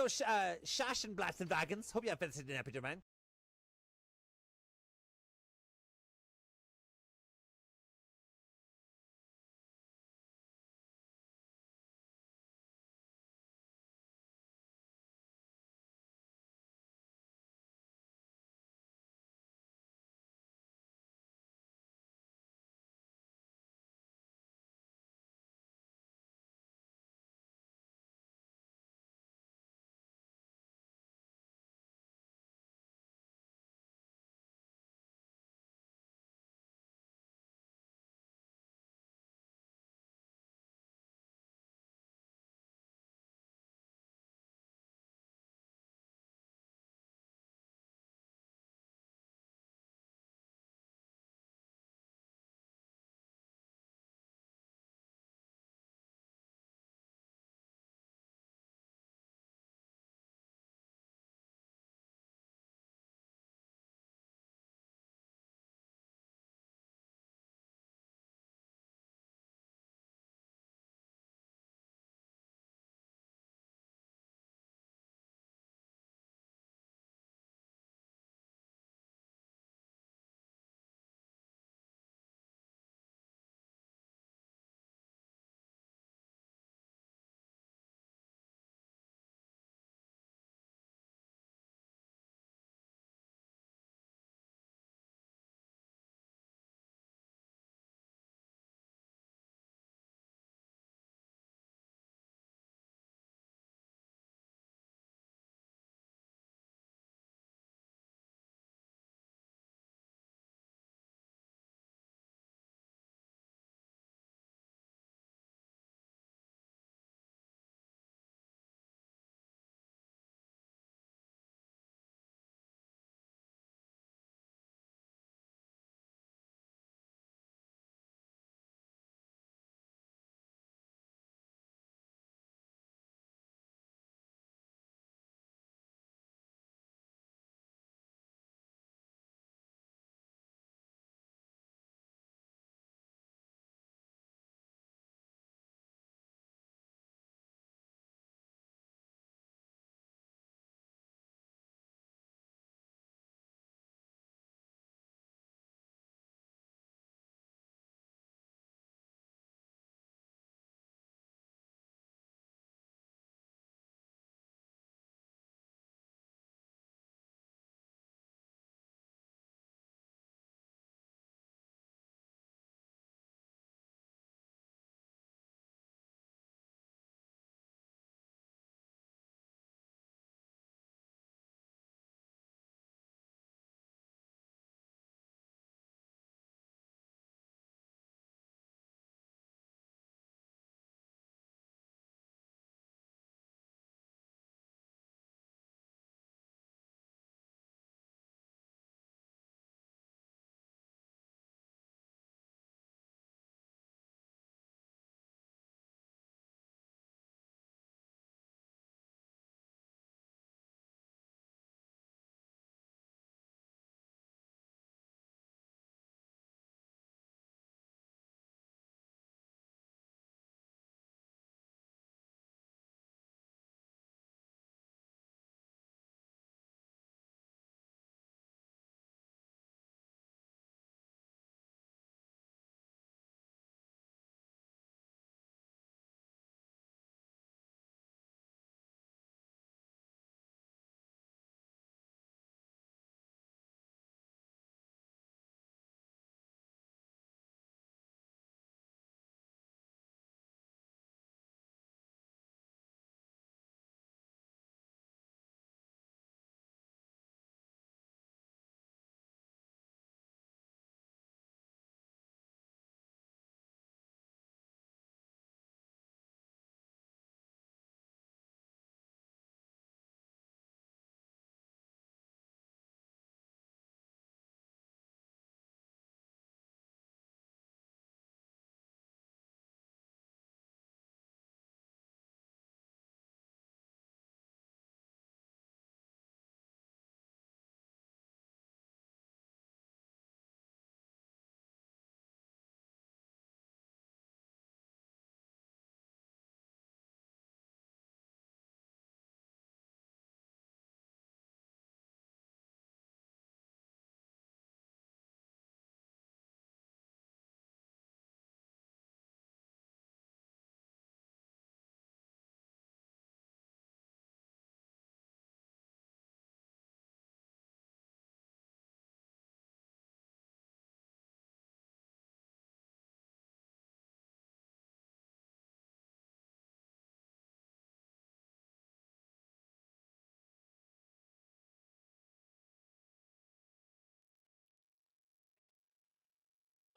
Shash and Blats and Wagons. Hope you have visited an episode, man.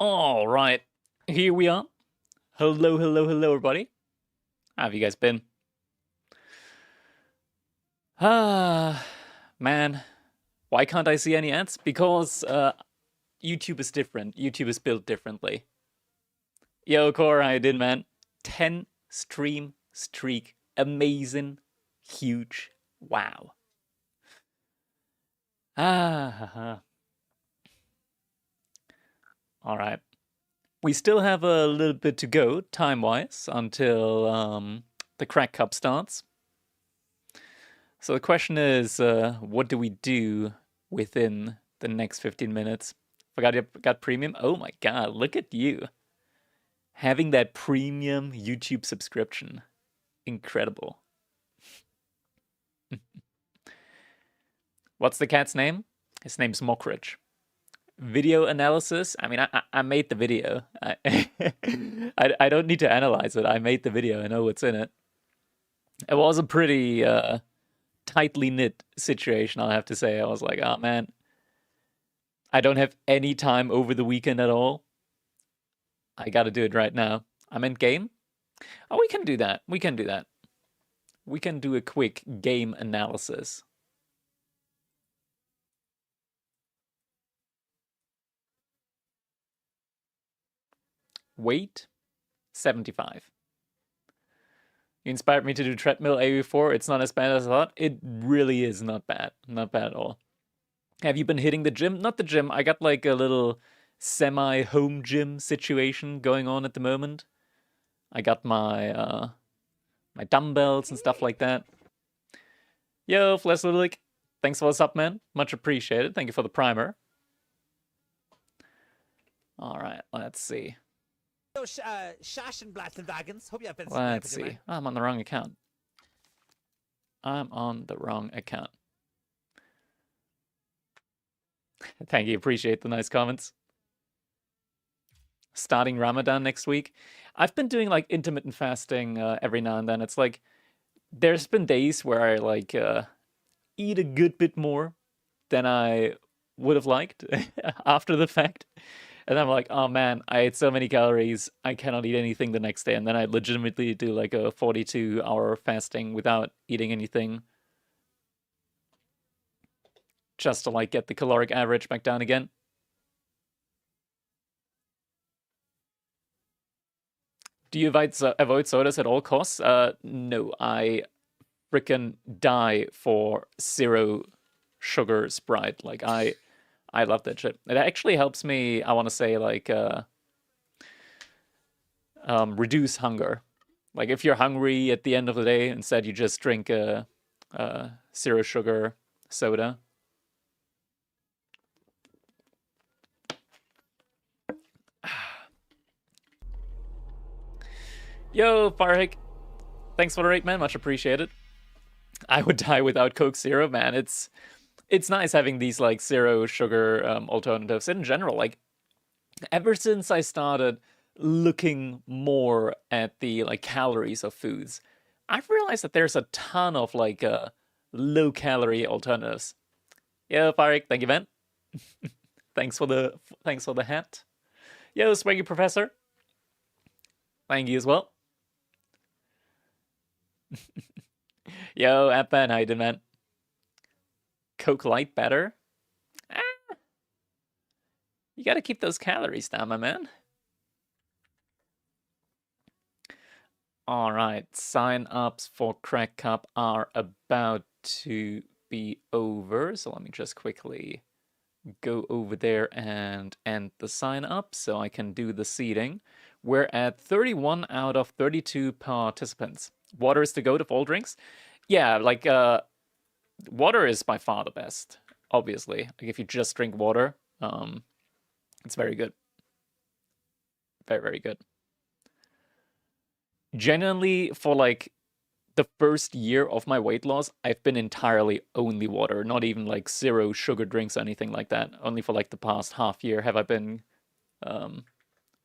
All right, here we are. Hello, hello, hello, everybody. How have you guys been? Ah, man, why can't I see any ads? Because YouTube is different. YouTube is built differently. Yo, Core, how you doing, man? 10 stream streak. Amazing. Huge. Wow. Ah, all right. We still have a little bit to go, time-wise, until the Crack Cup starts. So the question is, what do we do within the next 15 minutes? Forgot you got premium? Oh my god, look at you. Having that premium YouTube subscription. Incredible. What's the cat's name? His name's Mockridge. Video analysis? I mean, I made the video. I don't need to analyze it. I made the video. I know what's in it. It was a pretty tightly knit situation, I'll have to say. I was like, oh man, I don't have any time over the weekend at all. I gotta do it right now. I'm in game. Oh, we can do that. We can do that. We can do a quick game analysis. Weight, 75. You inspired me to do treadmill AV4. It's not as bad as I thought. It really is not bad. Not bad at all. Have you been hitting the gym? Not the gym. I got like a little semi-home gym situation going on at the moment. I got my my dumbbells and stuff like that. Yo, Flesh Ludic. Thanks for the sub, man. Much appreciated. Thank you for the primer. All right, let's see. Let's see. I'm on the wrong account. I'm on the wrong account. Thank you. Appreciate the nice comments. Starting Ramadan next week. I've been doing like intermittent fasting every now and then. It's like there's been days where I like eat a good bit more than I would have liked after the fact. And I'm like, oh man, I ate so many calories, I cannot eat anything the next day. And then I legitimately do like a 42-hour fasting without eating anything. Just to like get the caloric average back down again. Do you avoid sodas at all costs? No, I frickin' die for zero sugar Sprite. Like I love that shit. It actually helps me, I want to say, like, reduce hunger. Like, if you're hungry at the end of the day, instead you just drink a zero sugar soda. Yo, Farhik. Thanks for the rate, man. Much appreciated. I would die without Coke Zero, man. It's nice having these like zero sugar alternatives in general. Like ever since I started looking more at the like calories of foods, I've realized that there's a ton of like low calorie alternatives. Yo, Farik, thank you, man. thanks for the hat. Yo, Swaggy Professor. Thank you as well. Yo, Appan, how you doing, man? Coke Light better? You gotta keep those calories down, my man. Alright, sign-ups for Crack Cup are about to be over, so let me just quickly go over there and end the sign-up so I can do the seating. We're at 31 out of 32 participants. Water is the go-to all drinks? Yeah, like, water is by far the best, obviously. Like, if you just drink water, it's very good. Very, very good. Genuinely, for, like, the first year of my weight loss, I've been entirely only water, not even, like, zero sugar drinks or anything like that. Only for, like, the past half year have I been,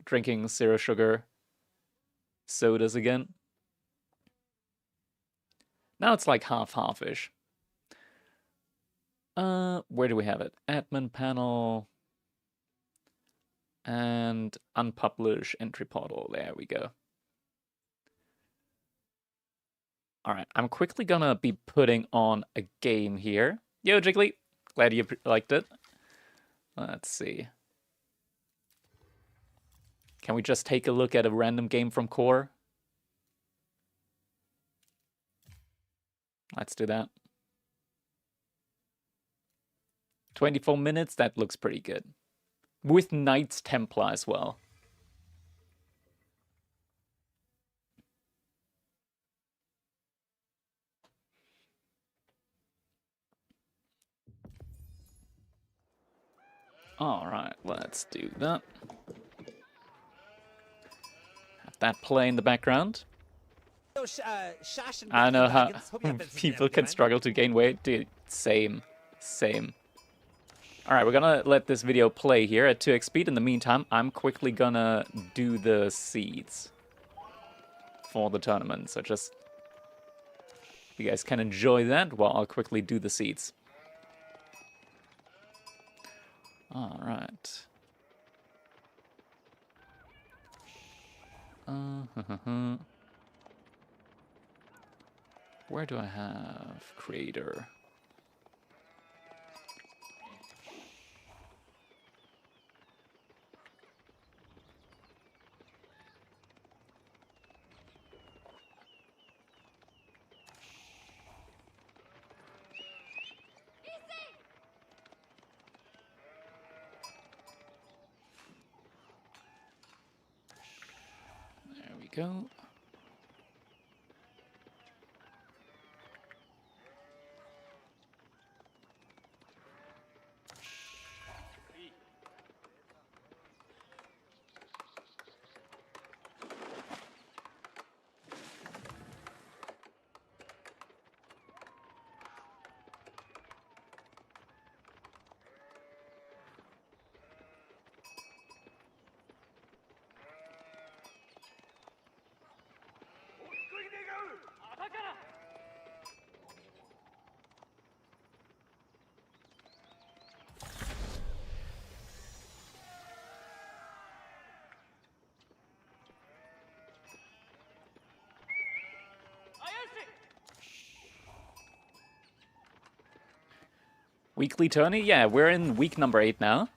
drinking zero sugar sodas again. Now it's like half-half-ish. Where do we have it? Admin panel. And unpublish entry portal. There we go. All right, I'm quickly gonna be putting on a game here. Yo, Jiggly, glad you liked it. Let's see. Can we just take a look at a random game from Core? Let's do that. 24 minutes, that looks pretty good. With Knights Templar as well. Alright, let's do that. Have that play in the background. I know how people can struggle to gain weight. Dude, same. Alright, we're gonna let this video play here at 2x speed. In the meantime, I'm quickly gonna do the seeds for the tournament. So just, you guys can enjoy that while I'll quickly do the seeds. Alright. Where do I have creator? There we go. Weekly tourney? Yeah, we're in week number 8 now.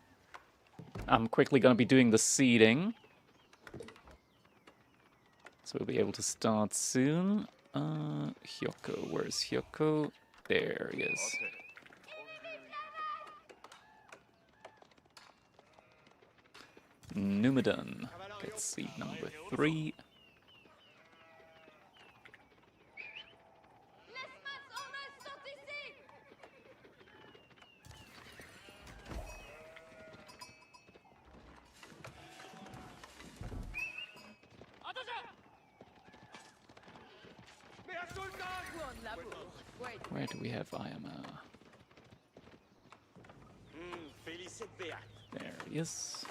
I'm quickly going to be doing the seeding. So we'll be able to start soon. Hyoko, where's Hyoko? There he is. Numidan gets seed number 3. Where do we have Ayama? There he is.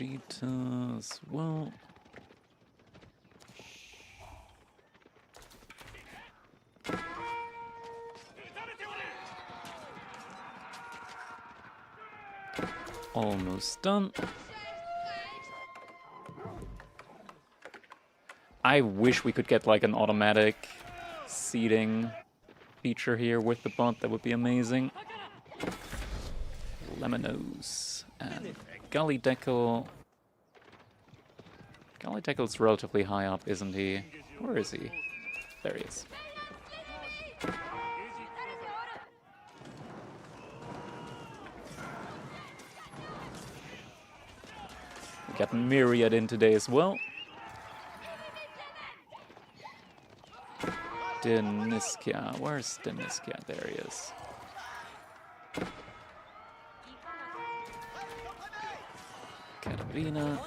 Vegeta as well. Almost done. I wish we could get like an automatic seeding feature here with the bot. That would be amazing. Lemonos and Gully Deckle. Gully Deckle's relatively high up, isn't he? Where is he? There he is. We got Myriad in today as well. Deniskia, where's Deniskia? There he is. Katarina.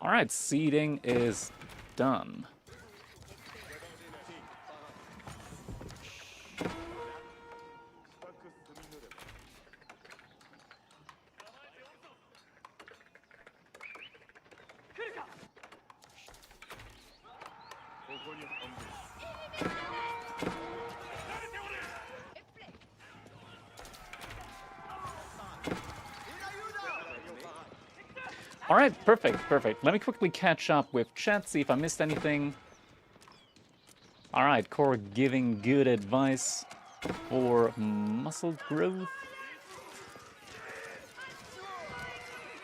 Alright, seeding is done. Alright, perfect, perfect. Let me quickly catch up with chat, see if I missed anything. Alright, Core giving good advice for muscle growth.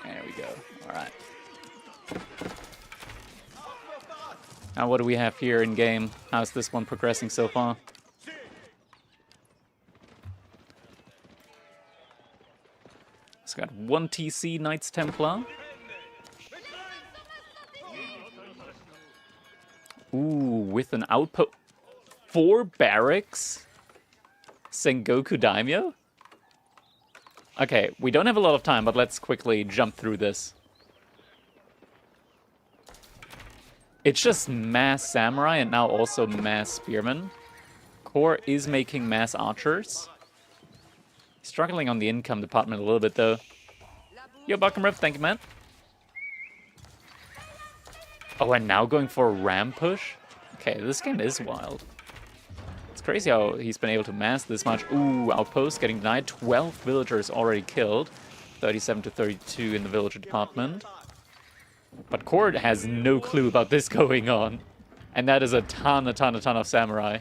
There we go. Alright. Now what do we have here in game? How's this one progressing so far? It's got 1 TC Knights Templar. Ooh, with an outpost. 4 barracks? Sengoku Daimyo? Okay, we don't have a lot of time, but let's quickly jump through this. It's just mass samurai and now also mass spearmen. Core is making mass archers. Struggling on the income department a little bit, though. Yo, Buckham Riff, thank you, man. Oh, and now going for a ram push? Okay, this game is wild. It's crazy how he's been able to mass this much. Ooh, outpost getting denied. 12 villagers already killed. 37 to 32 in the villager department. But Cord has no clue about this going on. And that is a ton of samurai.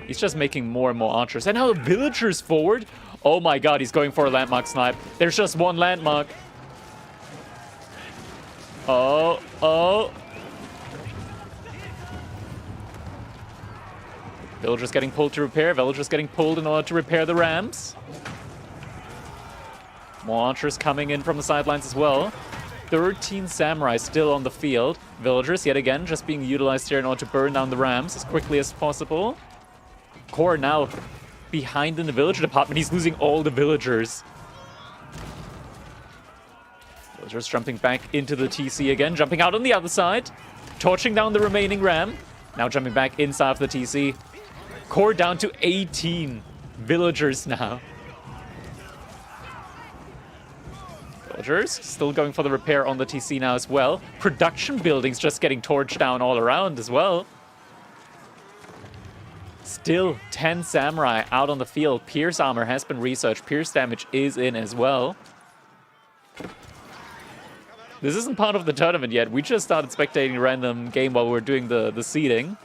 He's just making more and more archers. And now the villagers forward. Oh my god, he's going for a landmark snipe. There's just one landmark. Oh, oh. Villagers getting pulled to repair. Villagers getting pulled in order to repair the rams. More archers coming in from the sidelines as well. 13 samurai still on the field. Villagers, yet again, just being utilized here in order to burn down the rams as quickly as possible. Core now behind in the villager department. He's losing all the villagers. Villagers jumping back into the TC again. Jumping out on the other side. Torching down the remaining ram. Now jumping back inside of the TC. Core down to 18 villagers now. Villagers still going for the repair on the TC now as well. Production buildings just getting torched down all around as well. Still 10 samurai out on the field. Pierce armor has been researched. Pierce damage is in as well. This isn't part of the tournament yet. We just started spectating a random game while we were doing the seeding.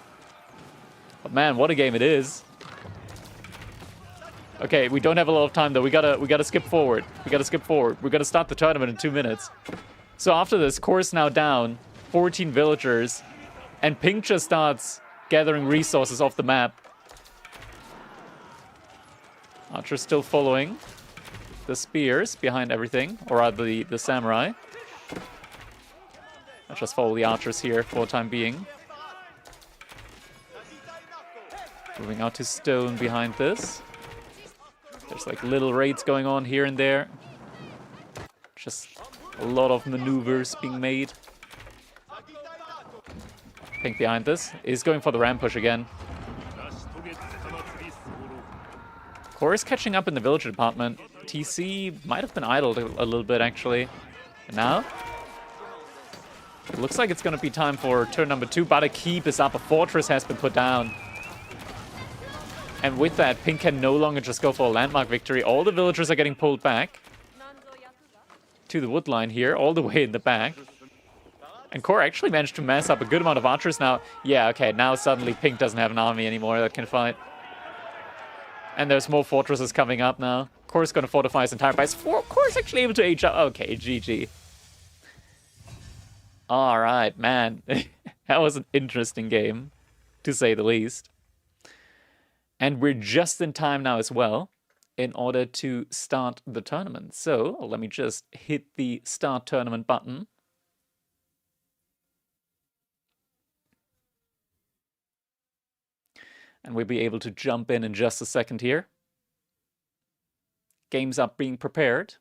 But man, what a game it is. Okay, we don't have a lot of time though. We gotta skip forward. We gotta skip forward. We're gonna start the tournament in 2 minutes. So after this, Core's now down 14 villagers, and Pink just starts gathering resources off the map. Archer's still following the spears behind everything, or rather the samurai. I'll just follow the archers here for the time being. Moving out to stone behind this. There's like little raids going on here and there. Just a lot of maneuvers being made. Pink behind this is going for the ram push again. Core is catching up in the villager department. TC might have been idled a little bit actually. And now it looks like it's going to be time for turn number 2, but a keep is up. A fortress has been put down. And with that, Pink can no longer just go for a landmark victory. All the villagers are getting pulled back to the wood line here, all the way in the back. And Core actually managed to mass up a good amount of archers now. Yeah, okay, now suddenly Pink doesn't have an army anymore that can fight. And there's more fortresses coming up now. Core's going to fortify his entire base. Core's actually able to age up. Okay, GG. Alright, man. That was an interesting game, to say the least. And we're just in time now as well in order to start the tournament. So let me just hit the start tournament button. And we'll be able to jump in just a second here. Games up being prepared.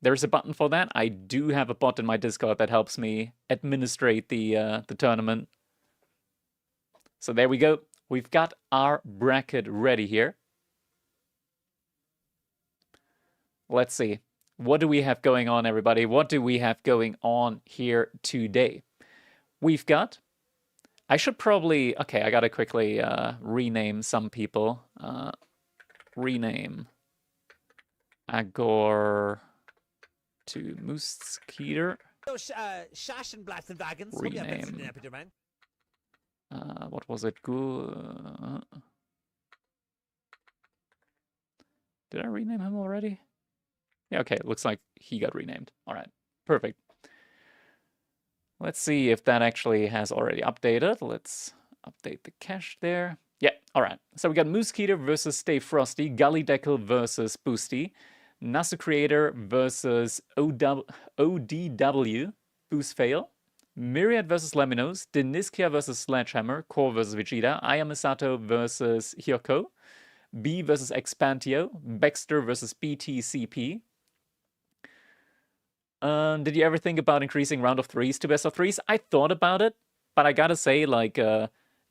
there's a button for that. I do have a bot in my Discord that helps me administrate the tournament. So there we go. We've got our bracket ready here. Let's see. What do we have going on, everybody? What do we have going on here today? We've got... I should probably... Okay, I gotta quickly rename some people. Rename Agor to Mosquito. Rename. What was it? Did I rename him already? Yeah, okay, looks like he got renamed. All right, perfect. Let's see if that actually has already updated. Let's update the cache there. Yeah, all right. So we got Mosquito versus Stay Frosty, Gully Deckle versus Beasty, Nasu Creator versus ODW, Boost Fail, Myriad versus Leminos, Deniskia versus Sledgehammer, Core versus Vegeta, Ayamisato versus Hyoko, B versus Expantio, Baxter versus BTCP. Did you ever think about increasing round of threes to best of threes? I thought about it, but I gotta say, like,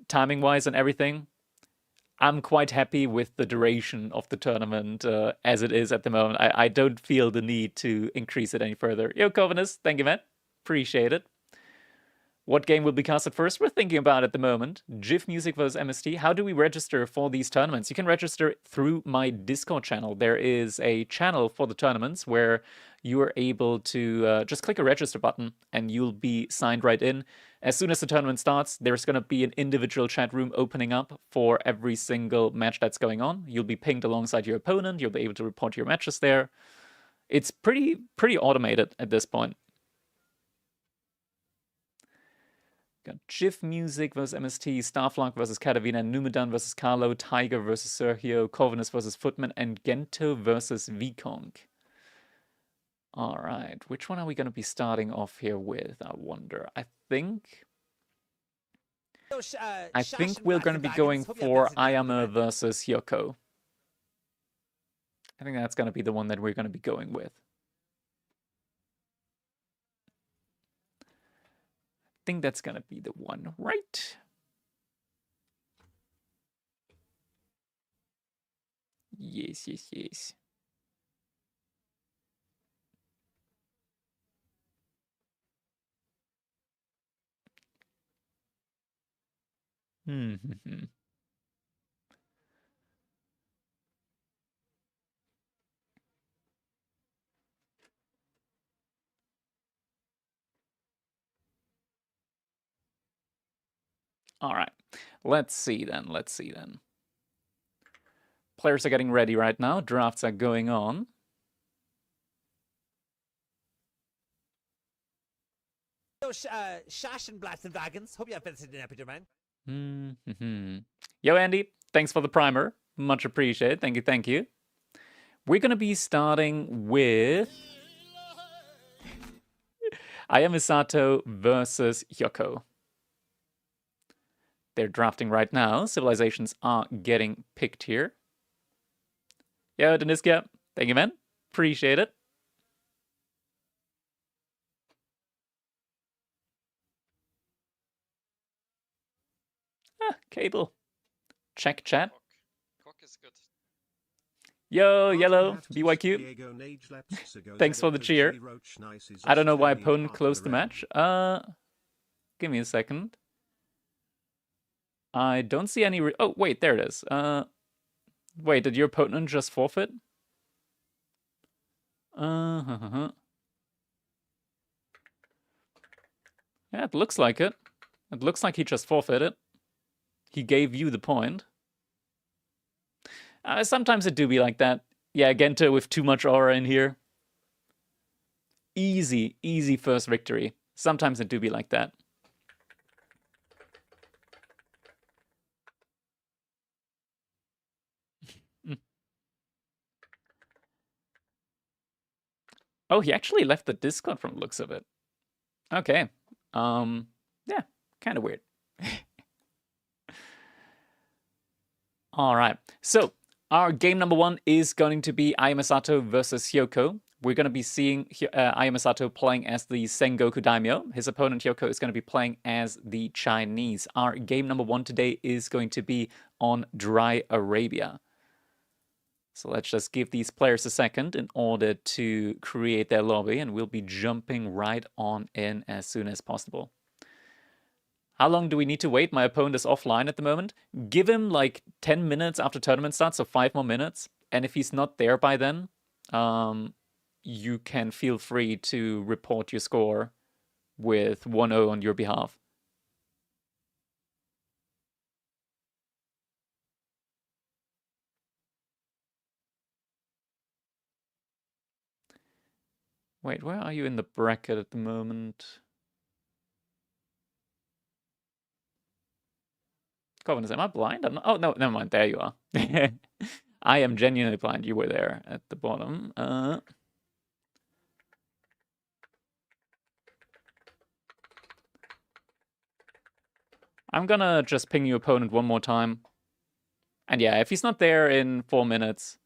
timing-wise and everything, I'm quite happy with the duration of the tournament as it is at the moment. I don't feel the need to increase it any further. Yo, Covenus, thank you, man. Appreciate it. What game will be casted first? We're thinking about it at the moment. GIF Music versus MST. How do we register for these tournaments? You can register through my Discord channel. There is a channel for the tournaments where you are able to just click a register button and you'll be signed right in. As soon as the tournament starts, there's going to be an individual chat room opening up for every single match that's going on. You'll be pinged alongside your opponent. You'll be able to report your matches there. It's pretty automated at this point. Got GIF Music versus MST, Starlock versus Katavina, Numedan versus Carlo, Tiger versus Sergio, Corvinus versus Footman, and Gento versus Vikong. All right, which one are we going to be starting off here with, I wonder? I think we're going to be going for Ayama versus Hyoko. I think that's going to be the one that we're going to be going with. I think that's going to be the one, right? Yes, yes, yes. All right, let's see then. Players are getting ready right now. Drafts are going on. Shash and Blacks and Dragons. Hope you have visited an Epidurman. Yo, Andy, thanks for the primer. Much appreciated. Thank you, thank you. We're going to be starting with Ayamisato versus Hyoko. They're drafting right now. Civilisations are getting picked here. Yo, Deniskia, thank you, man. Appreciate it. Cable. Check chat. Cock is good. Yo, Yellow, BYQ. Thanks for the cheer. I don't know why opponent closed the match. Give me a second. I don't see any... Oh, wait, there it is. Wait, did your opponent just forfeit? Yeah, it looks like it. It looks like he just forfeited. He gave you the point. Sometimes it do be like that. Yeah, Gento with too much aura in here. Easy, easy first victory. Sometimes it do be like that. Oh, he actually left the Discord from the looks of it. Okay. Yeah, kind of weird. All right. So, our game number one is going to be Ayamisato versus Hyoko. we're going to be seeing Ayamisato playing as the Sengoku Daimyo. His opponent Hyoko is going to be playing as the Chinese. Our game number 1 today is going to be on Dry Arabia. So let's just give these players a second in order to create their lobby, and we'll be jumping right on in as soon as possible. How long do we need to wait? My opponent is offline at the moment. Give him like 10 minutes after tournament starts, so 5 more minutes. And if he's not there by then, you can feel free to report your score with 1-0 on your behalf. Wait, where are you in the bracket at the moment? Covenant, am I blind? Oh, no, never mind. There you are. I am genuinely blind. You were there at the bottom. I'm gonna just ping your opponent one more time. And yeah, if he's not there in 4 minutes,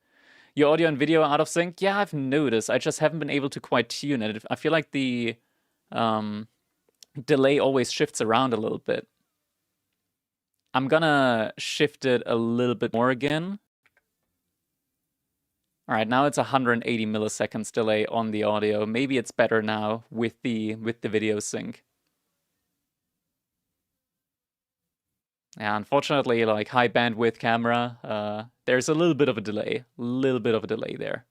your audio and video are out of sync. Yeah, I've noticed. I just haven't been able to quite tune it. I feel like the delay always shifts around a little bit. I'm gonna shift it a little bit more again. All right, now it's 180 milliseconds delay on the audio. Maybe it's better now with the video sync. Yeah, unfortunately, like high bandwidth camera, there's a little bit of a delay. There.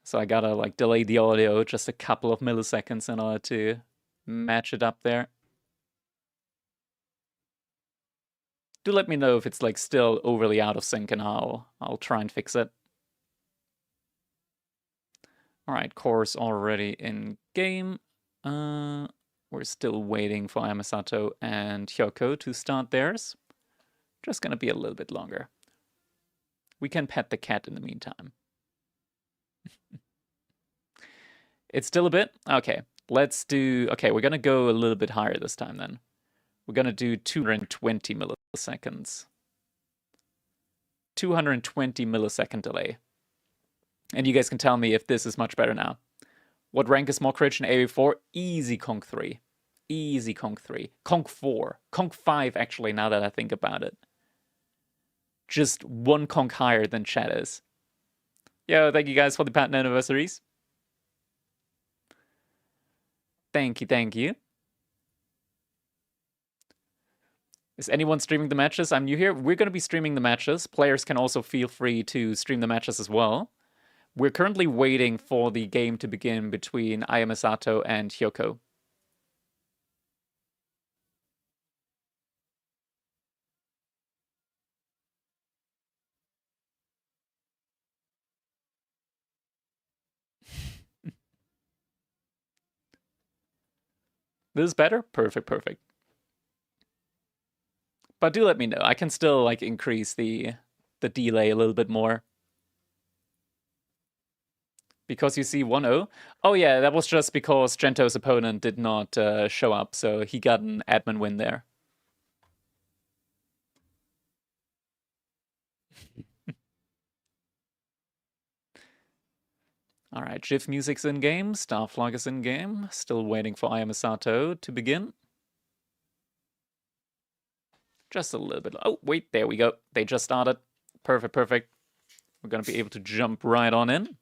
So I gotta like delay the audio just a couple of milliseconds in order to match it up there. Do let me know if it's like still overly out of sync, and I'll try and fix it. All right, course already in game. We're still waiting for Ayamisato and Hyoko to start theirs. Just gonna be a little bit longer. We can pet the cat in the meantime. It's still a bit? Okay, let's do... Okay, we're gonna go a little bit higher this time then. We're gonna do 220 milliseconds. 220 millisecond delay. And you guys can tell me if this is much better now. What rank is more crit in AoE4? Easy Conk 3. Easy Conk 3. Conk 4. Conk 5, actually, now that I think about it. Just one Conk higher than chat is. Yo, thank you guys for the patent anniversaries. Thank you, thank you. Is anyone streaming the matches? I'm new here. We're going to be streaming the matches. Players can also feel free to stream the matches as well. We're currently waiting for the game to begin between Ayamisato and Hyoko. This is better? Perfect, perfect. But do let me know. I can still like increase the delay a little bit more. Because you see 1-0. Oh yeah, that was just because Gento's opponent did not show up, so he got an admin win there. Alright, GIF music's in game, Starlock is in game. Still waiting for Ayamisato to begin. Just a little bit. Oh, wait, there we go. They just started. Perfect, perfect. We're gonna be able to jump right on in.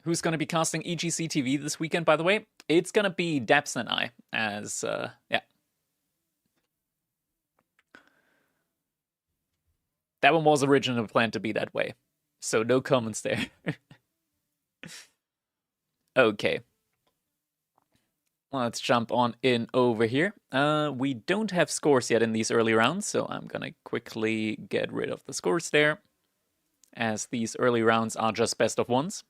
Who's going to be casting EGC TV this weekend, by the way? It's going to be Daps and I, as, yeah. That one was originally planned to be that way, so no comments there. Okay. Let's jump on in over here. We don't have scores yet in these early rounds, so I'm going to quickly get rid of the scores there, as these early rounds are just best of ones.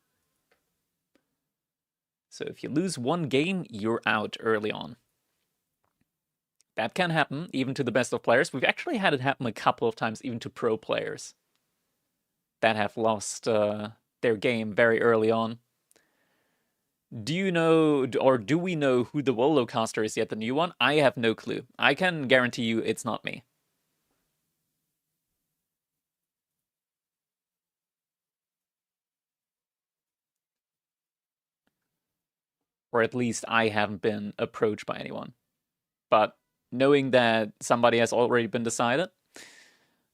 So if you lose one game, you're out early on. That can happen, even to the best of players. We've actually had it happen a couple of times, even to pro players that have lost their game very early on. Do you know, or do we know who the Wolo caster is yet, the new one? I have no clue. I can guarantee you it's not me. Or at least I haven't been approached by anyone. But knowing that somebody has already been decided,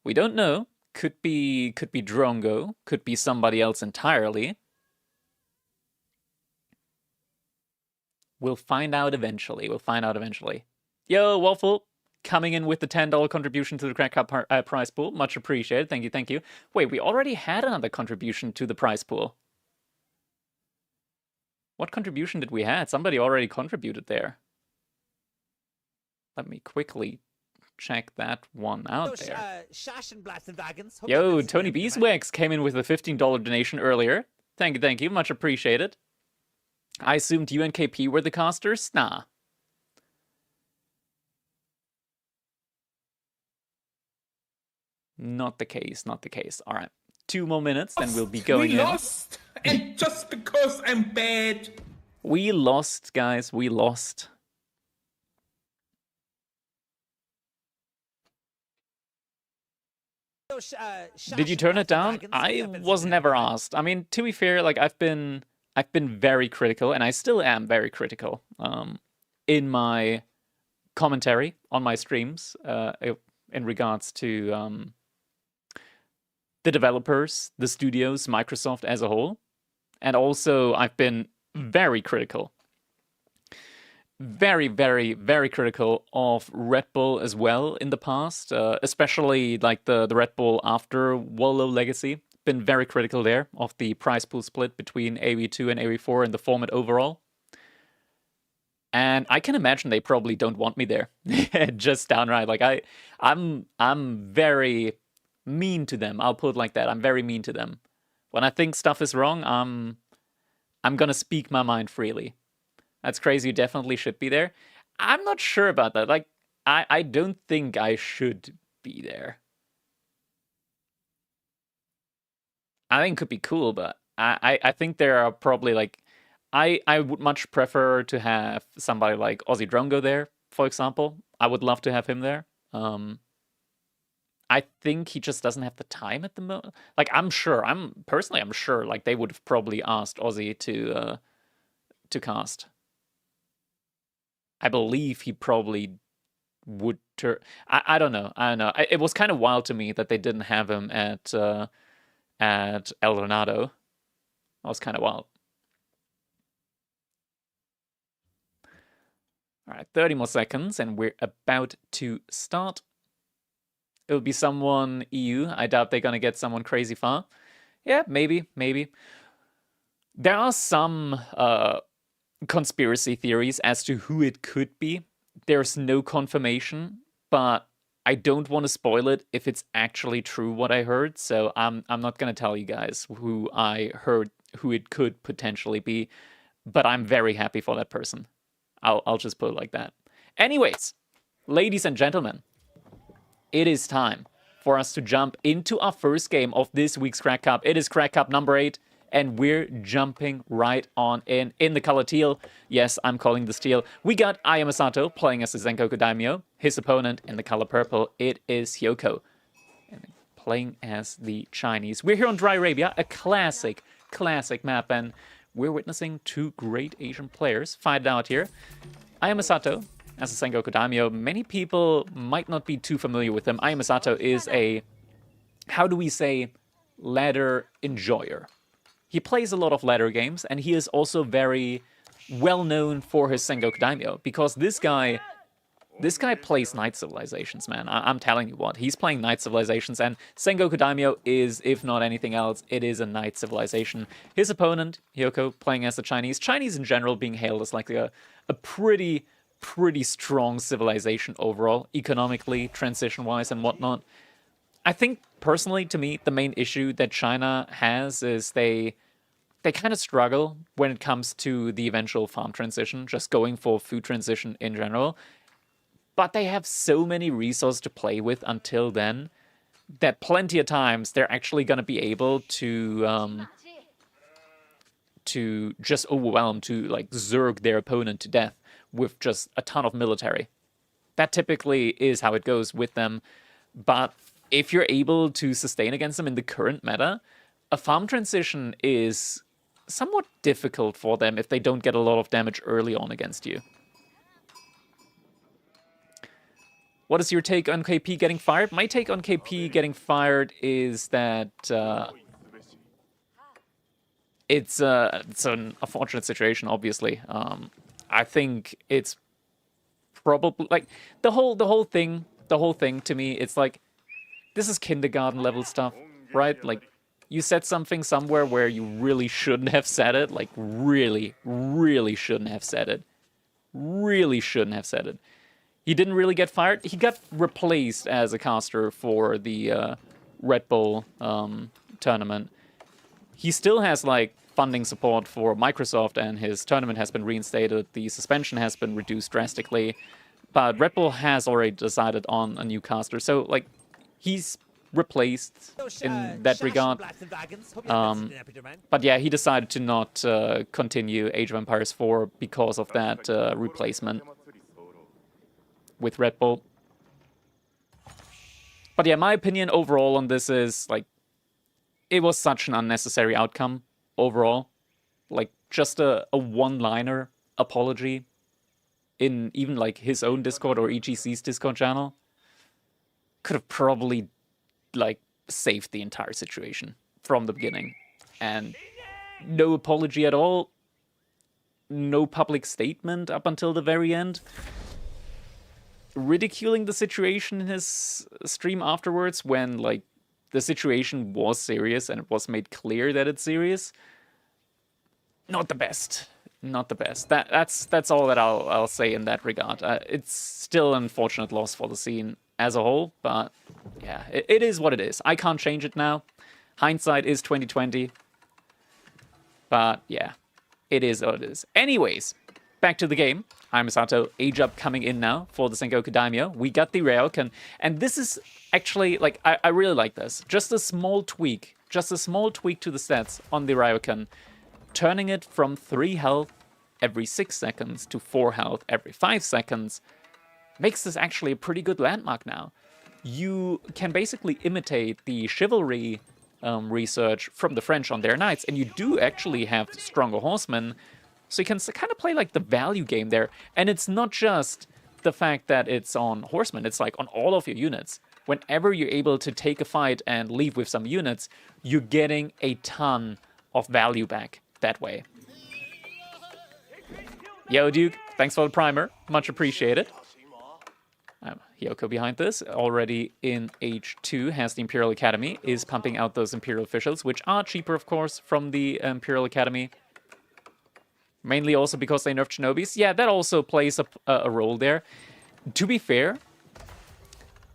we don't know. Could be Drongo, could be somebody else entirely. We'll find out eventually. Yo, Waffle, coming in with the $10 contribution to the Crack Cup prize pool. Much appreciated. Thank you, thank you. Wait, we already had another contribution to the prize pool. What contribution did we have? Somebody already contributed there. Let me quickly check that one out there. Yo, Tony Beeswax came in with a $15 donation earlier. Thank you. Much appreciated. I assumed you and KP were the casters? Nah. Not the case. All right. 2 more minutes, then we'll be going in. We lost! And just because I'm bad. We lost, guys. We lost. Did you turn it down? I was never asked. I mean, to be fair, like I've been very critical, and I still am very critical in my commentary on my streams in regards to the developers, the studios, Microsoft as a whole. And also, I've been very critical. Very, very, very critical of Red Bull as well in the past, especially like the Red Bull after Wolo Legacy. Been very critical there of the prize pool split between AV2 and AV4 and the format overall. And I can imagine they probably don't want me there. Just downright. Like I'm very mean to them. I'll put it like that. I'm very mean to them. When I think stuff is wrong, I'm gonna speak my mind freely. That's crazy. You definitely should be there. I'm not sure about that. Like, I don't think I should be there. I think it could be cool, but I think there are probably like I would much prefer to have somebody like Ozzy Drongo there, for example. I would love to have him there. I think he just doesn't have the time at the moment. Like I'm sure like they would have probably asked Ozzy to cast. I believe he probably would turn. I don't know. It was kind of wild to me that they didn't have him at El Renado. That was kind of wild. All right, 30 more seconds, and we're about to start. It'll be someone EU. I doubt they're gonna get someone crazy far. Yeah, maybe. There are some conspiracy theories as to who it could be. There's no confirmation, but I don't want to spoil it if it's actually true what I heard. So I'm not gonna tell you guys who I heard, who it could potentially be. But I'm very happy for that person. I'll just put it like that. Anyways, ladies and gentlemen, it is time for us to jump into our first game of this week's Crack Cup. It is Crack Cup number 8, and we're jumping right on in the color teal. Yes, I'm calling this teal. We got Ayamisato playing as the Sengoku Daimyo. His opponent in the color purple, it is Hyoko, and playing as the Chinese. We're here on Dry Arabia, a classic map, and we're witnessing 2 great Asian players fight it out here. Ayamisato as a Sengoku Daimyo. Many people might not be too familiar with him. Ayamisato is a, how do we say, ladder enjoyer. He plays a lot of ladder games, and he is also very well known for his Sengoku Daimyo, because this guy plays Night Civilisations, man. I'm telling you what, he's playing Night Civilisations, and Sengoku Daimyo is, if not anything else, it is a Night Civilization. His opponent, Hyoko, playing as the Chinese. Chinese in general being hailed as like a pretty strong civilization overall, economically, transition-wise, and whatnot. I think, personally, to me, the main issue that China has is they kind of struggle when it comes to the eventual farm transition, just going for food transition in general. But they have so many resources to play with until then that plenty of times they're actually going to be able to to just overwhelm, to like zerg their opponent to death with just a ton of military. That typically is how it goes with them. But if you're able to sustain against them in the current meta, a farm transition is somewhat difficult for them if they don't get a lot of damage early on against you. What is your take on KP getting fired? My take on KP getting fired is that it's an unfortunate situation, obviously. I think it's probably like the whole thing to me, it's like this is kindergarten level stuff, right? Like you said something somewhere where you really shouldn't have said it, like really shouldn't have said it. Really shouldn't have said it. He didn't really get fired. He got replaced as a caster for the Red Bull tournament. He still has like funding support for Microsoft, and his tournament has been reinstated. The suspension has been reduced drastically, but Red Bull has already decided on a new caster. So like he's replaced in that regard. But yeah, he decided to not continue Age of Empires 4 because of that replacement with Red Bull. But yeah, my opinion overall on this is, like, it was such an unnecessary outcome overall. Like, just a one-liner apology in even, like, his own Discord or EGC's Discord channel could have probably, like, saved the entire situation from the beginning. And no apology at all. No public statement up until the very end. Ridiculing the situation in his stream afterwards when, like, the situation was serious and it was made clear that it's serious. Not the best. Not the best. That's all that I'll say in that regard. It's still an unfortunate loss for the scene as a whole, but yeah, it is what it is. I can't change it now. Hindsight is 2020. But yeah, it is what it is. Anyways, back to the game. Ayamisato, age up coming in now for the Sengoku Daimyo. We got the Ryokan, and this is actually, like, I really like this. Just a small tweak to the stats on the Ryokan, turning it from 3 health every 6 seconds to 4 health every 5 seconds, makes this actually a pretty good landmark now. You can basically imitate the chivalry research from the French on their knights, and you do actually have stronger horsemen. So you can kind of play like the value game there. And it's not just the fact that it's on horsemen, it's like on all of your units. Whenever you're able to take a fight and leave with some units, you're getting a ton of value back that way. Yo, Duke, thanks for the primer. Much appreciated. Hyoko behind this, already in H2, has the Imperial Academy, is pumping out those Imperial officials, which are cheaper, of course, from the Imperial Academy. Mainly also because they nerfed Shinobis. Yeah, that also plays a role there. To be fair,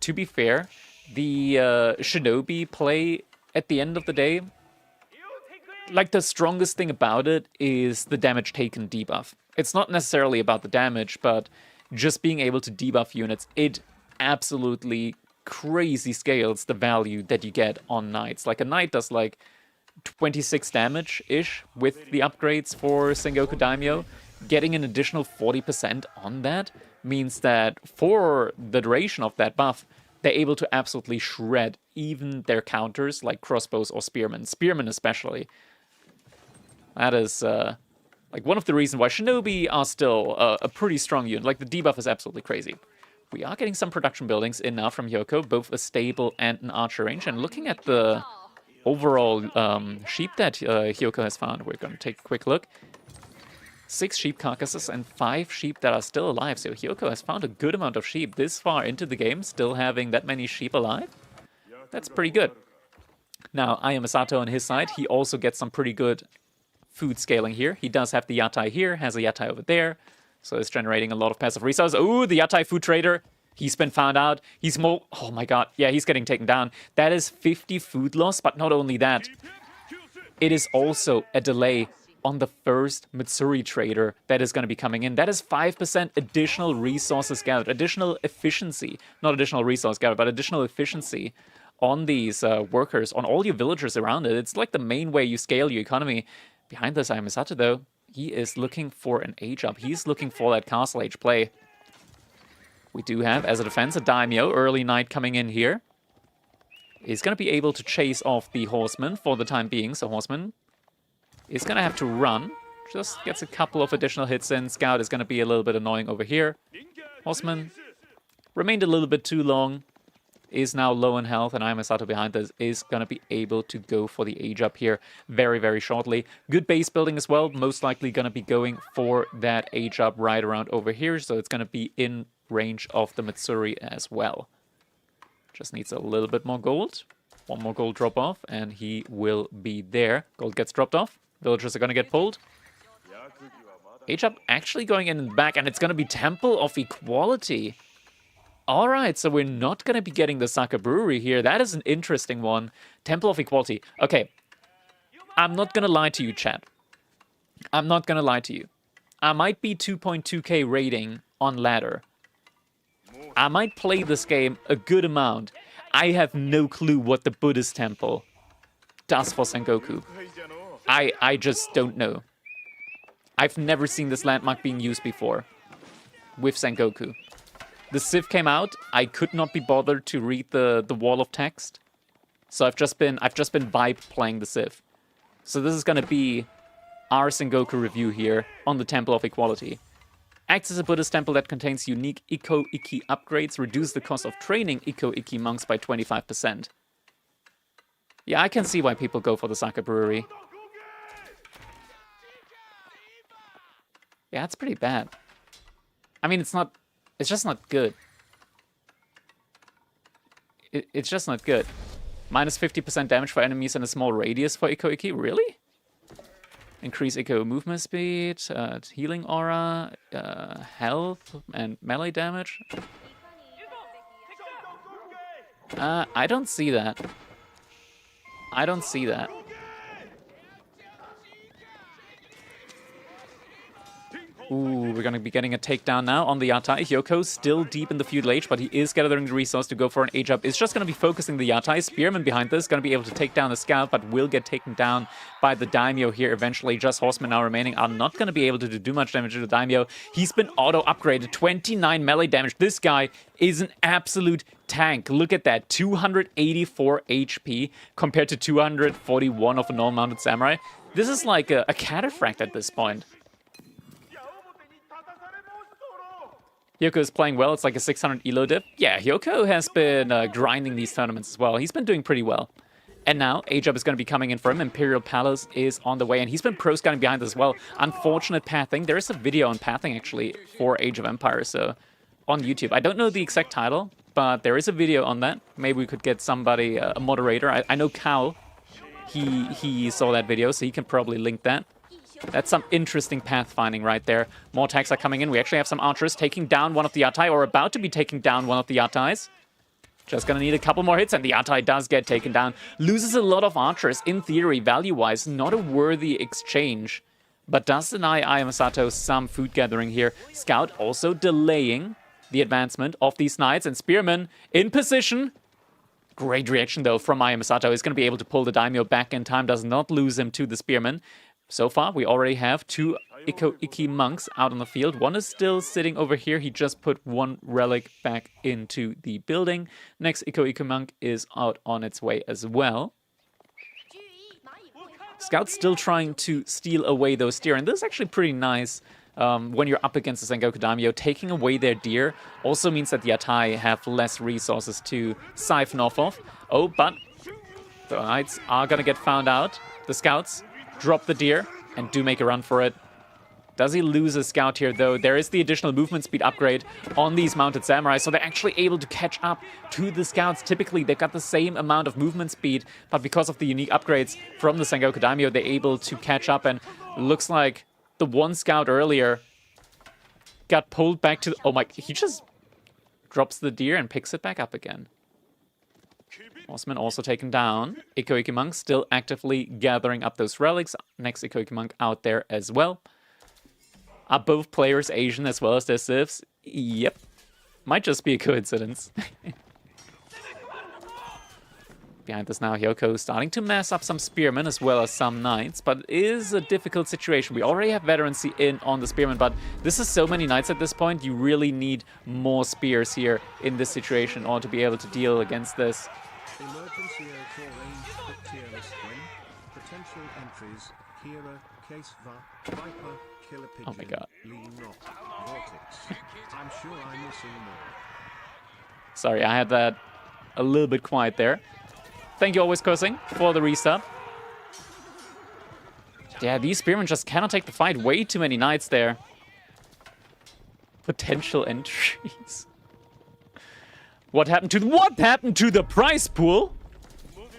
the Shinobi play at the end of the day, like the strongest thing about it is the damage taken debuff. It's not necessarily about the damage, but just being able to debuff units, it absolutely crazy scales the value that you get on knights. Like a knight does like 26 damage-ish with the upgrades for Sengoku Daimyo. Getting an additional 40% on that means that for the duration of that buff, they're able to absolutely shred even their counters like crossbows or spearmen. Spearmen especially. That is like one of the reasons why Shinobi are still a pretty strong unit. Like the debuff is absolutely crazy. We are getting some production buildings in now from Hyoko, both a stable and an archer range. And looking at the overall sheep that Hyoko has found, we're going to take a quick look. 6 sheep carcasses and 5 sheep that are still alive. So Hyoko has found a good amount of sheep this far into the game, still having that many sheep alive. That's pretty good. Now, Ayamisato on his side, he also gets some pretty good food scaling here. He does have the Yatai here, has a Yatai over there. So it's generating a lot of passive resources. Ooh, the Yatai food trader. He's been found out. He's more... Oh my god. Yeah, he's getting taken down. That is 50 food loss, but not only that. It is also a delay on the first Mitsuri trader that is going to be coming in. That is 5% additional resources gathered. Additional efficiency. Not additional resource gathered, but additional efficiency on these workers, on all your villagers around it. It's like the main way you scale your economy. Behind this Ayamisato, though, he is looking for an age up. He's looking for that castle age play. We do have, as a defense, a daimyo. Early knight coming in here. He's going to be able to chase off the horseman for the time being. So horseman is going to have to run. Just gets a couple of additional hits in. Scout is going to be a little bit annoying over here. Horseman remained a little bit too long. Is now low in health, and Ayamisato behind this is going to be able to go for the age up here very, very shortly. Good base building as well. Most likely going to be going for that age up right around over here, so it's going to be in range of the Matsuri as well. Just needs a little bit more gold. One more gold drop off, and he will be there. Gold gets dropped off. Villagers are going to get pulled. Age up actually going in the back, and it's going to be Temple of Equality. All right, so we're not going to be getting the Sake Brewery here. That is an interesting one. Temple of Equality. Okay, I'm not going to lie to you, chat. I'm not going to lie to you. I might be 2.2k rating on ladder. I might play this game a good amount. I have no clue what the Buddhist temple does for Sengoku. I just don't know. I've never seen this landmark being used before with Sengoku. The Civ came out. I could not be bothered to read the wall of text, so I've just been vibed playing the Civ. So this is gonna be our Sengoku review here on the Temple of Equality. Acts as a Buddhist temple that contains unique Ikko-Ikki upgrades, reduce the cost of training Ikko-Ikki monks by 25%. Yeah, I can see why people go for the Sake Brewery. Yeah, it's pretty bad. I mean, it's just not good. It's just not good. Minus 50% damage for enemies in a small radius for Ikko-Ikki? Really? Increase Ikko movement speed, healing aura, health, and melee damage? I don't see that. I don't see that. Ooh, we're going to be getting a takedown now on the Yatai. Hyoko still deep in the feudal age, but he is gathering the resource to go for an age up. It's just going to be focusing the Yatai. Spearman behind this, going to be able to take down the scout, but will get taken down by the daimyo here eventually. Just horsemen now remaining are not going to be able to do much damage to the daimyo. He's been auto-upgraded, 29 melee damage. This guy is an absolute tank. Look at that, 284 HP compared to 241 of a normal mounted samurai. This is like a cataphract at this point. Hyoko is playing well. It's like a 600 elo dip. Yeah, Hyoko has been grinding these tournaments as well. He's been doing pretty well. And now, Age Up is going to be coming in for him. Imperial Palace is on the way, and he's been pro-scouting behind this as well. Unfortunate pathing. There is a video on pathing, actually, for Age of Empires, so on YouTube. I don't know the exact title, but there is a video on that. Maybe we could get somebody, a moderator. I know Cal, he saw that video, so he can probably link that. That's some interesting pathfinding right there. More attacks are coming in. We actually have some archers taking down one of the Yatai, or about to be taking down one of the Yatais. Just gonna need a couple more hits, and the Yatai does get taken down. Loses a lot of archers, in theory, value-wise. Not a worthy exchange, but does deny Ayamisato some food gathering here. Scout also delaying the advancement of these knights, and Spearman in position. Great reaction, though, from Ayamisato. He's gonna be able to pull the daimyo back in time, does not lose him to the Spearman. So far, we already have 2 Ikko-Ikki monks out on the field. One is still sitting over here. He just put 1 relic back into the building. Next Ikko-Ikki monk is out on its way as well. Scout's still trying to steal away those deer, and this is actually pretty nice when you're up against the Sengoku daimyo. Taking away their deer also means that the Yatai have less resources to siphon off of. Oh, but the knights are gonna get found out. The scouts drop the deer and do make a run for it. Does he lose a scout here, though? There is the additional movement speed upgrade on these mounted samurai, so they're actually able to catch up to the scouts. Typically, they've got the same amount of movement speed, but because of the unique upgrades from the Sengoku daimyo, they're able to catch up, and looks like the one scout earlier got pulled back to... Oh my... He just drops the deer and picks it back up again. Horseman also taken down. Ikko-Ikki monk still actively gathering up those relics. Next Ikko-Ikki monk out there as well. Are both players Asian as well as their civs? Yep. Might just be a coincidence. behind this now. Hyoko starting to mass up some spearmen as well as some knights, but it is a difficult situation. We already have veterancy in on the spearmen, but this is so many knights at this point. You really need more spears here in this situation in order to be able to deal against this. Emergency air range but tier list when potential entries Kira, Case Viper, Killer Pigeon, Oh my god. Lee Knot, Vortex. I'm sure I'm missing more. Sorry, I had that a little bit quiet there. Thank you, Always Cursing, for the restart. Yeah, these spearmen just cannot take the fight. Way too many knights there. Potential entries. What happened to the prize pool?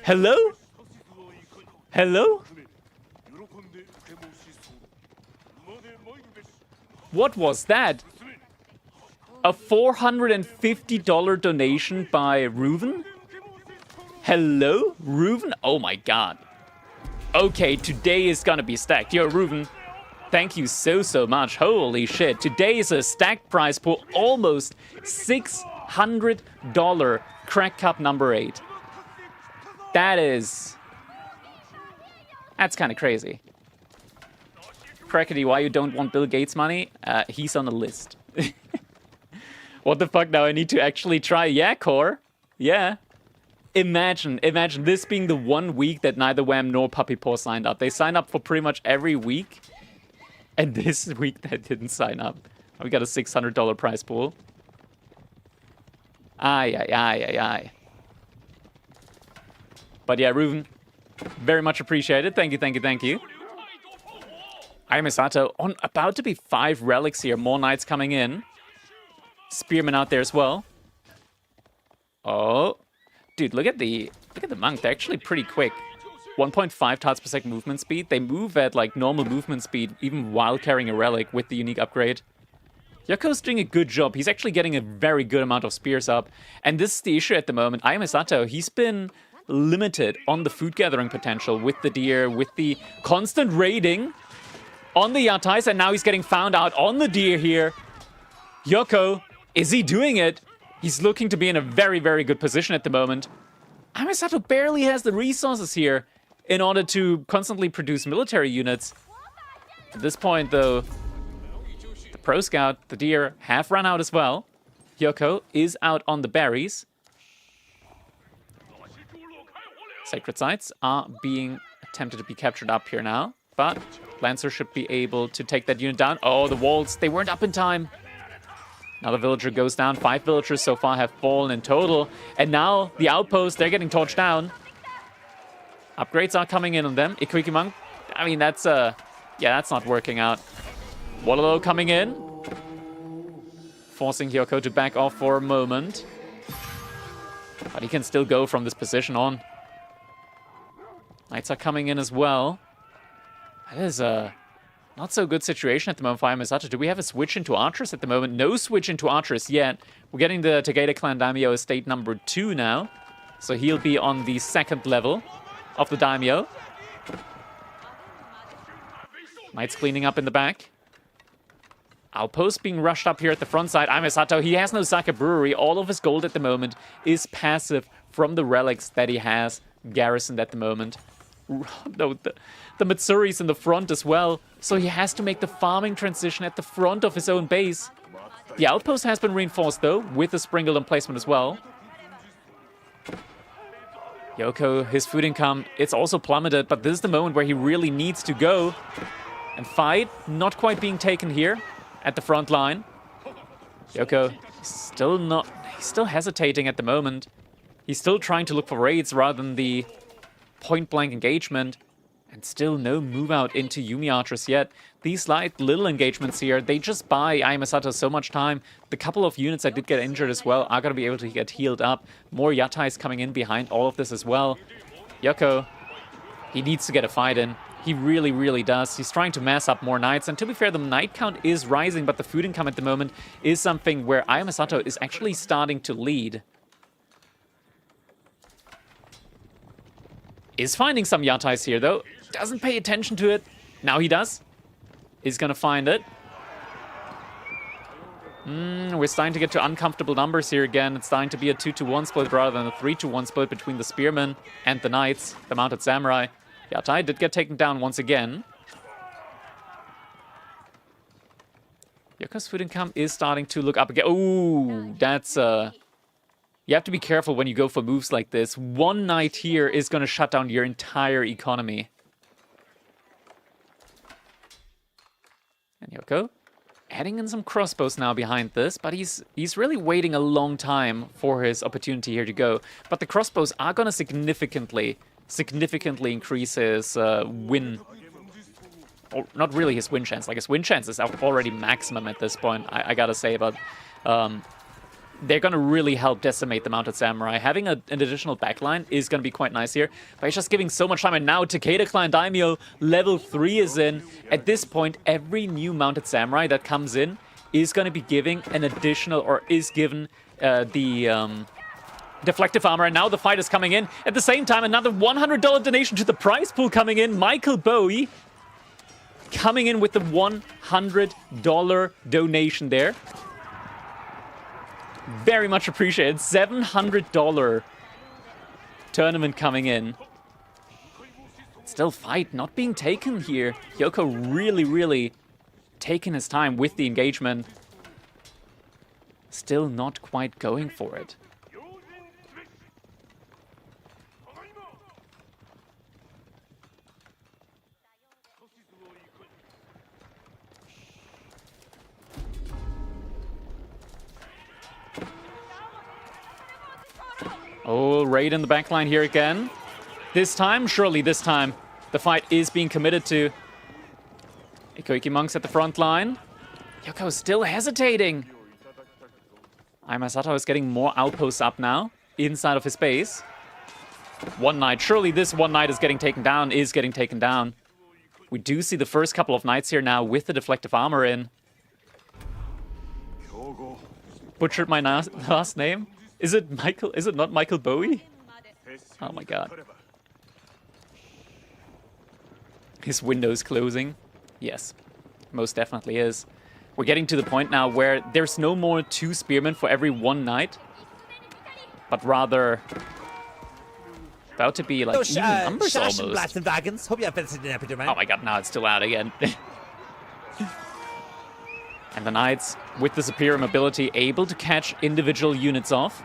Hello? Hello? What was that? A $450 donation by Reuven? Hello? Reuven? Oh my god. Okay, today is gonna be stacked. Yo, Reuven, thank you so much. Holy shit. Today is a stacked prize pool. Almost $600 Crack Cup number 8. That's kind of crazy. Crackety, why you don't want Bill Gates money? He's on the list. What the fuck now? I need to actually try. Yeah, Core. Yeah. Imagine this being the 1 week that neither Wham nor Puppy Paw signed up. They signed up for pretty much every week. And this week they didn't sign up. We got a $600 prize pool. Aye. But yeah, Reuven, very much appreciated. Thank you. Ayamisato on about to be 5 relics here. More knights coming in. Spearmen out there as well. Oh, dude, look at the monk. They're actually pretty quick. 1.5 tiles per second movement speed. They move at like normal movement speed, even while carrying a relic with the unique upgrade. Hyoko's doing a good job. He's actually getting a very good amount of spears up. And this is the issue at the moment. Ayamisato, he's been limited on the food gathering potential with the deer, with the constant raiding on the Yatais, and now he's getting found out on the deer here. Hyoko, is he doing it? He's looking to be in a very good position at the moment. Ayamisato barely has the resources here in order to constantly produce military units. At this point, though, the Pro Scout, the deer, have run out as well. Hyoko is out on the berries. Sacred sites are being attempted to be captured up here now, but Lancer should be able to take that unit down. Oh, the walls, they weren't up in time. Another villager goes down. 5 villagers so far have fallen in total. And now the outposts, they're getting torched down. Upgrades are coming in on them. Ikuiki Monk, I mean, that's not working out. Wallow coming in. Forcing Hyoko to back off for a moment. But he can still go from this position on. Knights are coming in as well. That is a not so good situation at the moment for Ayamisato. Do we have a switch into archers at the moment? No switch into archers yet. We're getting the Tegeda Clan Daimyo estate number 2 now. So he'll be on the 2nd level of the Daimyo. Knights cleaning up in the back. Outpost being rushed up here at the front side. Ayamisato, he has no Sake Brewery. All of his gold at the moment is passive from the relics that he has garrisoned at the moment. No, the Matsuri's in the front as well, so he has to make the farming transition at the front of his own base. The outpost has been reinforced, though, with a sprinkled emplacement as well. Hyoko, his food income, it's also plummeted, but this is the moment where he really needs to go and fight. Not quite being taken here at the front line. Hyoko, he's still hesitating at the moment. He's still trying to look for raids rather than the point-blank engagement, and still no move out into Yumi archers yet. These slight little engagements here, they just buy Ayamisato so much time. The couple of units that did get injured as well are going to be able to get healed up. More Yatais coming in behind all of this as well. Hyoko, he needs to get a fight in. He really does. He's trying to mass up more knights, and to be fair, the knight count is rising, but the food income at the moment is something where Ayamisato is actually starting to lead. Is finding some Yatais here, though. Doesn't pay attention to it. Now he does. Is gonna find it. We're starting to get to uncomfortable numbers here again. It's starting to be a 2-to-1 split rather than a 3-to-1 split between the Spearmen and the Knights, the Mounted Samurai. Yatai did get taken down once again. Yoko's food income is starting to look up again. Ooh, that's... You have to be careful when you go for moves like this. One Knight here is going to shut down your entire economy. And Hyoko adding in some crossbows now behind this, but he's really waiting a long time for his opportunity here to go. But the crossbows are going to significantly increase his win. Or not really his win chance. Like, his win chance is already maximum at this point, I gotta say, but they're gonna really help decimate the Mounted Samurai. Having an additional backline is gonna be quite nice here, but he's just giving so much time, and now Takeda Clan Daimyo level 3 is in. At this point, every new Mounted Samurai that comes in is gonna be giving an additional, or is given the deflective armor, and now the fight is coming in. At the same time, another $100 donation to the prize pool coming in. Michael Bowie coming in with the $100 donation there. Very much appreciated. $700 tournament coming in. Still fight not being taken here. Hyoko really taking his time with the engagement. Still not quite going for it. Oh, raid in the backline here again. This time, surely this time, the fight is being committed to. Ikoiki Monks at the front line. Hyoko still hesitating. Ayamisato is getting more outposts up now, inside of his base. One Knight, surely this one Knight is getting taken down, We do see the first couple of Knights here now with the deflective armor in. Butchered my last name. Is it Michael? Is it not Michael Bowie? Oh my god. His window's closing. Yes, most definitely is. We're getting to the point now where there's no more 2 spearmen for every 1 knight, but rather about to be like even numbers almost. And wagons. Hope you have visited an epidemic. Oh my god, now it's still out again. And the Knights, with the superior mobility, able to catch individual units off.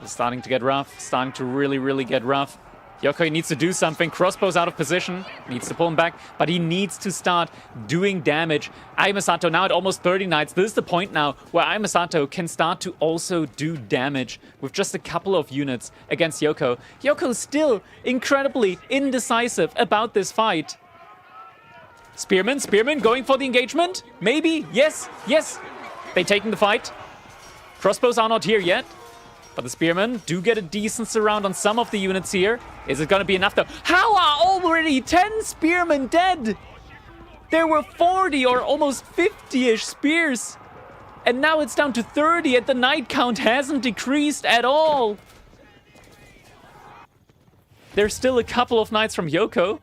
It's starting to get rough. Starting to really get rough. Hyoko needs to do something. Crossbow's out of position. Needs to pull him back, but he needs to start doing damage. Ayamisato now at almost 30 Knights. This is the point now where Ayamisato can start to also do damage with just a couple of units against Hyoko. Hyoko still incredibly indecisive about this fight. Spearman going for the engagement? Maybe? Yes. They taking the fight. Crossbows are not here yet. But the Spearmen do get a decent surround on some of the units here. Is it going to be enough though? How are already 10 Spearmen dead? There were 40 or almost 50-ish spears. And now it's down to 30 and the Knight count hasn't decreased at all. There's still a couple of Knights from Hyoko.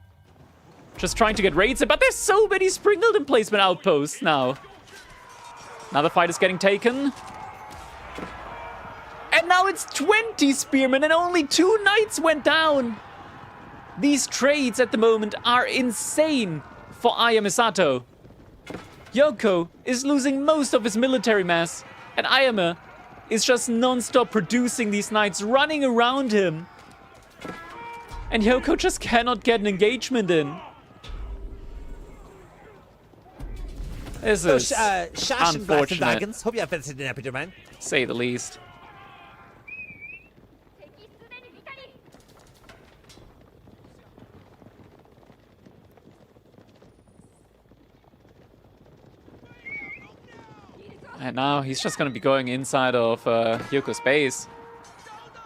Just trying to get raids in, but there's so many sprinkled emplacement outposts now. Now the fight is getting taken. And now it's 20 Spearmen and only 2 Knights went down. These trades at the moment are insane for Ayamisato. Hyoko is losing most of his military mass, and Ayame is just non-stop producing these Knights, running around him. And Hyoko just cannot get an engagement in. This is unfortunate, wagons. Hope you have visited an epidemic. say the least. And now he's just going to be going inside of Hyoko's base.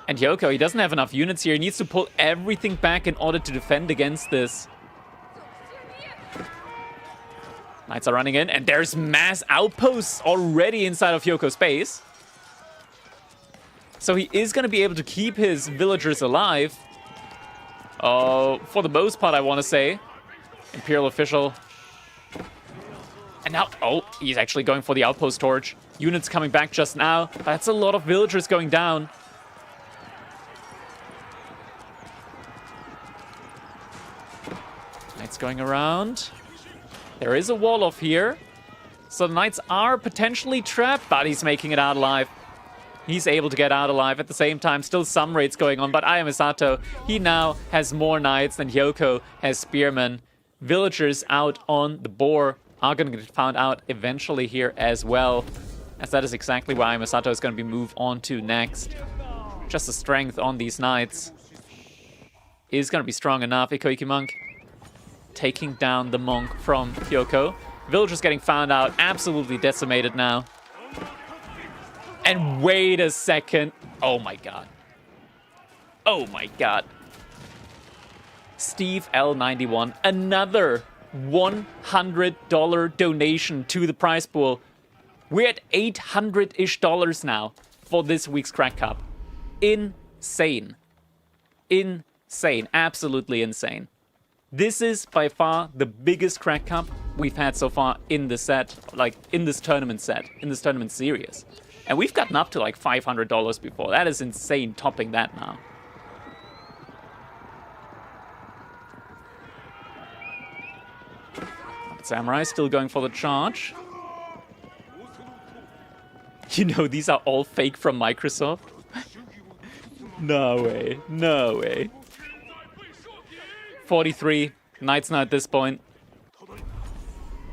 And Hyoko, he doesn't have enough units here. He needs to pull everything back in order to defend against this. Knights are running in, and there's mass outposts already inside of Hyoko's base. So he is going to be able to keep his villagers alive. For the most part, I want to say. Imperial official. And now, he's actually going for the outpost torch. Units coming back just now. That's a lot of villagers going down. Knights going around. There is a wall off here. So the Knights are potentially trapped, but he's making it out alive. He's able to get out alive at the same time. Still some raids going on, but Ayamisato, he now has more Knights than Hyoko has Spearmen. Villagers out on the boar are going to get found out eventually here as well, as that is exactly where Ayamisato is going to be moved on to next. Just the strength on these Knights is going to be strong enough. Ikoiki Monk taking down the Monk from Hyoko. Villagers getting found out, absolutely decimated now. And wait a second. Oh my god. Oh my god. Steve L91, another $100 donation to the prize pool. We're at $800-ish now for this week's Crack Cup. Insane. Insane. Absolutely insane. This is by far the biggest Crack Cup we've had so far in the set, like in this tournament series. And we've gotten up to like $500 before. That is insane, topping that now. Samurai still going for the charge. You know, these are all fake from Microsoft. No way. No way. 43. Knights now at this point.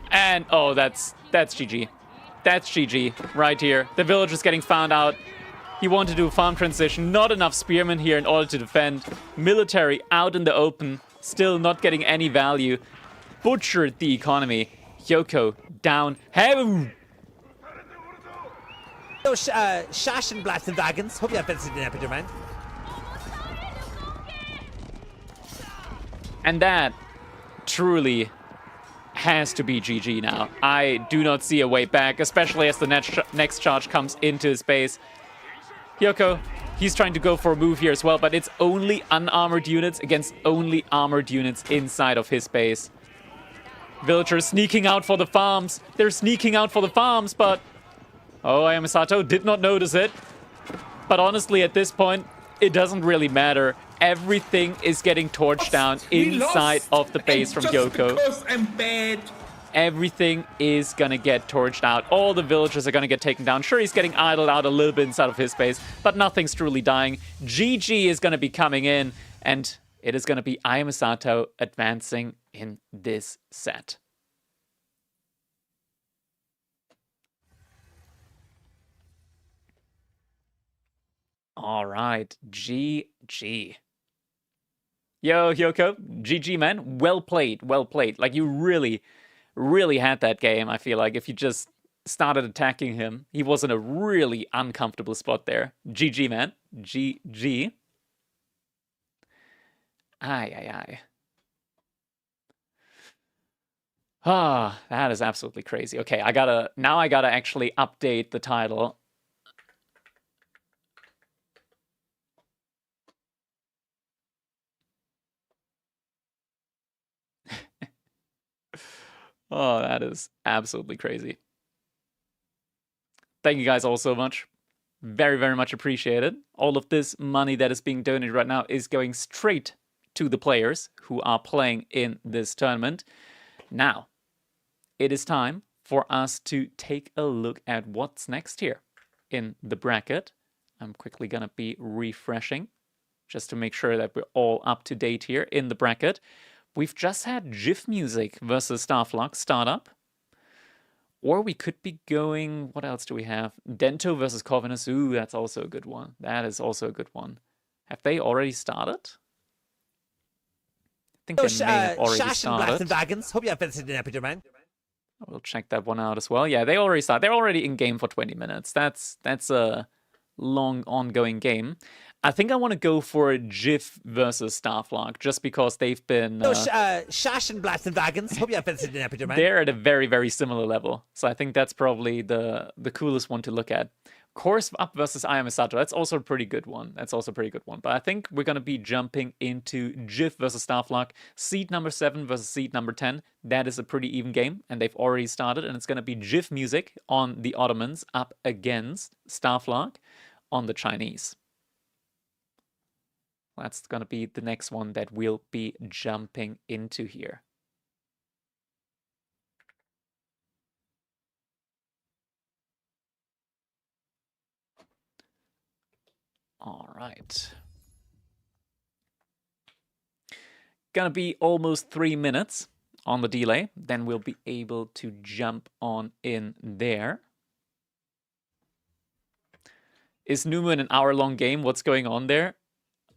And, oh, that's GG. That's GG right here. The villager's getting found out. He wanted to do a farm transition. Not enough spearmen here in order to defend. Military out in the open. Still not getting any value. Butchered the economy. Hyoko down. Hey! Shash and Blast and Dragons. Hope you have visited an epic man. And that truly has to be GG now. I do not see a way back, especially as the next charge comes into his base. Hyoko, he's trying to go for a move here as well, but it's only unarmored units against only armored units inside of his base. Villagers sneaking out for the farms. They're sneaking out for the farms, but... Oh, Ayamisato did not notice it. But honestly, at this point, it doesn't really matter. Everything is getting torched down inside of the base from Hyoko. Because I'm bad. Everything is gonna get torched out. All the villagers are gonna get taken down. Sure, he's getting idled out a little bit inside of his base, but nothing's truly dying. GG is gonna be coming in, and it is gonna be Ayamisato advancing in this set. All right, GG. Yo, Hyoko, GG, man. Well played, well played. Like, you really, really had that game, I feel like. If you just started attacking him, he was in a really uncomfortable spot there. GG, man. GG. Aye. Ah, that is absolutely crazy. Okay, now I gotta actually update the title. Oh, that is absolutely crazy. Thank you guys all so much. Very, very much appreciated. All of this money that is being donated right now is going straight to the players who are playing in this tournament. Now, it is time for us to take a look at what's next here in the bracket. I'm quickly going to be refreshing just to make sure that we're all up to date here in the bracket. We've just had GIF Music versus Starlock Startup. Or we could be going... What else do we have? Dento versus Corvinus. Ooh, that's also a good one. That is also a good one. Have they already started? I think they may have already Shash and Blast and started. Dragons. Hope you have visited an epic man. We'll check that one out as well. Yeah, they already started. They're already in game for 20 minutes. That's a long ongoing game. I think I want to go for GIF versus Starlock just because they've been... Shash and Blast and Dragons. Hope you have visited an epic man. They're at a very, very similar level. So I think that's probably the coolest one to look at. Course Up versus Ayamisato. That's also a pretty good one. But I think we're going to be jumping into Jif versus Starlock. Seed number 7 versus seed number 10. That is a pretty even game, and they've already started. And it's going to be Jif music on the Ottomans up against Starlock on the Chinese. That's going to be the next one that we'll be jumping into here. All right. Gonna be almost 3 minutes on the delay. Then we'll be able to jump on in there. Is New Moon an hour-long game? What's going on there?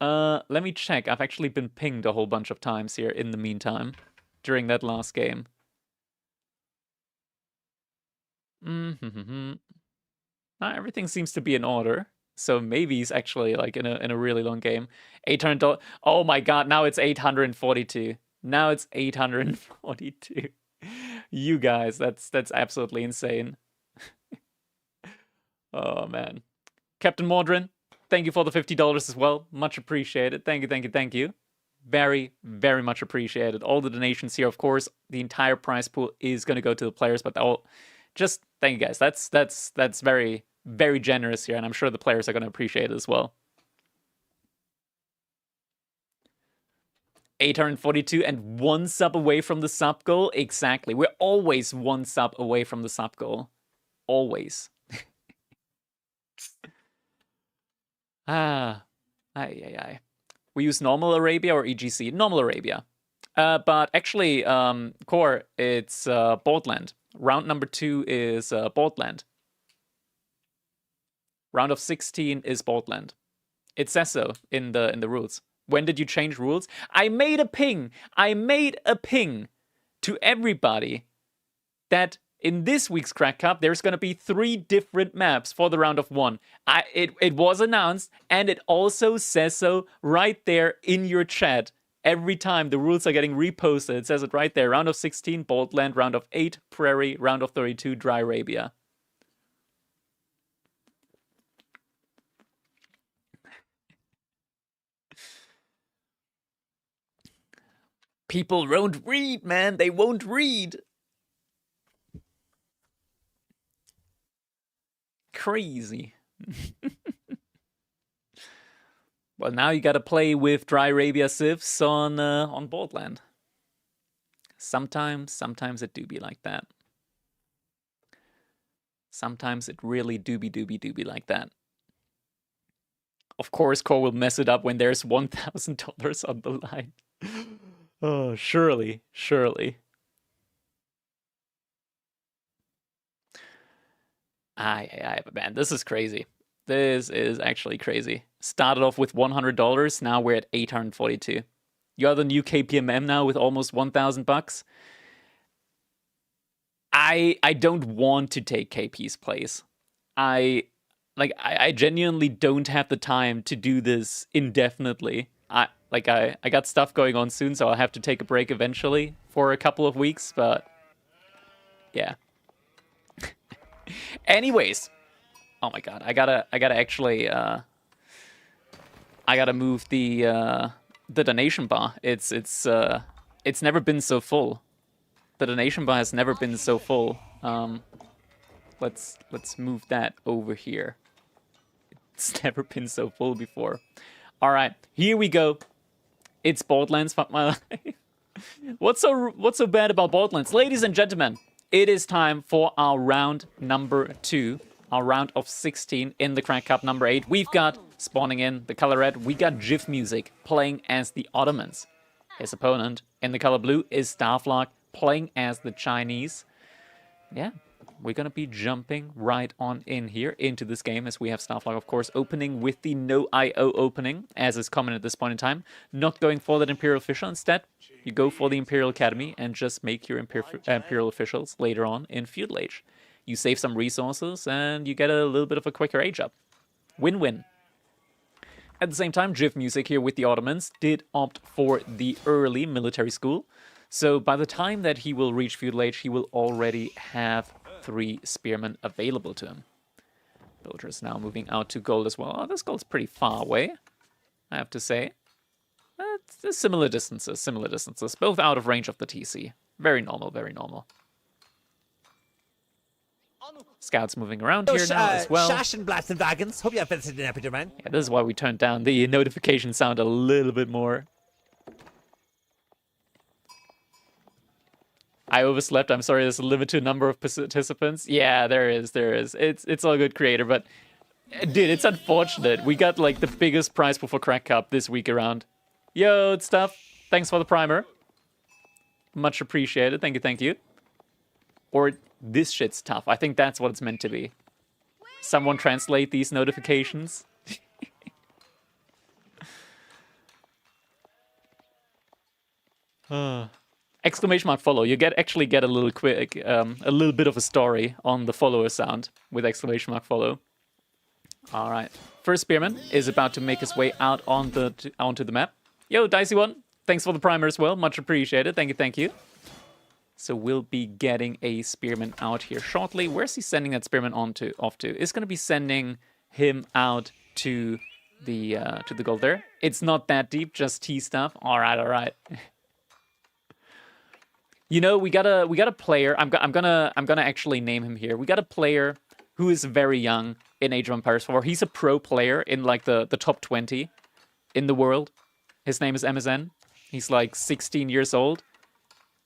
Let me check. I've actually been pinged a whole bunch of times here in the meantime during that last game. Everything seems to be in order. So maybe he's actually like in a really long game. $800. Oh my god, now it's 842. Now it's 842. You guys, that's absolutely insane. Oh man. Captain Mordrin, thank you for the $50 as well. Much appreciated. Thank you. Very, very much appreciated. All the donations here, of course, the entire prize pool is going to go to the players, but just thank you guys. That's very, very generous here, and I'm sure the players are going to appreciate it as well. 842 and 1 sub away from the sub goal. Exactly. We're always 1 sub away from the sub goal. Always. We use normal Arabia or EGC? Normal Arabia. But actually, core, it's Bortland. Round number 2 is Bortland. Round of 16 is Bortland. It says so in the rules. When did you change rules? I made a ping to everybody that in this week's Crack Cup, there's going to be 3 different maps for the round of 1. It was announced, and it also says so right there in your chat. Every time the rules are getting reposted, it says it right there. Round of 16, Bortland. Round of 8, Prairie. Round of 32, Dry Arabia. People won't read, man. They won't read. Crazy. Well, now you gotta play with Dry Arabia civs on Bortland. Sometimes it do be like that. Sometimes it really do be like that. Of course, Core will mess it up when there's $1,000 on the line. Oh, surely. Man, this is crazy. This is actually crazy. Started off with $100, now we're at 842. You're the new KPMM now with almost $1,000. I don't want to take KP's place. I genuinely don't have the time to do this indefinitely. I got stuff going on soon, so I'll have to take a break eventually for a couple of weeks, but yeah. Anyways, oh my god, I gotta actually I gotta move the donation bar. It's never been so full. The donation bar has never been so full. Let's move that over here. It's never been so full before. All right, here we go. It's Borderlands, fuck my life. What's so bad about Borderlands? Ladies and gentlemen, it is time for our round number 2, our round of 16 in the Crack Cup number 8. We've got, spawning in the color red, we got GIF music playing as the Ottomans. His opponent in the color blue is Starlock playing as the Chinese. Yeah, we're going to be jumping right on in here into this game as we have Starlock, of course, opening with the no IO opening, as is common at this point in time. Not going for that Imperial Official. Instead, you go for the Imperial Academy and just make your Imperial Officials later on in Feudal Age. You save some resources and you get a little bit of a quicker age up. Win-win. At the same time, GIF music here with the Ottomans did opt for the early military school. So by the time that he will reach Feudal Age, he will already have 3 spearmen available to him. Villagers now moving out to gold as well. Oh, this gold's pretty far away, I have to say. It's similar distances, both out of range of the TC. Very normal, very normal. Scouts moving around here now as well. Shashin' blasting wagons. Hope you have visited an epidemic, man. Yeah, this is why we turned down the notification sound a little bit more. I overslept. I'm sorry, there's a limited number of participants. Yeah, there is. It's all good, creator, but dude, it's unfortunate. We got like the biggest prize pool for Crack Cup this week around. Yo, it's stuff. Thanks for the primer. Much appreciated. Thank you. Or this shit's tough. I think that's what it's meant to be. Someone translate these notifications. Exclamation mark follow. You actually get a little quick, a little bit of a story on the follower sound with exclamation mark follow. All right. First spearman is about to make his way out onto the map. Yo, Dicey One. Thanks for the primer as well. Much appreciated. Thank you. So we'll be getting a spearman out here shortly. Where's he sending that spearman off to? It's going to be sending him out to the gold there. It's not that deep, just T stuff. All right. You know, we got a player. I'm gonna actually name him here. We got a player who is very young in Age of Empires 4. He's a pro player in like the top 20 in the world. His name is MSN. He's like 16 years old.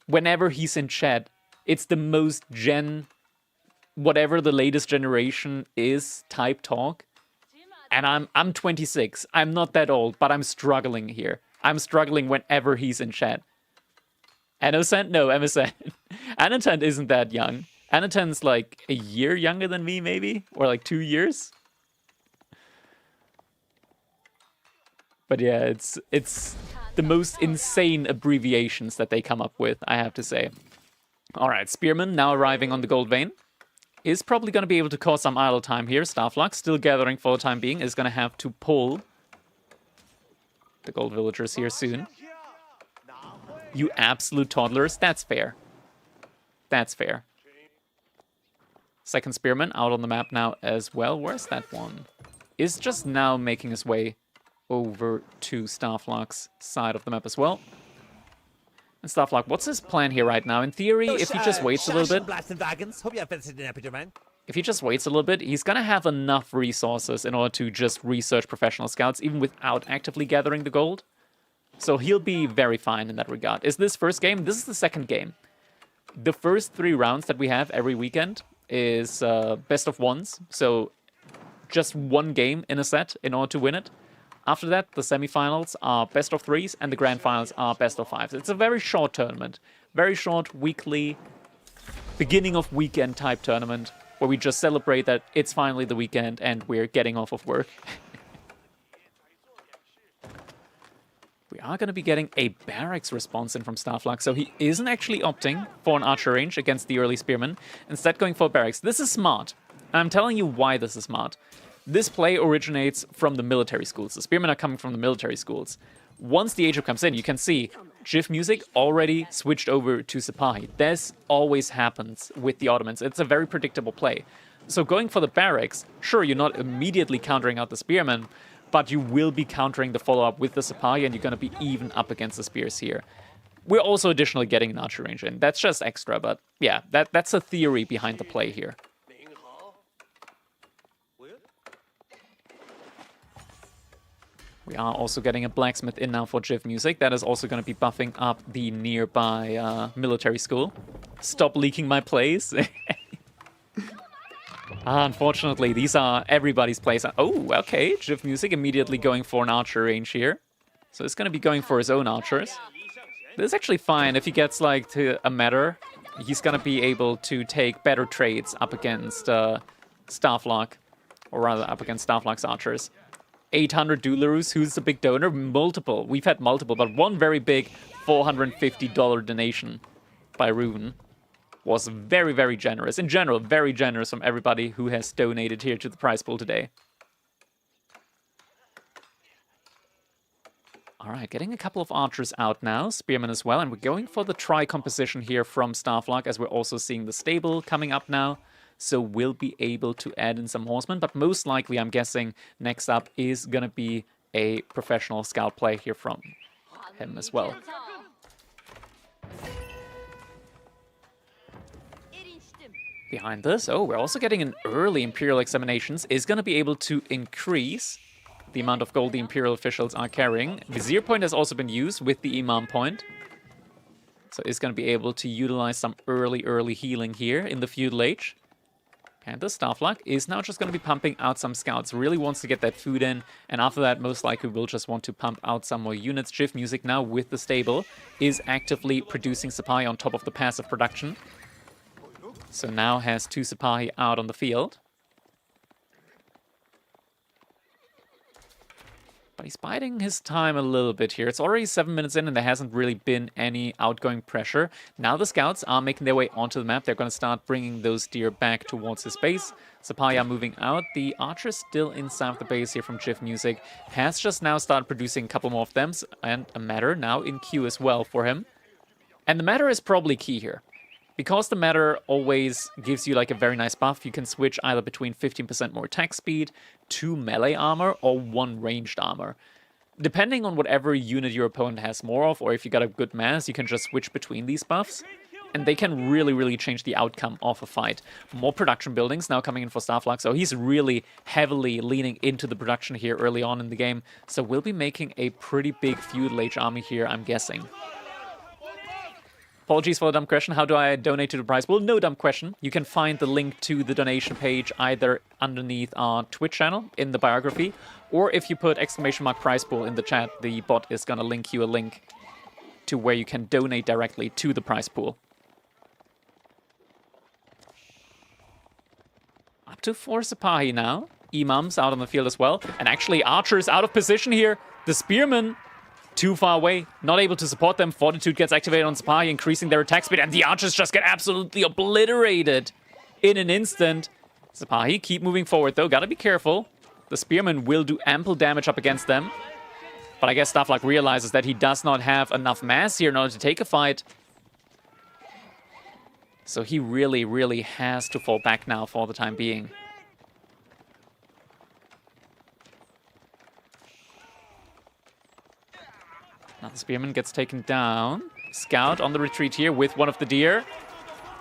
Whenever he's in chat, it's the most whatever the latest generation is type talk. And I'm 26. I'm not that old, but I'm struggling here. I'm struggling whenever he's in chat. Innocent? No, MSN. Anatent isn't that young. Anatent's like a year younger than me, maybe? Or like 2 years? But yeah, it's the most insane abbreviations that they come up with, I have to say. Alright, Spearman now arriving on the gold vein. Is probably going to be able to cause some idle time here. Starlock still gathering for the time being. Is going to have to pull the gold villagers here soon. You absolute toddlers. That's fair. That's fair. Second Spearman out on the map now as well. Where's that one? Is just now making his way over to Starlock's side of the map as well. And Starlock, what's his plan here right now? In theory, if he just waits a little bit... Hope you have visited an epidemic, man. If he just waits a little bit, he's gonna have enough resources in order to just research professional scouts, even without actively gathering the gold. So he'll be very fine in that regard. Is this first game? This is the second game. The first 3 rounds that we have every weekend is best of ones. So just 1 game in a set in order to win it. After that, the semifinals are best of 3s and the grand finals are best of 5s. It's a very short tournament. Very short, weekly, beginning of weekend type tournament where we just celebrate that it's finally the weekend and we're getting off of work. We are going to be getting a barracks response in from Starlock, so he isn't actually opting for an archer range against the early spearman, instead going for barracks. This is smart, and I'm telling you why this is smart. This play originates from the military schools. The spearmen are coming from the military schools. Once the age comes in, you can see GIF music already switched over to Sipahi. This always happens with the Ottomans. It's a very predictable play. So going for the barracks, sure, you're not immediately countering out the spearmen, but you will be countering the follow-up with the Sipahi, and you're going to be even up against the spears here. We're also additionally getting an archer range in. That's just extra, but yeah, that's a theory behind the play here. We are also getting a blacksmith in now for GIF music. That is also going to be buffing up the nearby military school. Stop leaking my plays. Unfortunately, these are everybody's plays. Oh, okay. GIF music immediately going for an archer range here. So it's going to be going for his own archers. This is actually fine. If he gets like to a matter, he's going to be able to take better trades up against Starlock. Or rather, up against Starlock's archers. 800 Dularus, who's the big donor? Multiple. We've had multiple, but one very big $450 donation by Rune was very, very generous. In general, very generous from everybody who has donated here to the prize pool today. Alright, getting a couple of archers out now, spearmen as well, and we're going for the try composition here from Starlock, as we're also seeing the stable coming up now. so we'll be able to add in some horsemen. But most likely, I'm guessing, next up is going to be a professional scout play here from him as well. Behind this, oh, we're also getting an early Imperial Examinations. Is going to be able to increase the amount of gold the Imperial officials are carrying. Vizier point has also been used with the Imam point. So is going to be able to utilize some early healing here in the feudal age. And the Starlock is now just going to be pumping out some scouts. Really wants to get that food in. And after that, most likely will just want to pump out some more units. Jiff Music now with the stable is actively producing Sipahi on top of the passive production. So now has 2 Sipahi out on the field. But he's biding his time a little bit here. It's already 7 minutes in and there hasn't really been any outgoing pressure. Now the scouts are making their way onto the map. They're going to start bringing those deer back towards his base. Sipahi are moving out. The archer still inside of the base here from Jiff Music. Has just now started producing a couple more of them. And a matter now in queue as well for him. And the matter is probably key here. Because the matter always gives you like a very nice buff, you can switch either between 15% more attack speed, 2 melee armor, or 1 ranged armor. Depending on whatever unit your opponent has more of, or if you got a good mass, you can just switch between these buffs. And they can really change the outcome of a fight. More production buildings now coming in for Starlock, so he's really heavily leaning into the production here early on in the game. So we'll be making a pretty big feudal age army here, I'm guessing. Apologies for the dumb question. How do I donate to the Prizepool? No dumb question. You can find the link to the donation page either underneath our Twitch channel in the biography, or if you put !Prizepool in the chat, the bot is going to link you a link to where you can donate directly to the Prizepool. Up to 4 Sipahi now. Imams out on the field as well. And actually, archers out of position here. The spearmen too far away, not able to support them. Fortitude gets activated on Sipahi, increasing their attack speed, and the archers just get absolutely obliterated in an instant. Sipahi keep moving forward though, gotta be careful. The spearmen will do ample damage up against them. But I guess Starlock realizes that he does not have enough mass here in order to take a fight. So he really has to fall back now for the time being. Now the spearman gets taken down. Scout on the retreat here with one of the deer.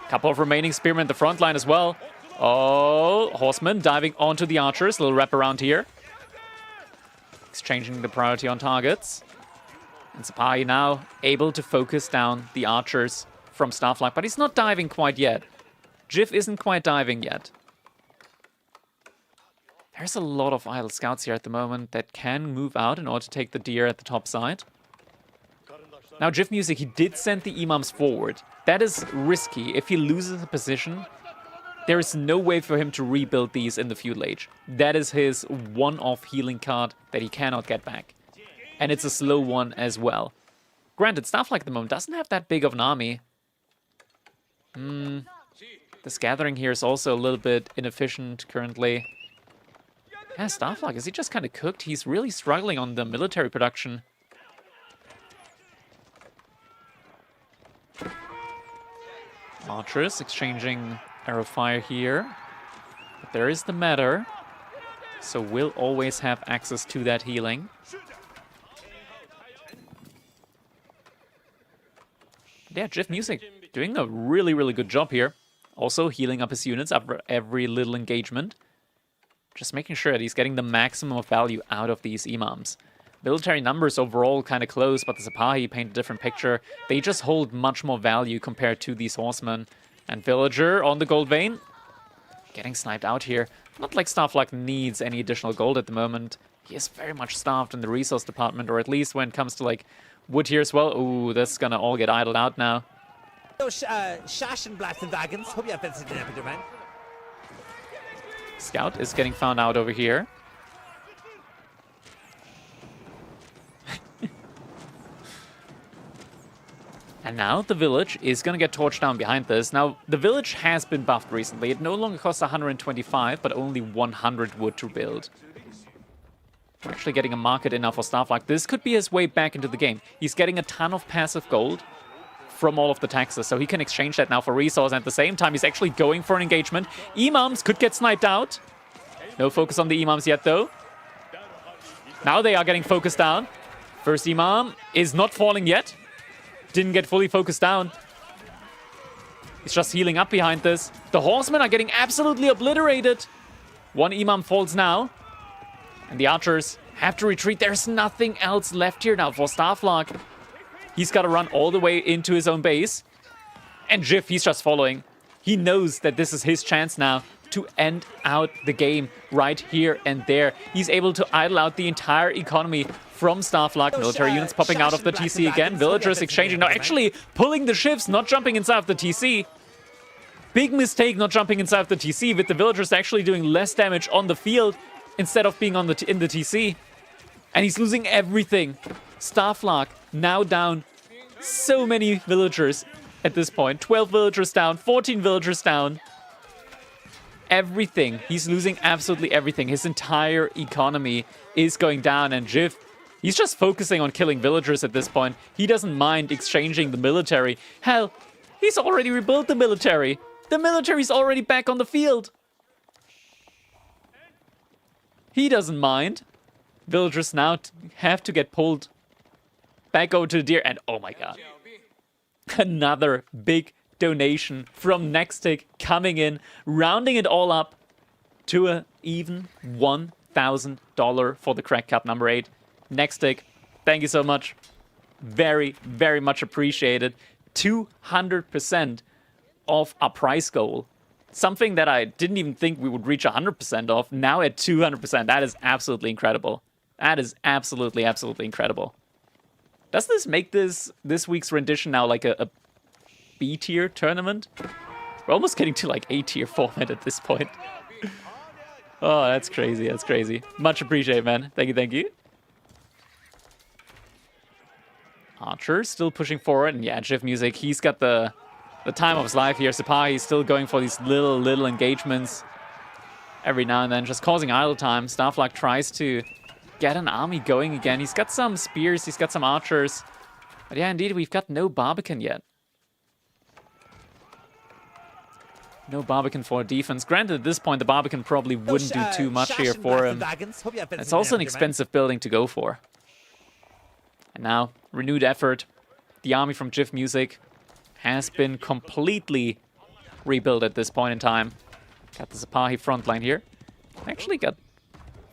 Couple of remaining spearmen in the front line as well. Oh, horsemen diving onto the archers. Little wrap around here. Exchanging the priority on targets. And Sipahi now able to focus down the archers from Starlock, but he's not diving quite yet. Jiff isn't quite diving yet. There's a lot of idle scouts here at the moment that can move out in order to take the deer at the top side. Now, Jiff Music, he did send the Imams forward. That is risky. If he loses a position, there is no way for him to rebuild these in the feudal age. That is his one-off healing card that he cannot get back. And it's a slow one as well. Granted, Starlock at the moment doesn't have that big of an army. This gathering here is also a little bit inefficient currently. Yeah, Starlock, is he just kind of cooked? He's really struggling on the military production. Archers exchanging arrow fire here. But there is the matter. So we'll always have access to that healing. Yeah, Jiff Music doing a really good job here. Also healing up his units after every little engagement. Just making sure that he's getting the maximum of value out of these Imams. Military numbers overall kind of close, but the Sipahi paint a different picture. They just hold much more value compared to these horsemen. And Villager on the gold vein. Getting sniped out here. Not like Starlock needs any additional gold at the moment. He is very much starved in the resource department, or at least when it comes to like wood here as well. Ooh, this is gonna all get idled out now. Wagons. Hope you have been sitting up, man. Scout is getting found out over here. And now the village is going to get torched down behind this. Now, the village has been buffed recently. It no longer costs 125, but only 100 wood to build. We're actually getting a market enough for Starlock. This could be his way back into the game. He's getting a ton of passive gold from all of the taxes, so he can exchange that now for resource. And at the same time, he's actually going for an engagement. Imams could get sniped out. No focus on the Imams yet, though. Now they are getting focused down. First Imam is not falling yet. Didn't get fully focused down. He's just healing up behind this. The horsemen are getting absolutely obliterated. One Imam falls now. And the archers have to retreat. There's nothing else left here now for Starlock. He's got to run all the way into his own base. And Jif, he's just following. He knows that this is his chance now to end out the game right here and there. He's able to idle out the entire economy from Starlock. Military units popping out of the TC again. Villagers exchanging. Now actually pulling the ships, not jumping inside of the TC. Big mistake not jumping inside of the TC, with the villagers actually doing less damage on the field instead of being on in the TC. And he's losing everything. Starlock now down so many villagers at this point. 12 villagers down, 14 villagers down. Everything. He's losing absolutely everything. His entire economy is going down, and Jif, he's just focusing on killing villagers at this point. He doesn't mind exchanging the military. Hell, he's already rebuilt the military. The military's already back on the field. He doesn't mind. Villagers now have to get pulled back over to the deer, and oh my god. Another big donation from Nextic coming in, rounding it all up to an even $1,000 for the Crack Cup number 8. Nextic, thank you so much. Very, very much appreciated. 200% of our prize goal. Something that I didn't even think we would reach 100% of. Now at 200%. That is absolutely incredible. That is absolutely, absolutely incredible. Does this make this week's rendition now like a B-tier tournament? We're almost getting to like A-tier format at this point. Oh, that's crazy. That's crazy. Much appreciated, man. Thank you, thank you. Archer still pushing forward. And yeah, Jif Music, he's got the time of his life here. Sipahi's still going for these little engagements every now and then, just causing idle time. Starlock tries to get an army going again. He's got some spears, he's got some archers. But yeah, indeed, we've got no Barbican yet. No Barbican for defense. Granted, at this point, the Barbican probably wouldn't do too much here for him. It's also an expensive building to go for. And now, renewed effort. The army from Jif Music has been completely rebuilt at this point in time. Got the Sipahi front line here. Actually got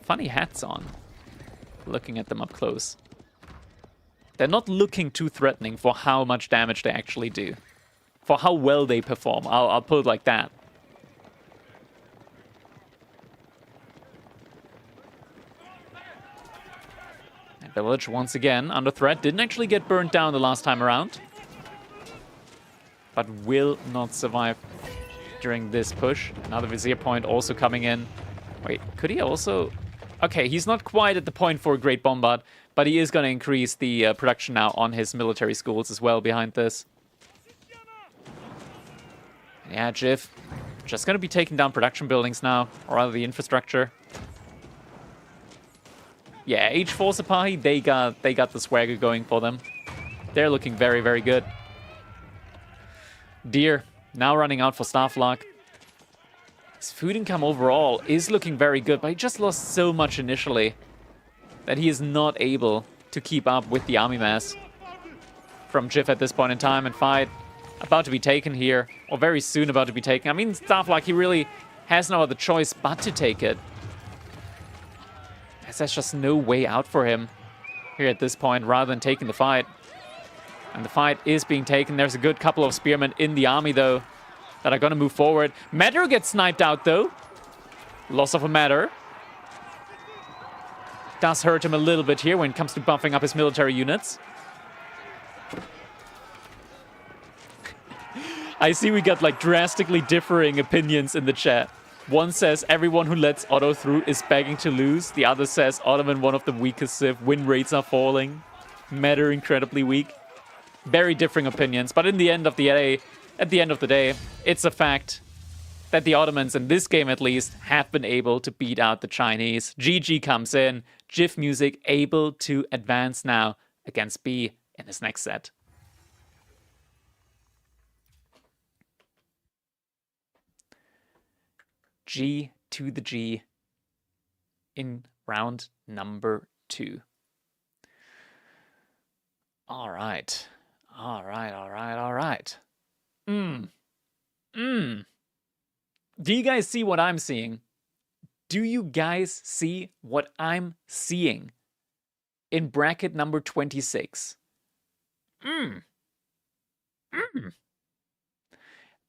funny hats on, looking at them up close. They're not looking too threatening for how much damage they actually do. For how well they perform. I'll put it like that. And Village, once again, under threat. Didn't actually get burnt down the last time around. But will not survive during this push. Another Vizier point also coming in. Wait, could he also... Okay, he's not quite at the point for a Great Bombard, but he is going to increase the production now on his military schools as well behind this. Yeah, Jif, just going to be taking down production buildings now, or rather the infrastructure. Yeah, H4 Sipahi, they got the swagger going for them. They're looking very, very good. Deer, now running out for Starlock. His food income overall is looking very good, but he just lost so much initially that he is not able to keep up with the army mass from Jif at this point in time. And fight about to be taken here, or very soon about to be taken. I mean, Starlock, he really has no other choice but to take it. As there's just no way out for him here at this point, rather than taking the fight. And the fight is being taken. There's a good couple of spearmen in the army, though, that are going to move forward. Matter gets sniped out, though. Loss of a Matter. Does hurt him a little bit here when it comes to buffing up his military units. I see we got like drastically differing opinions in the chat. One says everyone who lets Otto through is begging to lose. The other says Ottoman, one of the weakest civ. Win rates are falling. Matter incredibly weak. Very differing opinions, but in the end of the day, at the end of the day, it's a fact that the Ottomans, in this game at least, have been able to beat out the Chinese. GG comes in. Jif Music able to advance now against B in his next set. G to the G in round number 2. All right. Do you guys see what I'm seeing? Do you guys see what I'm seeing in bracket number 26?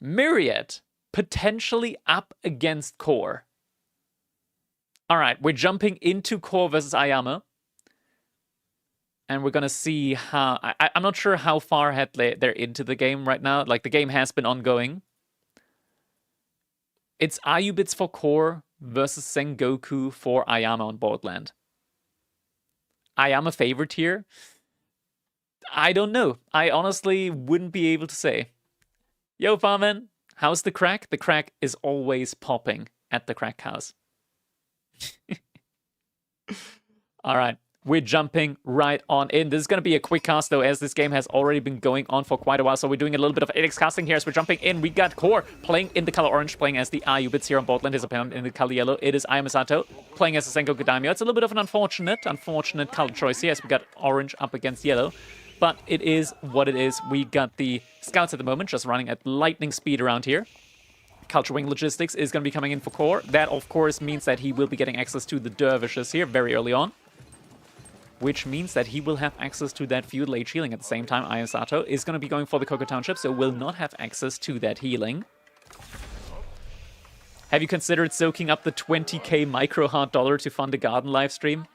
Myriad potentially up against Core. All right, we're jumping into Core versus Ayama. And we're going to see how... I'm not sure how far ahead they're into the game right now. Like, the game has been ongoing. It's Ayubits for Core versus Sengoku for Ayama on Boardland. Ayama favored here? I don't know. I honestly wouldn't be able to say. Yo, Farman, how's the crack? The crack is always popping at the crack house. All right. We're jumping right on in. This is going to be a quick cast, though, as this game has already been going on for quite a while. So we're doing a little bit of 8x casting here as we're jumping in. We got Core playing in the color orange, playing as the Ayubits here on Boardland. His opponent in the color yellow. It is Ayamisato playing as the Sengoku Daimyo. It's a little bit of an unfortunate color choice here as we got orange up against yellow. But it is what it is. We got the scouts at the moment just running at lightning speed around here. Culture Wing Logistics is going to be coming in for Core. That, of course, means that he will be getting access to the Dervishes here very early on. Which means that he will have access to that feudal age healing. At the same time, Ayamisato is going to be going for the Coco Township, so will not have access to that healing. Have you considered soaking up the 20k micro hard dollar to fund a garden live stream?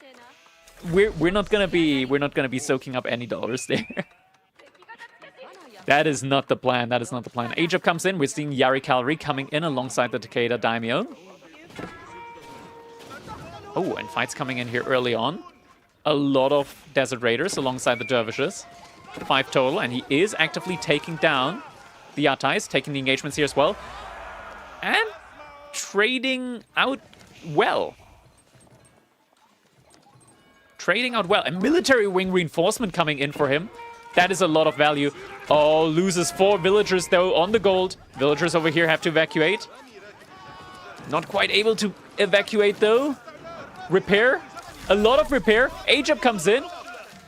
We're not gonna be soaking up any dollars there. That is not the plan. That is not the plan. Age Up comes in. We're seeing Yari Cavalry coming in alongside the Takeda Daimyo. Oh, and fights coming in here early on. A lot of Desert Raiders alongside the Dervishes. 5 total, and he is actively taking down the Yatais, taking the engagements here as well. And trading out well. Trading out well. A military wing reinforcement coming in for him. That is a lot of value. Oh, loses 4 villagers, though, on the gold. Villagers over here have to evacuate. Not quite able to evacuate, though. Repair. A lot of repair. Age Up comes in.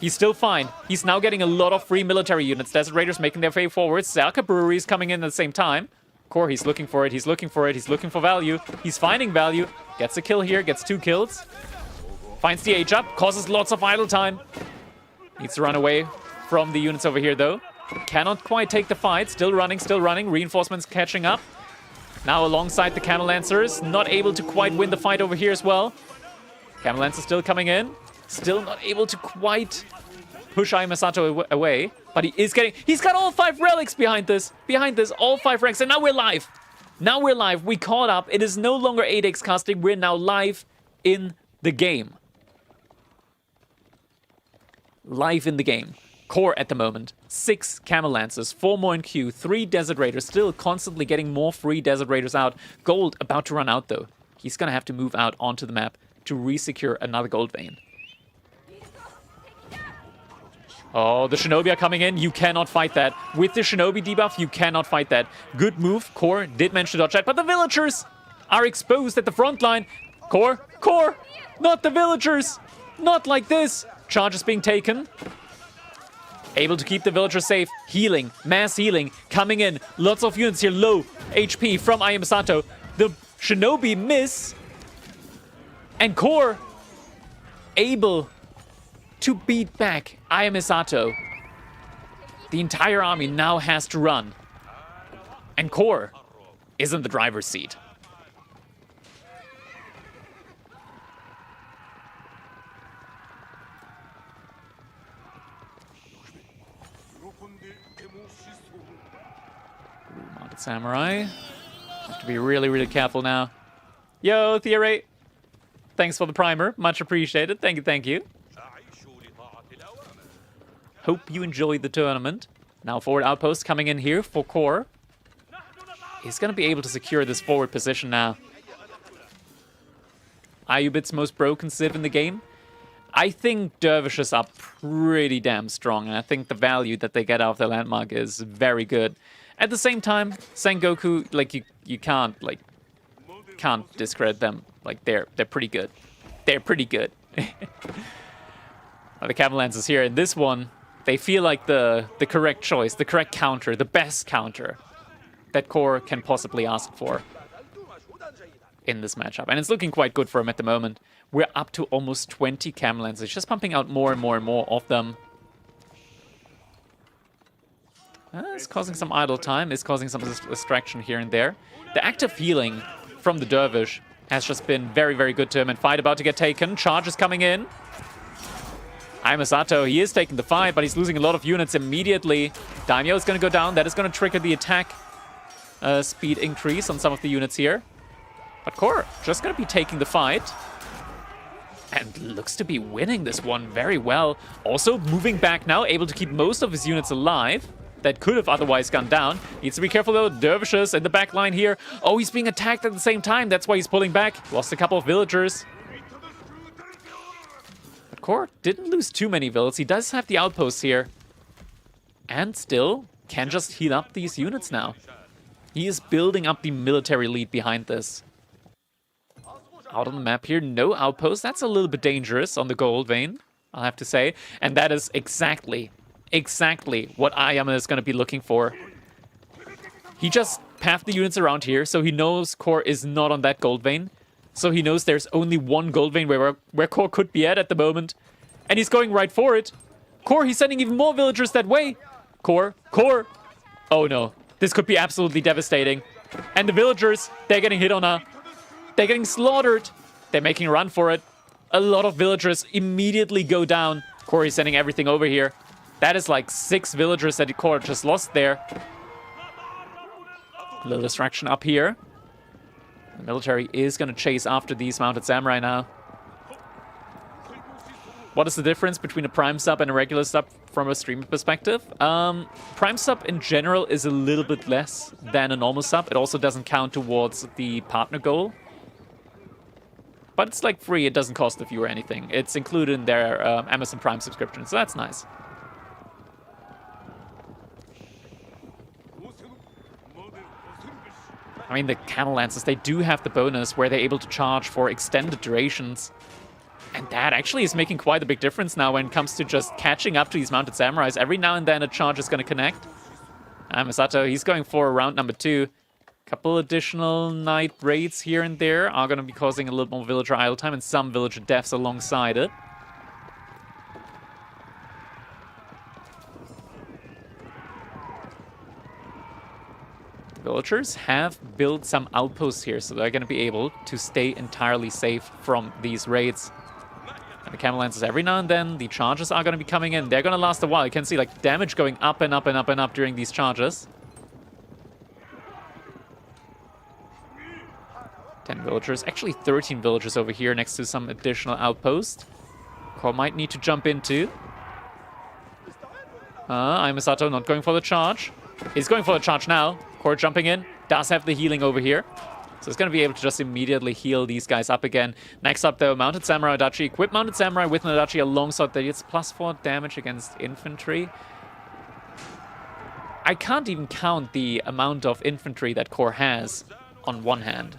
He's still fine. He's now getting a lot of free military units. Desert Raiders making their way forward. Zaka Brewery is coming in at the same time. Core, he's looking for it. He's looking for it. He's looking for value. He's finding value. Gets a kill here. Gets 2 kills. Finds the Age Up. Causes lots of idle time. Needs to run away from the units over here, though. Cannot quite take the fight. Still running. Still running. Reinforcements catching up. Now alongside the Camel Lancers. Not able to quite win the fight over here as well. Camel Lancer still coming in. Still not able to quite push Ayamisato away. But he is getting... He's got all 5 relics behind this. All 5 ranks. And now we're live. Now we're live. We caught up. It is no longer 8x casting. We're now live in the game. Live in the game. Core at the moment. 6 Camel Lancers. 4 more in queue. 3 Desert Raiders. Still constantly getting more free Desert Raiders out. Gold about to run out, though. He's going to have to move out onto the map to resecure another gold vein. Oh, the Shinobi are coming in. You cannot fight that. With the Shinobi debuff, you cannot fight that. Good move. Core did manage to dodge that, but the villagers are exposed at the front line. Core, not the villagers. Not like this. Charge is being taken. Able to keep the villagers safe. Healing, mass healing, coming in. Lots of units here, low HP from Ayamisato. The Shinobi miss. And Core able to beat back Ayamisato. The entire army now has to run. And Core is in the driver's seat. Mounted Samurai. Have to be really, really careful now. Yo, Theory. Thanks for the primer. Much appreciated. Thank you, thank you. Hope you enjoyed the tournament. Now forward outpost coming in here for Core. He's going to be able to secure this forward position now. Ayubit's most broken civ in the game. I think Dervishes are pretty damn strong, and I think the value that they get out of their landmark is very good. At the same time, Sengoku, like, you can't, like, can't discredit them. Like, they're pretty good. They're pretty good. The Cavalry Lancers here in this one, they feel like the correct choice, the correct counter, the best counter that Core can possibly ask for in this matchup. And it's looking quite good for him at the moment. We're up to almost 20 Cavalry Lancers, just pumping out more and more and more of them. It's causing some idle time, it's causing some distraction here and there. The active healing from the Dervish has just been very, very good to him. And fight about to get taken. Charge is coming in. Ayamisato, he is taking the fight, but he's losing a lot of units immediately. Daimyo is going to go down. That is going to trigger the attack speed increase on some of the units here. But Core just going to be taking the fight. And looks to be winning this one very well. Also moving back now, able to keep most of his units alive. That could have otherwise gone down. Needs to be careful though. Dervishes in the back line here. Oh, he's being attacked at the same time. That's why he's pulling back. Lost a couple of villagers. But Core didn't lose too many villas. He does have the outposts here. And still can just heal up these units now. He is building up the military lead behind this. Out on the map here, no outposts. That's a little bit dangerous on the gold vein, I'll have to say. And that is exactly what Ayama is going to be looking for. He just pathed the units around here, so he knows Core is not on that gold vein. So he knows there's only one gold vein where Core could be at the moment. And he's going right for it. Core, he's sending even more villagers that way. Core. Oh no, this could be absolutely devastating. And the villagers, they're getting hit on they're getting slaughtered. They're making a run for it. A lot of villagers immediately go down. Core is sending everything over here. That is like 6 villagers that Core just lost there. A little distraction up here. The military is going to chase after these mounted samurai now. What is the difference between a prime sub and a regular sub from a streamer perspective? Prime sub in general is a little bit less than a normal sub. It also doesn't count towards the partner goal. But it's like free, it doesn't cost the viewer anything. It's included in their Amazon Prime subscription, so that's nice. I mean, the Camel Lancers, they do have the bonus where they're able to charge for extended durations. And that actually is making quite a big difference now when it comes to just catching up to these mounted samurais. Every now and then a charge is going to connect. Ayamisato, he's going for round number 2. Couple additional night raids here and there are going to be causing a little more villager idle time and some villager deaths alongside it. The villagers have built some outposts here, so they're going to be able to stay entirely safe from these raids. And the Camel Lancers, every now and then, the charges are going to be coming in. They're going to last a while. You can see like damage going up and up and up and up during these charges. 10 villagers, actually 13 villagers over here next to some additional outposts. Core might need to jump into. Ayamisato not going for the charge. He's going for the charge now. Core jumping in, does have the healing over here. So it's going to be able to just immediately heal these guys up again. Next up though, Mounted Samurai Adachi. Equipped Mounted Samurai with an Adachi alongside that. It's +4 damage against infantry. I can't even count the amount of infantry that Core has on one hand.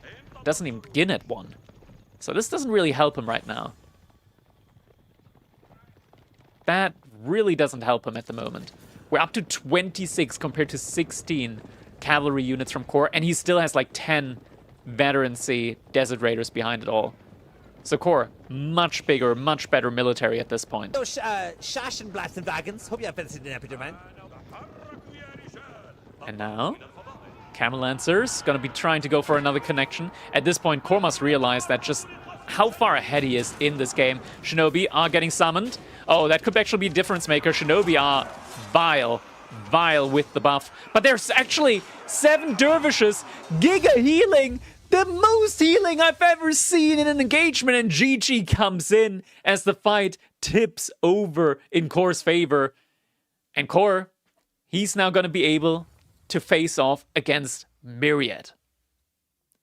It doesn't even begin at 1. So this doesn't really help him right now. That really doesn't help him at the moment. We're up to 26 compared to 16 cavalry units from Core, and he still has like 10 veterancy Desert Raiders behind it all. So Core, much bigger, much better military at this point. So, Shash and Blacks and Dragons, hope you have visited an epic man. And now, Camel Lancers gonna be trying to go for another connection. At this point, Core must realize that just how far ahead he is in this game. Shinobi are getting summoned. Oh, that could actually be a difference maker. Shinobi are vile with the buff. But there's actually 7 dervishes. Giga healing. The most healing I've ever seen in an engagement. And GG comes in as the fight tips over in Core's favor. And Core, he's now going to be able to face off against Myriad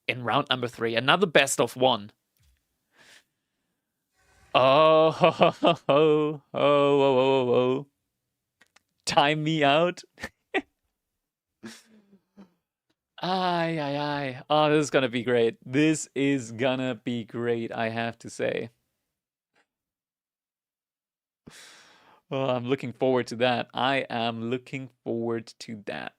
in round number 3. Another best of 1. Oh. Time me out. Ay, ay, ay. Oh, this is gonna be great. This is gonna be great, I have to say. Oh, I'm looking forward to that. I am looking forward to that.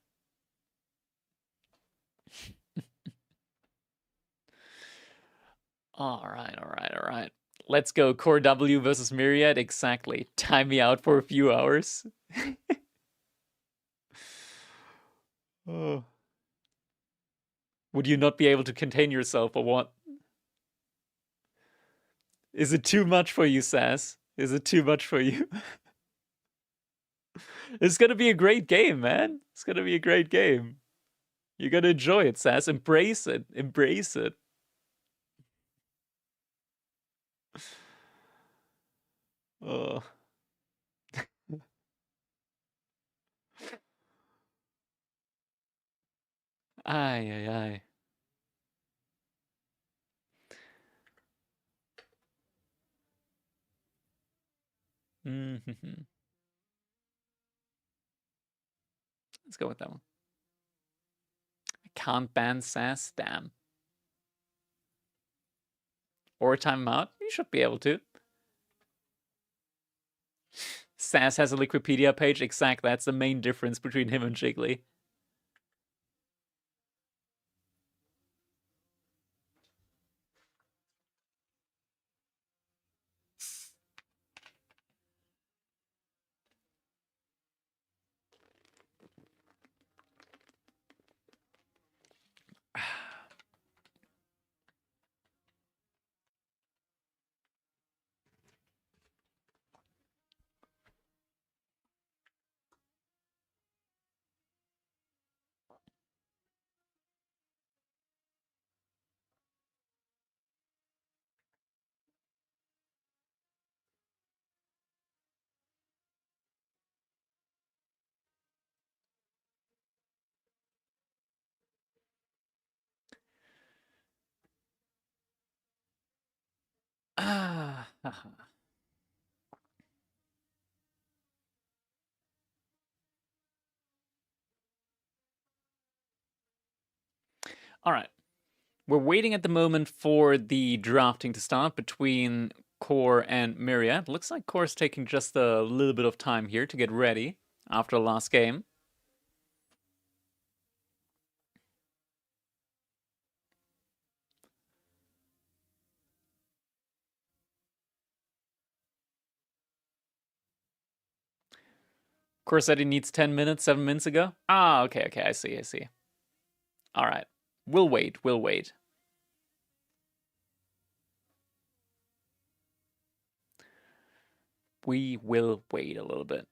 All right, all right, all right. Let's go. Core W versus Myriad. Exactly. Time me out for a few hours. Oh. Would you not be able to contain yourself or what? Is it too much for you, Sass? Is it too much for you? It's gonna be a great game, man. It's gonna be a great game. You're gonna enjoy it, Sass. Embrace it. Embrace it. Oh. Ay, ay, ay. Mm-hmm. Let's go with that one. I can't ban Sass, damn. Or time him out? You should be able to. Sass has a Wikipedia page. Exactly. That's the main difference between him and Jiggly. Ah. All right. We're waiting at the moment for the drafting to start between Core and Myriad. Looks like Core's taking just a little bit of time here to get ready after the last game. Core said he needs 10 minutes, 7 minutes ago. Ah, okay, okay, I see, I see. All right. We'll wait, we'll wait. We will wait a little bit.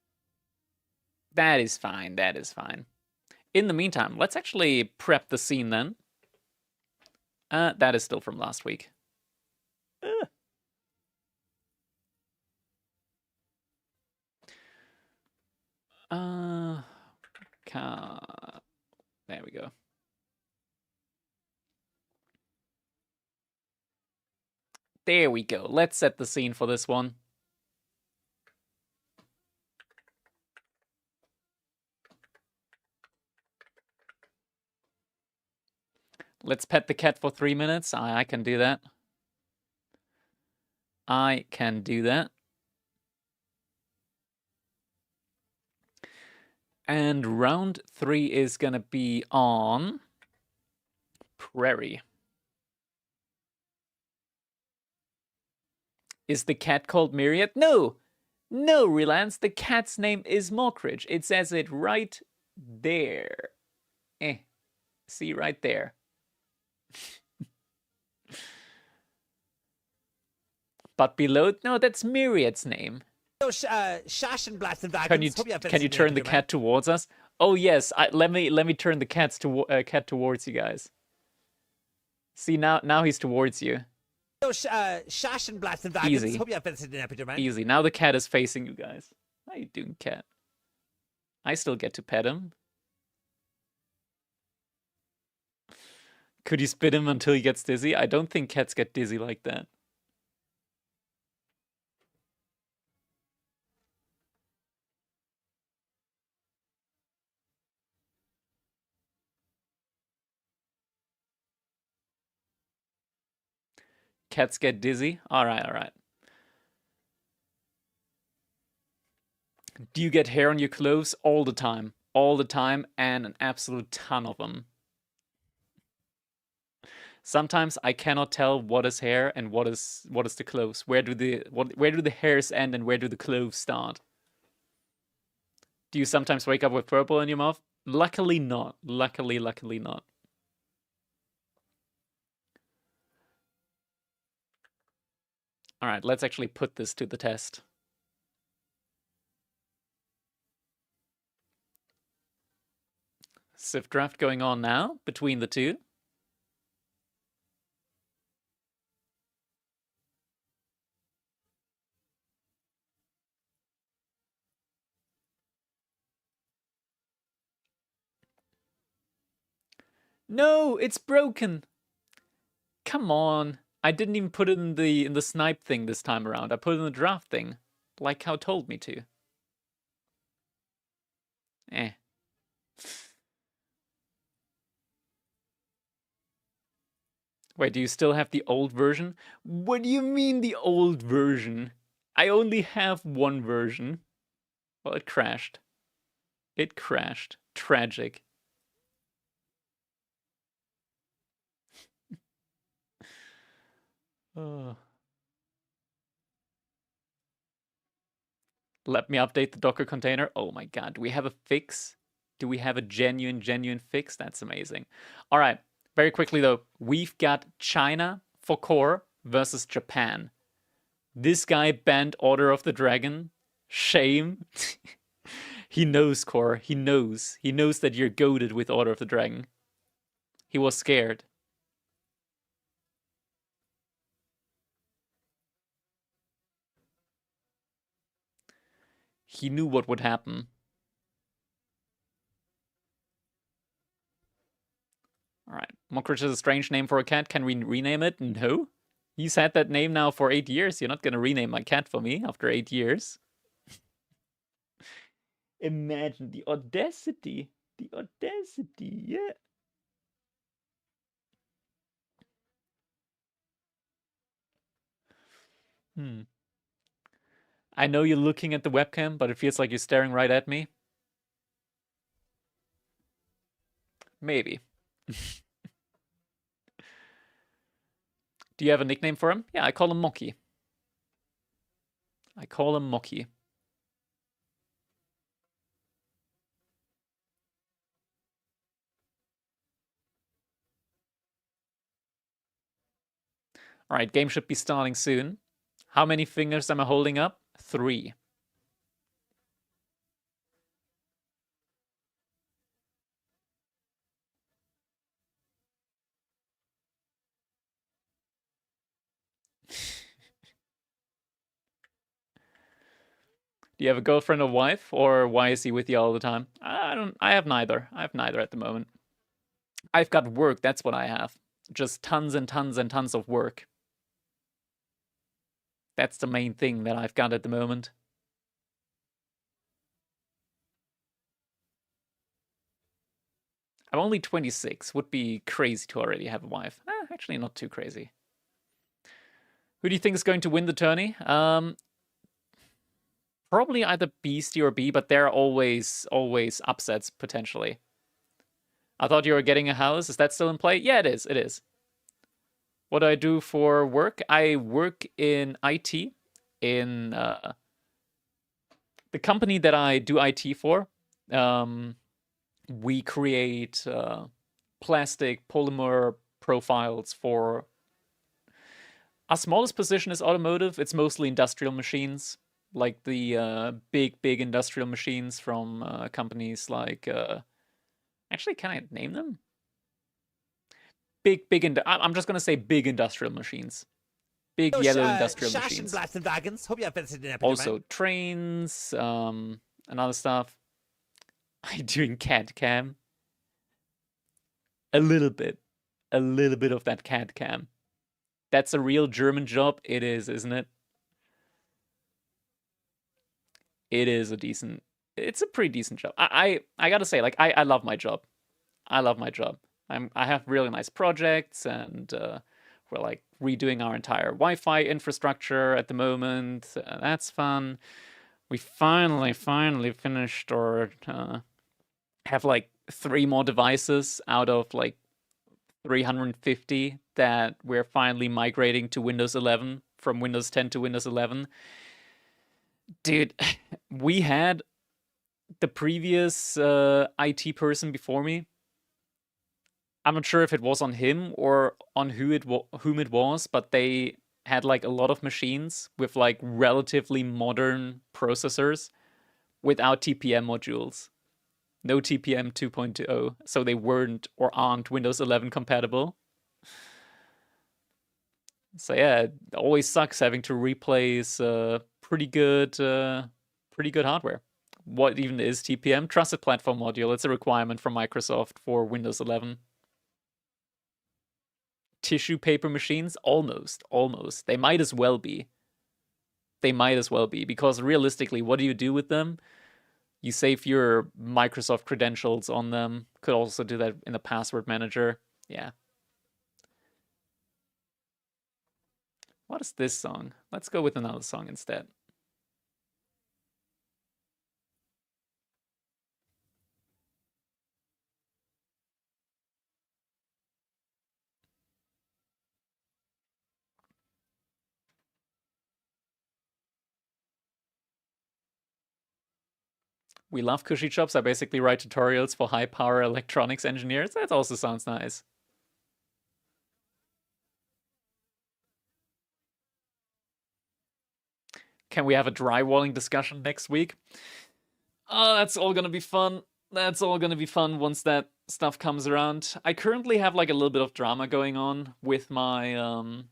That is fine, that is fine. In the meantime, let's actually prep the scene then. That is still from last week. There we go. There we go. Let's set the scene for this one. Let's pet the cat for 3 minutes. I can do that. I can do that. And round 3 is going to be on Prairie. Is the cat called Myriad? No! No, Relance. The cat's name is Mockridge. It says it right there. See right there. But below, no, that's Myriad's name. Can you turn the cat towards us? Oh yes, let me turn the cat towards you guys. See now he's towards you. Easy. Easy. Now the cat is facing you guys. How you doing, cat? I still get to pet him. Could you spit him until he gets dizzy? I don't think cats get dizzy like that. Cats get dizzy. All right, all right. Do you get hair on your clothes all the time? All the time, and an absolute ton of them. Sometimes I cannot tell what is hair and what is the clothes. Where do the hairs end and where do the clothes start? Do you sometimes wake up with purple in your mouth? Luckily not. Luckily not. All right, let's actually put this to the test. Civ draft going on now between the two. No, it's broken. Come on. I didn't even put it in the snipe thing this time around. I put it in the draft thing, like how told me to. Eh. Wait, do you still have the old version? What do you mean the old version? I only have one version. Well, it crashed. It crashed. Tragic. Oh. Let me update the Docker container. Oh my god, do we have a fix? Do we have a genuine fix? That's amazing. All right, very quickly though, we've got China for core versus Japan. This guy banned Order of the Dragon. Shame. He knows, core. He knows. He knows that you're goated with Order of the Dragon. He was scared. He knew what would happen. Alright. Mokridge is a strange name for a cat. Can we rename it? No. He's had that name now for 8 years. You're not gonna rename my cat for me after 8 years. Imagine the audacity. The audacity, yeah. I know you're looking at the webcam, but it feels like you're staring right at me. Maybe. Do you have a nickname for him? Yeah, I call him Moki. I call him Moki. All right, game should be starting soon. How many fingers am I holding up? 3. Do you have a girlfriend or wife, or why is he with you all the time? I have neither. I have neither at the moment. I've got work, that's what I have. Just tons and tons and tons of work. That's the main thing that I've got at the moment. I'm only 26. Would be crazy to already have a wife. Actually, not too crazy. Who do you think is going to win the tourney? Probably either Beasty or B, but there are always upsets, potentially. I thought you were getting a house. Is that still in play? Yeah, it is. It is. What do I do for work? I work in IT. In the company that I do IT for. We create plastic polymer profiles for... Our smallest position is automotive. It's mostly industrial machines, like the big industrial machines from companies like... Actually, can I name them? I'm just going to say big industrial machines. Big yellow industrial machines. Wagons. Hope you have visited an Also trains, and other stuff. I'm doing CAD cam. A little bit of that CAD cam. That's a real German job. It is, isn't it? It is a decent. It's a pretty decent job. I gotta say, like, I love my job. I love my job. I have really nice projects and We're like redoing our entire Wi-Fi infrastructure at the moment. That's fun. We finally finished or have like 3 more devices out of like 350 that we're finally migrating to Windows 11 from Windows 10 to Windows 11. Dude, we had the previous IT person before me. I'm not sure if it was on him or on whom it was, but they had like a lot of machines with like relatively modern processors without TPM modules. No TPM 2.0, so they weren't or aren't Windows 11 compatible. So yeah, it always sucks having to replace pretty good hardware. What even is TPM? Trusted Platform Module. It's a requirement from Microsoft for Windows 11. Tissue paper machines? Almost. They might as well be. Because realistically, what do you do with them? You save your Microsoft credentials on them. Could also do that in the password manager. Yeah. What is this song? Let's go with another song instead. We love cushy chops. I basically write tutorials for high power electronics engineers. That also sounds nice. Can we have a drywalling discussion next week? Oh, that's all gonna be fun. That's all gonna be fun once that stuff comes around. I currently have like a little bit of drama going on with my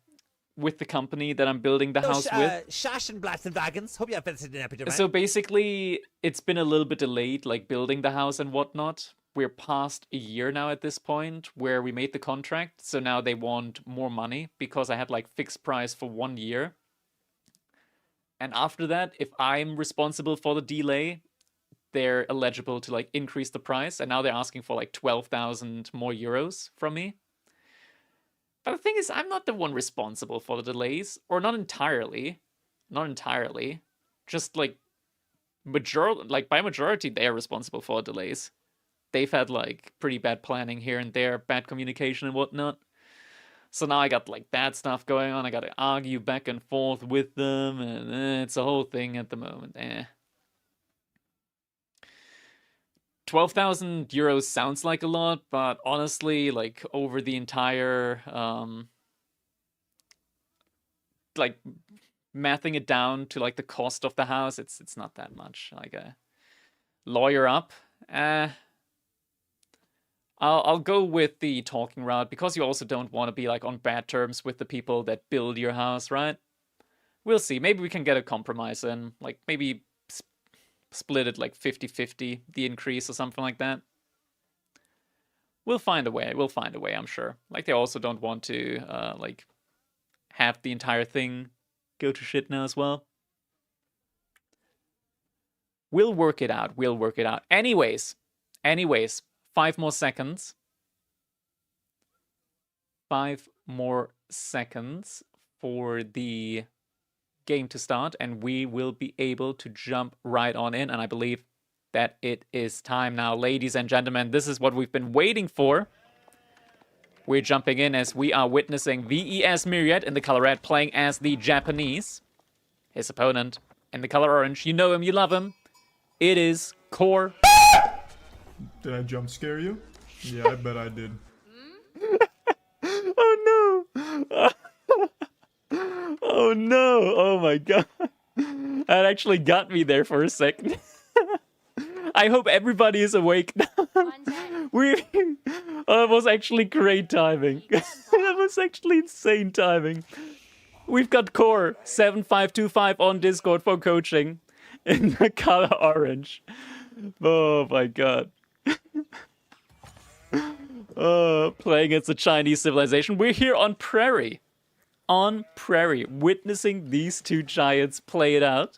with the company that I'm building the house with. Wagons. Hope you have visited an episode. So basically, it's been a little bit delayed, like building the house and whatnot. We're past a year now at this point where we made the contract. So now they want more money because I had like fixed price for 1 year. And after that, if I'm responsible for the delay, they're eligible to like increase the price. And now they're asking for like 12,000 more euros from me. But the thing is, I'm not the one responsible for the delays, or not entirely. Just like by majority, they are responsible for delays. They've had like pretty bad planning here and there, bad communication and whatnot. So now I got like that stuff going on. I got to argue back and forth with them, and it's a whole thing at the moment. 12,000 euros sounds like a lot, but honestly, like over the entire, like mathing it down to like the cost of the house, it's not that much. Like a lawyer up, I'll go with the talking route because you also don't want to be like on bad terms with the people that build your house, right? We'll see. Maybe we can get a compromise in, like maybe split it like 50-50, the increase or something like that. We'll find a way, I'm sure. Like they also don't want to like have the entire thing go to shit now as well. We'll work it out. Anyways, 5 more seconds. 5 more seconds for the game to start, and we will be able to jump right on in. And I believe that it is time now, ladies and gentlemen. This is what we've been waiting for. We're jumping in as we are witnessing VES Myriad in the color red playing as the Japanese. His opponent in the color orange. You know him, you love him. It is Core. Did I jump scare you? Yeah, I bet I did. Oh no! Oh no! Oh my god. That actually got me there for a second. I hope everybody is awake now. It was actually great timing. That was actually insane timing. We've got Core 7525 on Discord for coaching in the color orange. Oh my god. Playing against the Chinese civilization. We're here on Prairie. On Prairie, witnessing these two giants play it out.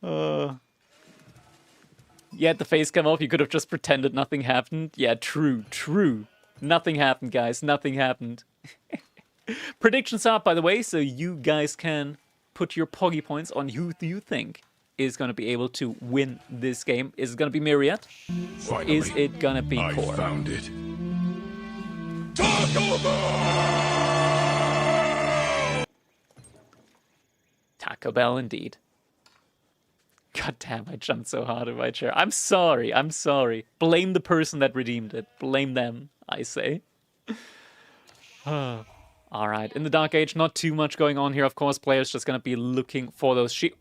You had the face come off, you could have just pretended nothing happened. Yeah, true. Nothing happened, guys. Nothing happened. Predictions are, by the way, so you guys can put your Poggy points on who do you think is going to be able to win this game. Is it going to be Myriad? Or is it going to be Core? I found it. Taco Bell, indeed. God damn, I jumped so hard in my chair. I'm sorry. I'm sorry. Blame the person that redeemed it. Blame them, I say. Alright, in the Dark Age, not too much going on here. Of course, players just going to be looking for those sheep.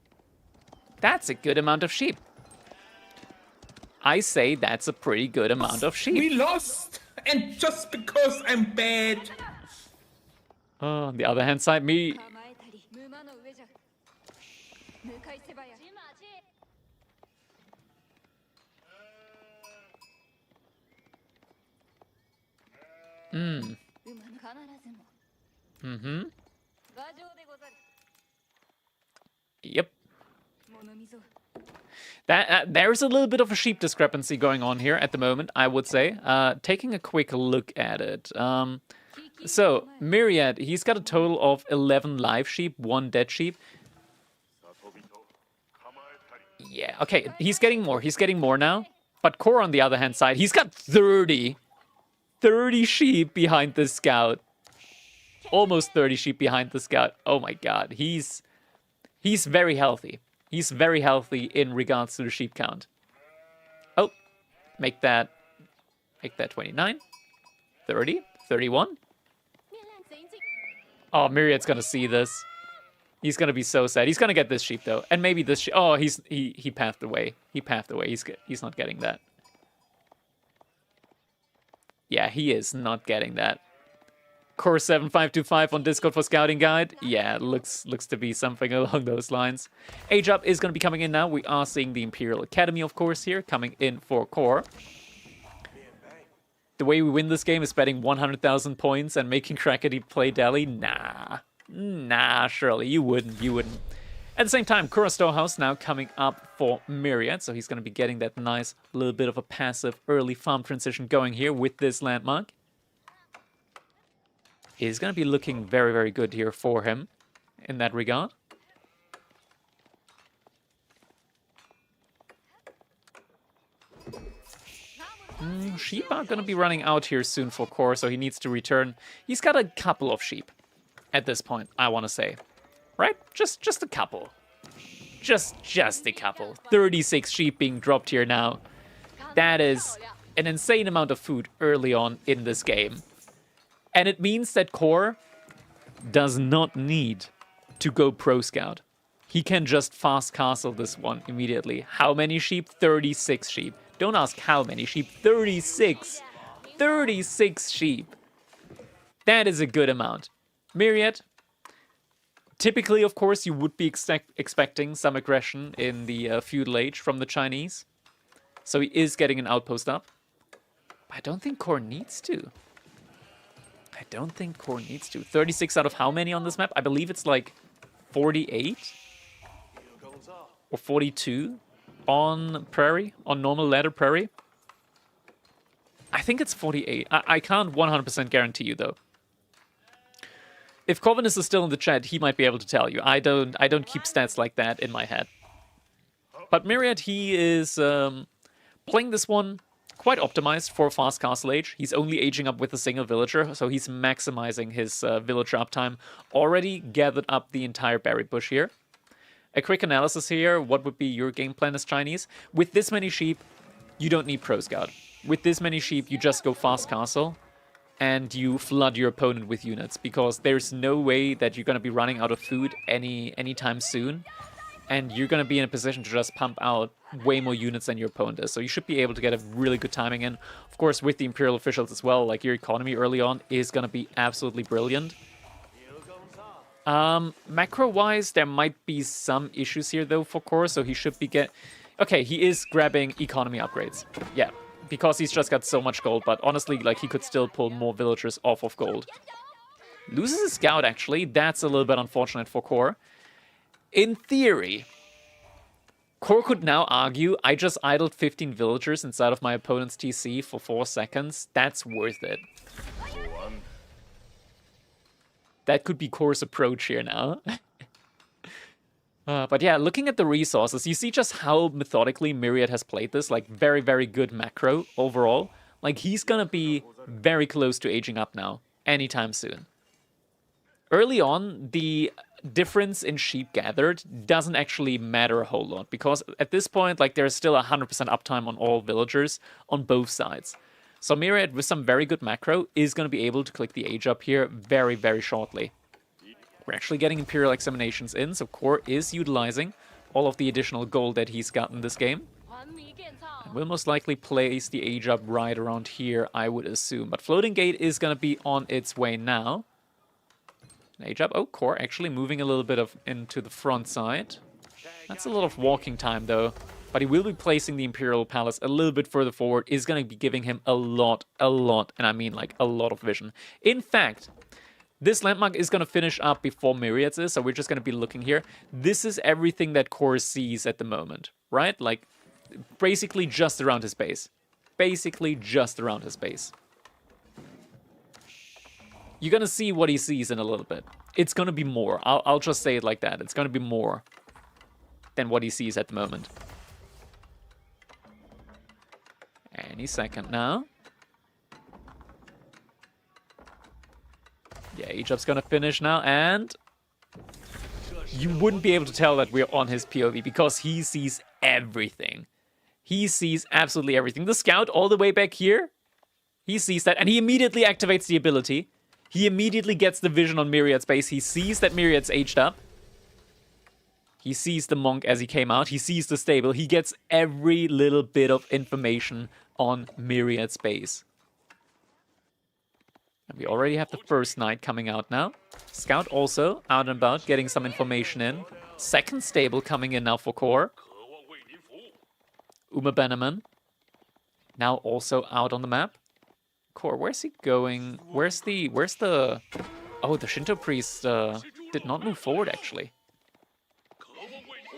That's a good amount of sheep. I say that's a pretty good amount of sheep. We lost, and just because I'm bad. On the other hand side, me... Yep. There's a little bit of a sheep discrepancy going on here at the moment, I would say. Taking a quick look at it. So, Myriad, he's got a total of 11 live sheep, 1 dead sheep. Yeah, okay, he's getting more. He's getting more now. But Core, on the other hand side, he's got 30 sheep behind the scout. Almost 30 sheep behind the scout. Oh my god, he's very healthy. He's very healthy in regards to the sheep count. Oh, make that 29, 30, 31. Oh, Myriad's gonna see this. He's gonna be so sad. He's gonna get this sheep though, and maybe this sheep. Oh, he pathed away. He pathed away. He's not getting that. Yeah, he is not getting that. Core 7525 on Discord for scouting guide. Yeah, looks to be something along those lines. Age up is going to be coming in now. We are seeing the Imperial Academy, of course, here coming in for Core. The way we win this game is betting 100,000 points and making Crackety play Deli. Nah, surely you wouldn't. At the same time, Kura Storehouse now coming up for Myriad, so he's going to be getting that nice little bit of a passive early farm transition going here with this landmark. Is going to be looking very, very good here for him in that regard. Sheep are going to be running out here soon for Core, so he needs to return. He's got a couple of sheep at this point, I want to say. Right? Just a couple. Just a couple. 36 sheep being dropped here now. That is an insane amount of food early on in this game. And it means that Core does not need to go pro scout. He can just fast castle this one immediately. How many sheep? 36 sheep. Don't ask how many sheep. 36. 36 sheep. That is a good amount. Myriad. Typically, of course, you would be expecting some aggression in the feudal age from the Chinese. So he is getting an outpost up. I don't think Core needs to. 36 out of how many on this map? I believe it's like 48 or 42 on Prairie, on normal ladder Prairie. I think it's 48. I can't 100% guarantee you though. If Corvinus is still in the chat, he might be able to tell you. I don't keep stats like that in my head. But Myriad, he is playing this one quite optimized for fast castle age. He's only aging up with a single villager, so he's maximizing his villager uptime. Already gathered up the entire berry bush here. A quick analysis here. What would be your game plan as Chinese? With this many sheep, you don't need pro scout. With this many sheep, you just go fast castle and you flood your opponent with units, because there's no way that you're going to be running out of food anytime soon. And you're going to be in a position to just pump out way more units than your opponent is. So you should be able to get a really good timing in. Of course, with the Imperial officials as well, like your economy early on is going to be absolutely brilliant. Macro-wise, there might be some issues here, though, for Core, so he should be Okay, he is grabbing economy upgrades. Yeah, because he's just got so much gold, but honestly, like, he could still pull more villagers off of gold. Loses a scout, actually. That's a little bit unfortunate for Core. In theory, Core could now argue, I just idled 15 villagers inside of my opponent's TC for 4 seconds. That's worth it. That could be Core's approach here now. But yeah, looking at the resources, you see just how methodically Myriad has played this. Like, very, very good macro overall. Like, he's gonna be very close to aging up now, anytime soon. Early on, the difference in sheep gathered doesn't actually matter a whole lot, because at this point, like, there's still 100% uptime on all villagers on both sides. So Myriad, with some very good macro, is going to be able to click the age up here very, very shortly. We're actually getting Imperial Examinations in, so Core is utilizing all of the additional gold that he's gotten this game. And will most likely place the age up right around here, I would assume. But Floating Gate is going to be on its way now. Age up. Oh, Core actually moving a little bit into the front side. That's a lot of walking time, though. But he will be placing the Imperial Palace a little bit further forward. Is going to be giving him a lot, and I mean like a lot of vision. In fact, this landmark is going to finish up before Myriad's is, so we're just going to be looking here. This is everything that Core sees at the moment, right? Like, basically just around his base. Basically just around his base. You're going to see what he sees in a little bit. It's going to be more. I'll just say it like that. It's going to be more than what he sees at the moment. Any second now. Yeah, Age-Up's going to finish now, and you wouldn't be able to tell that we're on his POV because he sees everything. He sees absolutely everything. The scout all the way back here, he sees that, and he immediately activates the ability. He immediately gets the vision on Myriad's base. He sees that Myriad's aged up. He sees the monk as he came out. He sees the stable. He gets every little bit of information on Myriad's base. And we already have the first knight coming out now. Scout also out and about, getting some information in. Second stable coming in now for Core. Uma Beneman now also out on the map. Core, where's he going? Where's the... Oh, the Shinto priest did not move forward, actually.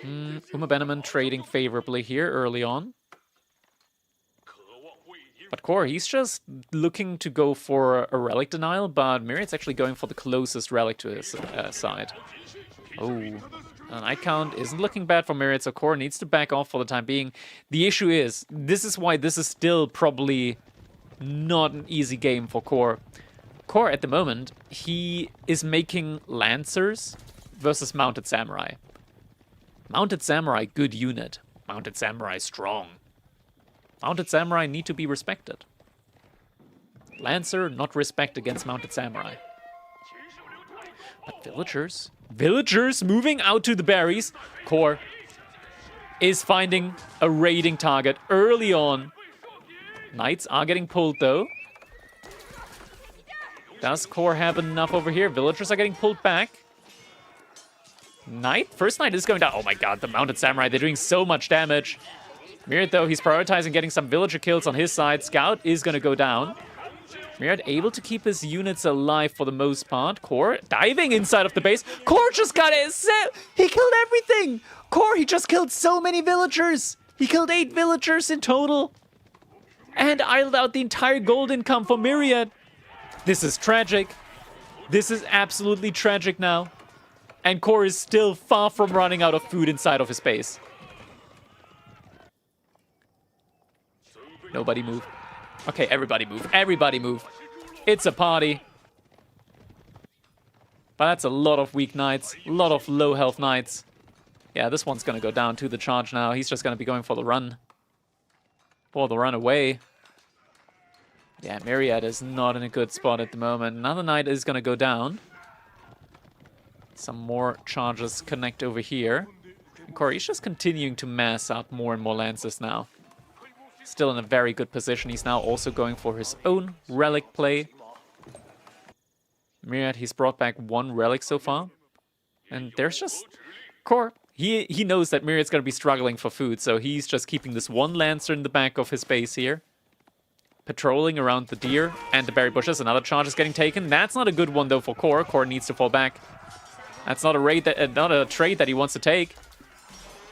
Uma Beneman trading favorably here early on. But Core, he's just looking to go for a relic denial, but Myriad's actually going for the closest relic to his side. Oh, an Knight count isn't looking bad for Myriad, so Core needs to back off for the time being. The issue is, this is why this is still probably not an easy game for Core. Core, at the moment, he is making Lancers versus Mounted Samurai. Mounted Samurai, good unit. Mounted Samurai, strong. Mounted Samurai need to be respected. Lancer, not respect against Mounted Samurai. But villagers? Villagers moving out to the berries. Core is finding a raiding target early on. Knights are getting pulled, though. Does Core have enough over here? Villagers are getting pulled back. Knight? First Knight is going down. Oh my god, the Mounted Samurai, they're doing so much damage. Myriad, though, he's prioritizing getting some villager kills on his side. Scout is going to go down. Myriad able to keep his units alive for the most part. Core diving inside of the base. Core just got it. He killed everything. Core, he just killed so many villagers. He killed 8 villagers in total. And idled out the entire gold income for Myriad. This is tragic. This is absolutely tragic now. And Core is still far from running out of food inside of his base. Nobody move. Okay, everybody move. Everybody move. It's a party. But that's a lot of weak knights. A lot of low health knights. Yeah, this one's going to go down to the charge now. He's just going to be going for the run. For the run away. Yeah, Myriad is not in a good spot at the moment. Another knight is going to go down. Some more charges connect over here. Corey's just continuing to mass out more and more lances now. Still in a very good position. He's now also going for his own relic play. Myriad, he's brought back 1 relic so far. And there's just... Core, he knows that Myriad's going to be struggling for food, so he's just keeping this 1 lancer in the back of his base here. Patrolling around the deer and the berry bushes. Another charge is getting taken. That's not a good one, though, for Core. Core needs to fall back. That's not a raid that, not a trade that he wants to take.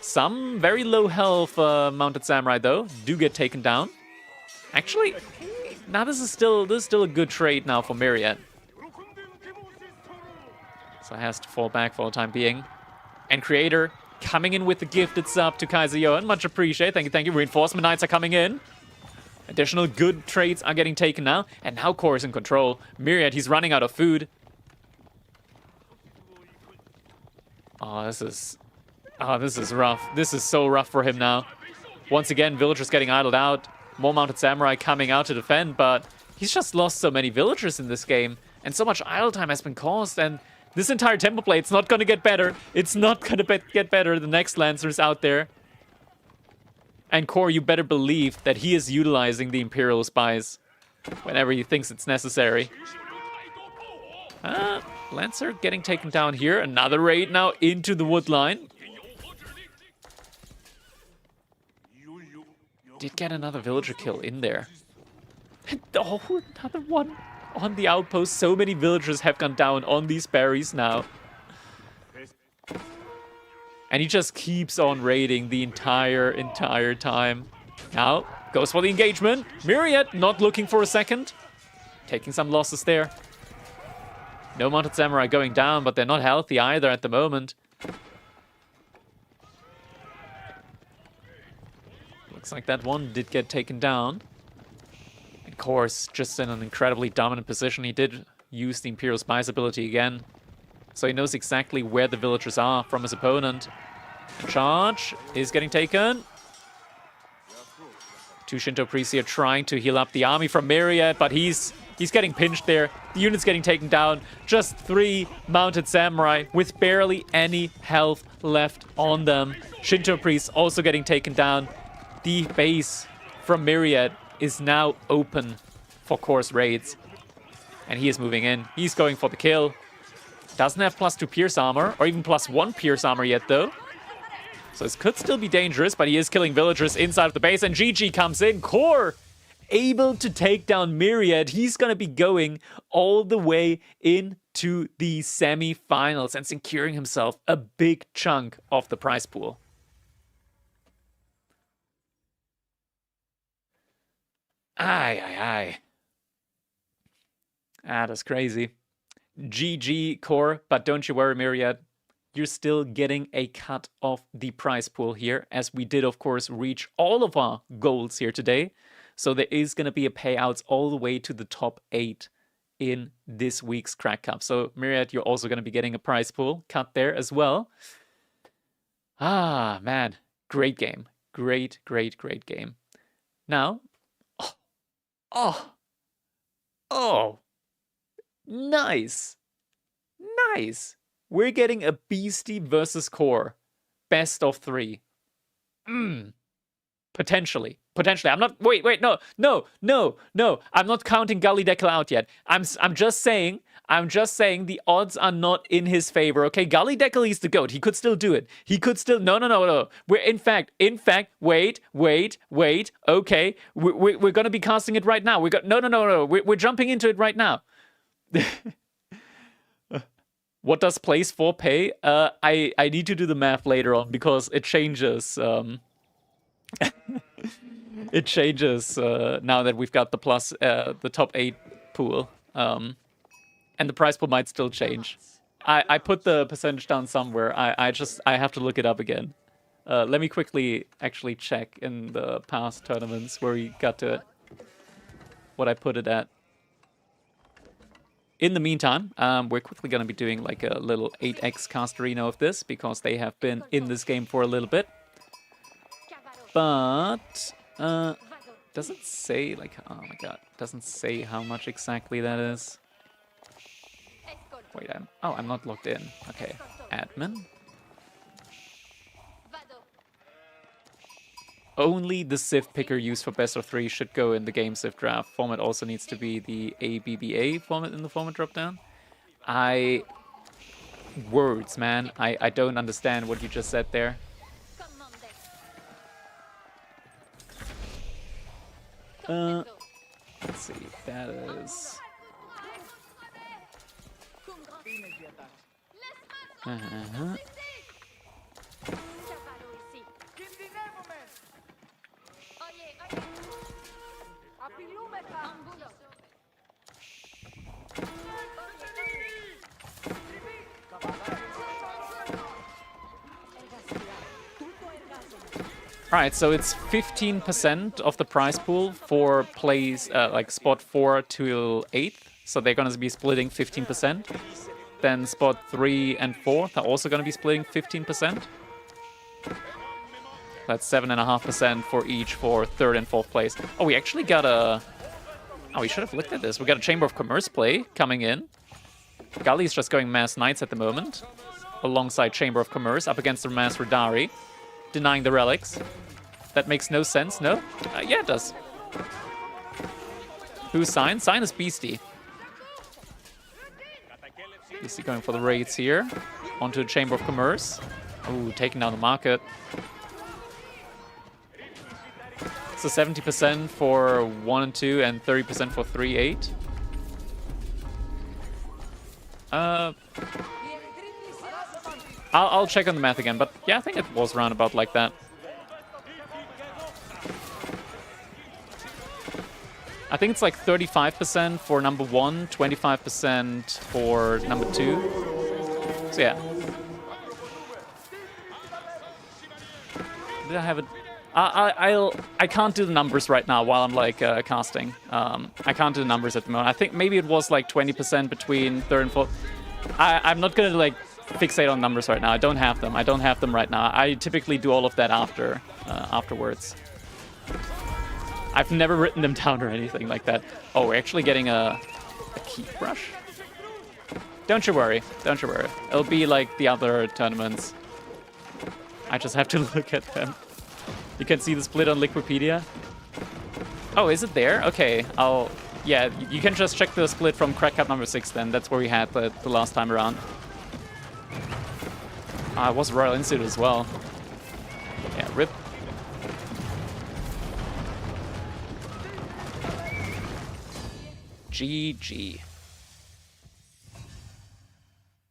Some very low health mounted samurai though do get taken down. Actually, now this is still a good trade now for Myriad. So it has to fall back for the time being. And Creator coming in with the gifted sub to Kaiser Yohan. Much appreciated. Thank you, thank you. Reinforcement Knights are coming in. Additional good trades are getting taken now. And now Core is in control. Myriad, he's running out of food. Oh, this is rough. This is so rough for him now. Once again, villagers getting idled out. More mounted samurai coming out to defend, but he's just lost so many villagers in this game. And so much idle time has been caused, and this entire tempo play, it's not going to get better. It's not going to get better. The next Lancer's out there. And Core, you better believe that he is utilizing the Imperial Spies whenever he thinks it's necessary. Lancer getting taken down here. Another raid now into the wood line. Did get another villager kill in there. Oh, another one on the outpost. So many villagers have gone down on these berries now. And he just keeps on raiding the entire time. Now, goes for the engagement. Myriad not looking for a second. Taking some losses there. No mounted samurai going down, but they're not healthy either at the moment. Looks like that one did get taken down. Of course, just in an incredibly dominant position. He did use the Imperial Spies ability again. So he knows exactly where the villagers are from his opponent. Charge is getting taken. Two Shinto priests here trying to heal up the army from Myriad, but he's getting pinched there. The unit's getting taken down. Just 3 mounted samurai with barely any health left on them. Shinto priests also getting taken down. The base from Myriad is now open for course raids. And he is moving in. He's going for the kill. Doesn't have +2 pierce armor, or even +1 pierce armor yet, though. So this could still be dangerous, but he is killing villagers inside of the base. And GG comes in. Core able to take down Myriad. He's going to be going all the way into the semi-finals and securing himself a big chunk of the prize pool. Aye. That's crazy. GG, Core, but don't you worry, Myriad. You're still getting a cut of the prize pool here, as we did, of course, reach all of our goals here today. So there is going to be a payouts all the way to the top 8 in this week's Crack Cup. So, Myriad, you're also going to be getting a prize pool cut there as well. Ah, man. Great game. Great game. Now, oh, nice. We're getting a Beasty versus Core. Best of 3. Potentially. I'm not. Wait. No. I'm not counting Gully Deckle out yet. I'm just saying the odds are not in his favor. Okay, Gully Deckle is the GOAT. He could still do it. He could still. No. We're in fact. Wait. Okay, we're gonna be casting it right now. No. We're jumping into it right now. What does place 4 pay? I need to do the math later on because it changes. It changes now that we've got the top 8 pool. And the prize pool might still change. I put the percentage down somewhere. I have to look it up again. Let me quickly actually check in the past tournaments where we got to what I put it at. In the meantime, we're quickly going to be doing like a little 8x Castorino of this because they have been in this game for a little bit. But doesn't say like, oh my god, doesn't say how much exactly that is. Wait, I'm not logged in. Okay, admin. Only the Civ picker used for best of 3 should go in the game Civ draft. Format also needs to be the ABBA format in the format dropdown. Words, man. I don't understand what you just said there. Let's see. That is... Alright, so it's 15% of the prize pool for plays like spot 4 to 8th. So they're going to be splitting 15%. Then spot 3 and 4th are also going to be splitting 15%. That's 7.5% for each for 3rd and 4th place. Oh, we actually got a... Oh, we should have looked at this. We got a Chamber of Commerce play coming in. Gully's just going Mass Knights at the moment, alongside Chamber of Commerce, up against the Mass Radari, denying the relics. That makes no sense, no? Yeah, it does. Who's Sign? Sign is Beasty. Beasty going for the raids here. Onto the Chamber of Commerce. Ooh, taking down the market. So 70% for 1 and 2 and 30% for 3, 8. I'll check on the math again, but yeah, I think it was around about like that. I think it's like 35% for number 1, 25% for number 2. So yeah. Did I have it? I can't do the numbers right now while I'm like casting. I can't do the numbers at the moment. I think maybe it was like 20% between 3rd and 4th. I'm not gonna like fixate on numbers right now. I don't have them. I don't have them right now. I typically do all of that afterwards. I've never written them down or anything like that. Oh, we're actually getting a key brush. Don't you worry. Don't you worry. It'll be like the other tournaments. I just have to look at them. You can see the split on Liquipedia. Oh, is it there? Okay, yeah, you can just check the split from Crack Cup number 6 then. That's where we had the last time around. It was Royal Institute as well. Yeah, rip. GG.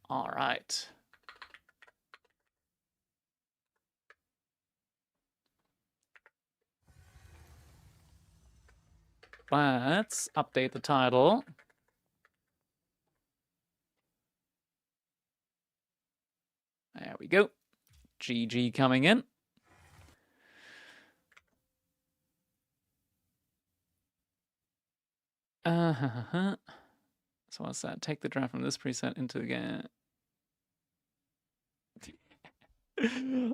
All right. Let's update the title. There we go. GG coming in. So what's that? Take the draft from this preset into the game.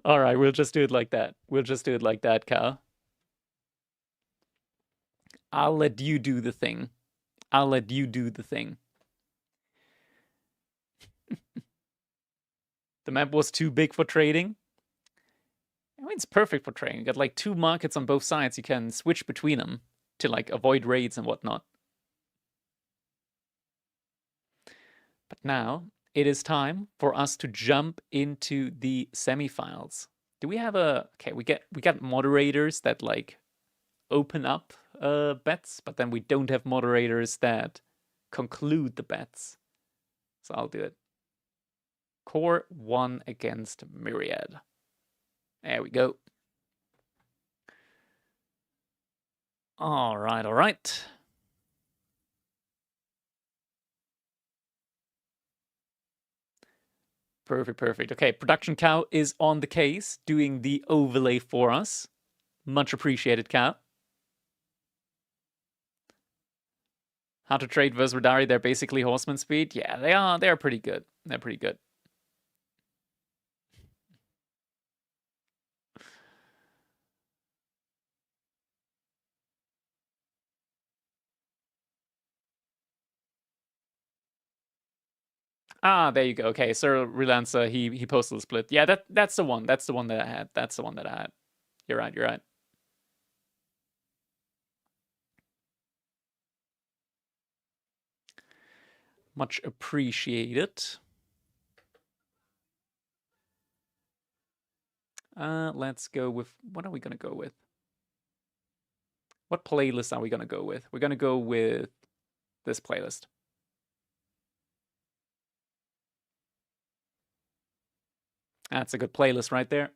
All right, we'll just do it like that. We'll just do it like that, Cal. I'll let you do the thing. I'll let you do the thing. The map was too big for trading. I mean, it's perfect for trading. You got like 2 markets on both sides. You can switch between them to like avoid raids and whatnot. But now it is time for us to jump into the semifinals. Do we have a... Okay, we got moderators that like open up bets, but then we don't have moderators that conclude the bets. So I'll do it. Core 1 against Myriad. There we go. All right, all right. Perfect, perfect. Okay, Production Cow is on the case, doing the overlay for us. Much appreciated, Cow. How to trade versus Radari, they're basically horseman speed. Yeah, they are. They're pretty good. They're pretty good. Ah, there you go. Okay, Sir Relancer, he posted the split. Yeah, that's the one. That's the one that I had. That's the one that I had. You're right, you're right. Much appreciated. Let's go with... What are we going to go with? What playlist are we going to go with? We're going to go with this playlist. That's a good playlist right there.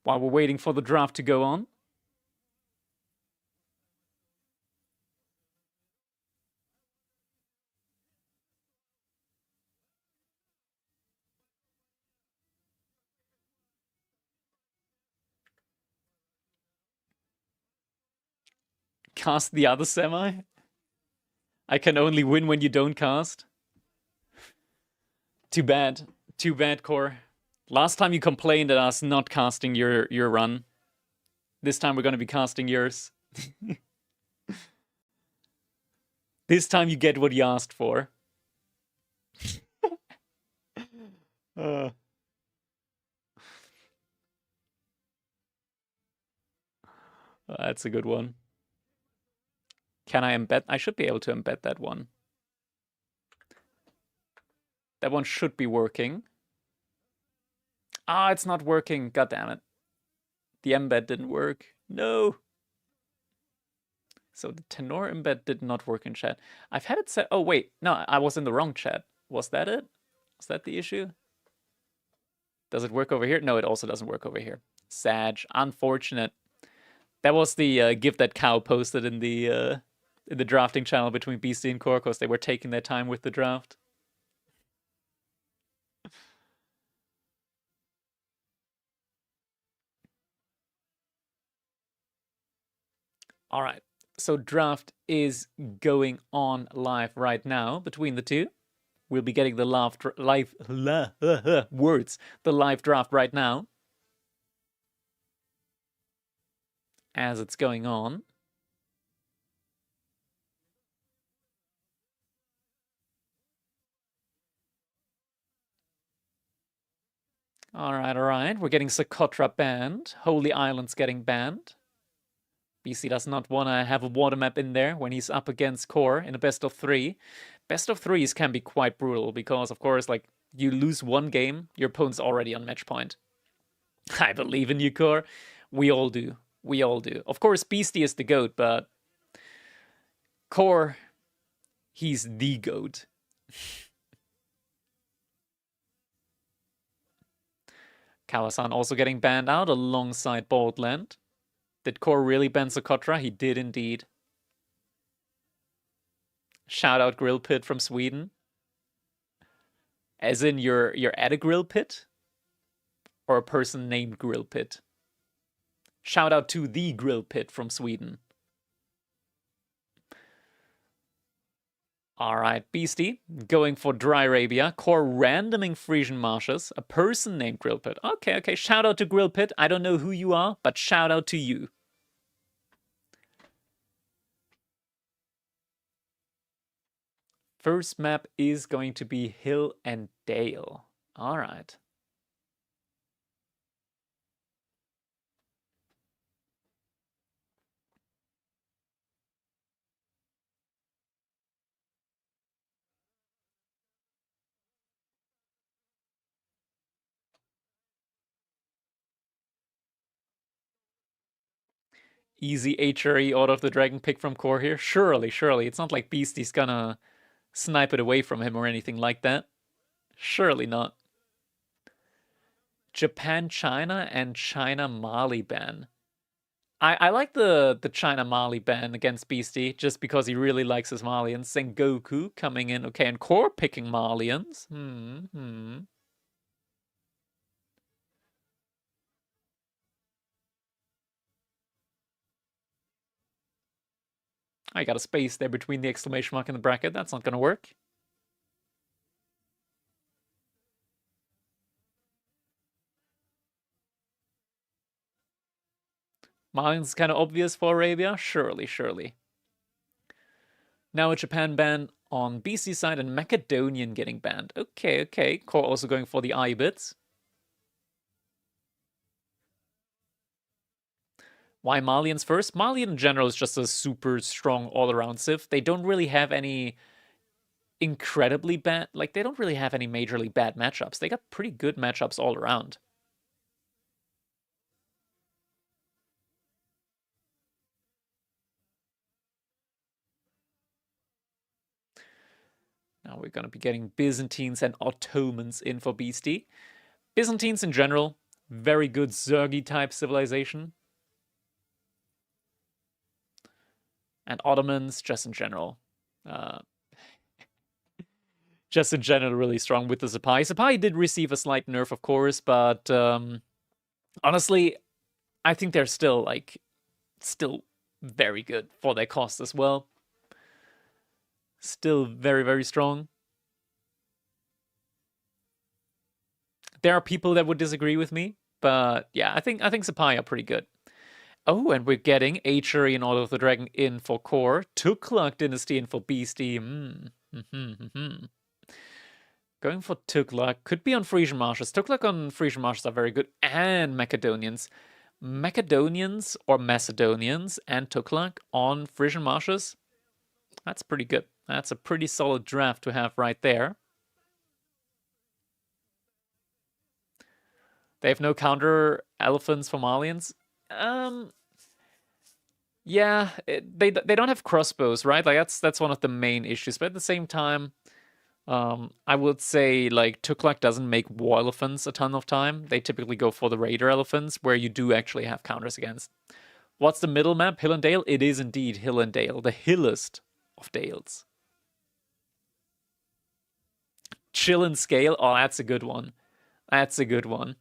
while we're waiting for the draft to go on. Cast the other semi? I can only win when you don't cast. Too bad. Too bad, Core. Last time you complained at us not casting your run. This time we're going to be casting yours. This time you get what you asked for. That's a good one. Can I embed? I should be able to embed that one. That one should be working. Ah, it's not working. God damn it. The embed didn't work. No. So the tenor embed did not work in chat. I've had it set. Oh, wait. No, I was in the wrong chat. Was that it? Was that the issue? Does it work over here? No, it also doesn't work over here. Sag. Unfortunate. That was the GIF that Cow posted in the drafting channel between Beasty and Core, because they were taking their time with the draft. All right, so draft is going on live right now between the two. We'll be getting the live draft right now as it's going on. All right. We're getting Socotra banned. Holy Island's getting banned. BC does not want to have a water map in there when he's up against Core in a best of 3. Best of 3s can be quite brutal because, of course, like, you lose one game, your opponent's already on match point. I believe in you, Core. We all do. We all do. Of course, Beasty is the GOAT, but Core, he's the GOAT. Kawasan also getting banned out alongside Boldland. Did Core really ban Socotra? He did indeed. Shout out Grill Pit from Sweden. As in you're at a grill pit? Or a person named Grill Pit? Shout out to the Grill Pit from Sweden. Alright, Beasty, going for Dry Arabia. Core randoming Frisian Marshes. A person named Grill Pit. Okay. Shout out to Grill Pit. I don't know who you are, but shout out to you. First map is going to be Hill and Dale. Alright. Easy HRE out of the Dragon pick from Core here. Surely. It's not like Beasty's gonna snipe it away from him or anything like that. Surely not. Japan, China, and China Mali ban. I like the China Mali ban against Beasty just because he really likes his Malians. Sengoku coming in. Okay, and Core picking Malians. I got a space there between the exclamation mark and the bracket. That's not going to work. Malian's kind of obvious for Arabia. Surely. Now a Japan ban on BC side and Macedonian getting banned. Okay. Core also going for the I bits. Why Malians first? Malian in general is just a super strong all-around civ. They don't really have any incredibly bad... Like, they don't really have any majorly bad matchups. They got pretty good matchups all around. Now we're going to be getting Byzantines and Ottomans in for Beasty. Byzantines in general, Very good Zergy type civilization. And Ottomans, just in general. Just in general, really strong with the Zapai. Zapai did receive a slight nerf, of course, but honestly, I think they're still very good for their cost as well. Still very, very strong. There are people that would disagree with me, but yeah, I think Zapai are pretty good. Oh, and we're getting Achery and Order of the Dragon in for core. Tukluk Dynasty in for Beasty. Going for Tukluk. Could be on Frisian Marshes. Tukluk on Frisian Marshes are very good. And Macedonians. Macedonians or Macedonians and Tukluk on Frisian Marshes. That's pretty good. That's a pretty solid draft to have right there. They have no counter elephants for Malians. Yeah, they don't have crossbows, right? Like that's one of the main issues. But at the same time, I would say like Tukluk doesn't make war elephants a ton of time. They typically go for the raider elephants, where you do actually have counters against. What's the middle map? Hill and Dale? It is indeed Hill and Dale, the hillest of dales. Chill and Scale. Oh, that's a good one. That's a good one.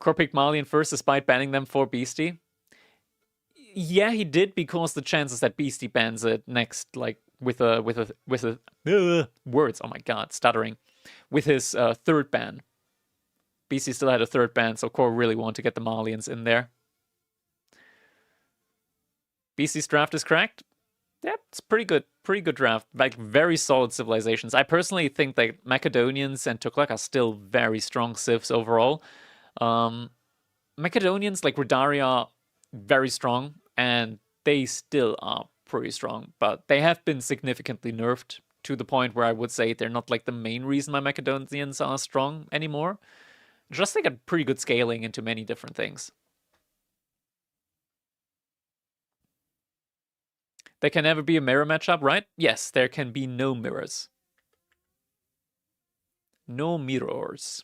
Core picked Malian first despite banning them for Beasty. Yeah, he did, because the chances that Beasty bans it next, like with a words. Oh my god, stuttering. With his third ban, Beasty still had a third ban, so Core really wanted to get the Malians in there. Beasty's draft is cracked. Yeah, it's pretty good draft. Like very solid civilizations. I personally think that Macedonians and Tukluk are still very strong civs overall. Macedonians like Redaria, very strong, and they still are pretty strong, but they have been significantly nerfed to the point where I would say they're not like the main reason my Macedonians are strong anymore. Just they got pretty good scaling into many different things. There can never be a mirror matchup, right? Yes, there can be no mirrors. No mirrors.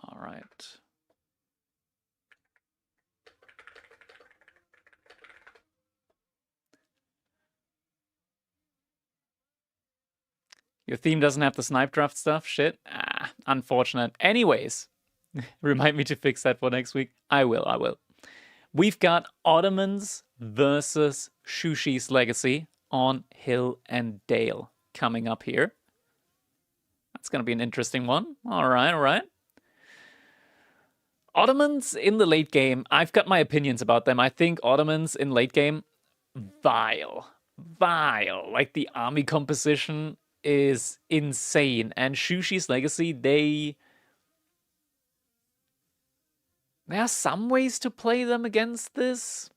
All right. Your theme doesn't have the snipe draft stuff? Shit. Unfortunate. Anyways, remind me to fix that for next week. I will. We've got Ottomans versus Shushi's Legacy on Hill and Dale coming up here. That's going to be an interesting one. All right. Ottomans in the late game, I've got my opinions about them. I think Ottomans in late game, vile. Like the army composition is insane. And Shushi's Legacy, there are some ways to play them against this,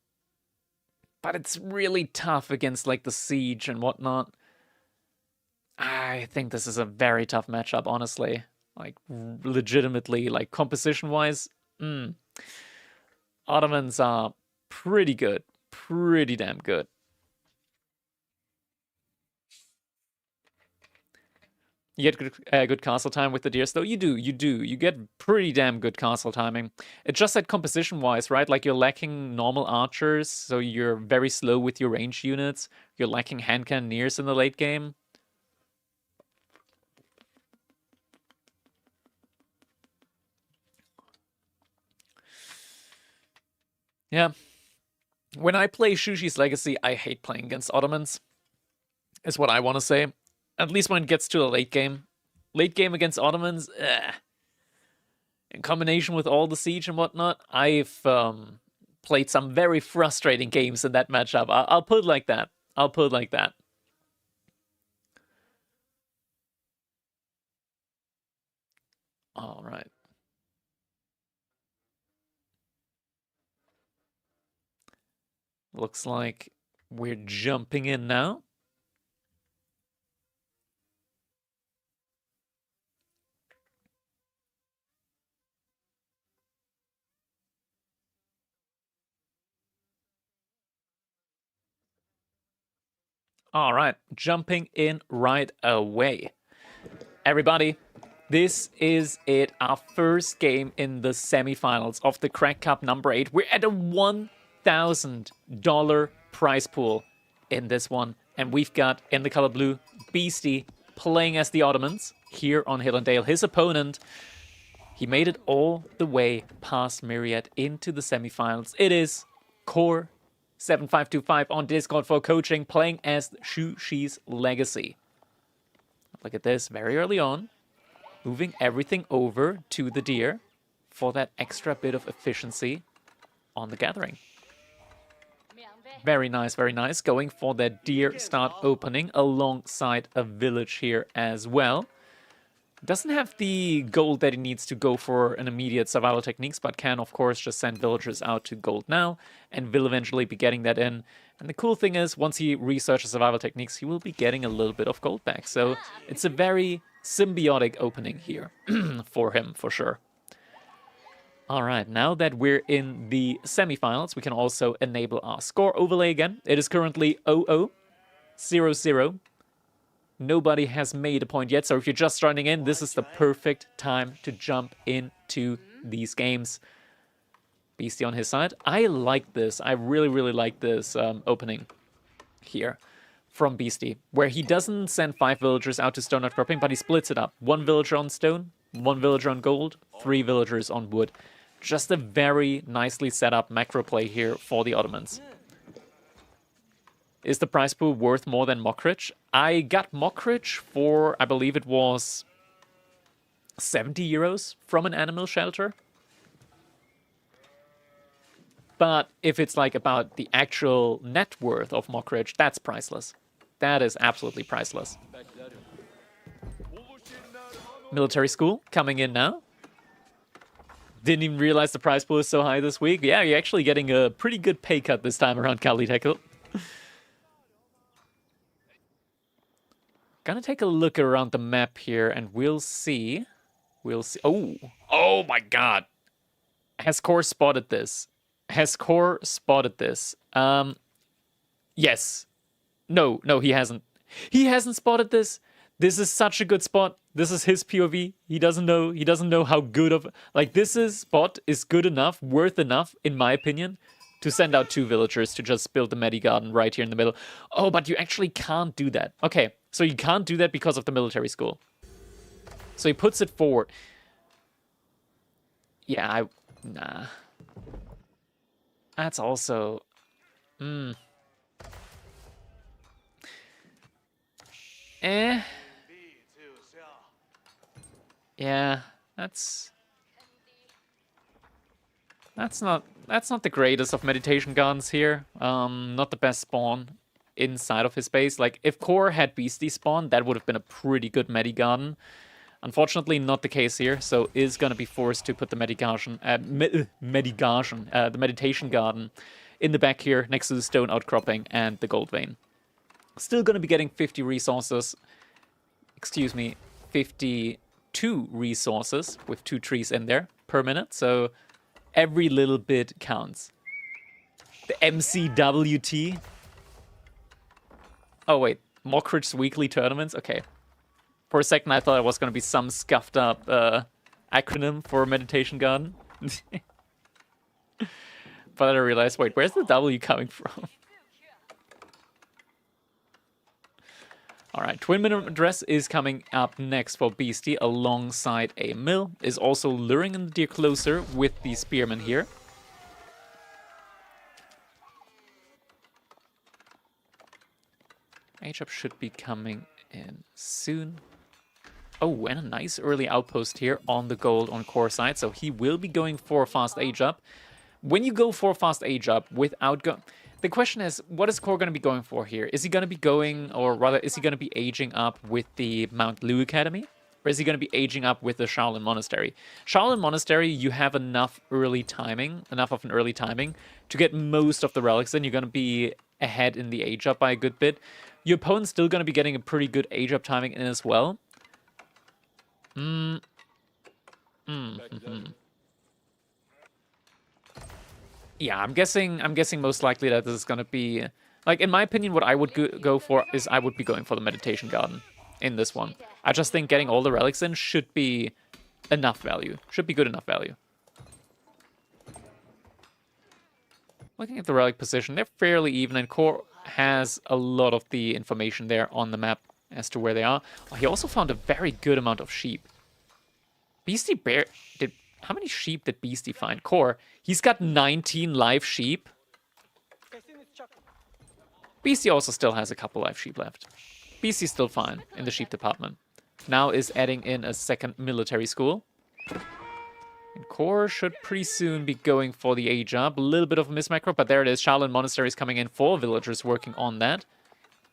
but it's really tough against like the siege and whatnot. I think this is a very tough matchup, honestly. Like legitimately, like composition-wise, Ottomans are pretty good, pretty damn good. You get good castle time with the deers, though. You do. You get pretty damn good castle timing. It's just that composition-wise, right? Like you're lacking normal archers, so you're very slow with your range units. You're lacking hand cannoneers in the late game. Yeah. When I play Shushi's Legacy, I hate playing against Ottomans, is what I want to say. At least when it gets to a late game. Late game against Ottomans, in combination with all the siege and whatnot, I've played some very frustrating games in that matchup. I'll put it like that. I'll put it like that. All right. Looks like we're jumping in now. All right, jumping in right away. Everybody, this is it, our first game in the semifinals of the Crack Cup number 8. We're at a $1,000 prize pool in this one. And we've got, in the color blue, Beasty playing as the Ottomans here on Hill and Dale. His opponent, he made it all the way past Myriad into the semifinals. It is Core 7525 on Discord for coaching, playing as Shushi's Legacy. Look at this, very early on. Moving everything over to the deer for that extra bit of efficiency on the gathering. Very nice, very nice. Going for that deer start opening alongside a village here as well. Doesn't have the gold that he needs to go for an immediate survival techniques, but can, of course, just send villagers out to gold now, and will eventually be getting that in. And the cool thing is, once he researches survival techniques, he will be getting a little bit of gold back. So it's a very symbiotic opening here for him, for sure. All right, now that we're in the semifinals, we can also enable our score overlay again. It is currently 0-0, 0-0. Nobody has made a point yet, so if you're just starting in, this is the perfect time to jump into these games. Beasty on his side. I like this. I really, really like this opening here from Beasty, where he doesn't send 5 villagers out to stone outcropping, but he splits it up. 1 villager on stone, 1 villager on gold, 3 villagers on wood. Just a very nicely set up macro play here for the Ottomans. Is the prize pool worth more than Mockridge? I got Mockridge for, I believe it was 70 euros from an animal shelter. But if it's like about the actual net worth of Mockridge, that's priceless. That is absolutely priceless. Military school coming in now. Didn't even realize the prize pool is so high this week. Yeah, you're actually getting a pretty good pay cut this time around, Khalid Heckle. Gonna take a look around the map here, and we'll see. We'll see. Oh my God! Has Core spotted this? Has Core spotted this? Yes. No, he hasn't. He hasn't spotted this. This is such a good spot. This is his POV. He doesn't know. He doesn't know how good of this spot is good enough, worth enough, in my opinion, to send out 2 villagers to just build the Medi Garden right here in the middle. Oh, but you actually can't do that. Okay. So you can't do that because of the military school. So he puts it forward. Yeah, nah. That's also... Yeah, that's not the greatest of meditation gardens here. Not the best spawn inside of his base. Like, if Core had Beasty spawn, that would have been a pretty good Medigarden. Unfortunately, not the case here, so is going to be forced to put the Meditation Garden in the back here, next to the stone outcropping and the gold vein. Still going to be getting 50 resources, excuse me, 52 resources with 2 trees in there per minute, so every little bit counts. The MCWT. Oh wait, Mockridge's weekly tournaments? Okay. For a second I thought it was going to be some scuffed up acronym for Meditation Garden. But I realized, wait, where's the W coming from? Alright, Twin Minimum Address is coming up next for Beasty alongside a mill. Is also luring in the deer closer with the spearman here. H-up should be coming in soon. Oh, and a nice early outpost here on the gold on Core side. So he will be going for fast age up. When you go for fast age up without The question is, what is Core going to be going for here? Is he going to be going, or rather, is he going to be aging up with the Mount Lu Academy? Or is he going to be aging up with the Shaolin Monastery? Shaolin Monastery, you have enough of an early timing to get most of the relics in. You're going to be ahead in the age up by a good bit. Your opponent's still going to be getting a pretty good age up timing in as well. Yeah, I'm guessing most likely that this is going to be... Like, in my opinion, what I would go for is I would be going for the Meditation Garden in this one. I just think getting all the relics in should be enough value. Should be good enough value. Looking at the relic position, they're fairly even, and Core has a lot of the information there on the map as to where they are. Oh, he also found a very good amount of sheep. Beasty Bear... How many sheep did Beasty find? Core, he's got 19 live sheep. Beasty also still has a couple live sheep left. Beasty's still fine in the sheep department. Now is adding in a second military school. And Core should pretty soon be going for the age up. A little bit of a mismacro, but there it is. Shaolin Monastery is coming in. 4 villagers working on that.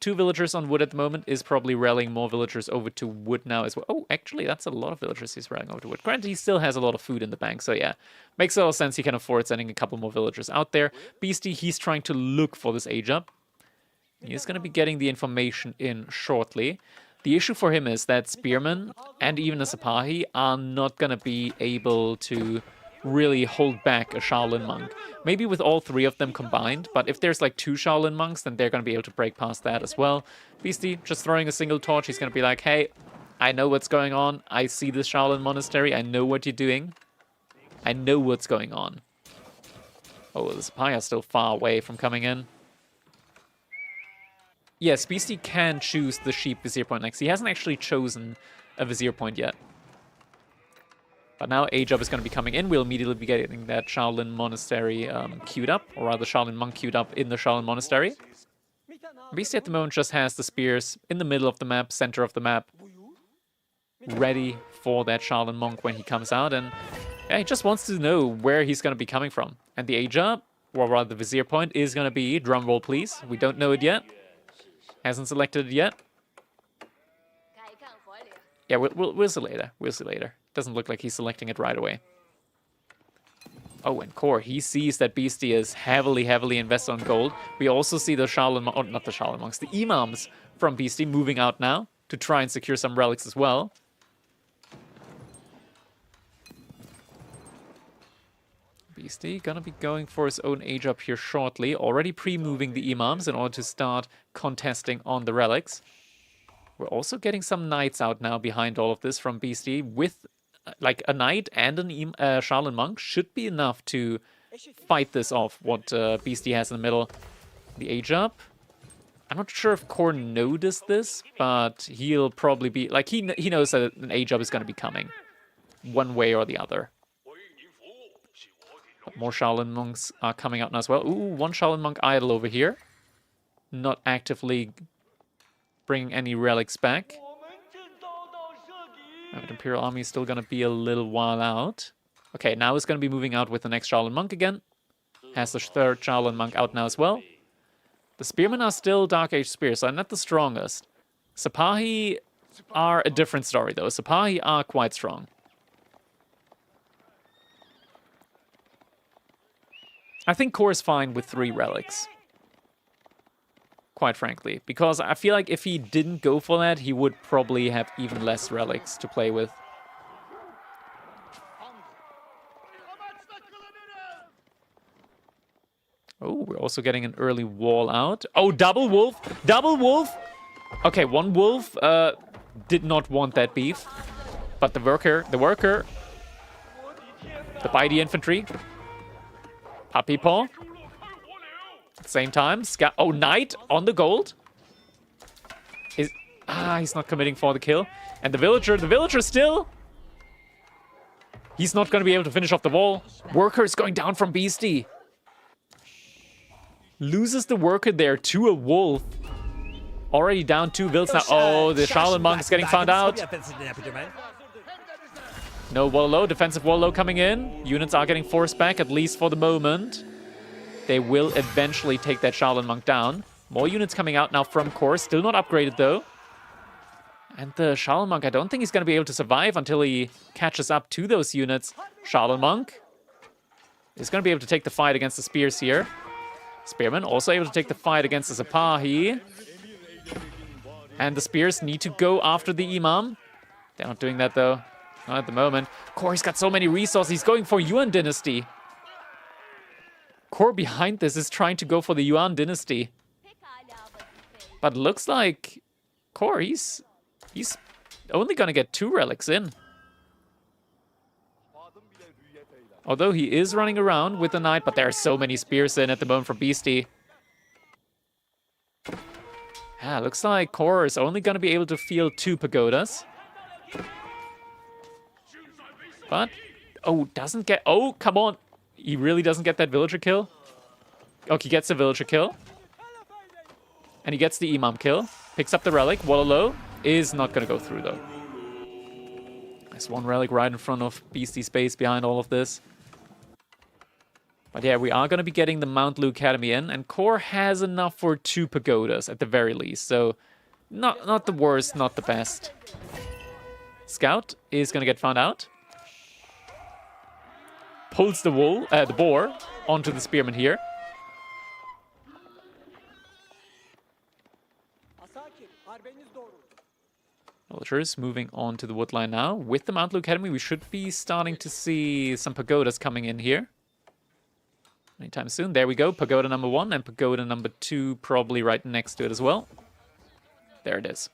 2 villagers on wood at the moment, is probably rallying more villagers over to wood now as well. Oh, actually, that's a lot of villagers he's rallying over to wood. Granted, he still has a lot of food in the bank, so yeah. Makes a lot of sense he can afford sending a couple more villagers out there. Beasty, he's trying to look for this age up. He's going to be getting the information in shortly. The issue for him is that Spearman and even a Sipahi are not going to be able to really hold back a Shaolin monk. Maybe with all 3 of them combined, but if there's like 2 Shaolin monks, then they're going to be able to break past that as well. Beasty, just throwing a single torch, he's going to be like, hey, I know what's going on. I see this Shaolin Monastery. I know what you're doing. I know what's going on. Oh, the Sipahi are still far away from coming in. Yes, Beasty can choose the sheep vizier point next. He hasn't actually chosen a vizier point yet. But now Age-Up is going to be coming in. We'll immediately be getting that Shaolin Monastery queued up, or rather Shaolin Monk queued up in the Shaolin Monastery. Beasty at the moment just has the spears in the middle of the map, center of the map, ready for that Shaolin Monk when he comes out. And yeah, he just wants to know where he's going to be coming from. And the Age-Up, or rather the vizier point, is going to be, drumroll please, we don't know it yet. Hasn't selected it yet. Yeah, we'll see later. We'll see later. Doesn't look like he's selecting it right away. Oh, and Core, he sees that Beasty is heavily invested on gold. We also see the Shaolin... Oh, not the Shaolin monks. The Imams from Beasty moving out now to try and secure some relics as well. Beasty gonna be going for his own age up here shortly. Already pre-moving the Imams in order to start contesting on the relics. We're also getting some knights out now behind all of this from Beasty with... Like, a knight and an Shaolin monk should be enough to fight this off, what Beasty has in the middle. The age up. I'm not sure if Core noticed this, but he'll probably be... Like, he knows that an age up is going to be coming. One way or the other. But more Shaolin monks are coming out now as well. Ooh, one Shaolin monk idle over here. Not actively bringing any relics back. The Imperial Army is still going to be a little while out. Okay, now it's going to be moving out with the next Shaolin Monk again. Has the 3rd Shaolin Monk out now as well. The Spearmen are still Dark Age Spears, so not the strongest. Sipahi are a different story, though. Sipahi are quite strong. I think Core is fine with 3 relics. Quite frankly, because I feel like if he didn't go for that, he would probably have even less relics to play with. Oh, we're also getting an early wall out. Oh, double wolf! Double wolf! Okay, one wolf did not want that beef. But the worker, the bitey infantry, puppy paw. Same time, oh, knight on the gold. He's not committing for the kill. And the villager still. He's not going to be able to finish off the wall. Worker is going down from Beasty. Loses the worker there to a wolf. Already down 2 vills now. Oh, the Shaolin monk is getting found out. No wall low, defensive wall low coming in. Units are getting forced back, at least for the moment. They will eventually take that Shaolin Monk down. More units coming out now from Core. Still not upgraded, though. And the Shaolin Monk, I don't think he's going to be able to survive until he catches up to those units. Shaolin Monk is going to be able to take the fight against the Spears here. Spearman also able to take the fight against the Zapahi. And the Spears need to go after the Imam. They're not doing that, though. Not at the moment. Core, he's got so many resources. He's going for Yuan Dynasty. Core behind this is trying to go for the Yuan Dynasty. But looks like Core, he's only going to get 2 relics in. Although he is running around with the Knight, but there are so many Spears in at the moment for Beasty. Yeah, looks like Core is only going to be able to field 2 pagodas. But, oh, doesn't get, oh, come on. He really doesn't get that villager kill. Oh, he gets the villager kill. And he gets the Imam kill. Picks up the relic. Wallow is not going to go through, though. There's 1 relic right in front of Beasty's base behind all of this. But yeah, we are going to be getting the Mount Lu Academy in. And Core has enough for 2 pagodas at the very least. So, not the worst, not the best. Scout is going to get found out. Pulls the boar onto the Spearman here. Villagers moving on to the woodline now. With the Mount Lu Academy, we should be starting to see some pagodas coming in here. Anytime soon. There we go. Pagoda number 1 and pagoda number 2 probably right next to it as well. There it is.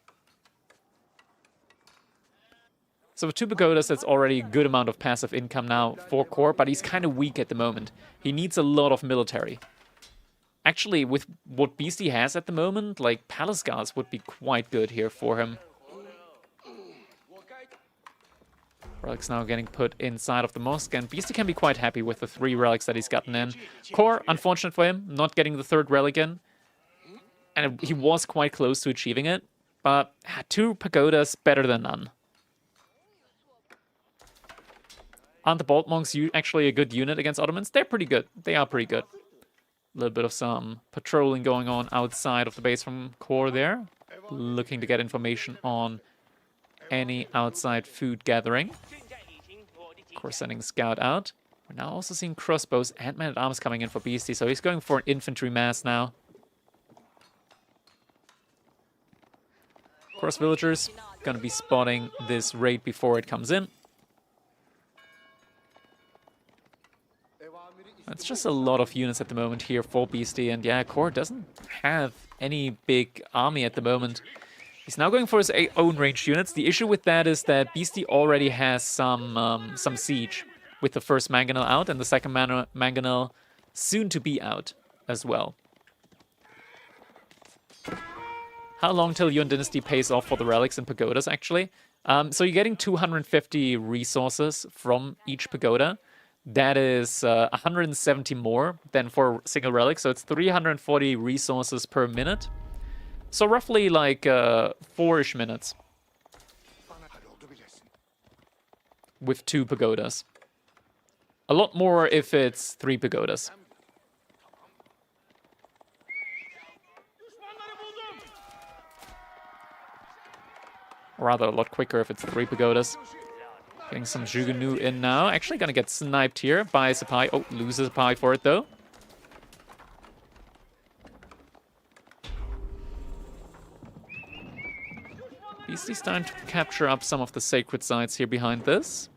So with 2 pagodas, that's already a good amount of passive income now for Core, but he's kind of weak at the moment. He needs a lot of military. Actually, with what Beasty has at the moment, like Palace Guards would be quite good here for him. Relics now getting put inside of the mosque, and Beasty can be quite happy with the 3 relics that he's gotten in. Core, unfortunate for him, not getting the 3rd relic in. And he was quite close to achieving it, but 2 pagodas better than none. Aren't the Bolt Monks actually a good unit against Ottomans? They're pretty good. They are pretty good. A little bit of some patrolling going on outside of the base from Core there. Looking to get information on any outside food gathering. Of course, sending Scout out. We're now also seeing crossbows and men-at-arms coming in for Beasty, so he's going for an infantry mass now. Of course, villagers gonna be spotting this raid before it comes in. It's just a lot of units at the moment here for Beasty, and yeah, Core doesn't have any big army at the moment. He's now going for his own ranged units. The issue with that is that Beasty already has some siege with the first Mangonel out, and the second Mangonel soon to be out as well. How long till Yuan Dynasty pays off for the relics and pagodas, actually? So you're getting 250 resources from each pagoda. That is 170 more than for single relic, so it's 340 resources per minute. So roughly like 4-ish minutes with 2 pagodas. A lot more if it's 3 pagodas. Or rather, a lot quicker if it's 3 pagodas. Getting some Jugunu in now. Actually gonna get sniped here by Sapai. Oh, loses Sapai for it though. Beasty's starting to capture up some of the sacred sites here behind this.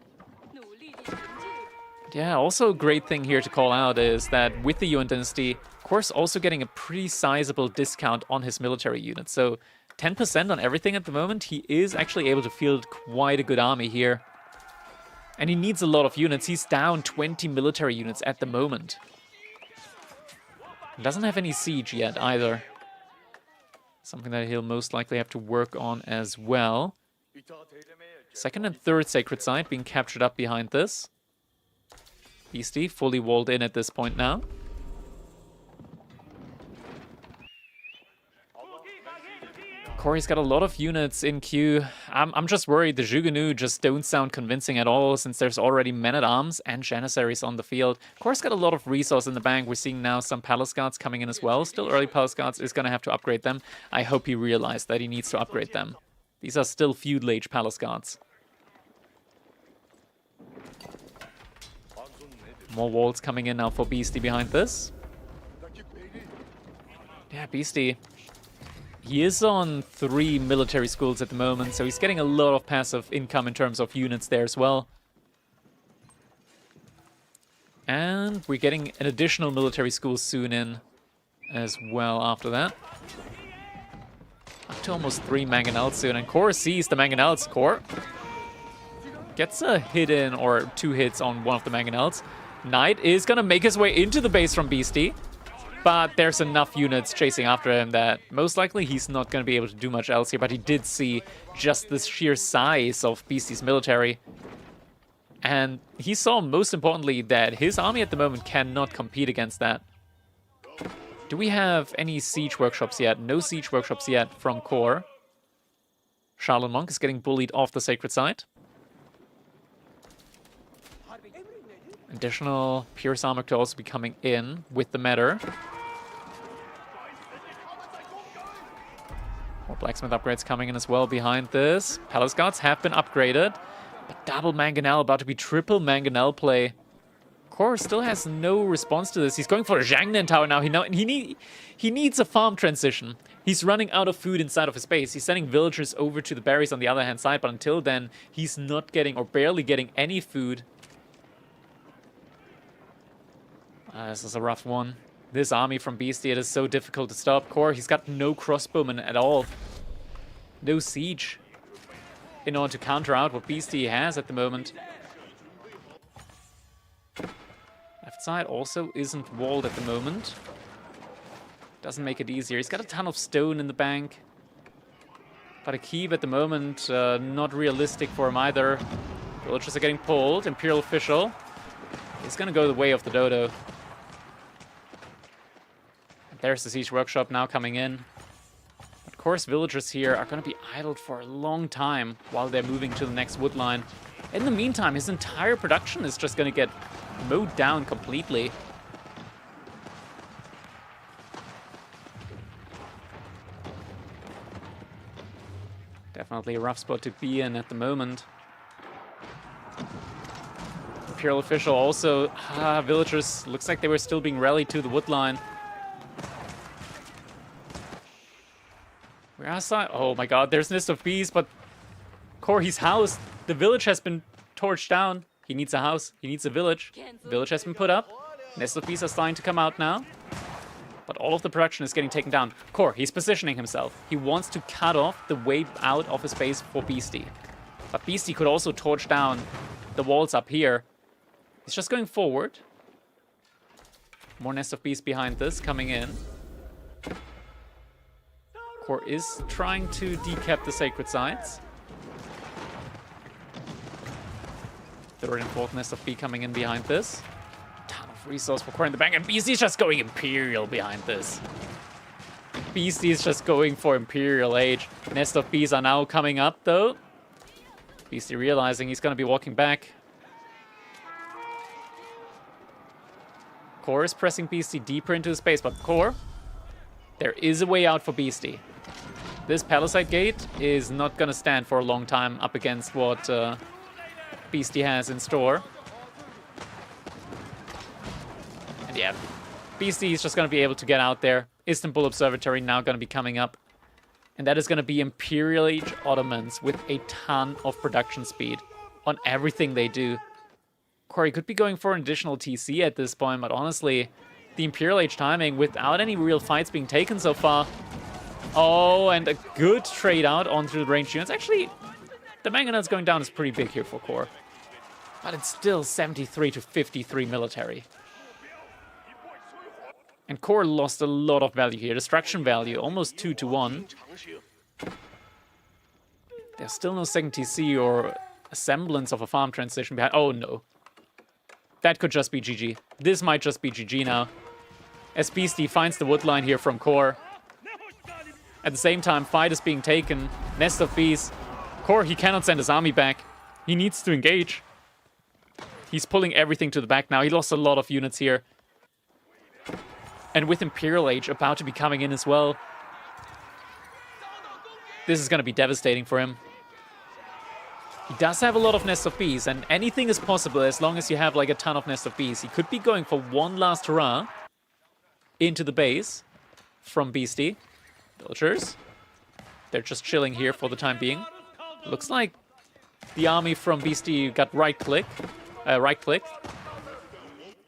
Yeah, also a great thing here to call out is that with the Yuan Dynasty, of course, also getting a pretty sizable discount on his military units. So 10% on everything at the moment. He is actually able to field quite a good army here. And he needs a lot of units. He's down 20 military units at the moment. Doesn't have any siege yet either. Something that he'll most likely have to work on as well. Second and third sacred site being captured up behind this. Beasty fully walled in at this point now. Corey's got a lot of units in queue. I'm just worried the Jugunu just don't sound convincing at all, since there's already men-at-arms and Janissaries on the field. Corey's got a lot of resource in the bank. We're seeing now some Palace Guards coming in as well. Still early Palace Guards, is going to have to upgrade them. I hope he realized that he needs to upgrade them. These are still feudal age Palace Guards. More walls coming in now for Beasty behind this. Yeah, Beasty. He is on 3 military schools at the moment, so he's getting a lot of passive income in terms of units there as well. And we're getting an additional military school soon in as well after that. Up to almost 3 mangonels soon, and Core sees the mangonels. Core gets a hit in, or 2 hits on one of the mangonels. Knight is going to make his way into the base from Beasty. But there's enough units chasing after him that most likely he's not going to be able to do much else here. But he did see just the sheer size of Beasty's military. And he saw, most importantly, that his army at the moment cannot compete against that. Do we have any siege workshops yet? No siege workshops yet from Core. Charlotte Monk is getting bullied off the sacred site. Additional Pierce armor could also be coming in with the Matter. More blacksmith upgrades coming in as well behind this. Palace Guards have been upgraded. But double mangonel, about to be triple mangonel play. Core still has no response to this. He's going for a Zhangnan Tower now. He needs a farm transition. He's running out of food inside of his base. He's sending villagers over to the berries on the other hand side. But until then, he's not getting, or barely getting, any food. This is a rough one. This army from Beasty, it is so difficult to stop. Core, he's got no crossbowmen at all. No siege in order to counter out what Beasty has at the moment. Left side also isn't walled at the moment. Doesn't make it easier. He's got a ton of stone in the bank. But a keep at the moment, not realistic for him either. Villagers are getting pulled. Imperial official is going to go the way of the dodo. There's the siege workshop now coming in. Of course, villagers here are going to be idled for a long time while they're moving to the next wood line. In the meantime, his entire production is just going to get mowed down completely. Definitely a rough spot to be in at the moment. Imperial official also, villagers, looks like they were still being rallied to the wood line. We're outside. Oh my god, there's Nest of Bees, but Core, he's housed. The village has been torched down. He needs a house. He needs a village. Village has been put up. Nest of Bees are starting to come out now. But all of the production is getting taken down. Core, he's positioning himself. He wants to cut off the way out of his base for Beasty. But Beasty could also torch down the walls up here. He's just going forward. More Nest of Bees behind this coming in. Core is trying to decap the sacred sites. Third and fourth Nest of Bee coming in behind this. Ton of resource for Core in the bank, and Beasty's just going Imperial behind this. Beasty is just going for Imperial Age. Nest of Bees are now coming up, though. Beasty realizing he's going to be walking back. Core is pressing Beasty deeper into his base, but Core, there is a way out for Beasty. This Palisade Gate is not going to stand for a long time up against what Beasty has in store. And yeah, Beasty is just going to be able to get out there. Istanbul Observatory now going to be coming up. And that is going to be Imperial Age Ottomans with a ton of production speed on everything they do. Corey could be going for an additional TC at this point, but honestly, the Imperial Age timing without any real fights being taken so far. Oh, and a good trade out onto the ranged units. Actually, the mangonels going down is pretty big here for Core. But it's still 73 to 53 military. And Core lost a lot of value here. Destruction value, almost 2 to 1. There's still no second TC or a semblance of a farm transition behind. Oh, no. That could just be GG. This might just be GG now. As Beasty finds the wood line here from Core. At the same time, fight is being taken. Nest of Bees. Core, he cannot send his army back. He needs to engage. He's pulling everything to the back now. He lost a lot of units here. And with Imperial Age about to be coming in as well, this is going to be devastating for him. He does have a lot of Nest of Bees, and anything is possible as long as you have like a ton of Nest of Bees. He could be going for one last hurrah into the base from Beasty. Villagers. They're just chilling here for the time being. Looks like the army from Beasty got right-clicked.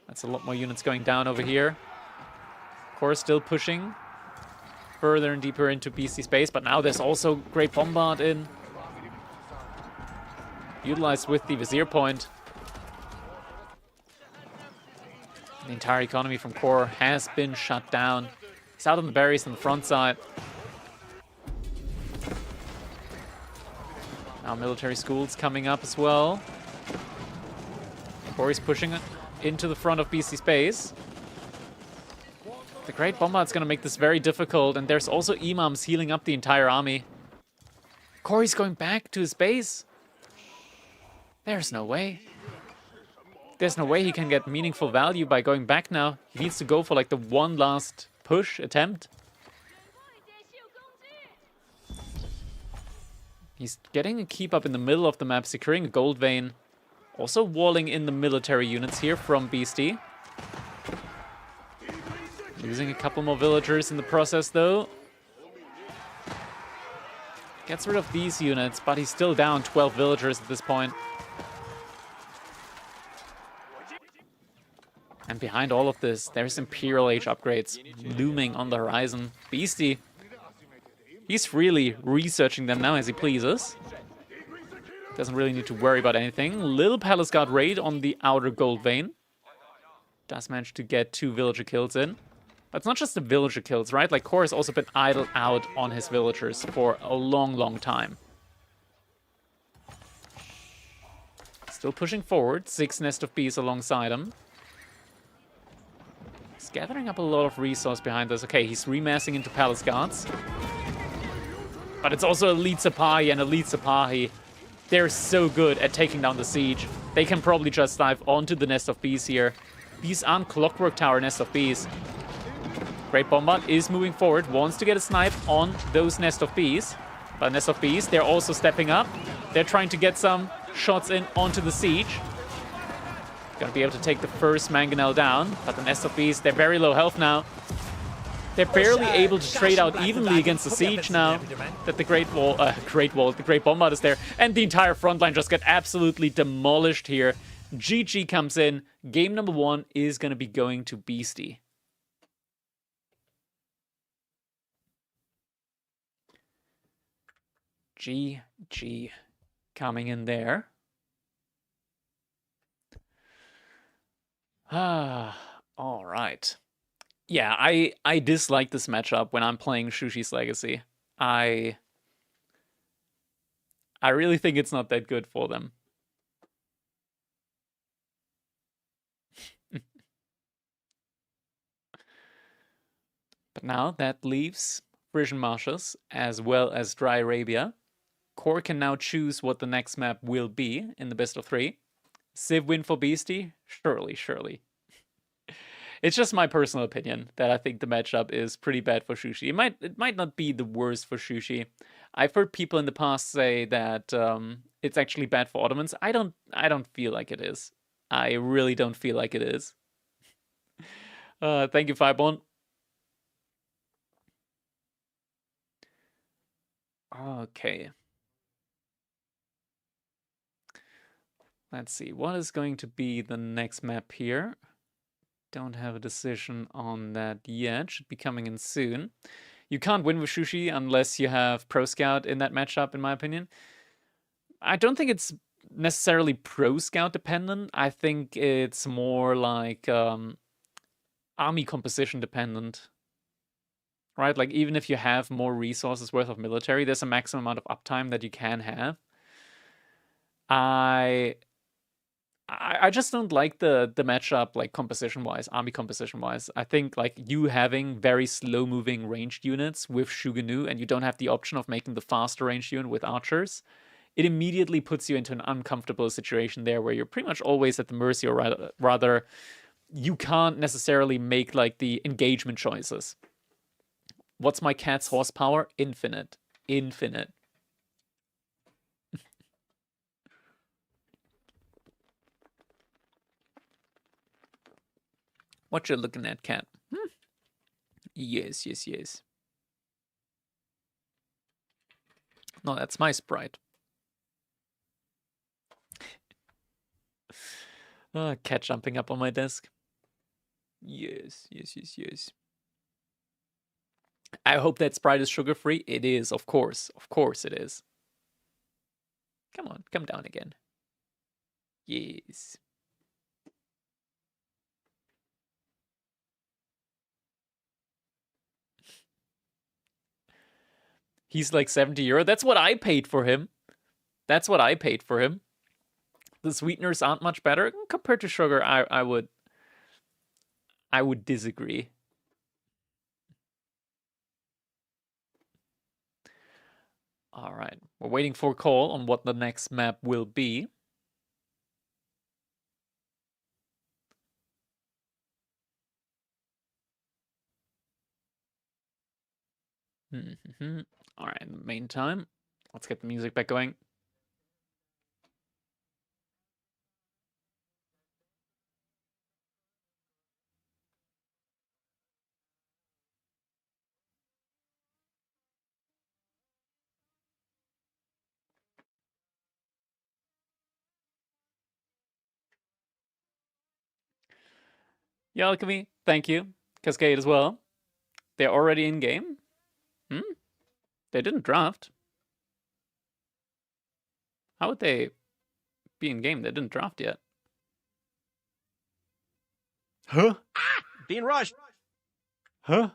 That's a lot more units going down over here. Core still pushing further and deeper into Beasty space, but now there's also Great Bombard in. Utilized with the Vizier point. The entire economy from Core has been shut down. He's out on the berries on the front side. Now military schools coming up as well. Core is pushing it into the front of Beasty space. The Great Bombard's going to make this very difficult, and there's also Imams healing up the entire army. Corey's going back to his base. There's no way. There's no way he can get meaningful value by going back now. He needs to go for like the one last push attempt. He's getting a keep up in the middle of the map, securing a gold vein. Also walling in the military units here from Beasty. Losing a couple more villagers in the process, though. Gets rid of these units, but he's still down 12 villagers at this point. And behind all of this, there's Imperial Age upgrades looming on the horizon. Beasty, he's really researching them now as he pleases. Doesn't really need to worry about anything. Little Palace Guard raid on the outer gold vein. Does manage to get 2 villager kills in. But it's not just the villager kills, right? Like, Core has also been idled out on his villagers for a long, long time. Still pushing forward. 6 Nest of Bees alongside him. He's gathering up a lot of resource behind this. Okay, he's remassing into Palace Guards. But it's also Elite Sipahi, and Elite Sipahi, they're so good at taking down the siege. They can probably just dive onto the Nest of Bees here. These aren't Clockwork Tower Nest of Bees. Great Bombard is moving forward, wants to get a snipe on those Nest of Bees. But Nest of Bees, they're also stepping up. They're trying to get some shots in onto the siege. Gonna be able to take the first Mangonel down. But the Nest of Bees, they're very low health now. They're barely able to trade out evenly against the siege now that the Great Bombard is there. And the entire front line just got absolutely demolished here. GG comes in. Game number 1 is going to be going to Beasty. GG coming in there. All right. Yeah, I dislike this matchup when I'm playing Shushi's Legacy. I really think it's not that good for them. But now that leaves Frisian Marshes as well as Dry Arabia. Core can now choose what the next map will be in the best of 3. Civ win for Beasty? Surely, surely. It's just my personal opinion that I think the matchup is pretty bad for Shushi. It might not be the worst for Shushi. I've heard people in the past say that it's actually bad for Ottomans. I don't feel like it is. I really don't feel like it is. Thank you, Fireborn. Okay. Let's see. What is going to be the next map here? Don't have a decision on that yet. Should be coming in soon. You can't win with Shushi unless you have Pro Scout in that matchup, in my opinion. I don't think it's necessarily Pro Scout dependent. I think it's more like army composition dependent. Right? Like, even if you have more resources worth of military, there's a maximum amount of uptime that you can have. I I just don't like the matchup, like, composition-wise, army composition-wise. I think, like, you having very slow-moving ranged units with Shuganu, and you don't have the option of making the faster ranged unit with archers, it immediately puts you into an uncomfortable situation there where you're pretty much always at the mercy, or rather, you can't necessarily make, like, the engagement choices. What's my cat's horsepower? Infinite. Infinite. What you looking at, cat? Yes, yes, yes. No, that's my sprite. Cat jumping up on my desk. Yes, yes, yes, yes. I hope that sprite is sugar-free. It is, of course. Of course it is. Come on, come down again. Yes. He's like 70 euro. That's what I paid for him. That's what I paid for him. The sweeteners aren't much better compared to sugar. I would disagree. All right, we're waiting for a call on what the next map will be. All right, in the meantime, let's get the music back going. Yeah, Alchemy, thank you. Cascade as well. They're already in game? They didn't draft. How would they be in game? They didn't draft yet. Huh? Being rushed. Huh?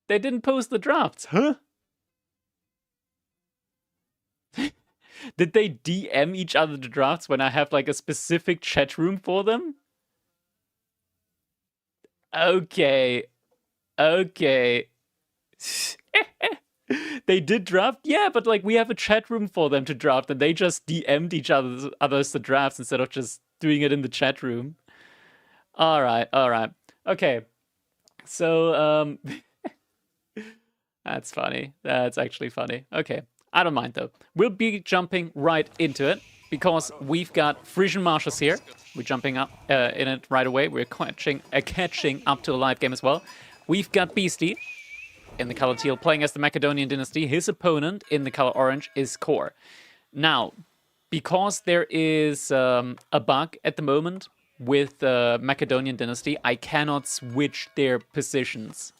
They didn't post the drafts. Huh? Did they DM each other the drafts when I have like a specific chat room for them? Okay. Okay. They did draft? Yeah, but like we have a chat room for them to draft and they just DM'd each others the drafts instead of just doing it in the chat room. Alright, alright. Okay. So, that's funny. That's actually funny. Okay. I don't mind though. We'll be jumping right into it because we've got Frisian Marshals here. We're jumping up in it right away. We're catching up to a live game as well. We've got Beasty in the color teal playing as the Macedonian dynasty. His opponent in the color orange is Core. Now, because there is a bug at the moment with the Macedonian dynasty, I cannot switch their positions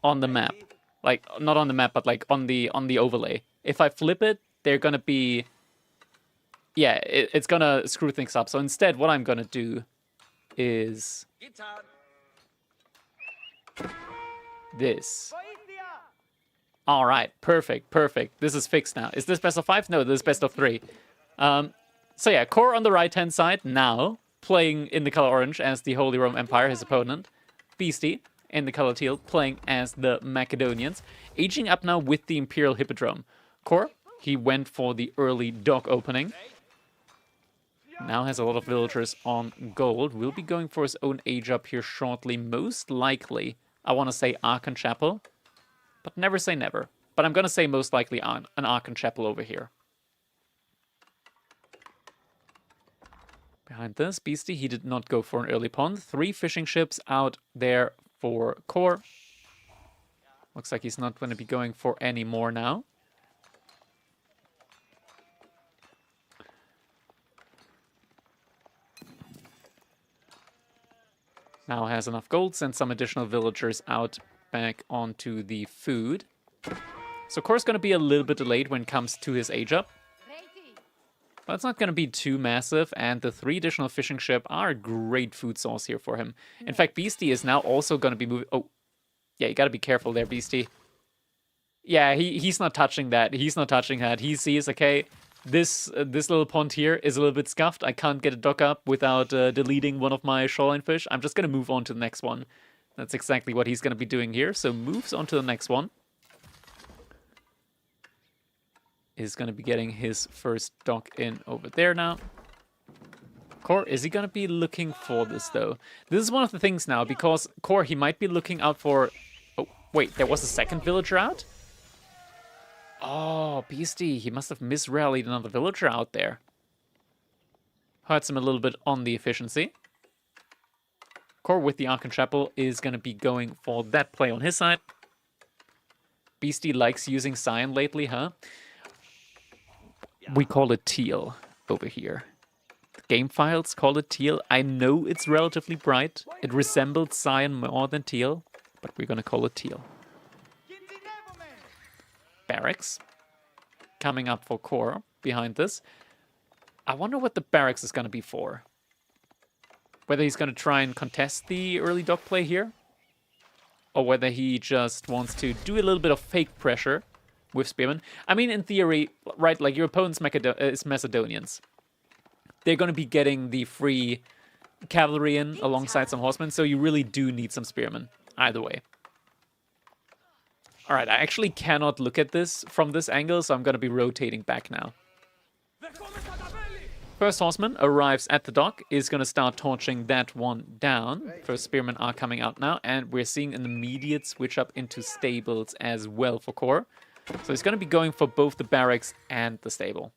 on the map. Like, not on the map, but like on the overlay. If I flip it, they're gonna be... Yeah, it's gonna screw things up. So instead, what I'm gonna do is... this. Alright, perfect, perfect. This is fixed now. Is this best of 5? No, this is best of 3. So yeah, Core on the right-hand side now, playing in the color orange as the Holy Roman Empire, his opponent. Beasty in the color teal, playing as the Macedonians. Aging up now with the Imperial Hippodrome. Core, he went for the early dock opening. Now has a lot of villagers on gold. Will be going for his own age up here shortly. Most likely, I want to say Archon Chapel, but never say never. But I'm going to say most likely an Archon Chapel over here. Behind this, Beasty, he did not go for an early pond. 3 fishing ships out there for Core. Looks like he's not going to be going for any more now. Now has enough gold, send some additional villagers out back onto the food. So Core's going to be a little bit delayed when it comes to his age up. But it's not going to be too massive, and the 3 additional fishing ship are a great food source here for him. In fact, Beasty is now also going to be moving... Oh, yeah, you got to be careful there, Beasty. Yeah, he's not touching that. He's not touching that. He sees, okay, This little pond here is a little bit scuffed. I can't get a dock up without deleting one of my shoreline fish. I'm just going to move on to the next one. That's exactly what he's going to be doing here. So moves on to the next one. Is going to be getting his first dock in over there now. Core, is he going to be looking for this, though? This is one of the things now, because Core, he might be looking out for... Oh, wait, there was a second villager out? Oh, Beasty, he must have misrallied another villager out there. Hurts him a little bit on the efficiency. Core with the Archon Chapel is going to be going for that play on his side. Beasty likes using Cyan lately, huh? We call it teal over here. The game files call it teal. I know it's relatively bright. It resembles cyan more than teal, but we're gonna call it teal. Barracks coming up for Core behind this. I wonder what the barracks is gonna be for. Whether he's gonna try and contest the early dock play here, or whether he just wants to do a little bit of fake pressure with Spearmen. I mean, in theory, right, like your opponent's is Macedonians. They're going to be getting the free cavalry in alongside some horsemen, so you really do need some Spearmen, either way. Alright, I actually cannot look at this from this angle, so I'm going to be rotating back now. First horseman arrives at the dock, is going to start torching that one down. First Spearmen are coming out now, and we're seeing an immediate switch up into stables as well for Core. So he's going to be going for both the barracks and the stable.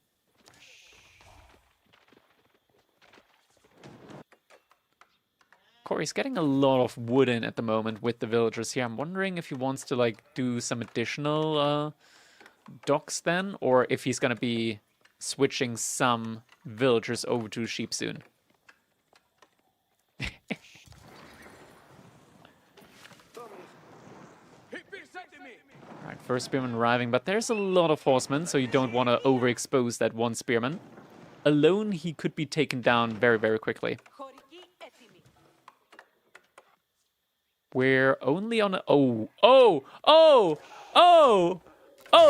Corey's getting a lot of wood in at the moment with the villagers here. I'm wondering if he wants to like do some additional docks then, or if he's going to be switching some villagers over to sheep soon. Alright, first spearman arriving, but there's a lot of horsemen, so you don't want to overexpose that one spearman. Alone, he could be taken down very, very quickly. We're only on a... Oh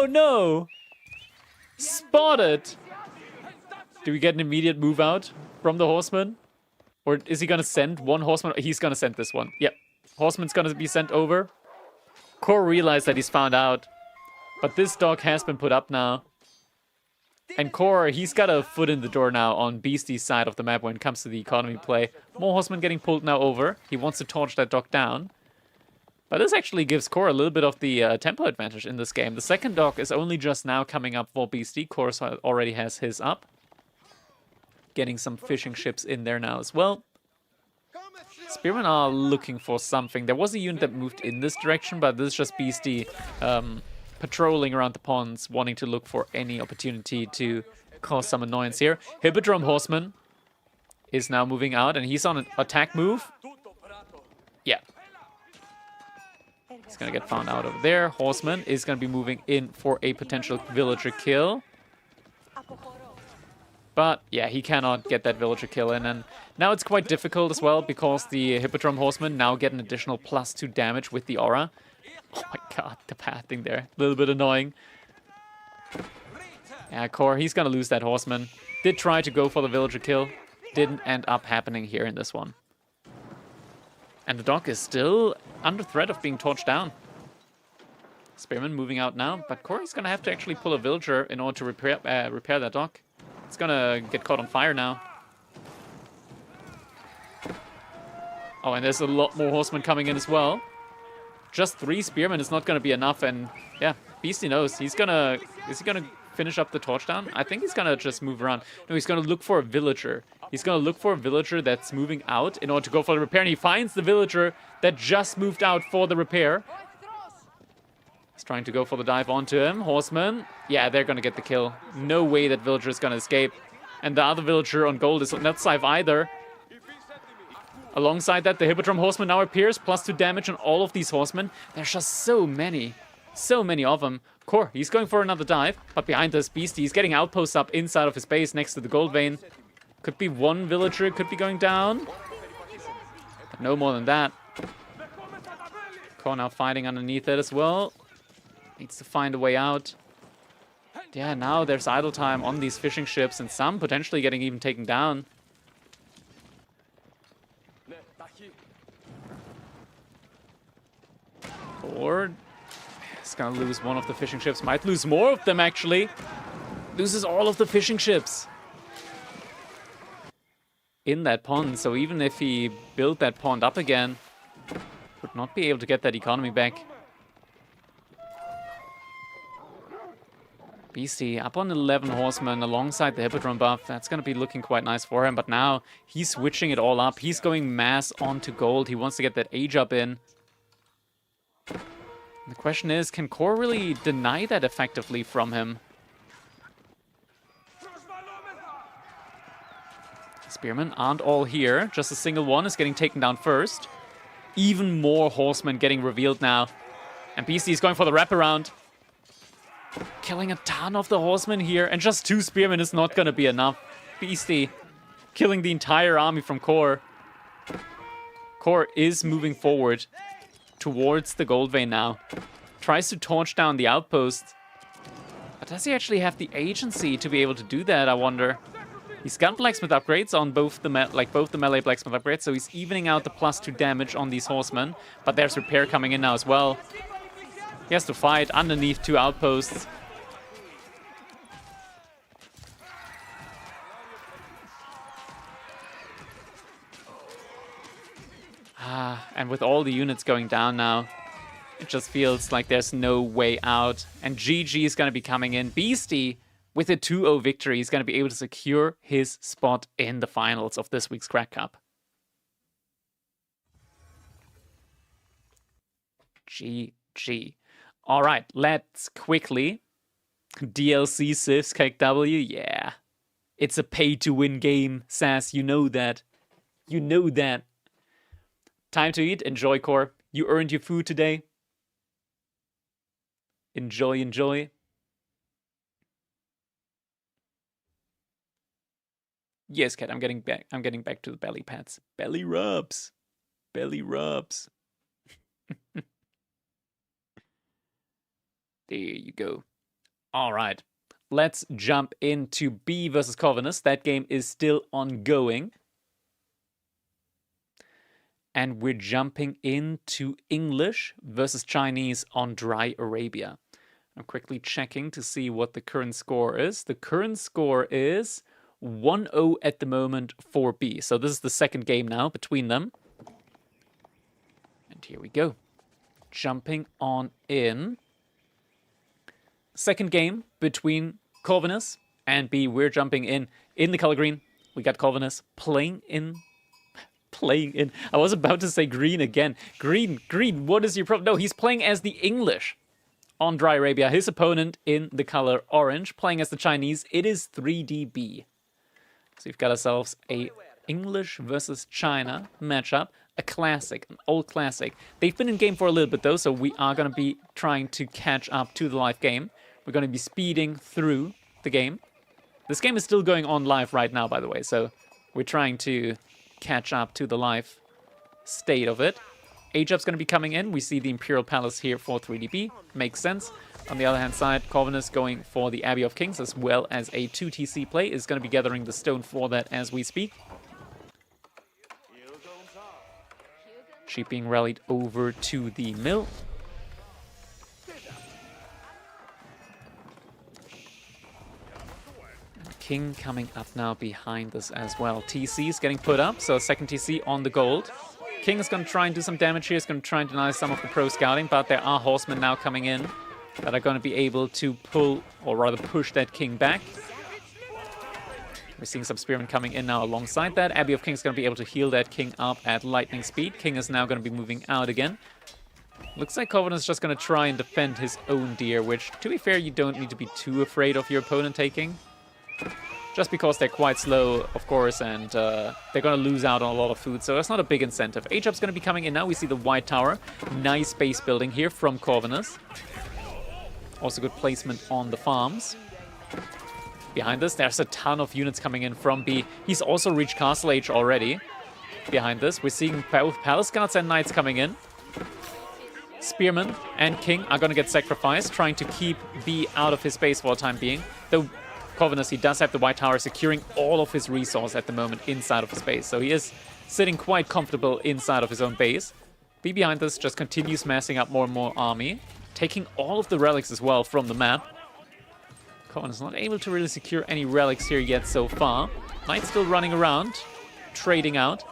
no! Spotted! Do we get an immediate move out from the horseman? Or is he gonna send one horseman? He's gonna send this one. Yep. Horseman's gonna be sent over. Core realized that he's found out. But this dog has been put up now. And Core, he's got a foot in the door now on Beasty's side of the map when it comes to the economy play. More horsemen getting pulled now over. He wants to torch that dog down. But this actually gives Core a little bit of the tempo advantage in this game. The second dog is only just now coming up for Beasty. Core already has his up. Getting some fishing ships in there now as well. Spearmen are looking for something. There was a unit that moved in this direction, but this is just Beasty patrolling around the ponds, wanting to look for any opportunity to cause some annoyance here. Hippodrome Horseman is now moving out, and he's on an attack move. Yeah. He's going to get found out over there. Horseman is going to be moving in for a potential villager kill. But, yeah, he cannot get that villager kill in. And now it's quite difficult as well, because the Hippodrome Horsemen now get an additional +2 damage with the aura. Oh my god, the pathing there. A little bit annoying. Yeah, Core, he's going to lose that Horseman. Did try to go for the villager kill. Didn't end up happening here in this one. And the dock is still under threat of being torched down. Spearman moving out now, but Corey's going to have to actually pull a villager in order to repair that dock. It's going to get caught on fire now. Oh, and there's a lot more horsemen coming in as well. Just 3 spearmen is not going to be enough, and yeah, Beasty knows. He's going to... Is he going to finish up the torch down? I think he's going to just move around. No, he's going to look for a villager. He's going to look for a villager that's moving out in order to go for the repair, and he finds the villager that just moved out for the repair. He's trying to go for the dive onto him. Horseman. Yeah, they're going to get the kill. No way that villager is going to escape. And the other villager on gold is not safe either. Alongside that, the Hippodrome Horseman now appears. +2 damage on all of these horsemen. There's just so many. So many of them. Core, he's going for another dive. But behind this, Beastie, he's getting outposts up inside of his base next to the gold vein. Could be one villager, could be going down. But no more than that. Core now fighting underneath it as well. Needs to find a way out. Yeah, now there's idle time on these fishing ships, and some potentially getting even taken down. Or he's gonna lose one of the fishing ships. Might lose more of them, actually. Loses all of the fishing ships in that pond. So even if he built that pond up again, would not be able to get that economy back. Beasty up on 11 horsemen alongside the Hippodrome buff. That's going to be looking quite nice for him. But now he's switching it all up. He's going mass onto gold. He wants to get that age up in. The question is, can Core really deny that effectively from him? Spearmen aren't all here. Just a single one is getting taken down first. Even more horsemen getting revealed now. And Beasty is going for the wraparound. Killing a ton of the horsemen here. And just 2 spearmen is not going to be enough. Beasty killing the entire army from Core. Core is moving forward towards the gold vein now. Tries to torch down the outpost. But does he actually have the agency to be able to do that, I wonder? He's got blacksmith upgrades on both the melee blacksmith upgrades, so he's evening out the +2 damage on these horsemen. But there's repair coming in now as well. He has to fight underneath 2 outposts. And with all the units going down now, it just feels like there's no way out. And GG is going to be coming in. Beasty, with a 2-0 victory, is going to be able to secure his spot in the finals of this week's Crack Cup. GG. All right, let's quickly. DLC Civs KW, yeah. It's a pay-to-win game, Sass, you know that. You know that. Time to eat. Enjoy, Core. You earned your food today. Enjoy, enjoy. Yes, Cat, I'm getting back to the belly pats. Belly rubs. Belly rubs. There you go. All right. Let's jump into B versus Corvinus. That game is still ongoing. And we're jumping into English versus Chinese on Dry Arabia. I'm quickly checking to see what the current score is. The current score is 1-0 at the moment for B. So this is the second game now between them. And here we go. Jumping on in. Second game between Corvinus and B. We're jumping in the color green. We got Corvinus playing in. I was about to say green again. Green, what is your problem? No, he's playing as the English on Dry Arabia. His opponent in the color orange, playing as the Chinese. It is 3DB. So we've got ourselves a English versus China matchup. A classic, an old classic. They've been in game for a little bit though, so we are going to be trying to catch up to the live game. We're going to be speeding through the game. This game is still going on live right now, by the way, so we're trying to catch up to the live state of it. Age-up's going to be coming in. We see the Imperial Palace here for 3DB. Makes sense. On the other hand side, Corvinus going for the Abbey of Kings, as well as a 2TC play. Is going to be gathering the stone for that as we speak. Sheep being rallied over to the mill. King coming up now behind this as well. TC is getting put up, so a second TC on the gold. King is going to try and do some damage here. He's going to try and deny some of the pro scouting, but there are horsemen now coming in that are going to be able to pull, or rather push that king back. We're seeing some spearmen coming in now alongside that. Abbey of Kings is going to be able to heal that king up at lightning speed. King is now going to be moving out again. Looks like Corvinus is just going to try and defend his own deer, which, to be fair, you don't need to be too afraid of your opponent taking. Just because they're quite slow, of course, and they're going to lose out on a lot of food, so that's not a big incentive. Age-up's going to be coming in now. We see the White Tower. Nice base building here from Corvinus. Also good placement on the farms. Behind this, there's a ton of units coming in from B. He's also reached Castle Age already. Behind this, we're seeing both Palace Guards and Knights coming in. Spearman and King are going to get sacrificed, trying to keep B out of his base for the time being. Though Corvinus, he does have the White Tower securing all of his resource at the moment inside of his base. So he is sitting quite comfortable inside of his own base. B behind this just continues massing up more and more army, taking all of the relics as well from the map. Corvinus not able to really secure any relics here yet so far. Knight still running around, trading out.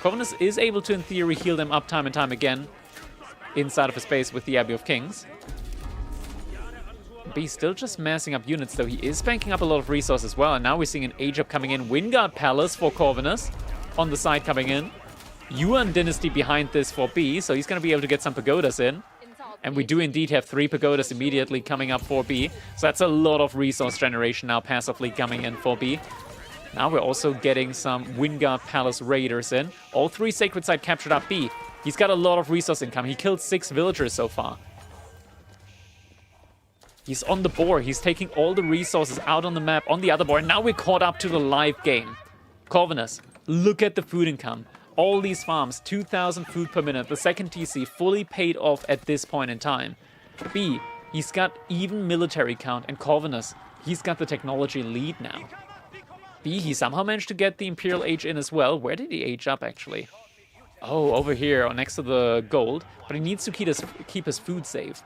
Corvinus is able to, in theory, heal them up time and time again inside of his base with the Abbey of Kings. B still just massing up units, though he is banking up a lot of resources as well. And now we're seeing an Age Up coming in. Wingard Palace for Corvinus on the side coming in. Yuan Dynasty behind this for B, so he's going to be able to get some pagodas in. And we do indeed have 3 pagodas immediately coming up for B. So that's a lot of resource generation now passively coming in for B. Now we're also getting some Wingard Palace Raiders in. All 3 Sacred Site captured up B. He's got a lot of resource income. He killed 6 villagers so far. He's on the board. He's taking all the resources out on the map, on the other board. Now we're caught up to the live game. Corvinus, look at the food income. All these farms, 2,000 food per minute. The second TC fully paid off at this point in time. B, he's got even military count. And Corvinus, he's got the technology lead now. B, he somehow managed to get the Imperial Age in as well. Where did he age up, actually? Oh, over here, next to the gold. But he needs to keep his food safe.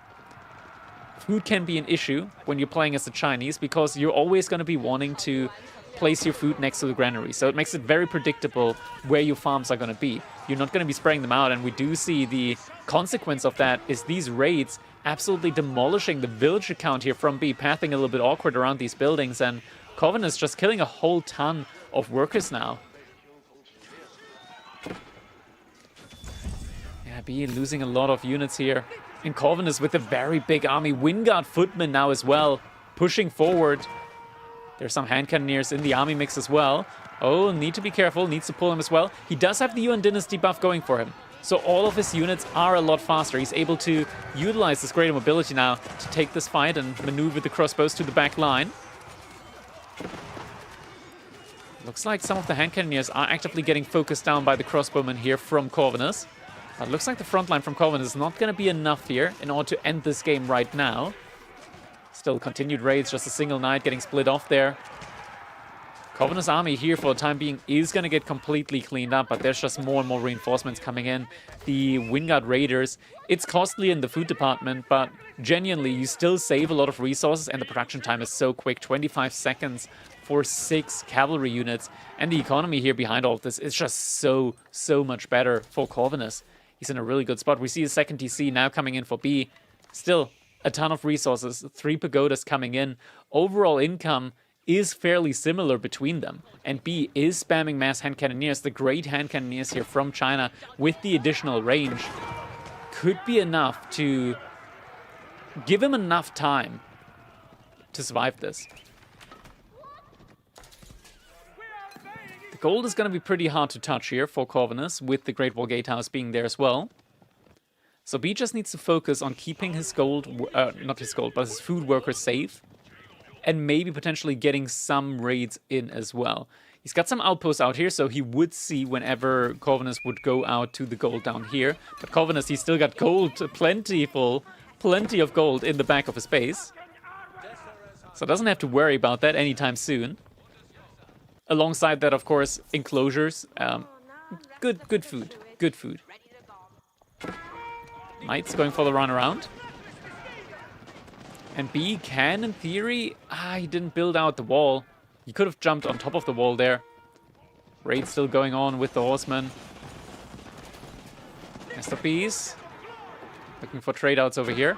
Food can be an issue when you're playing as the Chinese, because you're always going to be wanting to place your food next to the granary. So it makes it very predictable where your farms are going to be. You're not going to be spraying them out, and we do see the consequence of that is these raids absolutely demolishing the villager count here from B, pathing a little bit awkward around these buildings, and Corvinus just killing a whole ton of workers now. Yeah, B losing a lot of units here. And Corvinus with a very big army. Wingard Footmen now as well, pushing forward. There's some hand cannoneers in the army mix as well. Oh, need to be careful, needs to pull him as well. He does have the Yuan Dynasty buff going for him. So all of his units are a lot faster. He's able to utilize this greater mobility now to take this fight and maneuver the crossbows to the back line. Looks like some of the hand cannoneers are actively getting focused down by the crossbowmen here from Corvinus. But looks like the front line from Corvinus is not going to be enough here in order to end this game right now. Still continued raids, just a single knight getting split off there. Corvinus' army here for the time being is going to get completely cleaned up, but there's just more and more reinforcements coming in. The Wingard Raiders, it's costly in the food department, but genuinely you still save a lot of resources, and the production time is so quick, 25 seconds for 6 cavalry units. And the economy here behind all of this is just so much better for Corvinus. He's in a really good spot. We see a second TC now coming in for B. Still a ton of resources, 3 pagodas coming in. Overall income is fairly similar between them. And B is spamming mass hand cannoneers. The great hand cannoneers here from China with the additional range could be enough to give him enough time to survive this. The gold is going to be pretty hard to touch here for Corvinus, with the Great Wall Gatehouse being there as well. So B just needs to focus on keeping his gold, not his gold, but his food workers safe. And maybe potentially getting some raids in as well. He's got some outposts out here, so he would see whenever Corvinus would go out to the gold down here. But Corvinus, he's still got gold, plenty of gold in the back of his base. So doesn't have to worry about that anytime soon. Alongside that, of course, enclosures. Good food. Knights going for the run around. And B can, in theory... he didn't build out the wall. He could have jumped on top of the wall there. Raid still going on with the horsemen. Master Bees. Looking for trade outs over here.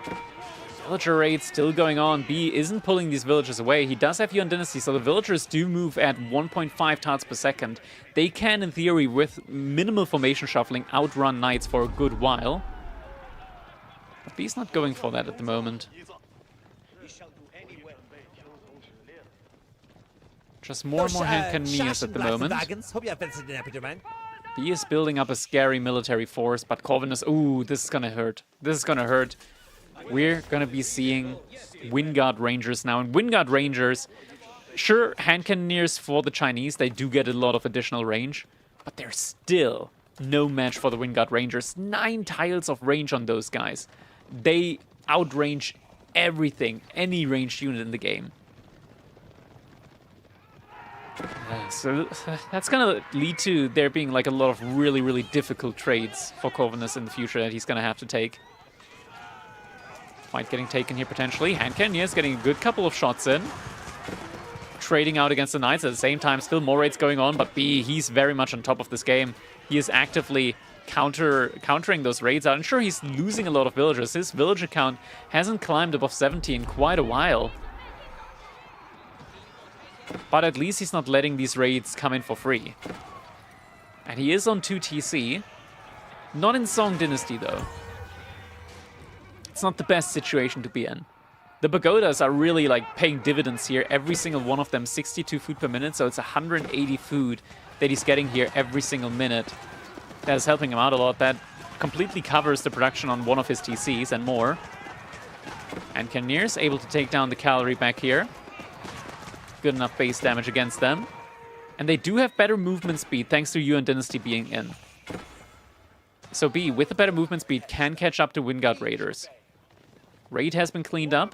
Villager raid still going on. B isn't pulling these villagers away. He does have Yuan Dynasty, so the villagers do move at 1.5 tiles per second. They can, in theory, with minimal formation shuffling, outrun knights for a good while. But B's not going for that at the moment. Just more and more hand cannoneers at the moment. B is building up a scary military force, but Corvinus... Ooh, this is gonna hurt. This is gonna hurt. We're gonna be seeing Wingard Rangers now. And Wingard Rangers, sure, hand cannoneers for the Chinese, they do get a lot of additional range, but they're still no match for the Wingard Rangers. 9 tiles of range on those guys. They outrange everything, any ranged unit in the game. So that's gonna lead to there being like a lot of really, really difficult trades for Corvinus in the future that he's gonna have to take. Fight getting taken here potentially. Hand cannon is getting a good couple of shots in. Trading out against the Knights at the same time. Still more raids going on, but B, he's very much on top of this game. He is actively countering those raids out. I'm sure he's losing a lot of villagers. His villager count hasn't climbed above 70 in quite a while. But at least he's not letting these raids come in for free. And he is on 2 TC. Not in Song Dynasty, though. It's not the best situation to be in. The pagodas are really like paying dividends here. Every single one of them, 62 food per minute. So it's 180 food that he's getting here every single minute. That is helping him out a lot. That completely covers the production on one of his TCs and more. And Cannoneers able to take down the cavalry back here. Good enough base damage against them. And they do have better movement speed thanks to Yuan Dynasty being in. So B, with the better movement speed, can catch up to Wingard Raiders. Raid has been cleaned up.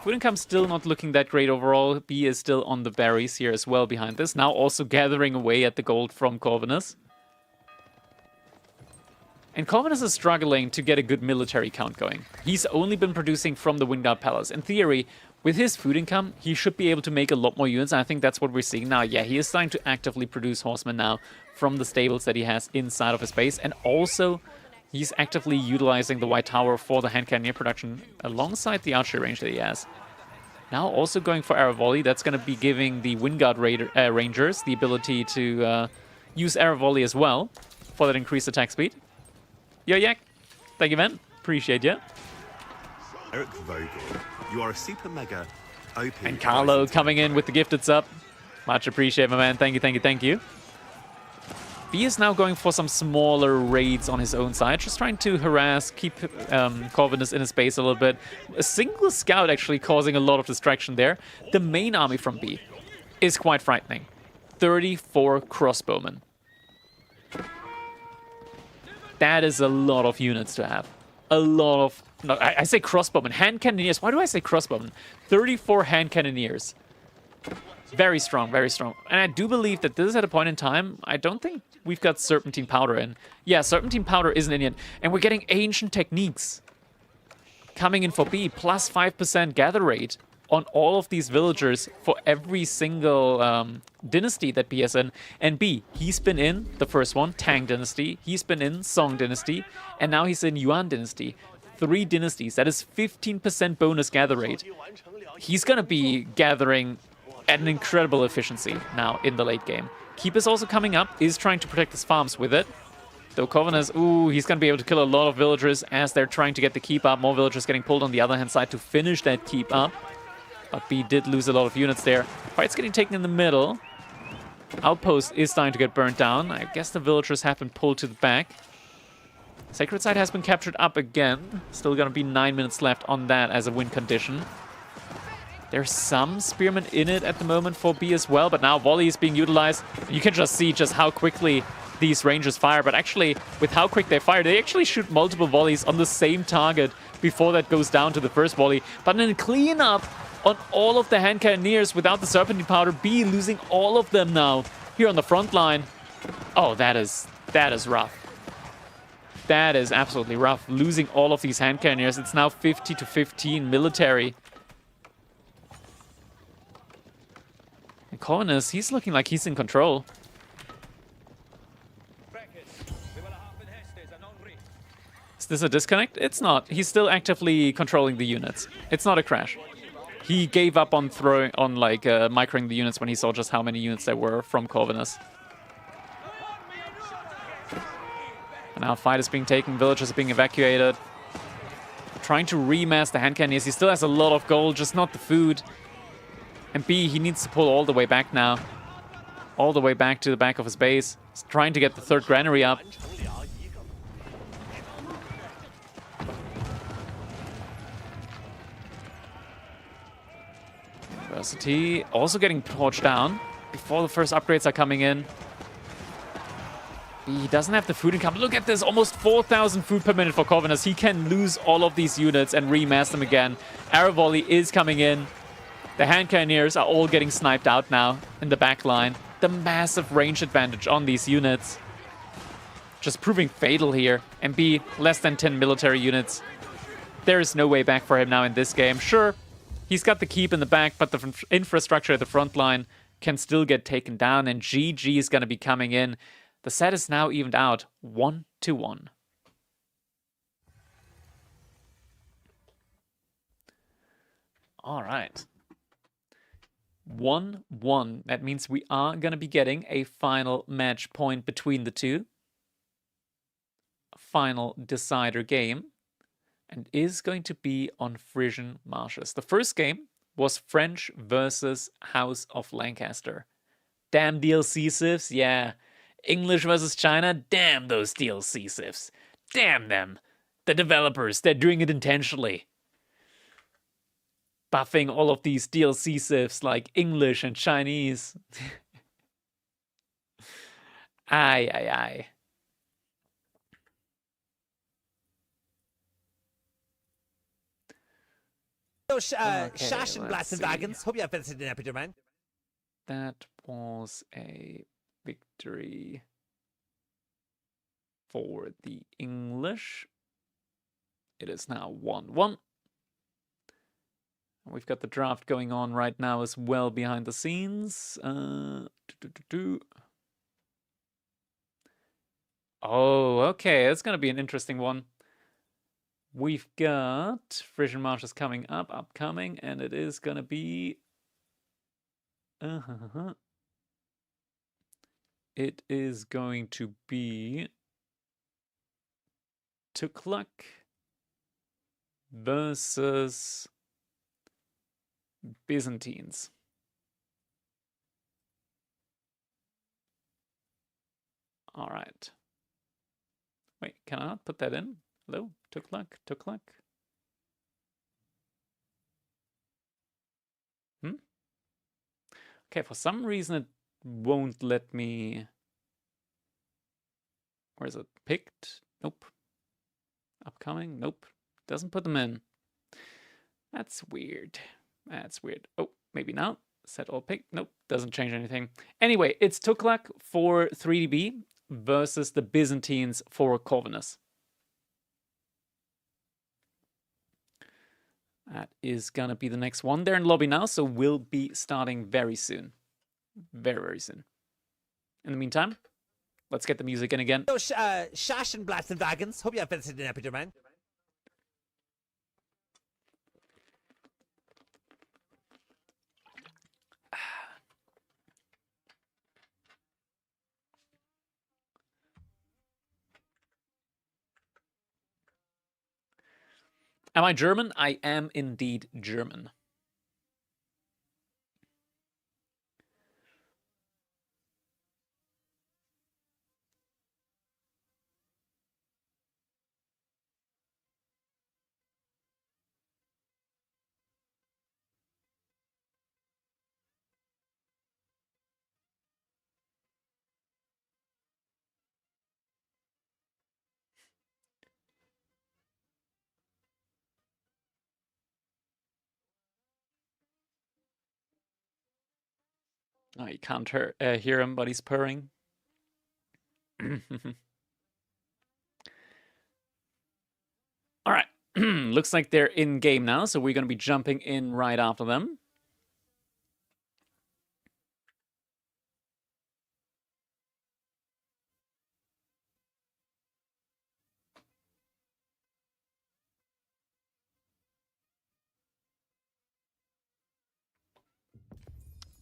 Food income still not looking that great overall. B is still on the berries here as well behind this. Now also gathering away at the gold from Corvinus. And Corvinus is struggling to get a good military count going. He's only been producing from the Wingard Palace. In theory, with his food income, he should be able to make a lot more units, and I think that's what we're seeing now. Yeah, he is starting to actively produce horsemen now from the stables that he has inside of his base, and also he's actively utilizing the White Tower for the hand cannoneer production alongside the archery range that he has. Now also going for arrow volley. That's going to be giving the Wingard Rangers the ability to use arrow volley as well for that increased attack speed. Yo, Yak. Thank you, man. Appreciate you. Eric Vogel, you are a super mega OP. And Carlo coming in with the gifted sub. Much appreciated, my man. Thank you, thank you, thank you. B is now going for some smaller raids on his own side, just trying to harass, keep Corvinus in his base a little bit. A single scout actually causing a lot of distraction there. The main army from B is quite frightening. 34 crossbowmen. That is a lot of units to have. A lot of... No, I say crossbowmen. Hand cannoneers. Why do I say crossbowmen? 34 hand cannoneers. Very strong, very strong. And I do believe that this is at a point in time, I don't think we've got Serpentine Powder in. Yeah, Serpentine Powder isn't in yet. And we're getting Ancient Techniques coming in for B. Plus 5% gather rate on all of these villagers for every single dynasty that B has in. And B, he's been in the first one, Tang Dynasty. He's been in Song Dynasty. And now he's in Yuan Dynasty. 3 dynasties. That is 15% bonus gather rate. He's going to be gathering at an incredible efficiency now in the late game. Keep is also coming up, is trying to protect his farms with it. Though Corvinus, ooh, he's going to be able to kill a lot of villagers as they're trying to get the keep up. More villagers getting pulled on the other hand side to finish that keep up. But B did lose a lot of units there. Fight's getting taken in the middle. Outpost is starting to get burnt down. I guess the villagers have been pulled to the back. Sacred Site has been captured up again. Still going to be 9 minutes left on that as a win condition. There's some spearmen in it at the moment for B as well, but now volley is being utilized. You can just see just how quickly these rangers fire, but actually, with how quick they fire, they actually shoot multiple volleys on the same target before that goes down to the first volley. But then clean up on all of the hand cannoneers without the Serpentine Powder. B losing all of them now here on the front line. Oh, that is rough. That is absolutely rough. Losing all of these hand cannoneers. It's now 50 to 15 military. And Corvinus, he's looking like he's in control. Is this a disconnect? It's not. He's still actively controlling the units. It's not a crash. He gave up on microing the units when he saw just how many units there were from Corvinus. And now fight is being taken, villages are being evacuated. Trying to remass the hand cannoneers. He still has a lot of gold, just not the food. And B, he needs to pull all the way back now. All the way back to the back of his base. He's trying to get the third granary up. University also getting torched down before the first upgrades are coming in. He doesn't have the food income. Look at this, almost 4,000 food per minute for Corvinus. He can lose all of these units and remass them again. Arrow Volley is coming in. The hand cannoneers are all getting sniped out now in the back line. The massive range advantage on these units. Just proving fatal here. MB, less than 10 military units. There is no way back for him now in this game. Sure, he's got the keep in the back, but the infrastructure at the front line can still get taken down, and GG is going to be coming in. The set is now evened out 1-1. All right. 1-1. That means we are going to be getting a final match point between the two. A final decider game. And is going to be on Frisian Marshes. The first game was French versus House of Lancaster. Damn DLC civs, yeah. English versus China, damn those DLC civs. Damn them. The developers, they're doing it intentionally. Buffing all of these DLC civs like English and Chinese. Aye, aye, aye. Shashenblatts and Wagons. Hope you have visited an Epidemic. That was a victory for the English. It is now 1-1. We've got the draft going on right now as well behind the scenes. Oh, okay. It's going to be an interesting one. We've got Frisian Marshes coming up, upcoming, and it is going to be... It is going to be Tukluk versus Byzantines. All right. Wait, can I not put that in? Hello? Tukluk? Tukluk? Okay, for some reason it won't let me... Where is it? Picked? Nope. Upcoming? Nope. Doesn't put them in. That's weird. That's weird. Oh, maybe now. Set all picked. Nope. Doesn't change anything. Anyway, it's Tukluk for 3DB versus the Byzantines for Corvinus. That is gonna be the next one. They're in lobby now, so we'll be starting very soon. Very, very soon. In the meantime, let's get the music in again. Shashenblatts and Wagons. Hope you have visited an Epidemic. Am I German? I am indeed German. Oh, you can't hear him, but he's purring. All right. Looks like they're in game now, so we're going to be jumping in right after them.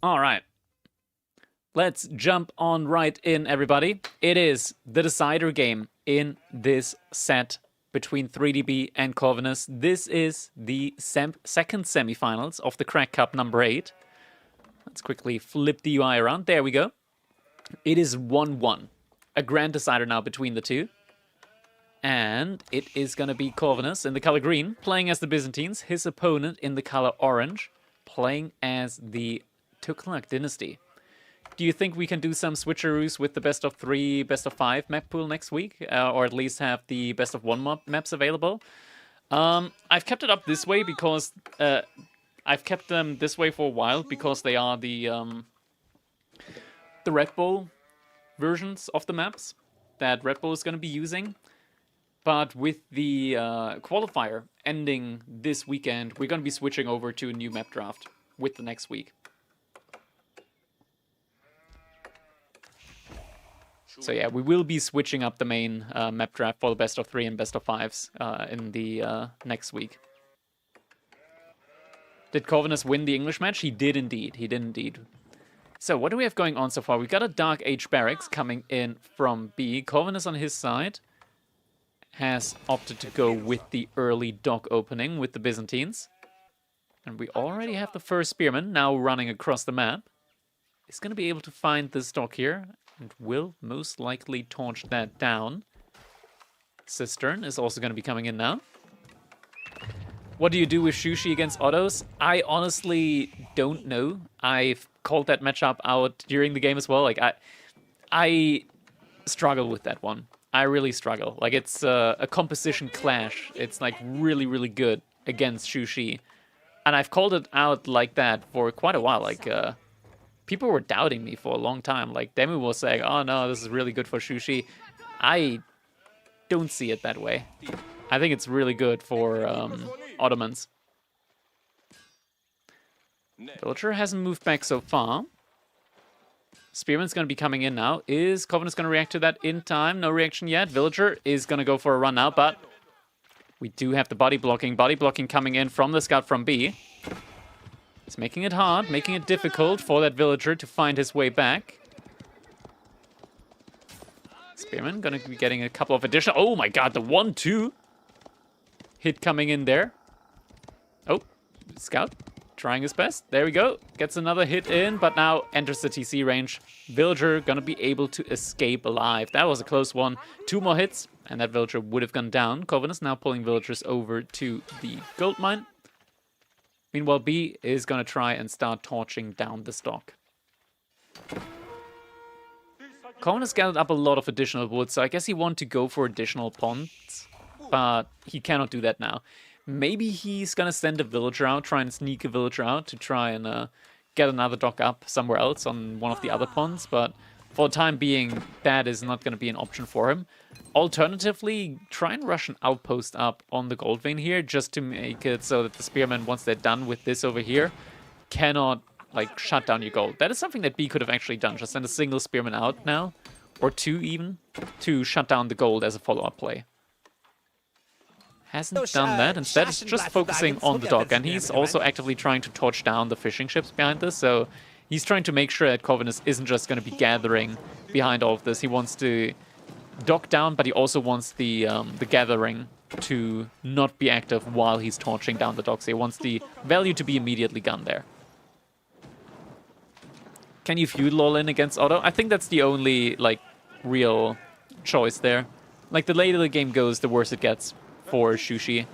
All right. Let's jump on right in, everybody. It is the decider game in this set between 3DB and Corvinus. This is the second semifinals of the Crack Cup number 8. Let's quickly flip the UI around. There we go. It is 1-1. A grand decider now between the two. And it is going to be Corvinus in the color green, playing as the Byzantines. His opponent in the color orange, playing as the Tukluk dynasty. do you think we can do some switcheroos with the best of 3, best of 5 map pool next week? Or at least have the best of 1 maps available? I've kept it up this way because... I've kept them this way for a while because they are the Red Bull versions of the maps that Red Bull is going to be using. But with the qualifier ending this weekend, we're going to be switching over to a new map draft with the next week. So yeah, we will be switching up the main map draft for the best of 3 and best of 5s in the next week. Did Corvinus win the English match? He did indeed. He did indeed. So what do we have going on so far? We've got a Dark Age Barracks coming in from B. Corvinus on his side has opted to go with the early dock opening with the Byzantines. And we already have the first Spearman now running across the map. He's going to be able to find this dock here and will most likely torch that down. Cistern is also going to be coming in now. What do you do with Shushi against autos? I honestly don't know. I've called that matchup out during the game as well. Like I struggle with that one. I really struggle. Like it's a composition clash. It's like really, really good against Shushi. And I've called it out like that for quite a while. Like people were doubting me for a long time. Like Demu was saying, oh no, this is really good for Shushi. I don't see it that way. I think it's really good for Ottomans. Villager hasn't moved back so far. Spearman's going to be coming in now. Is Covenant's going to react to that in time? No reaction yet. Villager is going to go for a run now, but we do have the body blocking. Body blocking coming in from the scout from B. It's making it hard, making it difficult for that Villager to find his way back. Spearman going to be getting a couple of additional... Oh my god, the 1-2 hit coming in there. Oh, Scout trying his best. There we go. Gets another hit in, but now enters the TC range. Villager gonna be able to escape alive. That was a close one. 2 more hits, and that Villager would have gone down. Covenant now pulling Villagers over to the gold mine. Meanwhile, B is gonna try and start torching down the stock. Covenant has gathered up a lot of additional wood, so I guess he wanted to go for additional ponds. But he cannot do that now. Maybe he's gonna send a villager out, try and sneak a villager out to try and get another dock up somewhere else on one of the other ponds, but for the time being, that is not gonna be an option for him. Alternatively, try and rush an outpost up on the gold vein here, just to make it so that the spearmen, once they're done with this over here, cannot, like, shut down your gold. That is something that B could have actually done, just send a single spearman out now, or 2 even, to shut down the gold as a follow-up play. Hasn't done that. Instead, it's just focusing on the dock. And he's also actively trying to torch down the fishing ships behind this. So he's trying to make sure that Corvinus isn't just going to be gathering behind all of this. He wants to dock down, but he also wants the gathering to not be active while he's torching down the docks. He wants the value to be immediately gone there. Can you feudal all in against Otto? I think that's the only, like, real choice there. Like, the later the game goes, the worse it gets for Shushi.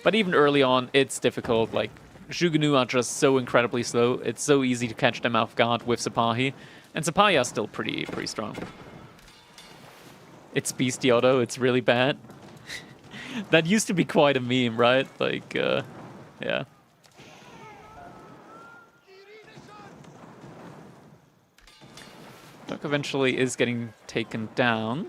But even early on, it's difficult. Like, Shuganu are just so incredibly slow. It's so easy to catch them off guard with Sapahi. And Sapahi are still pretty strong. It's Beasty Auto, it's really bad. That used to be quite a meme, right? Like, yeah. Dock eventually is getting taken down.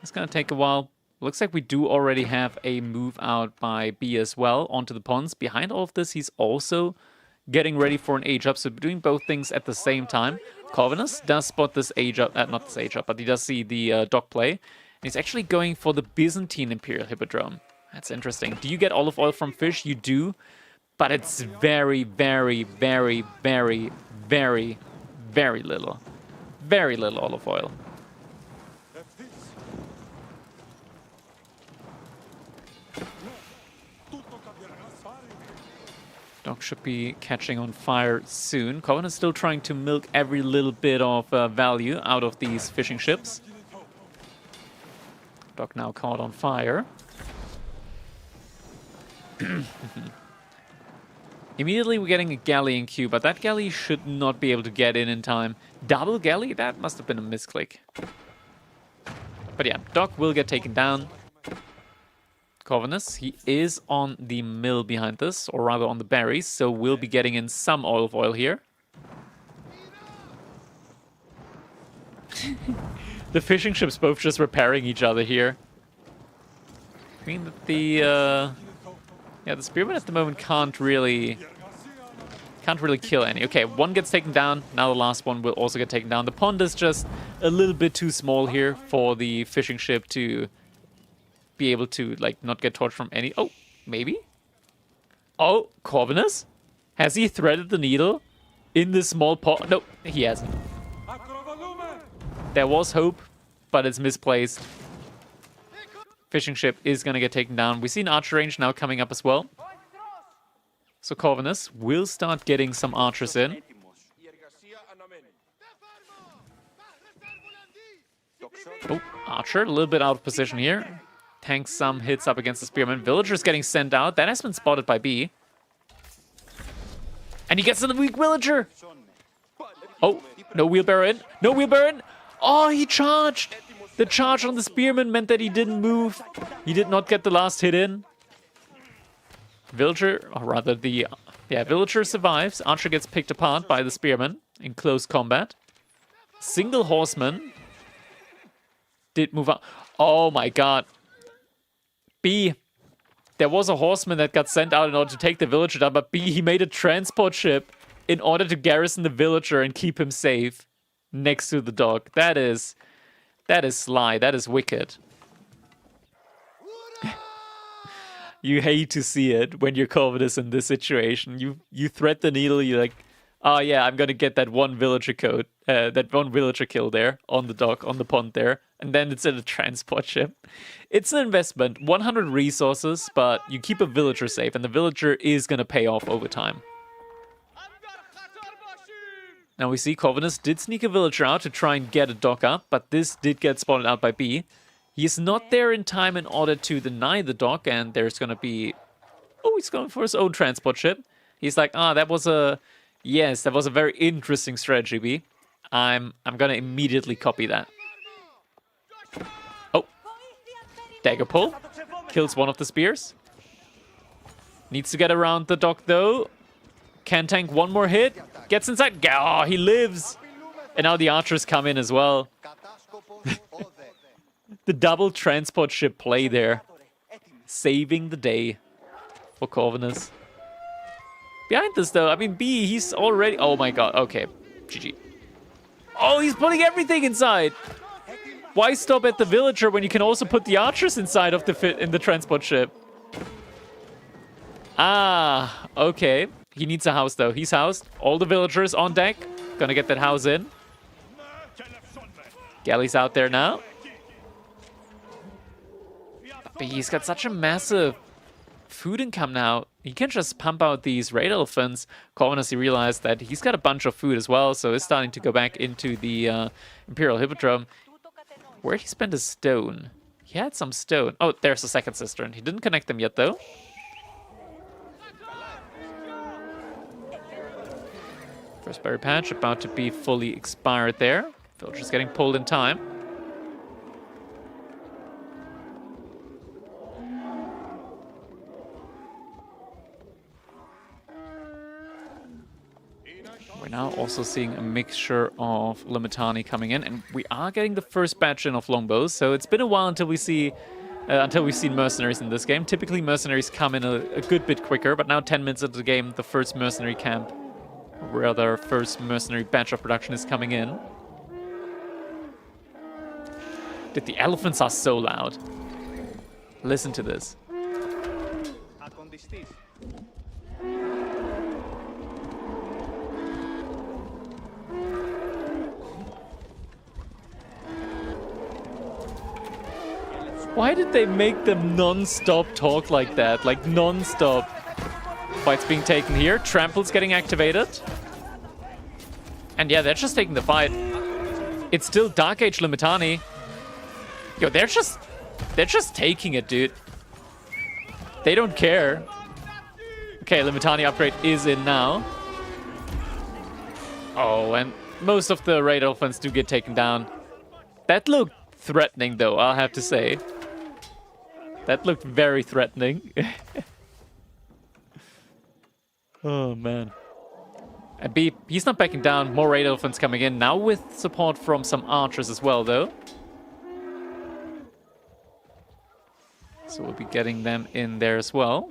It's gonna take a while. Looks like we do already have a move out by B as well onto the ponds. Behind all of this, he's also getting ready for an age up, so doing both things at the same time. Corvinus does spot this age up, not this age up, but he does see the dock play. And he's actually going for the Byzantine Imperial Hippodrome. That's interesting. Do you get olive oil from fish? You do, but it's very, very, very, very, very, very little. Very little olive oil. Dock should be catching on fire soon. Coven is still trying to milk every little bit of value out of these fishing ships. Dock now caught on fire. Immediately we're getting a galley in queue, but that galley should not be able to get in time. Double galley? That must have been a misclick. But yeah, Doc will get taken down. Corvinus, he is on the mill behind this, or rather on the berries, so we'll be getting in some olive oil here. The fishing ships both just repairing each other here. I mean that the spearman at the moment can't really kill any. Okay, one gets taken down. Now the last one will also get taken down. The pond is just a little bit too small here for the fishing ship to be able to, like, not get torched from any... Oh, maybe? Oh, Corvinus? Has he threaded the needle in this small pond? No, he hasn't. There was hope, but it's misplaced. Fishing ship is going to get taken down. We see an archer range now coming up as well. So Corvinus will start getting some archers in. Oh, archer, a little bit out of position here. Tanks some hits up against the spearman. Villagers getting sent out. That has been spotted by B. And he gets in the weak villager. Oh, no wheelbarrow in. No wheelbarrow in. Oh, he charged. The charge on the spearman meant that he didn't move. He did not get the last hit in. Villager, or rather the... Yeah, villager survives. Archer gets picked apart by the spearman in close combat. Single horseman did move out. Oh my god. B. There was a horseman that got sent out in order to take the villager down, but B, he made a transport ship in order to garrison the villager and keep him safe next to the dog. That is sly. That is wicked. You hate to see it when you're Corvinus in this situation. You thread the needle. You're like, oh yeah, I'm gonna get that one villager code, that one villager kill there on the dock, on the pond there, and then it's in a transport ship. It's an investment, 100 resources, but you keep a villager safe, and the villager is gonna pay off over time. Now we see Corvinus did sneak a villager out to try and get a dock up, but this did get spotted out by B. He's not there in time in order to deny the dock, and there's gonna be... Oh, he's going for his own transport ship. He's like, that was a... Yes, that was a very interesting strategy, B. I'm gonna immediately copy that. Oh. Dagger pull. Kills one of the spears. Needs to get around the dock, though. Can tank one more hit. Gets inside. Oh, he lives. And now the archers come in as well. The double transport ship play there. Saving the day for Corvinus. Behind this, though, I mean, B, he's already... Oh, my God. Okay. GG. Oh, he's putting everything inside. Why stop at the villager when you can also put the archers inside of in the transport ship? Ah, okay. He needs a house, though. He's housed. All the villagers on deck. Gonna get that house in. Galley's out there now. But he's got such a massive food income now. He can just pump out these raid elephants. Corvinus, he realized that he's got a bunch of food as well, so he's starting to go back into the Imperial Hippodrome. Where'd he spend his stone? He had some stone. Oh, there's the second cistern. He didn't connect them yet, though. First berry patch about to be fully expired there. Villager's getting pulled in time. We're now also seeing a mixture of Limitani coming in, and we are getting the first batch in of longbows. So it's been a while until we've seen mercenaries in this game. Typically, mercenaries come in a good bit quicker, but now 10 minutes into the game, the first mercenary camp, or rather, first mercenary batch of production is coming in. Dude, the elephants are so loud. Listen to this. Why did they make them non-stop talk like that? Like, non-stop. Fight's being taken here. Trample's getting activated. And yeah, they're just taking the fight. It's still Dark Age Limitani. Yo, they're just taking it, dude. They don't care. Okay, Limitani upgrade is in now. Oh, and most of the raid elephants do get taken down. That looked threatening, though, I'll have to say. That looked very threatening. Oh, man. And B, he's not backing down. More raid elephants coming in. Now with support from some archers as well, though. So we'll be getting them in there as well.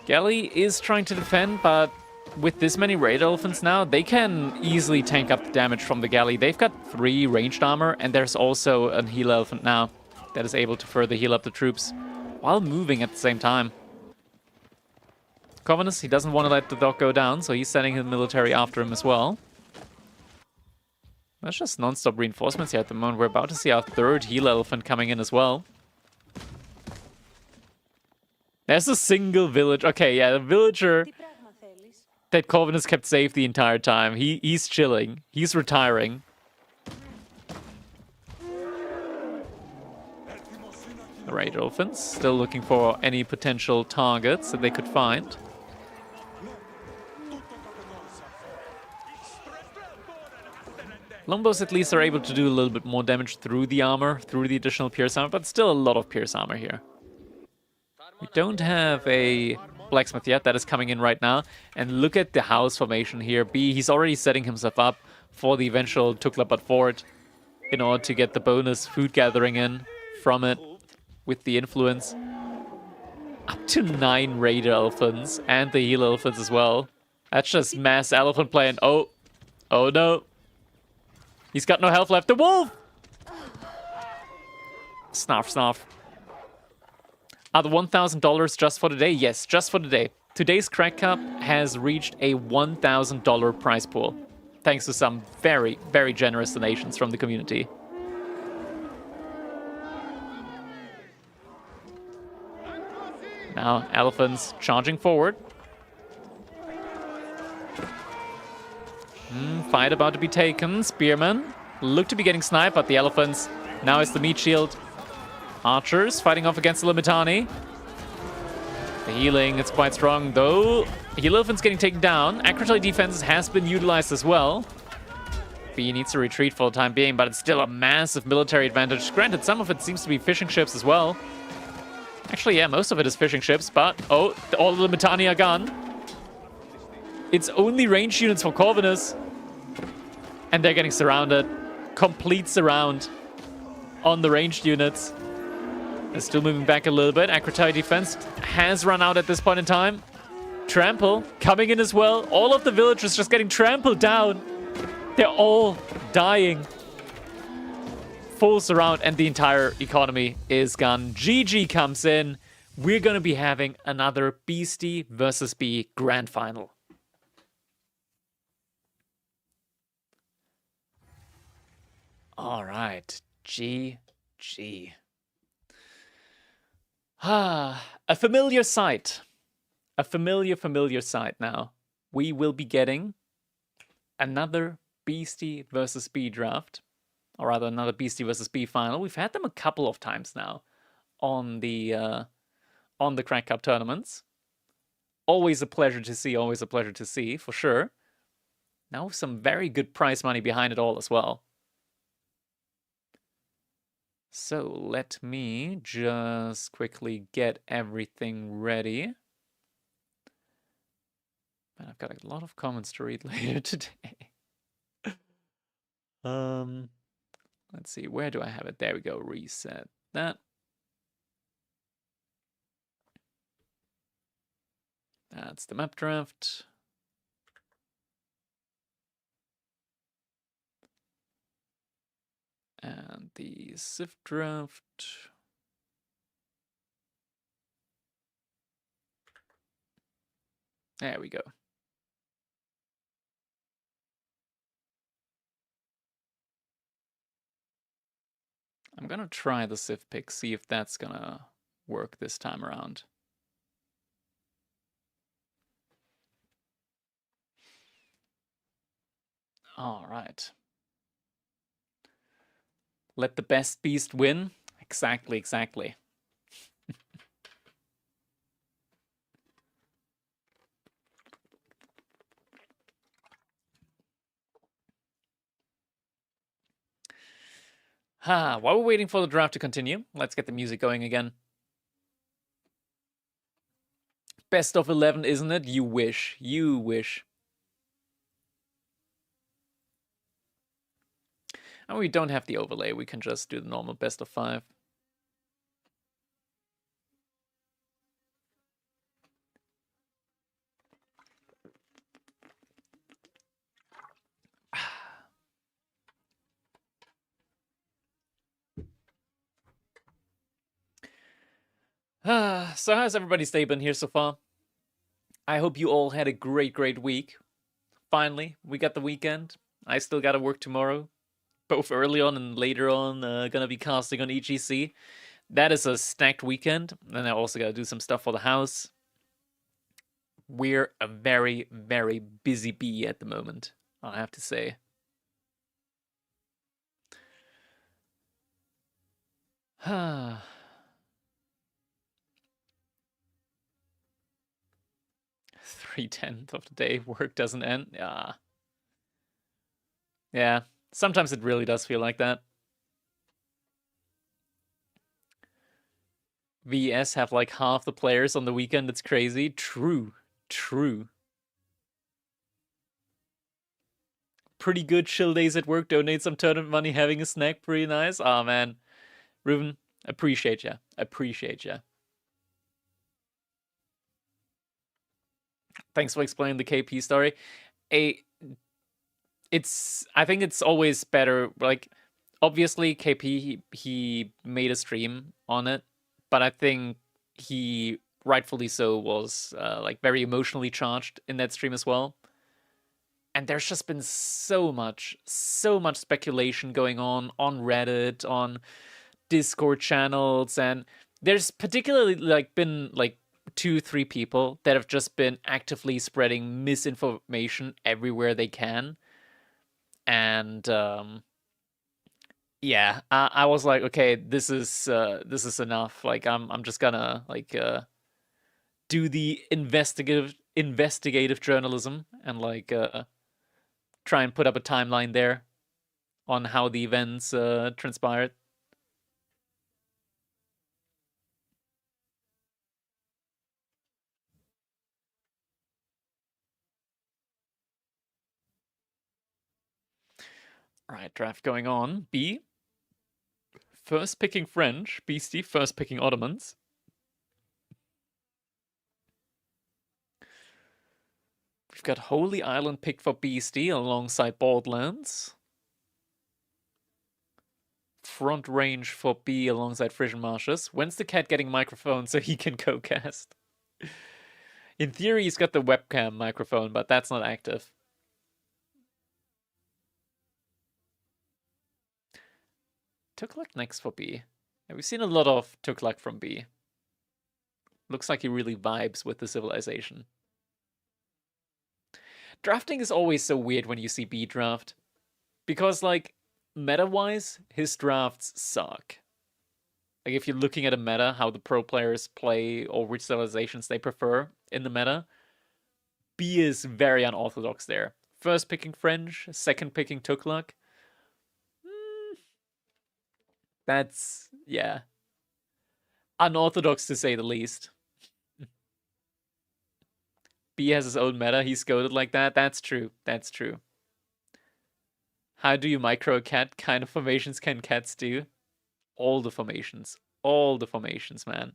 Galley is trying to defend, but with this many raid elephants now, they can easily tank up the damage from the galley. They've got 3 ranged armor, and there's also a heal elephant now that is able to further heal up the troops while moving at the same time. Covenus, he doesn't want to let the dog go down, so he's sending his military after him as well. That's just non-stop reinforcements here at the moment. We're about to see our 3rd heal elephant coming in as well. There's a single village. Okay, yeah, the villager that Corvinus kept safe the entire time. He's chilling. He's retiring. The raid elephants still looking for any potential targets that they could find. Longbows at least are able to do a little bit more damage through the armor, through the additional pierce armor, but still a lot of pierce armor here. We don't have a blacksmith yet. That is coming in right now. And look at the house formation here. B, he's already setting himself up for the eventual Tuklabat fort in order to get the bonus food gathering in from it with the influence. Up to 9 raider elephants and the heal elephants as well. That's just mass elephant play. And oh no. He's got no health left. The wolf! Snarf, snarf. Are the $1,000 just for today? Yes, just for today. Today's Crack Cup has reached a $1,000 prize pool, thanks to some very, very generous donations from the community. Now, elephants charging forward. Fight about to be taken. Spearmen look to be getting sniped, but the elephants now is the meat shield. Archers fighting off against the Limitani. The healing, it's quite strong, though. Heal elephant's getting taken down. Acrotite defense has been utilized as well. B needs to retreat for the time being, but it's still a massive military advantage. Granted, some of it seems to be fishing ships as well. Actually, yeah, most of it is fishing ships, but oh, all the Limitani are gone. It's only ranged units for Corvinus. And they're getting surrounded. Complete surround on the ranged units. They're still moving back a little bit. Acrotite defense has run out at this point in time. Trample coming in as well. All of the villagers just getting trampled down. They're all dying. Full surround and the entire economy is gone. GG comes in. We're going to be having another Beasty versus B grand final. All right. GG. A familiar sight. A familiar sight now. We will be getting another Beasty versus B draft. Or rather, another Beasty versus B final. We've had them a couple of times now on the Crack Cup tournaments. Always a pleasure to see, for sure. Now with some very good prize money behind it all as well. So let me just quickly get everything ready. Man, I've got a lot of comments to read later today. Let's see, where do I have it? There we go, reset that. That's the map draft. And the Civ draft. There we go. I'm gonna try the Civ pick, see if that's gonna work this time around. All right. Let the best beast win. Exactly, exactly. While we're waiting for the draft to continue, let's get the music going again. Best of 11, isn't it? You wish. You wish. And we don't have the overlay. We can just do the normal best of 5. So how's everybody's day been here so far? I hope you all had a great week. Finally, we got the weekend. I still gotta work tomorrow. Both early on and later on, gonna be casting on EGC. That is a stacked weekend. And I also gotta do some stuff for the house. We're a very busy bee at the moment, I have to say. Ah. 3/10 of the day, work doesn't end. Yeah, sometimes it really does feel like that. VS have like half the players on the weekend. It's crazy. True. Pretty good chill days at work. Donate some tournament money, having a snack. Pretty nice. Aw, man. Ruben, appreciate ya. Thanks for explaining the KP story. I think it's always better, like, obviously KP, he made a stream on it, but I think he, rightfully so, was like very emotionally charged in that stream as well. And there's just been so much speculation going on Reddit, on Discord channels, and there's particularly like been like 2-3 people that have just been actively spreading misinformation everywhere they can. And yeah, I was like, okay, this is enough. Like I'm just gonna like do the investigative journalism and like try and put up a timeline there on how the events transpired. Alright, draft going on. B. First picking French. Beasty, first picking Ottomans. We've got Holy Island picked for Beasty alongside Baldlands. Front range for B alongside Frisian Marshes. When's the cat getting microphone so he can co-cast? In theory, he's got the webcam microphone, but that's not active. Tuklak next for B. Yeah, we've seen a lot of Tuklak from B. Looks like he really vibes with the Civilization. Drafting is always so weird when you see B draft. Because, like, meta-wise, his drafts suck. Like, if you're looking at a meta, how the pro players play or which civilizations they prefer in the meta, B is very unorthodox there. First picking French, second picking Tuklak. That's, yeah, unorthodox to say the least. B has his own meta, he's goated like that. That's true. How do you micro a cat? Kind of formations can cats do? All the formations, man.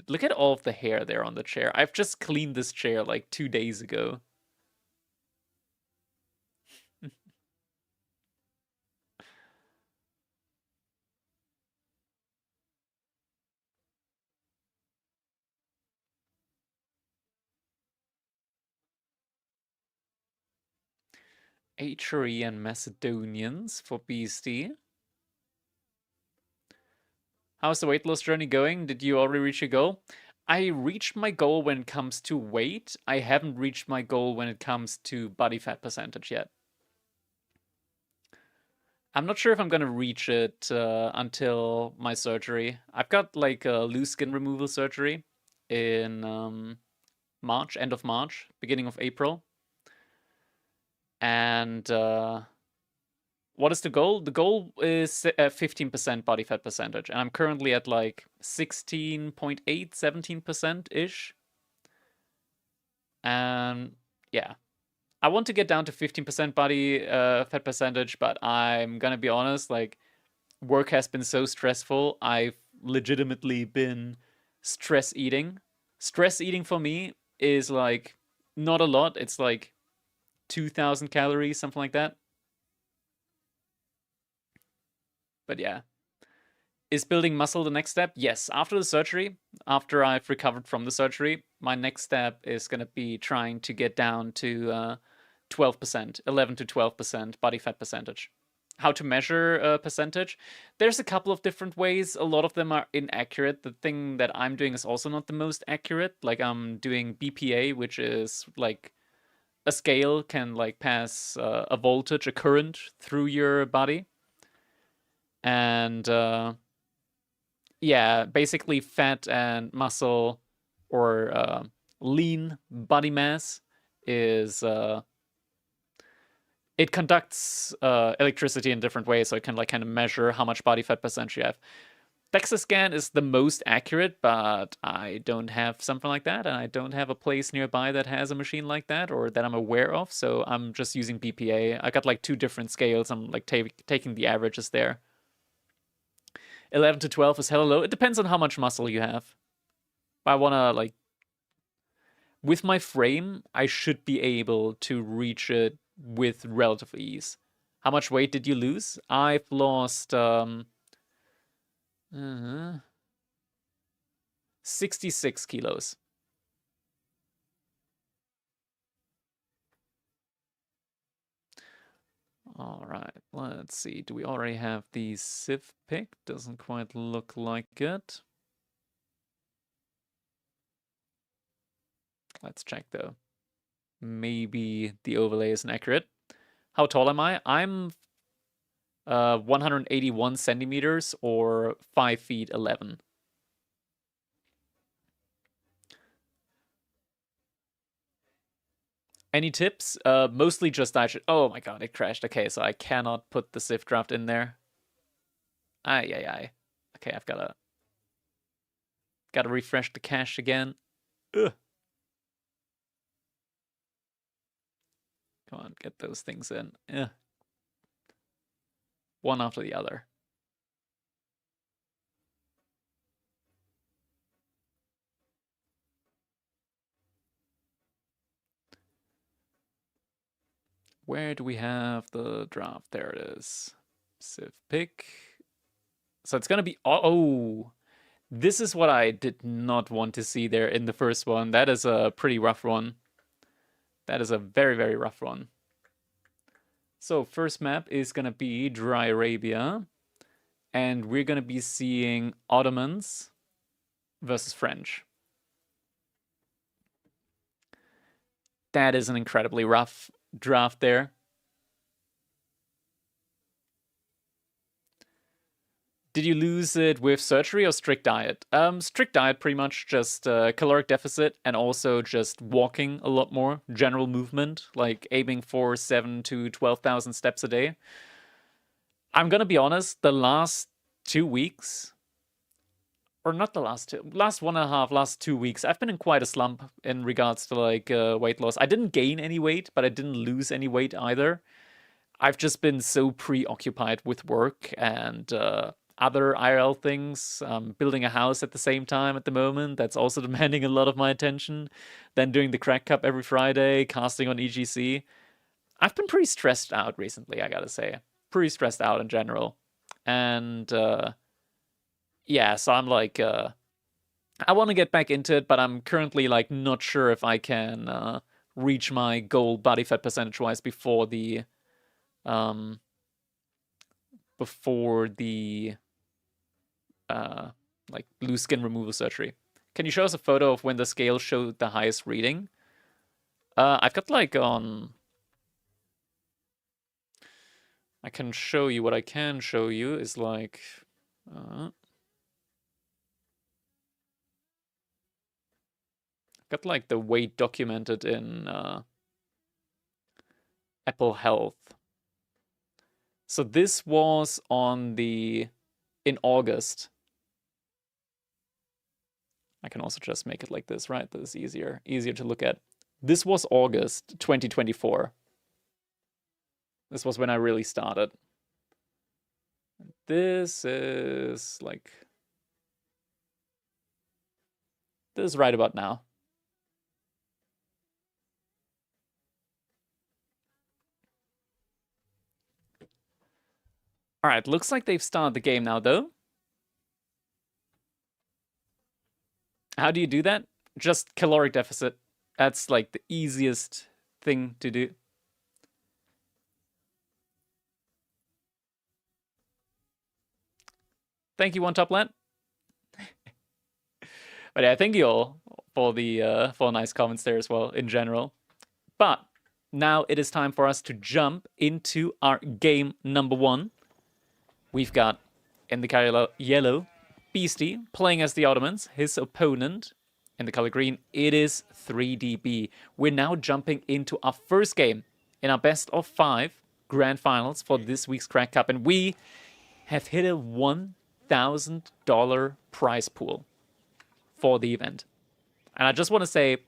Look at all of the hair there on the chair. I've just cleaned this chair like 2 days ago. Atri and Macedonians for Beasty. How's the weight loss journey going? Did you already reach your goal? I reached my goal when it comes to weight. I haven't reached my goal when it comes to body fat percentage yet. I'm not sure if I'm gonna reach it until my surgery. I've got like a loose skin removal surgery in March, end of March, beginning of April. And what is the goal? The goal is 15% body fat percentage, and I'm currently at like 16.8, 17%-ish. And yeah, I want to get down to 15% body fat percentage, but I'm gonna be honest, like, work has been so stressful, I've legitimately been stress eating. Stress eating for me is like not a lot, it's like 2,000 calories, something like that. But yeah. Is building muscle the next step? Yes. After the surgery, after I've recovered from the surgery, my next step is going to be trying to get down to 12%, 11 to 12% body fat percentage. How to measure a percentage? There's a couple of different ways. A lot of them are inaccurate. The thing that I'm doing is also not the most accurate. Like, I'm doing BPA, which is like a scale can like pass a voltage, a current through your body. And yeah, basically fat and muscle or lean body mass is it conducts electricity in different ways, so it can like kind of measure how much body fat percentage you have. DEXA scan is the most accurate, but I don't have something like that, and I don't have a place nearby that has a machine like that or that I'm aware of, so I'm just using BPA. I got like two different scales. I'm like taking the averages there. 11 to 12 is hella low. It depends on how much muscle you have. I want to, like, with my frame, I should be able to reach it with relative ease. How much weight did you lose? I've lost 66 kilos. All right, let's see. Do we already have the Civ pick? Doesn't quite look like it. Let's check though. Maybe the overlay isn't accurate. How tall am I? I'm 181 centimeters or 5 feet 11. Any tips? Mostly just I should. Oh my god, it crashed. Okay, so I cannot put the Civ draft in there. Aye. Okay, I've gotta refresh the cache again. Ugh. Come on, get those things in. Yeah. One after the other. Where do we have the draft? There it is. Civ pick. So it's gonna be... Oh! This is what I did not want to see there in the first one. That is a pretty rough one. That is a very, very rough one. So first map is gonna be Dry Arabia. And we're gonna be seeing Ottomans versus French. That is an incredibly rough draft there. Did you lose it with surgery or strict diet? Strict diet, pretty much just caloric deficit and also just walking a lot more, general movement, like aiming for 7 to 12,000 steps a day. I'm gonna be honest, the last 2 weeks, or not the last 1.5, last 2 weeks, I've been in quite a slump in regards to like weight loss. I didn't gain any weight, but I didn't lose any weight either. I've just been so preoccupied with work and other IRL things, building a house at the same time at the moment. That's also demanding a lot of my attention. Then doing the Crack Cup every Friday, casting on EGC. I've been pretty stressed out recently, I gotta say. Pretty stressed out in general. And yeah, so I'm like, I want to get back into it, but I'm currently like not sure if I can reach my goal body fat percentage-wise before the like loose skin removal surgery. Can you show us a photo of when the scale showed the highest reading? I've got like on I can show you. What I can show you is like... got like the weight documented in Apple Health. So this was in August. I can also just make it like this, right? This is easier to look at. This was August 2024. This was when I really started. This is like... this is right about now. Alright, looks like they've started the game now, though. How do you do that? Just caloric deficit. That's like the easiest thing to do. Thank you, One Top Lad. But yeah, thank you all for the nice comments there as well in general. But now it is time for us to jump into our game number 1. We've got in the color yellow, Beasty playing as the Ottomans. His opponent in the color green, it is 3DB. We're now jumping into our first game in our best of 5 grand finals for this week's Crack Cup, and we have hit a $1,000 prize pool for the event. And I just want to say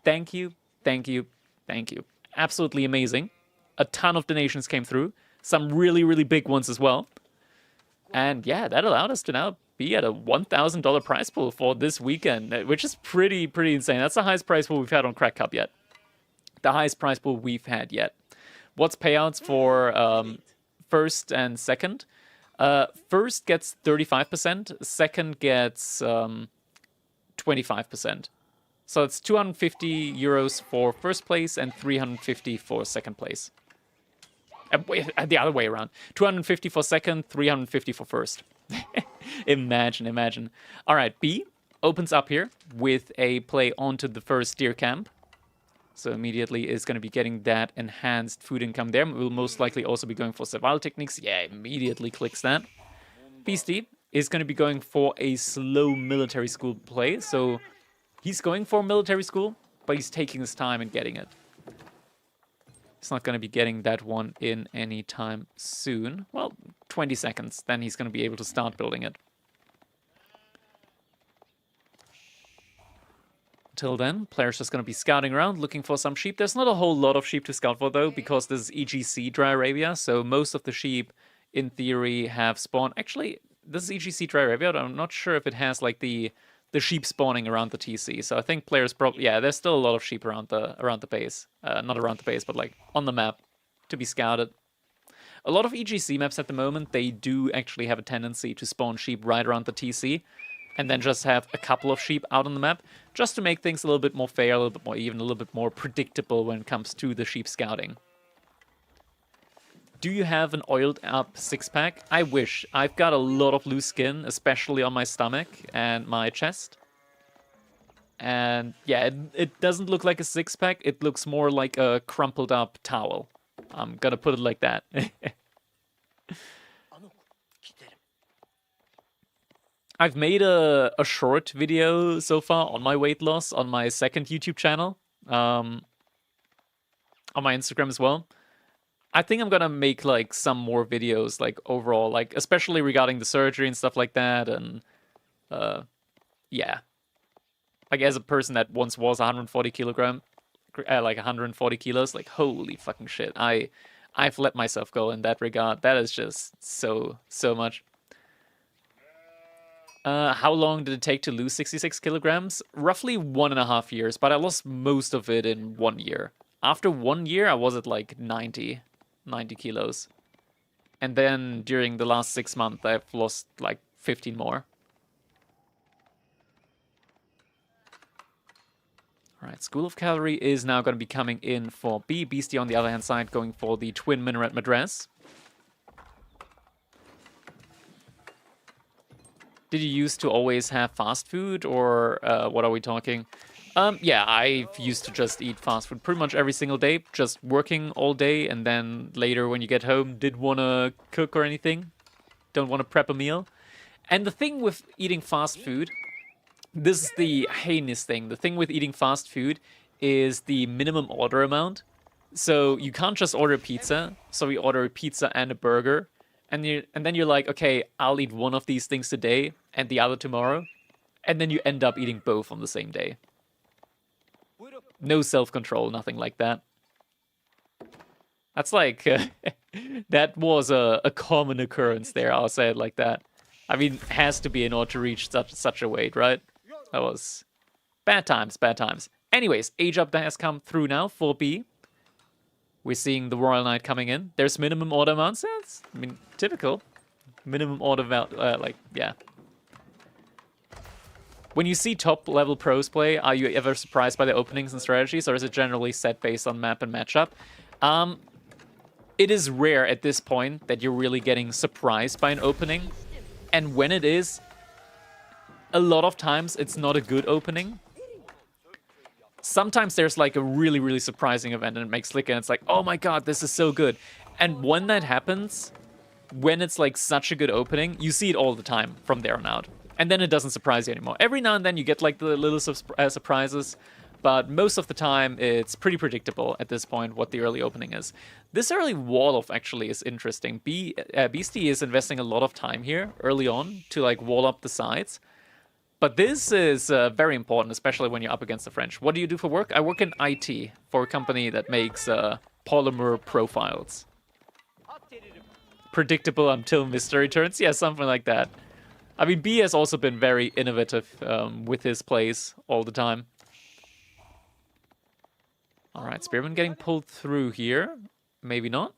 thank you, thank you, thank you. Absolutely amazing. A ton of donations came through, some really, really big ones as well. And yeah, that allowed us to now be at a $1,000 prize pool for this weekend, which is pretty insane. That's the highest prize pool we've had on Crack Cup yet. The highest prize pool we've had yet. What's payouts for first and second? First gets 35%, second gets 25%. So it's 250 euros for first place and 350 for second place. The other way around. 250 for second, 350 for first. Imagine. All right, B opens up here with a play onto the first deer camp. So immediately is going to be getting that enhanced food income there. We'll most likely also be going for survival techniques. Yeah, immediately clicks that. Beasty is going to be going for a slow military school play. So he's going for military school, but he's taking his time and getting it. He's not going to be getting that one in any time soon. Well, 20 seconds. Then he's going to be able to start building it. Until then, players just going to be scouting around, looking for some sheep. There's not a whole lot of sheep to scout for, though, because this is EGC Dry Arabia. So most of the sheep, in theory, have spawned. Actually, this is EGC Dry Arabia. I'm not sure if it has, like, the sheep spawning around the TC. So I think players probably... yeah, there's still a lot of sheep around the base. Not around the base, but like on the map to be scouted. A lot of EGC maps at the moment, they do actually have a tendency to spawn sheep right around the TC and then just have a couple of sheep out on the map just to make things a little bit more fair, a little bit more even, a little bit more predictable when it comes to the sheep scouting. Do you have an oiled up 6-pack? I wish. I've got a lot of loose skin, especially on my stomach and my chest. And yeah, it doesn't look like a 6-pack. It looks more like a crumpled up towel. I'm gonna put it like that. I've made a short video so far on my weight loss on my second YouTube channel. On my Instagram as well. I think I'm gonna make like some more videos, like overall, like especially regarding the surgery and stuff like that, and yeah, like as a person that once was 140 kilogram, like 140 kilos, like holy fucking shit, I've let myself go in that regard. That is just so much. How long did it take to lose 66 kilograms? Roughly 1.5 years, but I lost most of it in 1 year. After 1 year, I was at like 90 kilos. And then during the last 6 months, I've lost like 15 more. Alright, School of Cavalry is now going to be coming in for B. Beasty on the other hand side going for the Twin Minaret Madras. Did you used to always have fast food, or what are we talking? Yeah, I used to just eat fast food pretty much every single day, just working all day, and then later when you get home, did want to cook or anything, don't want to prep a meal. And the thing with eating fast food, this is the heinous thing. The thing with eating fast food is the minimum order amount. So you can't just order a pizza. So you order a pizza and a burger, and then you're like, okay, I'll eat one of these things today and the other tomorrow, and then you end up eating both on the same day. No self-control, nothing like that. That's like, that was a common occurrence there, I'll say it like that. I mean, has to be in order to reach such a weight, right? That was bad times, bad times. Anyways, age up has come through now for B. We're seeing the Royal Knight coming in. There's minimum order amounts. That's, I mean, typical. Minimum order, like, yeah. When you see top-level pros play, are you ever surprised by the openings and strategies, or is it generally set based on map and matchup? It is rare at this point that you're really getting surprised by an opening. And when it is, a lot of times it's not a good opening. Sometimes there's like a really, really surprising event and it makes click and it's like, oh my god, this is so good. And when that happens, when it's like such a good opening, you see it all the time from there on out. And then it doesn't surprise you anymore. Every now and then you get like the little surprises, but most of the time it's pretty predictable at this point what the early opening is. This early wall-off actually is interesting. Beasty is investing a lot of time here early on to like wall up the sides. But this is very important, especially when you're up against the French. What do you do for work? I work in IT for a company that makes polymer profiles. Predictable until mystery turns? Yeah, something like that. I mean, B has also been very innovative with his plays all the time. Alright, Spearman getting pulled through here. Maybe not.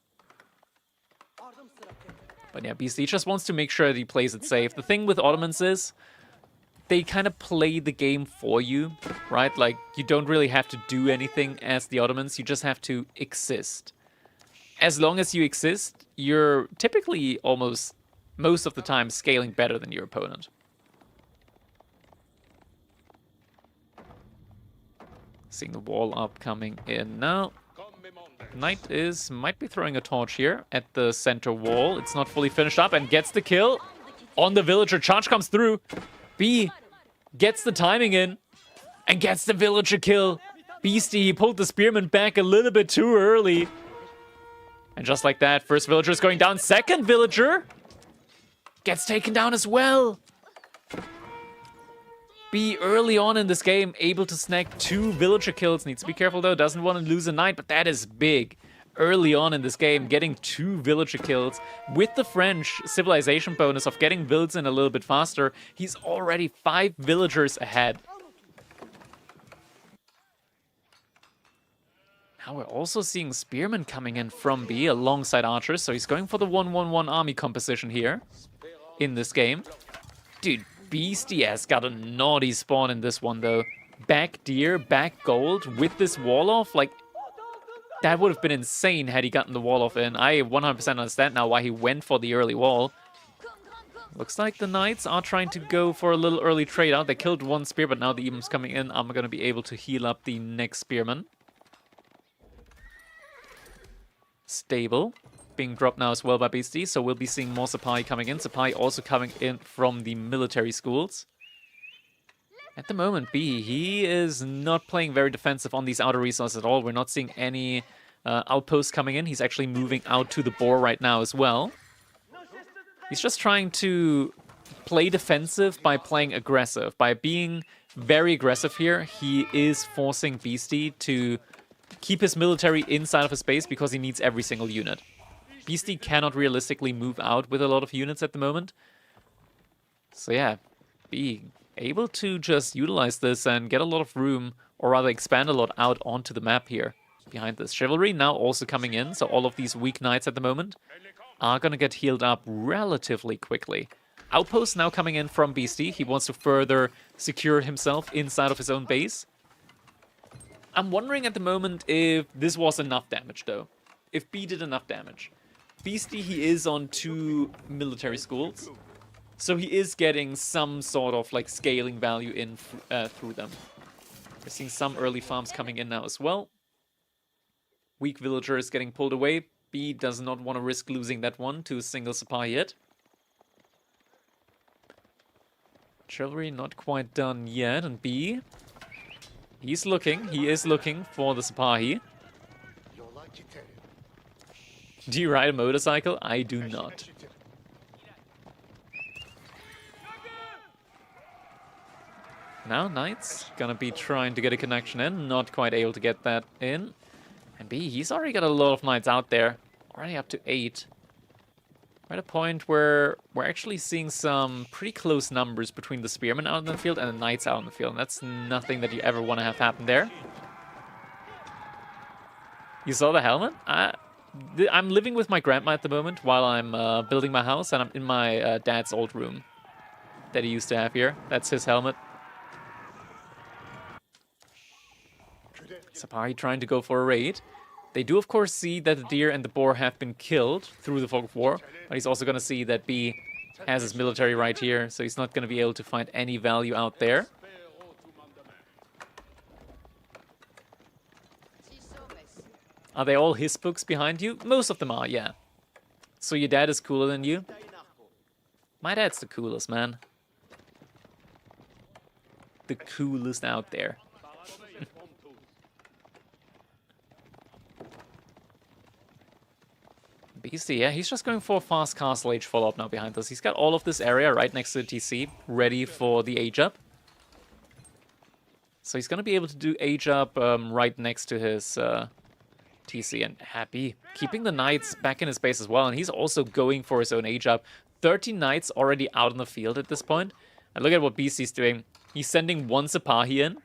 But yeah, Beasty just wants to make sure that he plays it safe. The thing with Ottomans is, they kind of play the game for you, right? Like, you don't really have to do anything as the Ottomans, you just have to exist. As long as you exist, you're typically almost, most of the time, scaling better than your opponent. Seeing the wall up coming in now. Knight might be throwing a torch here at the center wall. It's not fully finished up and gets the kill on the villager. Charge comes through. B gets the timing in and gets the villager kill. Beasty, he pulled the spearman back a little bit too early. And just like that, first villager is going down. Second villager gets taken down as well. B early on in this game able to snag 2 villager kills. Needs to be careful though, doesn't want to lose a knight, but that is big. Early on in this game, getting 2 villager kills with the French civilization bonus of getting villas in a little bit faster. He's already 5 villagers ahead. Now we're also seeing spearmen coming in from B alongside archers, so he's going for the 1-1-1 army composition here in this game. Dude, Beasty has got a naughty spawn in this one though. Back deer, back gold with this wall off, like, that would have been insane had he gotten the wall off in. I 100% understand now why he went for the early wall. Looks like the knights are trying to go for a little early trade out. They killed 1 spear, but now the Eben's coming in. I'm going to be able to heal up the next spearman. Stable. Being dropped now as well by Beasty, so we'll be seeing more Sapai coming in. Sapai also coming in from the military schools. At the moment, B, he is not playing very defensive on these outer resources at all. We're not seeing any outposts coming in. He's actually moving out to the boar right now as well. He's just trying to play defensive by playing aggressive. By being very aggressive here, he is forcing Beasty to keep his military inside of his base because he needs every single unit. Beasty cannot realistically move out with a lot of units at the moment. So yeah, B able to just utilize this and get a lot of room, or rather expand a lot out onto the map here behind this. Chivalry now also coming in, so all of these weak knights at the moment are going to get healed up relatively quickly. Outpost now coming in from Beasty. He wants to further secure himself inside of his own base. I'm wondering at the moment if this was enough damage though. If B did enough damage. Beasty, he is on 2 military schools. So he is getting some sort of like scaling value in through them. We're seeing some early farms coming in now as well. Weak villager is getting pulled away. B does not want to risk losing that one to a single Sipahi yet. Chivalry not quite done yet, and B, he is looking for the Sipahi. Do you ride a motorcycle? I do not. Now Knight's gonna be trying to get a connection in, not quite able to get that in. And B, he's already got a lot of Knights out there, already up to 8. We're at a point where we're actually seeing some pretty close numbers between the Spearmen out in the field and the Knights out in the field, and that's nothing that you ever want to have happen there. You saw the helmet? I'm living with my grandma at the moment while I'm building my house, and I'm in my dad's old room that he used to have here. That's his helmet. Sipahi trying to go for a raid. They do, of course, see that the deer and the boar have been killed through the fog of war, but he's also going to see that B has his military right here, so he's not going to be able to find any value out there. Are they all his books behind you? Most of them are, yeah. So your dad is cooler than you? My dad's the coolest, man. The coolest out there. Beasty, yeah, he's just going for a fast Castle Age follow-up now behind us. He's got all of this area right next to the TC, ready for the Age Up. So he's going to be able to do Age Up right next to his TC, and happy. Keeping the Knights back in his base as well, and he's also going for his own Age Up. 13 Knights already out in the field at this point. And look at what Beasty's doing. He's sending one Sipahi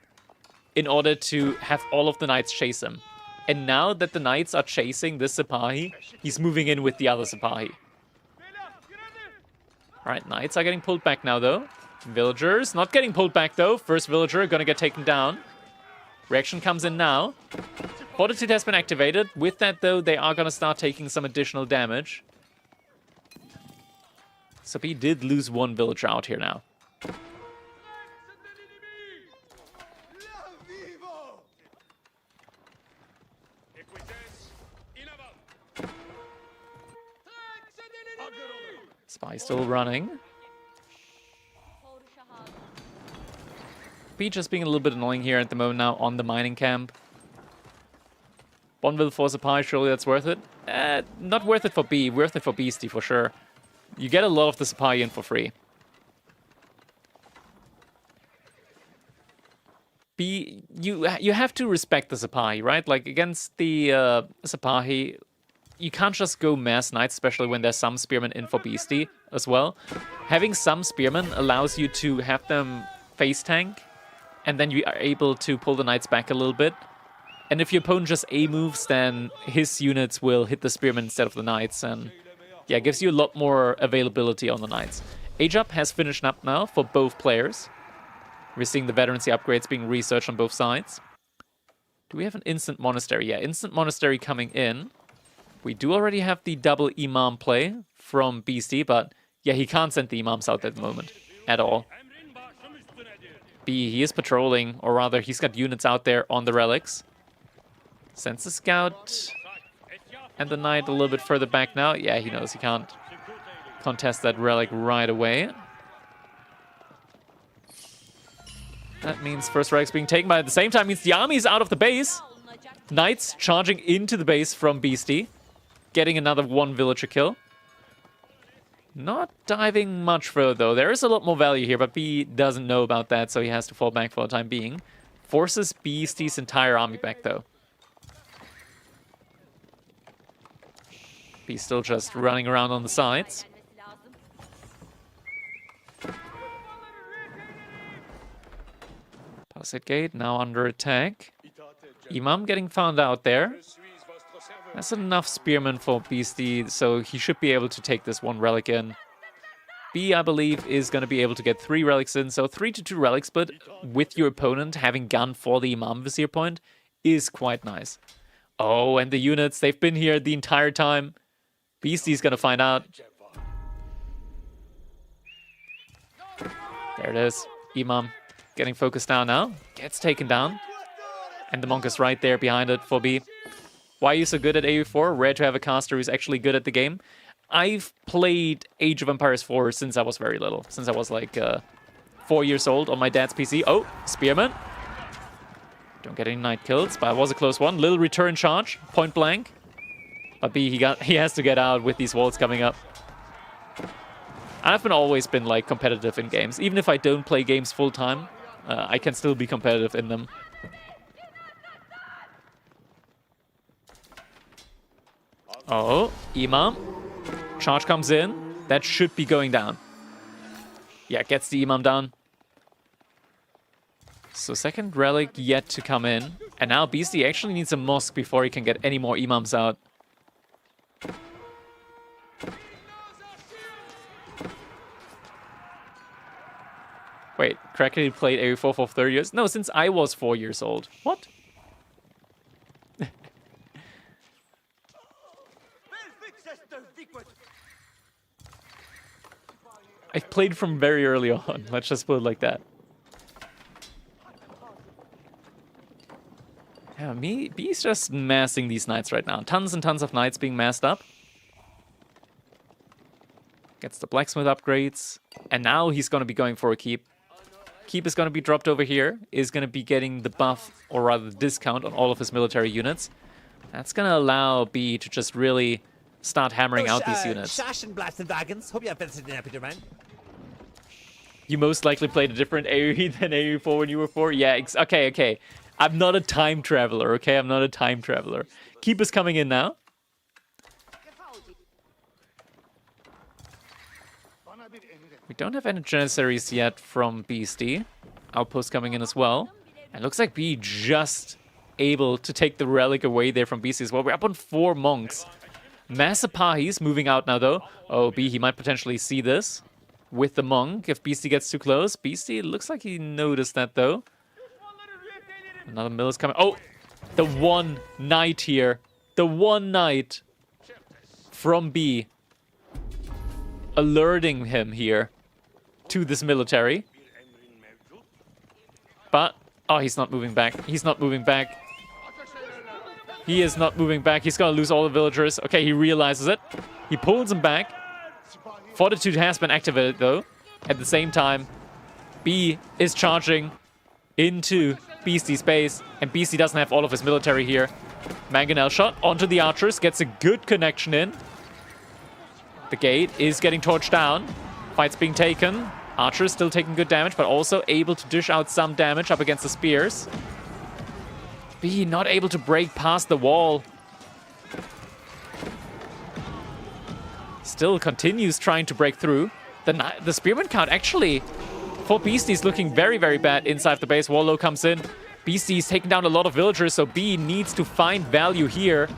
in order to have all of the Knights chase him. And now that the Knights are chasing this Sipahi, he's moving in with the other Sipahi. Alright, Knights are getting pulled back now, though. Villagers not getting pulled back, though. First villager gonna get taken down. Reaction comes in now. Fortitude has been activated. With that, though, they are gonna start taking some additional damage. So he did lose one villager out here now. Spy still running. B just being a little bit annoying here at the moment now on the mining camp. One will force a pie, surely that's worth it. Not worth it for B, worth it for Beasty for sure. You get a lot of the Sipahi in for free. B, you have to respect the Sipahi, right? Like against the Sipahi, you can't just go mass Knights, especially when there's some Spearmen in for Beasty as well. Having some Spearmen allows you to have them face tank, and then you are able to pull the Knights back a little bit. And if your opponent just A moves, then his units will hit the Spearmen instead of the Knights, and yeah, it gives you a lot more availability on the Knights. Age Up has finished up now for both players. We're seeing the veterancy upgrades being researched on both sides. Do we have an Instant Monastery? Yeah, Instant Monastery coming in. We do already have the double Imam play from Beasty, but yeah, he can't send the Imams out at the moment at all. B, he is patrolling, or rather, he's got units out there on the relics. Sends the scout and the knight a little bit further back now. Yeah, he knows he can't contest that relic right away. That means first relic's being taken, but at the same time means the army is out of the base. Knights charging into the base from Beasty. Getting another one villager kill. Not diving much further, though. There is a lot more value here, but B doesn't know about that, so he has to fall back for the time being. Forces Beasty's entire army back, though. B's still just running around on the sides. Palisade Gate now under attack. Imam getting found out there. That's enough Spearmen for Beasty, so he should be able to take this one relic in. B, I believe, is going to be able to get 3 relics in, so 3-2 relics, but with your opponent having gone for the Imam Vizier point is quite nice. Oh, and the units, they've been here the entire time. Beasty's going to find out. There it is. Imam getting focused down now. Gets taken down. And the Monk is right there behind it for B. Why are you so good at AU4? Rare to have a caster who's actually good at the game. I've played Age of Empires 4 since I was very little. Since I was like 4 years old on my dad's PC. Oh, Spearman. Don't get any knight kills, but it was a close one. Little return charge, point blank. But B, he has to get out with these walls coming up. I've always been like competitive in games. Even if I don't play games full time, I can still be competitive in them. Oh, Imam. Charge comes in. That should be going down. Yeah, gets the Imam down. So second relic yet to come in. And now Beasty actually needs a mosque before he can get any more Imams out. Wait, Crackety played AU4 for 30 years? No, since I was 4 years old. What? I've played from very early on. Let's just put it like that. Yeah, B's just massing these knights right now. Tons and tons of knights being massed up. Gets the blacksmith upgrades. And now he's going to be going for a keep. Keep is going to be dropped over here. Is going to be getting the buff, or rather the discount, on all of his military units. That's going to allow B to just really start hammering out these units. Blasted Wagons. Hope you have visited an Peter, man. You most likely played a different AoE than AoE4 when you were 4? Yeah, okay. I'm not a time traveler, okay? I'm not a time traveler. Keep is coming in now. We don't have any Janissaries yet from Beasty. Outpost coming in as well. And looks like B just able to take the relic away there from Beasty as well. We're up on 4 monks. Massapahis moving out now, though. Oh, B, he might potentially see this with the monk if Beasty gets too close. Beasty, looks like he noticed that, though. Another mill is coming. Oh, the one knight here. The one knight from B. Alerting him here to this military. But, oh, he's not moving back. He's not moving back. He is not moving back. He's going to lose all the villagers. Okay, he realizes it. He pulls them back. Fortitude has been activated, though. At the same time, B is charging into Beasty's base, and Beasty doesn't have all of his military here. Mangonel shot onto the archers, gets a good connection in. The gate is getting torched down. Fight's being taken. Archers still taking good damage, but also able to dish out some damage up against the spears. B not able to break past the wall. Still continues trying to break through. The spearman count actually, for Beasty, is looking very, very bad inside the base. Warlow comes in. Beasty's taking down a lot of villagers, so B needs to find value here.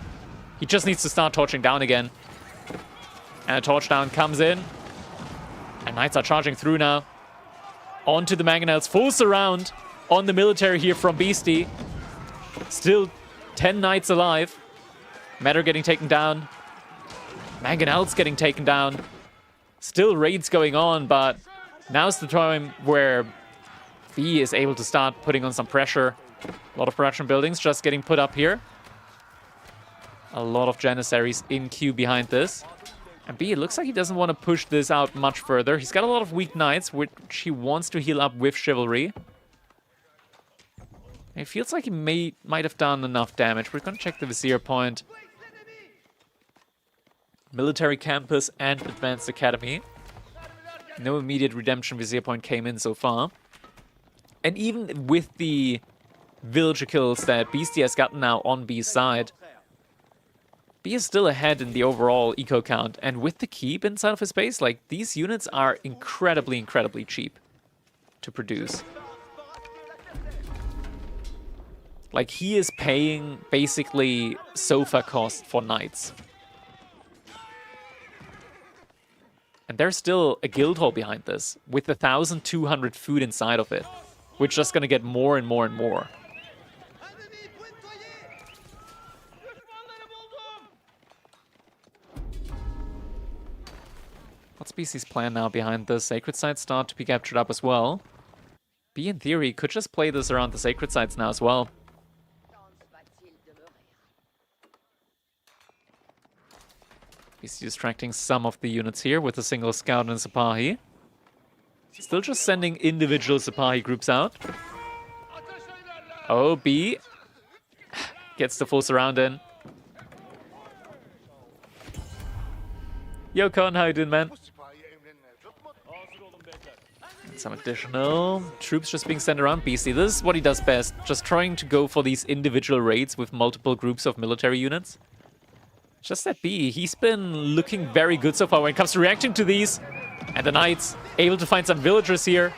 He just needs to start torching down again. And a torch down comes in. And knights are charging through now. Onto the mangonels. Full surround on the military here from Beasty. Still 10 knights alive. Matter getting taken down. Mangonels getting taken down. Still raids going on, but now's the time where B is able to start putting on some pressure. A lot of production buildings just getting put up here. A lot of Janissaries in queue behind this. And B, it looks like he doesn't want to push this out much further. He's got a lot of weak knights, which he wants to heal up with chivalry. It feels like he might have done enough damage. We're going to check the Vizier point. Military Campus and Advanced Academy. No immediate redemption Vizier point came in so far. And even with the villager kills that Beasty has gotten now on B's side, B is still ahead in the overall eco count. And with the keep inside of his base, like, these units are incredibly, incredibly cheap to produce. Like, he is paying basically sofa cost for knights. And there's still a guild hall behind this, with 1,200 food inside of it, which is just going to get more and more and more. What's BC's plan now behind the sacred sites start to be captured up as well? B, in theory, could just play this around the sacred sites now as well. BC distracting some of the units here with a single scout and Sipahi. Still just sending individual Sipahi groups out. Oh, B gets the full surround in. Yokon, how you doing, man? And some additional troops just being sent around. Beasty, this is what he does best. Just trying to go for these individual raids with multiple groups of military units. Just that B, he's been looking very good so far when it comes to reacting to these. And the Knights able to find some villagers here.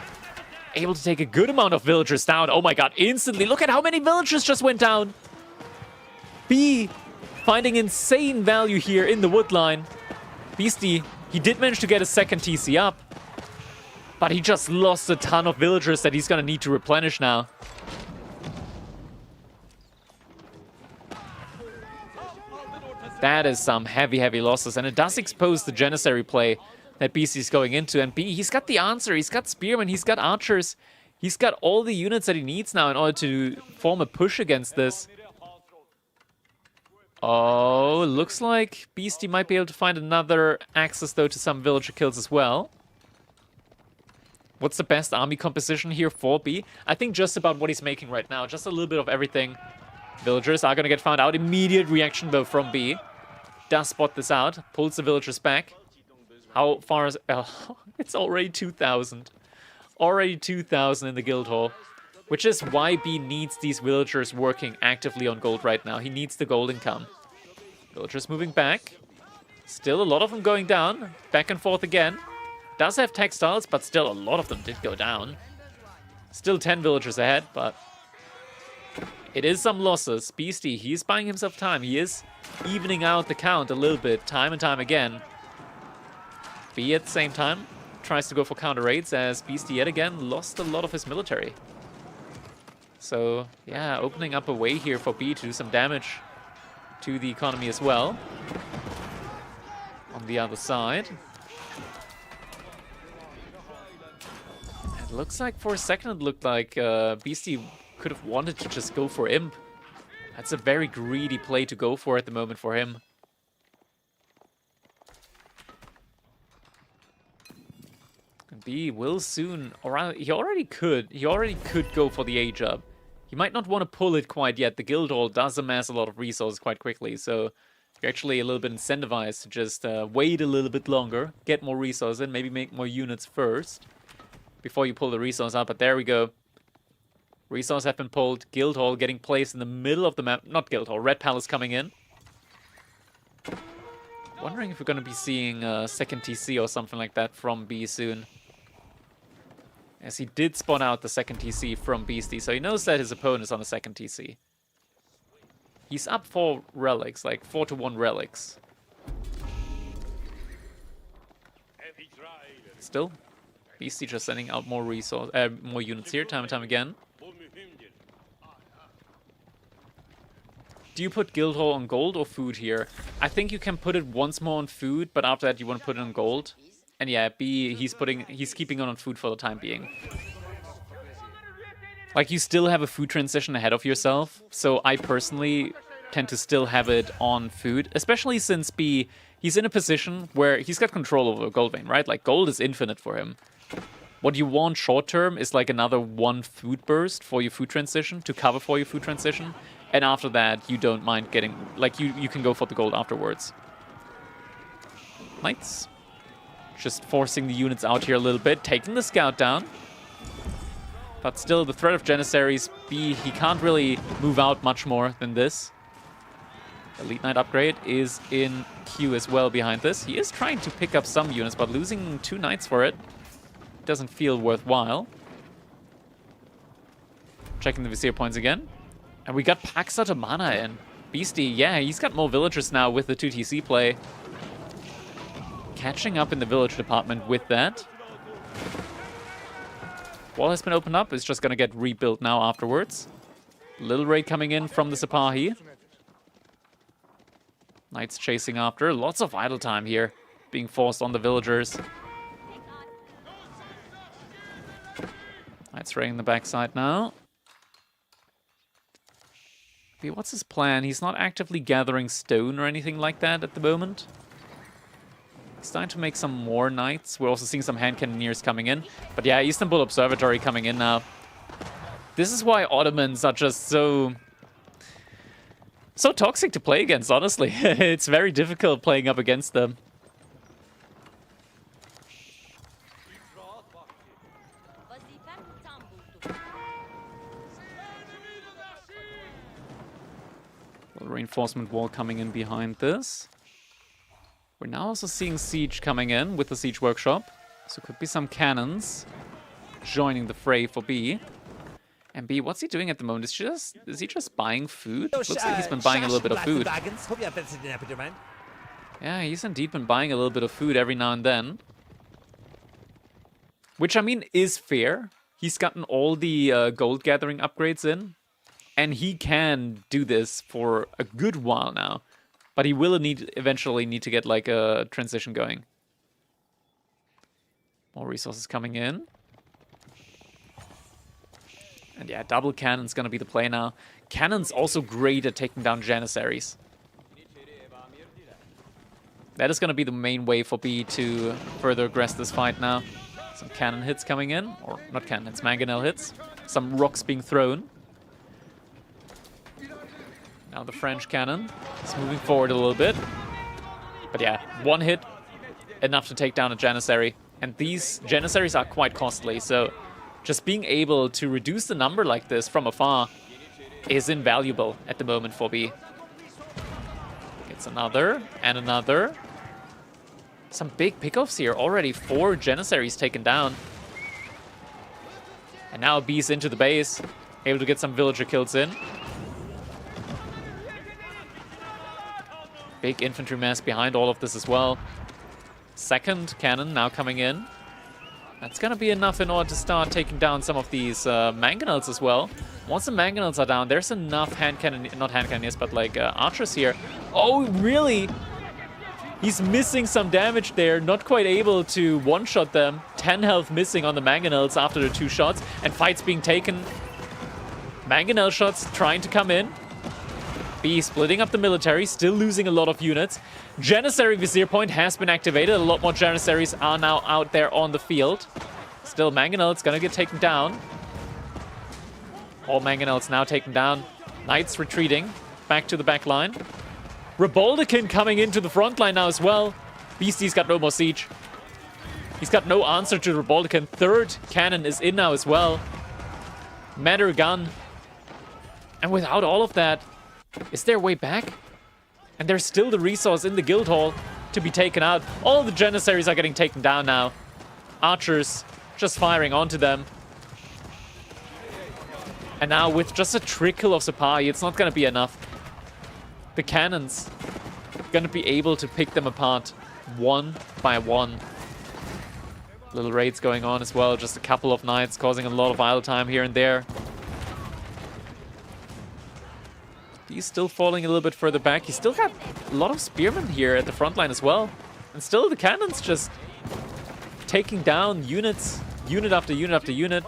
Able to take a good amount of villagers down. Oh my god, instantly. Look at how many villagers just went down. B finding insane value here in the wood line. Beasty, he did manage to get a second TC up. But he just lost a ton of villagers that he's going to need to replenish now. That is some heavy, heavy losses. And it does expose the Janissary play that Beasty's going into. And B, he's got the answer. He's got Spearmen. He's got Archers. He's got all the units that he needs now in order to form a push against this. Oh, looks like Beasty might be able to find another access, though, to some villager kills as well. What's the best army composition here for B? I think just about what he's making right now. Just a little bit of everything. Villagers are going to get found out. Immediate reaction, though, from B. Does spot this out. Pulls the villagers back. How far is... Oh, it's already 2,000. Already 2,000 in the guild hall. Which is why B needs these villagers working actively on gold right now. He needs the gold income. Villagers moving back. Still a lot of them going down. Back and forth again. Does have textiles, but still a lot of them did go down. Still 10 villagers ahead, but... It is some losses. Beasty, he's buying himself time. He is evening out the count a little bit, time and time again. B at the same time tries to go for counter raids as Beasty yet again lost a lot of his military. So, yeah, opening up a way here for B to do some damage to the economy as well. On the other side. It looks like for a second it looked like Beasty could have wanted to just go for Imp. That's a very greedy play to go for at the moment for him. And B will soon, or he already could go for the age up. He might not want to pull it quite yet. The guild hall does amass a lot of resources quite quickly, so you're actually a little bit incentivized to just wait a little bit longer, get more resources in, maybe make more units first before you pull the resource out. But there we go. Resources have been pulled. Guild hall getting placed in the middle of the map. Not guild hall, Red Palace coming in. Wondering if we're going to be seeing a second TC or something like that from B soon. As he did spawn out the second TC from Beasty, so he knows that his opponent is on the second TC. He's up 4 relics, like 4-to-1 relics. Still, Beasty just sending out more more units here, time and time again. Do you put guild hall on gold or food here? I think you can put it once more on food, but after that you want to put it on gold. And yeah, B, he's keeping it on food for the time being. Like, you still have a food transition ahead of yourself, so I personally tend to still have it on food, especially since B, he's in a position where he's got control over gold vein, right? Like, gold is infinite for him. What you want short term is like another 1 food burst for your food transition, to cover for your food transition, and after that, you don't mind getting, like, you can go for the gold afterwards. Knights. Just forcing the units out here a little bit, taking the scout down. But still, the threat of Janissaries, B, he can't really move out much more than this. Elite Knight upgrade is in queue as well behind this. He is trying to pick up some units, but losing 2 knights for it doesn't feel worthwhile. Checking the Vizier points again. And we got Paxa Mana in. Beasty, yeah, he's got more villagers now with the 2 TC play. Catching up in the village department with that. Wall has been opened up. It's just going to get rebuilt now afterwards. Little raid coming in from the Sipahi. Knights chasing after. Lots of idle time here being forced on the villagers. Knight's raiding the backside now. B, what's his plan? He's not actively gathering stone or anything like that at the moment. He's starting to make some more knights. We're also seeing some hand cannoneers coming in. But yeah, Istanbul Observatory coming in now. This is why Ottomans are just so toxic to play against, honestly. It's very difficult playing up against them. Reinforcement wall coming in behind this. We're now also seeing siege coming in with the siege workshop. So could be some cannons joining the fray for B. And B, what's he doing at the moment? Is he just buying food? Looks like he's been buying a little bit of food. Yeah, he's indeed been buying a little bit of food every now and then. Which, I mean, is fair. He's gotten all the gold gathering upgrades in. And he can do this for a good while now. But he will eventually need to get like a transition going. More resources coming in. And yeah, double cannon's gonna be the play now. Cannon's also great at taking down Janissaries. That is gonna be the main way for B to further aggress this fight now. Some cannon hits coming in. Or not cannon, it's mangonel hits. Some rocks being thrown. Now the French cannon is moving forward a little bit. But yeah, one hit, enough to take down a Janissary. And these Janissaries are quite costly, so just being able to reduce the number like this from afar is invaluable at the moment for B. It's another, and another. Some big pickoffs here already. 4 Janissaries taken down. And now B's into the base, able to get some villager kills in. Big infantry mass behind all of this as well. Second cannon now coming in. That's going to be enough in order to start taking down some of these mangonels as well. Once the mangonels are down, there's enough hand cannon, not hand cannons, but like archers here. Oh, really? He's missing some damage there. Not quite able to one-shot them. 10 health missing on the mangonels after the 2 shots. And fights being taken. Mangonel shots trying to come in. B splitting up the military, still losing a lot of units. Janissary Vizier Point has been activated. A lot more Janissaries are now out there on the field. Still, Mangonel's gonna get taken down. All Mangonel's now taken down. Knights retreating back to the back line. Reboldekin coming into the front line now as well. Beasty's got no more siege. He's got no answer to Reboldekin. Third cannon is in now as well. Matter gun. And without all of that, is there a way back? And there's still the resource in the guild hall to be taken out. All the Janissaries are getting taken down now. Archers just firing onto them. And now with just a trickle of Sipahi, it's not going to be enough. The cannons going to be able to pick them apart one by one. Little raids going on as well. Just a couple of knights causing a lot of idle time here and there. He's still falling a little bit further back. He's still got a lot of spearmen here at the front line as well. And still the cannons just taking down units, unit after unit after unit.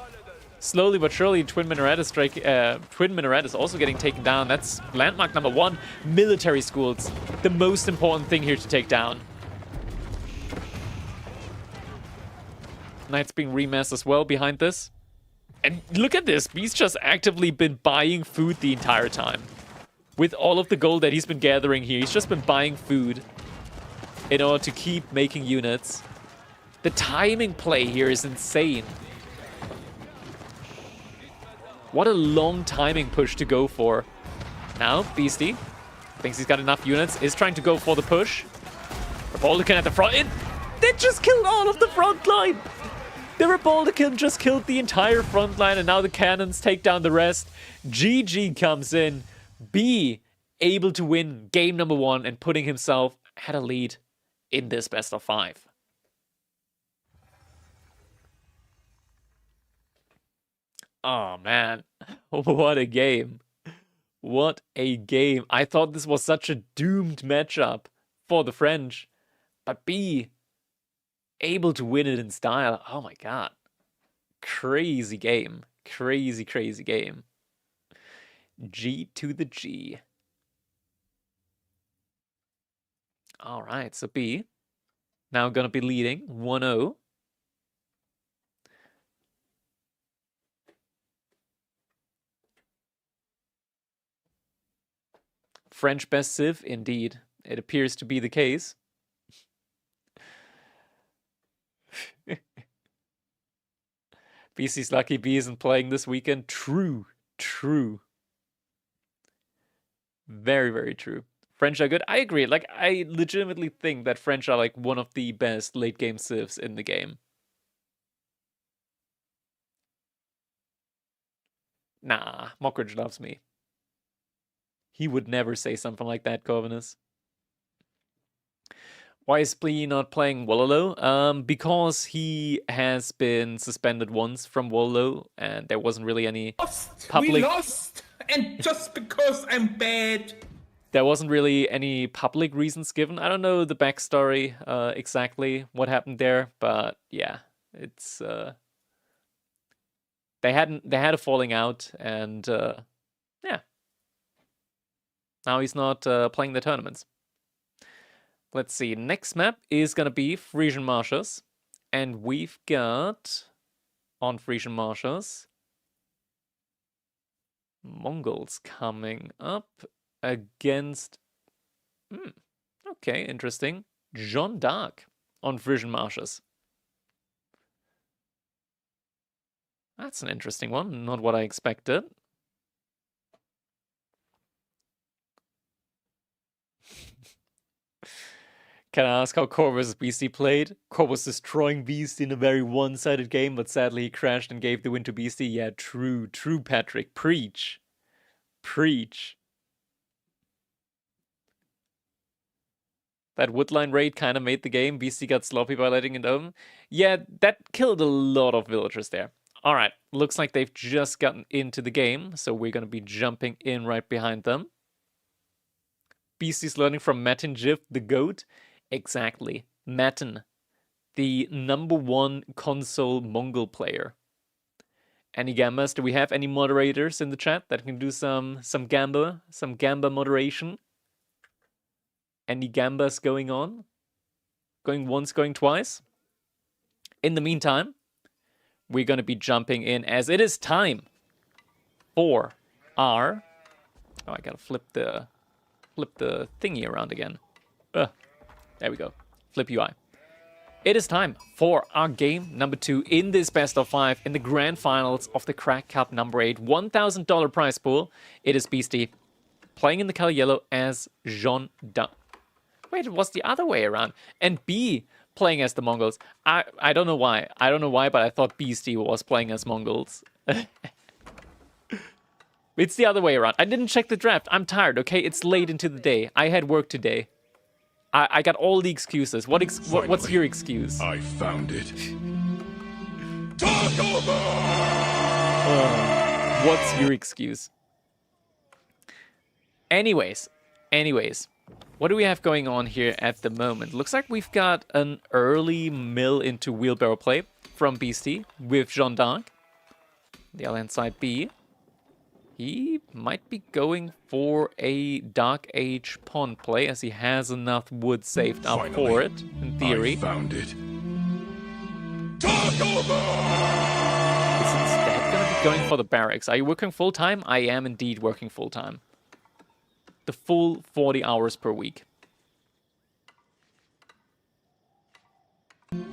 Slowly but surely, Twin Minaret is also getting taken down. That's landmark number 1. Military schools. The most important thing here to take down. Knights being remassed as well behind this. And look at this. He's just actively been buying food the entire time. With all of the gold that he's been gathering here, he's just been buying food in order to keep making units. The timing play here is insane. What a long timing push to go for. Now, Beasty thinks he's got enough units, is trying to go for the push. Reboldekin at the front. They just killed all of the front line. The Reboldekin just killed the entire front line, and now the cannons take down the rest. GG comes in. B able to win game number 1 and putting himself at a lead in this best of 5. Oh man, what a game. What a game. I thought this was such a doomed matchup for the French, but B able to win it in style. Oh my god. Crazy game. Crazy, crazy game. G to the G. All right, so B now going to be leading 1-0. French best Civ, indeed. It appears to be the case. BC's lucky B isn't playing this weekend. True. True. Very, very true. French are good. I agree. Like, I legitimately think that French are like one of the best late game civs in the game. Nah, Mockridge loves me. He would never say something like that, Corvinus. Why is Splee not playing Wololo? Because he has been suspended once from Wololo, and there wasn't really any public... We lost! And just because I'm bad. There wasn't really any public reasons given. I don't know the backstory exactly what happened there, but yeah, it's... They had a falling out, and yeah. Now he's not playing the tournaments. Let's see. Next map is going to be Frisian Marshes. And we've got, on Frisian Marshes, Mongols coming up against... okay, interesting. Jeanne d'Arc on Frisian Marshes. That's an interesting one. Not what I expected. Can I ask how Core vs. Beasty played? Core was destroying Beasty in a very one-sided game, but sadly he crashed and gave the win to Beasty. Yeah, true, Patrick. Preach. Preach. That woodline raid kind of made the game. Beasty got sloppy by letting it open. Yeah, that killed a lot of villagers there. Alright, looks like they've just gotten into the game, so we're going to be jumping in right behind them. Beasty's learning from Matin Jiv, the GOAT. Exactly. Matin, the #1 console Mongol player. Any gambas? Do we have any moderators in the chat that can do some gamba moderation? Any gambas going on? Going once, going twice? In the meantime, we're going to be jumping in as it is time for our... Oh, I gotta flip the thingy around again. There we go. Flip UI. It is time for our game number 2 in this best of 5 in the grand finals of the Crack Cup number 8 $1,000 prize pool. It is Beasty playing in the color yellow as Jeanne d'Arc. Wait, it was the other way around. And B playing as the Mongols. I don't know why. I don't know why, but I thought Beasty was playing as Mongols. It's the other way around. I didn't check the draft. I'm tired, okay? It's late into the day. I had work today. I got all the excuses. What's your excuse? I found it. What's your excuse? Anyways. What do we have going on here at the moment? Looks like we've got an early mill into wheelbarrow play from Beasty with Jeanne d'Arc. The other hand side B. He might be going for a Dark Age pawn play as he has enough wood saved up for it, in theory. I found it. Is instead going to be going for the barracks. Are you working full-time? I am indeed working full-time. The full 40 hours per week.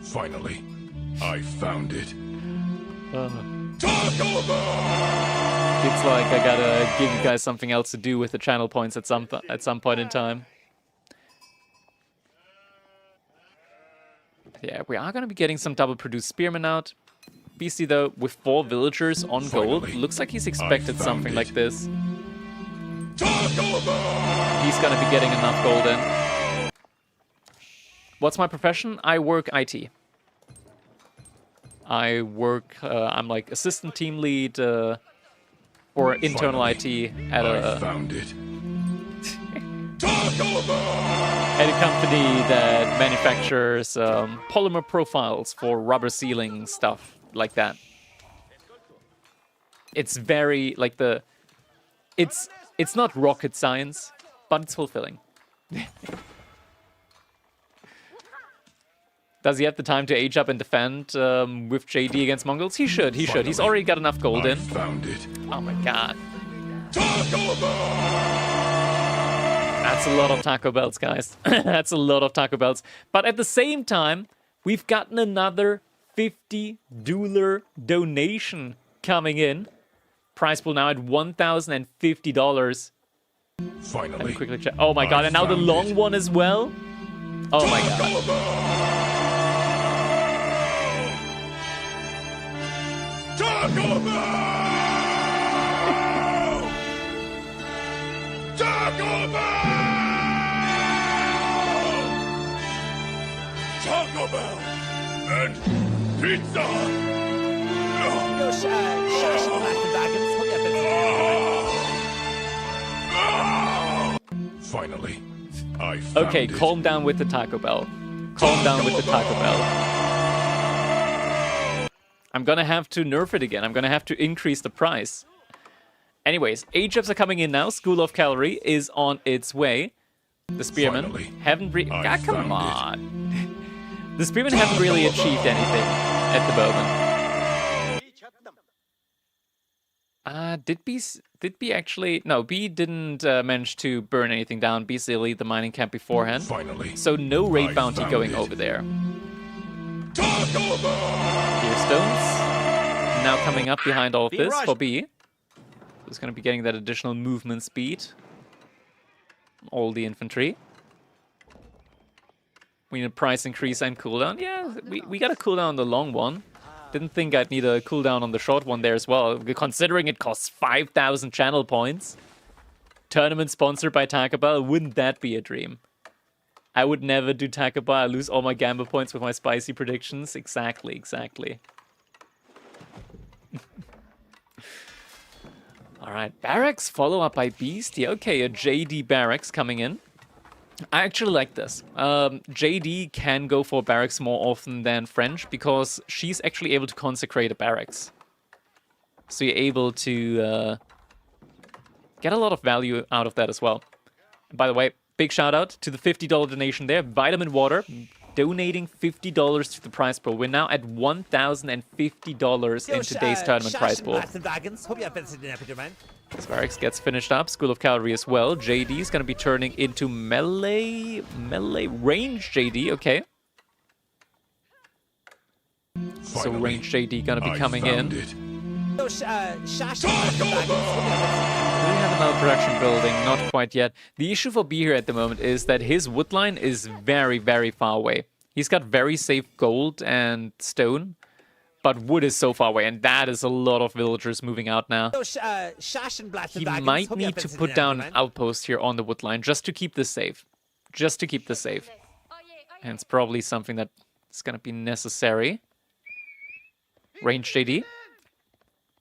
Finally, I found it. It's like I gotta give you guys something else to do with the channel points at some point in time. Yeah, we are gonna be getting some double-produced spearmen out. Beasty, though, with 4 villagers on gold, looks like he's expected something like this. He's gonna be getting enough gold in. What's my profession? I work IT. I work, I'm like assistant team lead for internal IT at a company that manufactures polymer profiles for rubber sealing stuff like that. It's very, like, it's not rocket science, but it's fulfilling. Does he have the time to age up and defend with JD against Mongols? He should. He's already got enough gold in. Found it. Oh my god. That's a lot of Taco Bells, guys. That's a lot of Taco Bells. But at the same time, we've gotten another $50 donation coming in. Prize pool now at $1,050. Finally. Let me quickly check. Oh my god, and now the long one as well? Oh my god. Taco Bell! Taco Bell! Taco Bell! And pizza! Yo, Shashin Blaster Dragons. Hope you have been Finally, I found Okay, it. calm down with the Taco Bell. Calm down with the Taco Bell. I'm gonna have to nerf it again. I'm gonna have to increase the price. Anyways, age-ups are coming in now. School of Cavalry is on its way. The Spearmen Finally, haven't really... I God, come found on. The Spearmen haven't really achieved anything at the moment. Did B actually... No, B didn't manage to burn anything down. B still lead the mining camp beforehand. Finally. So no raid I bounty found going it. over there. Taco Bell! Deer stones. Now coming up behind all of this for B. Who's going to be getting that additional movement speed. All the infantry. We need a price increase and cooldown. Yeah, we got a cooldown on the long one. Didn't think I'd need a cooldown on the short one there as well, considering it costs 5,000 channel points. Tournament sponsored by Taco Bell, wouldn't that be a dream? I would never do Taco Bell. I lose all my gamble points with my spicy predictions. Exactly. Alright, Barracks follow up by Beasty. Okay, a JD Barracks coming in. I actually like this. JD can go for Barracks more often than French because she's actually able to consecrate a Barracks. So you're able to get a lot of value out of that as well. And by the way, big shout out to the $50 donation there. Vitamin Water donating $50 to the prize pool. We're now at $1,050 in today's tournament prize pool. Blaster Dragons. Hope you have been man. This Barracks gets finished up. School of Cavalry as well. JD is going to be turning into melee range JD. Okay. So Finally, range JD going to be coming in. It. Yo, Shashin Blaster Dragons. Hope you have We have another production building, not quite yet. The issue for B here at the moment is that his wood line is very, very far away. He's got very safe gold and stone, but wood is so far away, and that is a lot of villagers moving out now. Yo, Shashin Blaster He Dragons. might Hope you need have to been put down an outpost here on the wood line just to keep this safe. Just to keep this safe. And it's probably something that is going to be necessary. Range JD.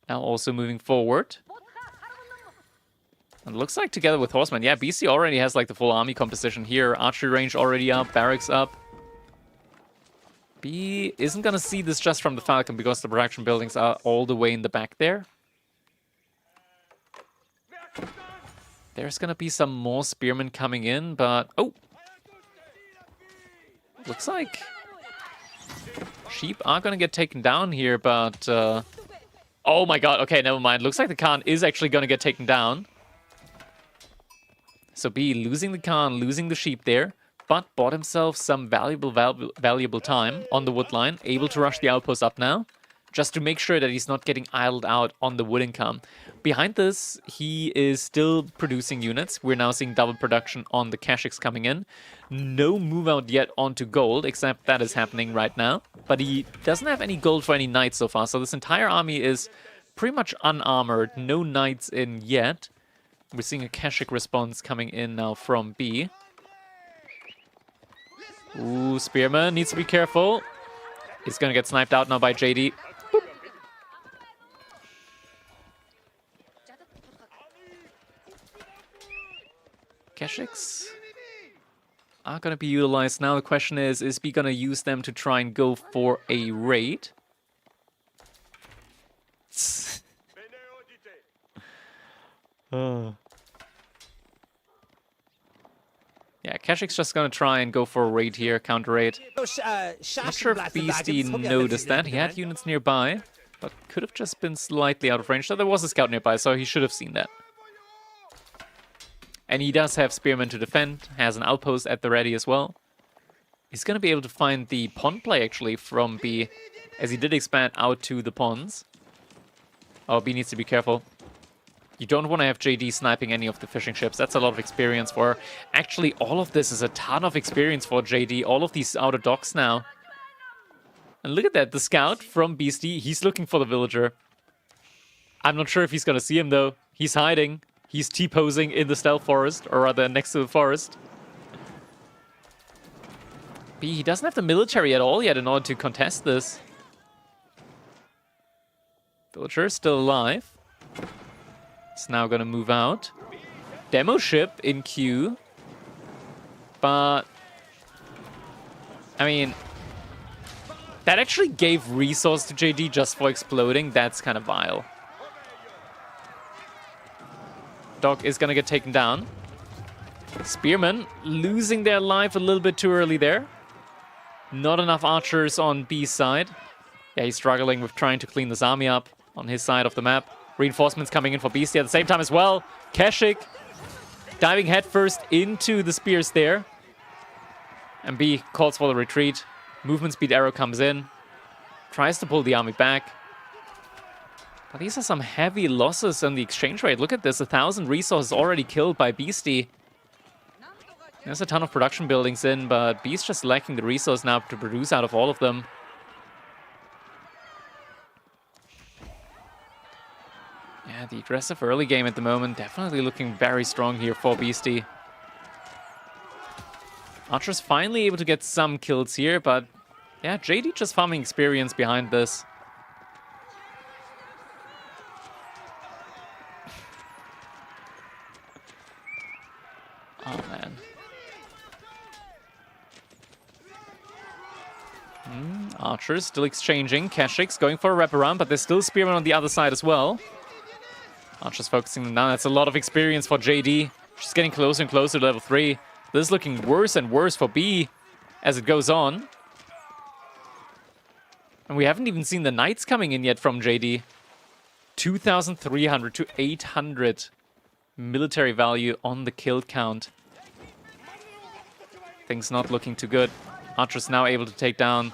Now also moving forward. And it looks like together with Horseman. Yeah, BC already has like the full army composition here. Archery range already up. Barracks up. B isn't going to see this just from the Falcon because the production buildings are all the way in the back there. There's going to be some more spearmen coming in, but... Oh! Looks like sheep are going to get taken down here, but... Oh my god, okay, never mind. Looks like the Khan is actually going to get taken down. So B losing the Khan, losing the sheep there, but bought himself some valuable time on the wood line, able to rush the outpost up now, just to make sure that he's not getting idled out on the wood income. Behind this, he is still producing units. We're now seeing double production on the Kashyyyks coming in. No move out yet onto gold, except that is happening right now. But he doesn't have any gold for any knights so far, so this entire army is pretty much unarmored. No knights in yet. We're seeing a Kashyyyk response coming in now from B. Ooh, Spearman needs to be careful. He's gonna get sniped out now by JD. Boop. Kashyyks are gonna be utilized now. The question is B gonna use them to try and go for a raid? Yeah, Keshik's just gonna try and go for a raid here, counter raid. Not sure if Beasty noticed that. He had units nearby, but could have just been slightly out of range. So there was a scout nearby, so he should have seen that. And he does have Spearmen to defend, has an outpost at the ready as well. He's going to be able to find the pond play, actually, from B, as he did expand out to the ponds. Oh, B needs to be careful. You don't want to have JD sniping any of the fishing ships. That's a lot of experience for her. Actually, all of this is a ton of experience for JD. All of these outer docks now. And look at that, the scout from Beasty. He's looking for the villager. I'm not sure if he's going to see him, though. He's hiding. He's T-posing in the stealth forest, or rather next to the forest. B, he doesn't have the military at all yet in order to contest this. Villager still alive. It's now going to move out. Demo ship in queue. But, I mean, that actually gave resource to JD just for exploding. That's kind of vile. Dog is going to get taken down. Spearmen losing their life a little bit too early there. Not enough archers on B's side. Yeah, he's struggling with trying to clean this army up on his side of the map. Reinforcements coming in for Beasty at the same time as well. Keshik diving headfirst into the spears there. And B calls for the retreat. Movement speed arrow comes in. Tries to pull the army back. But these are some heavy losses on the exchange rate. Look at this, 1,000 resources already killed by Beasty. There's a ton of production buildings in, but B's just lacking the resource now to produce out of all of them. Yeah, the aggressive early game at the moment definitely looking very strong here for Beasty. Archer's finally able to get some kills here, but yeah, JD just farming experience behind this. Oh, man. Archers still exchanging. Keshik's going for a wraparound, but there's still Spearmen on the other side as well. Archers focusing them down. That's a lot of experience for JD. She's getting closer and closer to level 3. This is looking worse and worse for B as it goes on. And we haven't even seen the knights coming in yet from JD. 2,300 to 800 military value on the kill count. Things not looking too good. Archer's now able to take down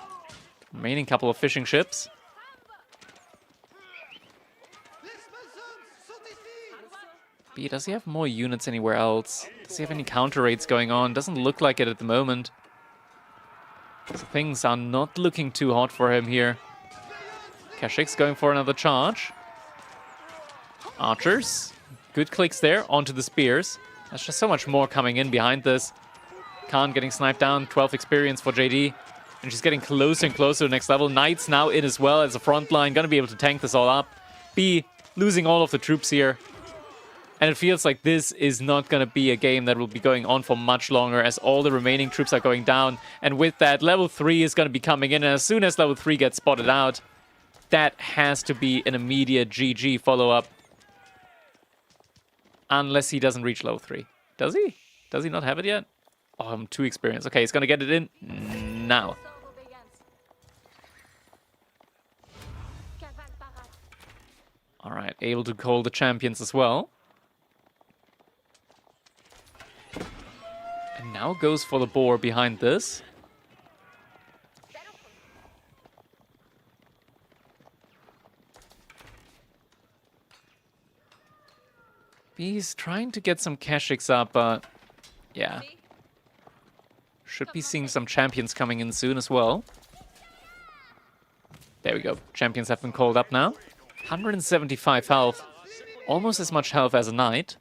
the remaining couple of fishing ships. B, does he have more units anywhere else? Does he have any counter raids going on? Doesn't look like it at the moment. So things are not looking too hot for him here. Keshik's going for another charge. Archers. Good clicks there onto the spears. There's just so much more coming in behind this. Khan getting sniped down. 12 experience for JD. And she's getting closer and closer to the next level. Knights now in as well as a front line. Gonna be able to tank this all up. B losing all of the troops here. And it feels like this is not going to be a game that will be going on for much longer as all the remaining troops are going down. And with that, level 3 is going to be coming in. And as soon as level 3 gets spotted out, that has to be an immediate GG follow-up. Unless he doesn't reach level 3. Does he? Does he not have it yet? Oh, I'm too experienced. Okay, he's going to get it in now. All right, able to call the champions as well. And now goes for the boar behind this. He's trying to get some Keshiks up, but yeah. Should be seeing some champions coming in soon as well. There we go. Champions have been called up now. 175 health. Almost as much health as a knight.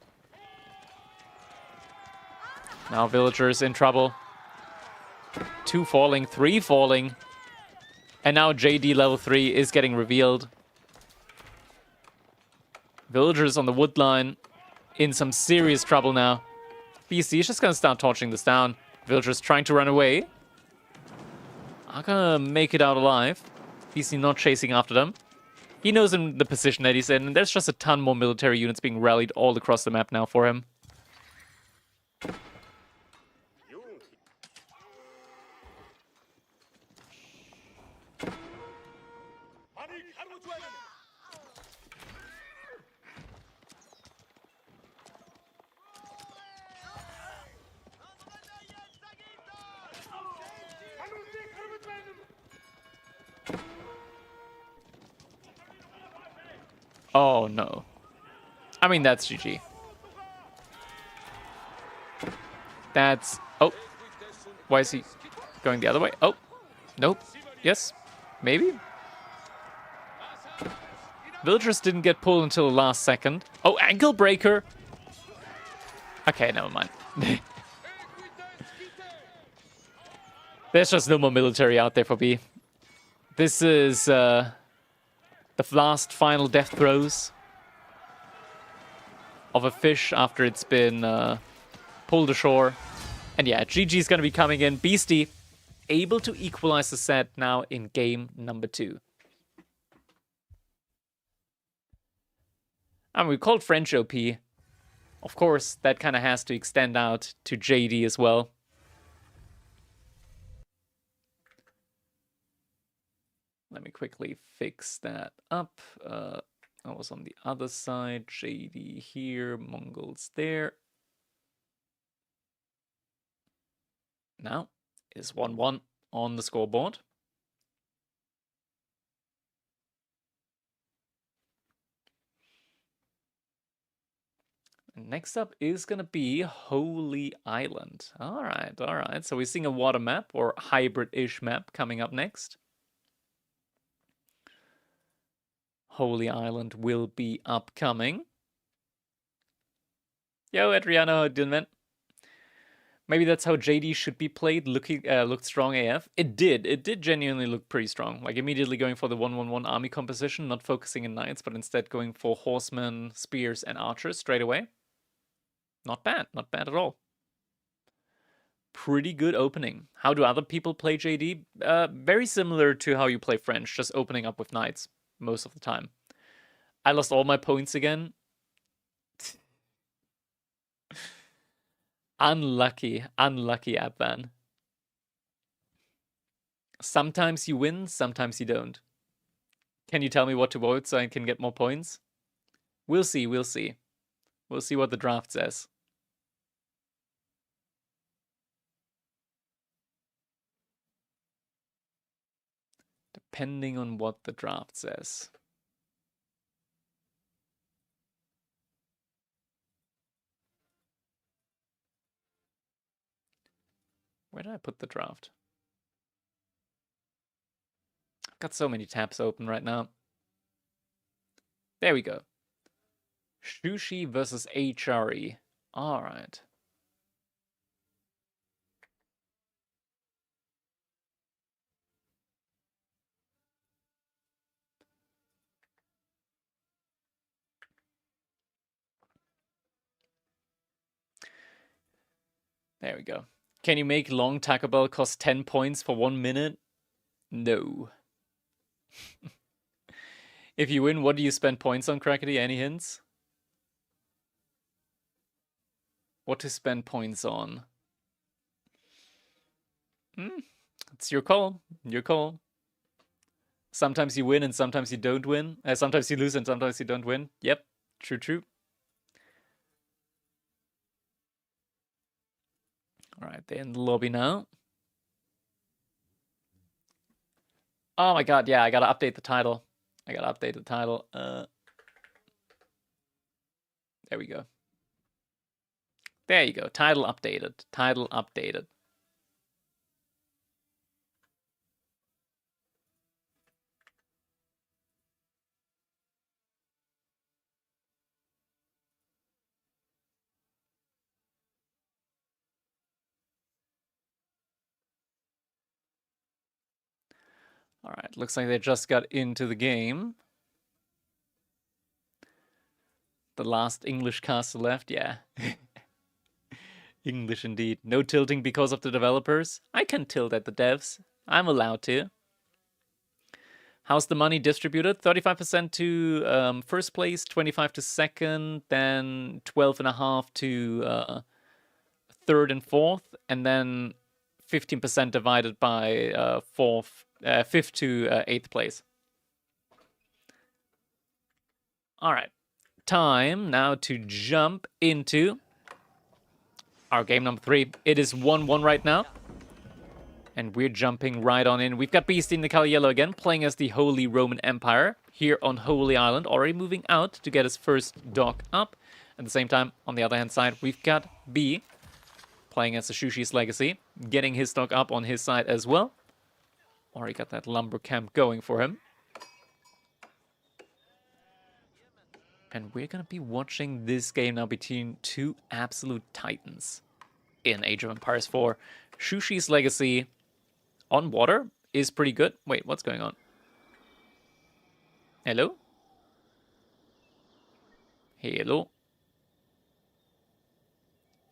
Now villagers in trouble. 2 falling, 3 falling. And now JD level 3 is getting revealed. Villagers on the wood line in some serious trouble now. Beasty is just going to start torching this down. Villagers trying to run away. Are going to make it out alive. Beasty not chasing after them. He knows in the position that he's in, and there's just a ton more military units being rallied all across the map now for him. Oh no. I mean, that's GG. That's... Oh. Why is he going the other way? Oh. Nope. Yes. Maybe? Villagers didn't get pulled until the last second. Oh, ankle breaker! Okay, never mind. There's just no more military out there for B. This is the last final death throes of a fish after it's been pulled ashore. And yeah, GG's gonna be coming in. Beasty able to equalize the set now in game number 2. And we called French OP. Of course, that kind of has to extend out to JD as well. Let me quickly fix that up. I was on the other side. JD here, Mongols there. Now is 1-1 on the scoreboard. Next up is going to be Holy Island. All right, all right. So we're seeing a water map or hybrid-ish map coming up next. Holy Island will be upcoming. Yo, Adriano, how you doing, man? Maybe that's how JD should be played. Looked strong AF. It did genuinely look pretty strong. Like immediately going for the 1-1-1 army composition, not focusing in knights, but instead going for horsemen, spears, and archers straight away. Not bad at all. Pretty good opening. How do other people play JD? Very similar to how you play French, just opening up with knights most of the time. I lost all my points again. Unlucky Abban. Sometimes you win, sometimes you don't. Can you tell me what to vote so I can get more points? We'll see, we'll see. We'll see what the draft says. Depending on what the draft says. Where did I put the draft? I've got so many tabs open right now. There we go. Shushi versus HRE. All right. There we go. Can you make long Taco Bell cost 10 points for 1 minute? No. If you win, what do you spend points on, Crackety? Any hints? What to spend points on? It's your call. Your call. Sometimes you win and sometimes you don't win. Sometimes you lose and sometimes you don't win. Yep. True, true. All right, they're in the lobby now. Oh my god, yeah, I gotta update the title. There we go. There you go. Title updated. All right, looks like they just got into the game. The last English caster left, yeah. English indeed. No tilting because of the developers. I can tilt at the devs. I'm allowed to. How's the money distributed? 35% to first place, 25 to second, then 12.5 to third and fourth, and then 15% divided by fifth to eighth place. All right, time now to jump into our game number 3. It is 1-1 right now. And we're jumping right on in. We've got Beasty in the color yellow again, playing as the Holy Roman Empire here on Holy Island, already moving out to get his first dock up. At the same time, on the other hand side, we've got B playing as the Shushi's Legacy, getting his dock up on his side as well. Already got that lumber camp going for him. And we're going to be watching this game now between two absolute titans in Age of Empires 4. Shushi's Legacy on water is pretty good. Wait, what's going on? Hello? Hello?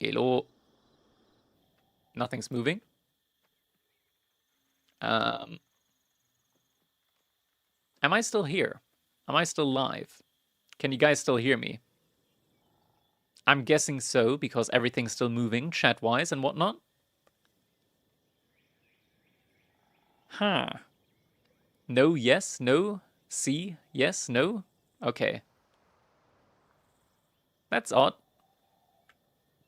Hello? Nothing's moving. Am I still here? Am I still live? Can you guys still hear me? I'm guessing so, because everything's still moving chat-wise and whatnot. Huh. No, yes, no, C, yes, no? Okay. That's odd.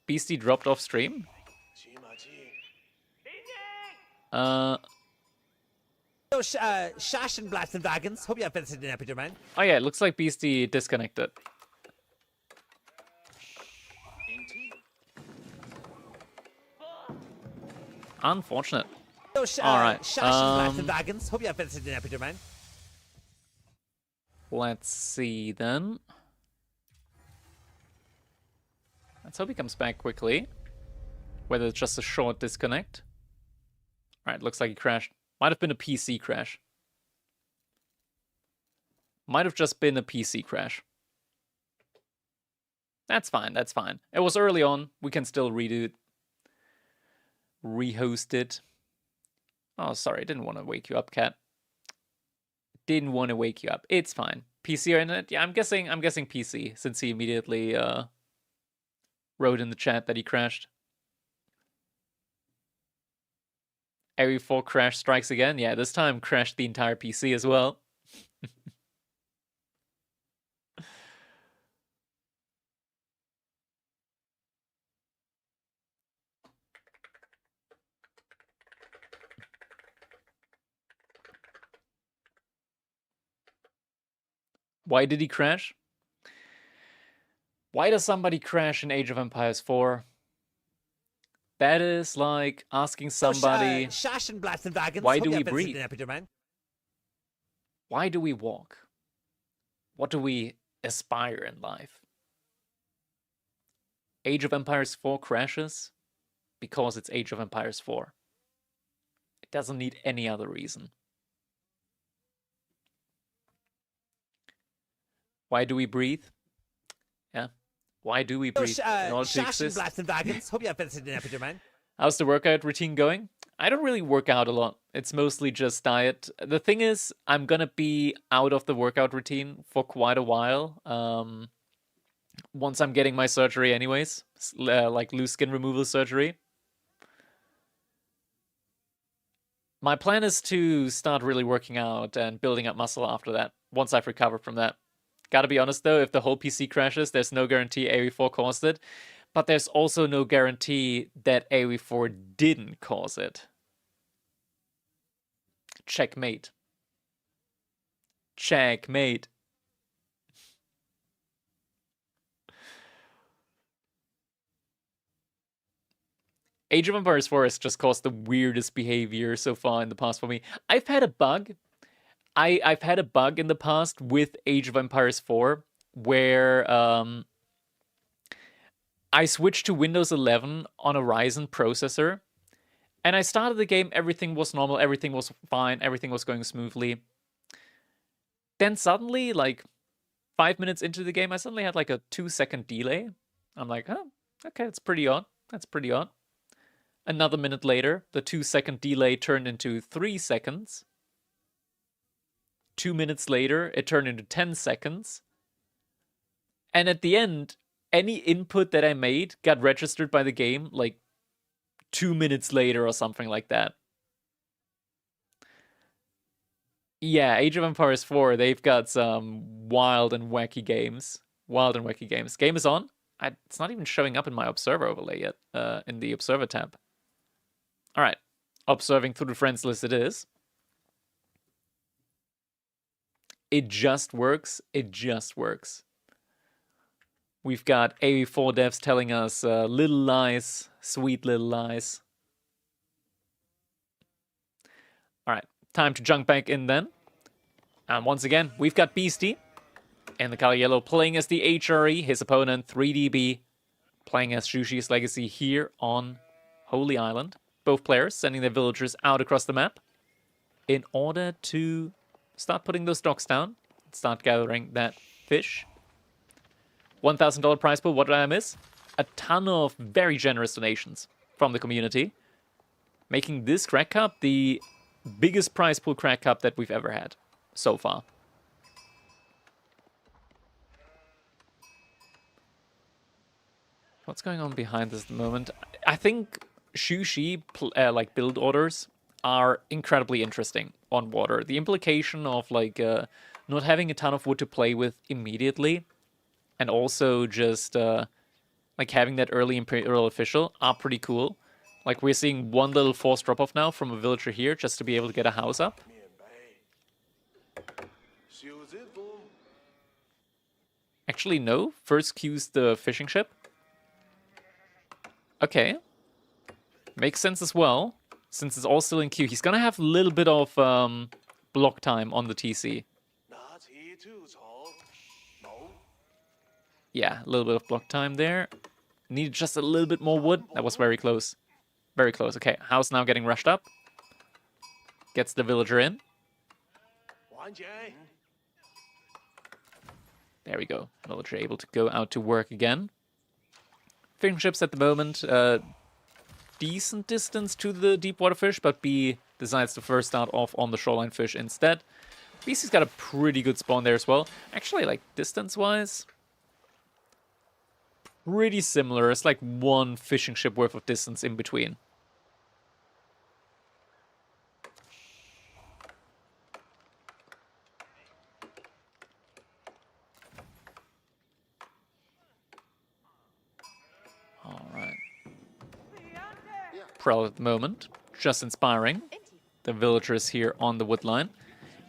Beasty dropped off stream? Shash and Blast and Wagons. Hope you have visited an epic man. Oh yeah, it looks like Beasty disconnected. Unfortunate. Alright. Shash and Blast and Wagons. Hope you have visited an epic man. Let's see then. Let's hope he comes back quickly. Whether it's just a short disconnect. Alright, looks like he crashed. Might have been a PC crash. Might have just been a PC crash. That's fine, that's fine. It was early on. We can still redo it. Rehost it. Oh, sorry, didn't want to wake you up, cat. Didn't want to wake you up. It's fine. PC or internet? Yeah, I'm guessing PC, since he immediately wrote in the chat that he crashed. Area 4 crash strikes again. Yeah, this time crashed the entire PC as well. Why did he crash? Why does somebody crash in Age of Empires 4? That is like asking somebody, Shash and Blast and Wagons. why Hope do you we have visited breathe? an epic man. Why do we walk? What do we aspire in life? Age of Empires 4 crashes because it's Age of Empires 4. It doesn't need any other reason. Why do we breathe? Yeah. Why do we breathe? In order to Shash and exist. Blast and Wagons. Hope you have visited an epic man. How's the workout routine going? I don't really work out a lot. It's mostly just diet. The thing is, I'm gonna be out of the workout routine for quite a while. Once I'm getting my surgery anyways, like loose skin removal surgery. My plan is to start really working out and building up muscle after that, once I've recovered from that. Gotta be honest though, if the whole PC crashes, there's no guarantee AoE4 caused it. But there's also no guarantee that AoE4 didn't cause it. Checkmate. Checkmate. Age of Empires 4 has just caused the weirdest behavior so far in the past for me. I've had a bug. I've had a bug in the past with Age of Empires 4 where I switched to Windows 11 on a Ryzen processor, and I started the game, everything was normal, everything was fine, everything was going smoothly. Then suddenly, like 5 minutes into the game, I suddenly had like a 2-second delay. I'm like, oh, okay, that's pretty odd. That's pretty odd. Another minute later, the 2-second delay turned into 3 seconds. 2 minutes later, it turned into 10 seconds. And at the end, any input that I made got registered by the game like 2 minutes later or something like that. Yeah, Age of Empires 4, they've got some wild and wacky games. Wild and wacky games. Game is on. It's not even showing up in my Observer overlay yet, in the Observer tab. Alright, observing through the friends list it is. It just works. It just works. We've got AV4 devs telling us little lies, sweet little lies. Alright, time to jump back in then. And once again, we've got Beasty in the color yellow playing as the HRE, his opponent 3DB playing as Shushi's Legacy here on Holy Island. Both players sending their villagers out across the map in order to start putting those docks down, start gathering that fish. $1,000 prize pool, what did I miss? A ton of very generous donations from the community, making this Crack Cup the biggest prize pool Crack Cup that we've ever had so far. What's going on behind this at the moment? I think Shushi like build orders are incredibly interesting on water. The implication of like not having a ton of wood to play with immediately, and also just like having that early Imperial official are pretty cool. Like we're seeing one little force drop off now from a villager here just to be able to get a house up. Actually, no. First cues the fishing ship. Okay. Makes sense as well, since it's all still in queue. He's gonna have a little bit of block time on the TC. Yeah, a little bit of block time there. Needed just a little bit more wood. That was very close. Very close. Okay, house now getting rushed up. Gets the villager in. There we go. Villager able to go out to work again. Fishing ships at the moment, decent distance to the deep water fish, but B decides to first start off on the shoreline fish instead. Beasty's got a pretty good spawn there as well. Actually, like, distance-wise, pretty similar. It's like one fishing ship worth of distance in between. Alright. Prowl at the moment. Just inspiring. The villagers here on the wood line.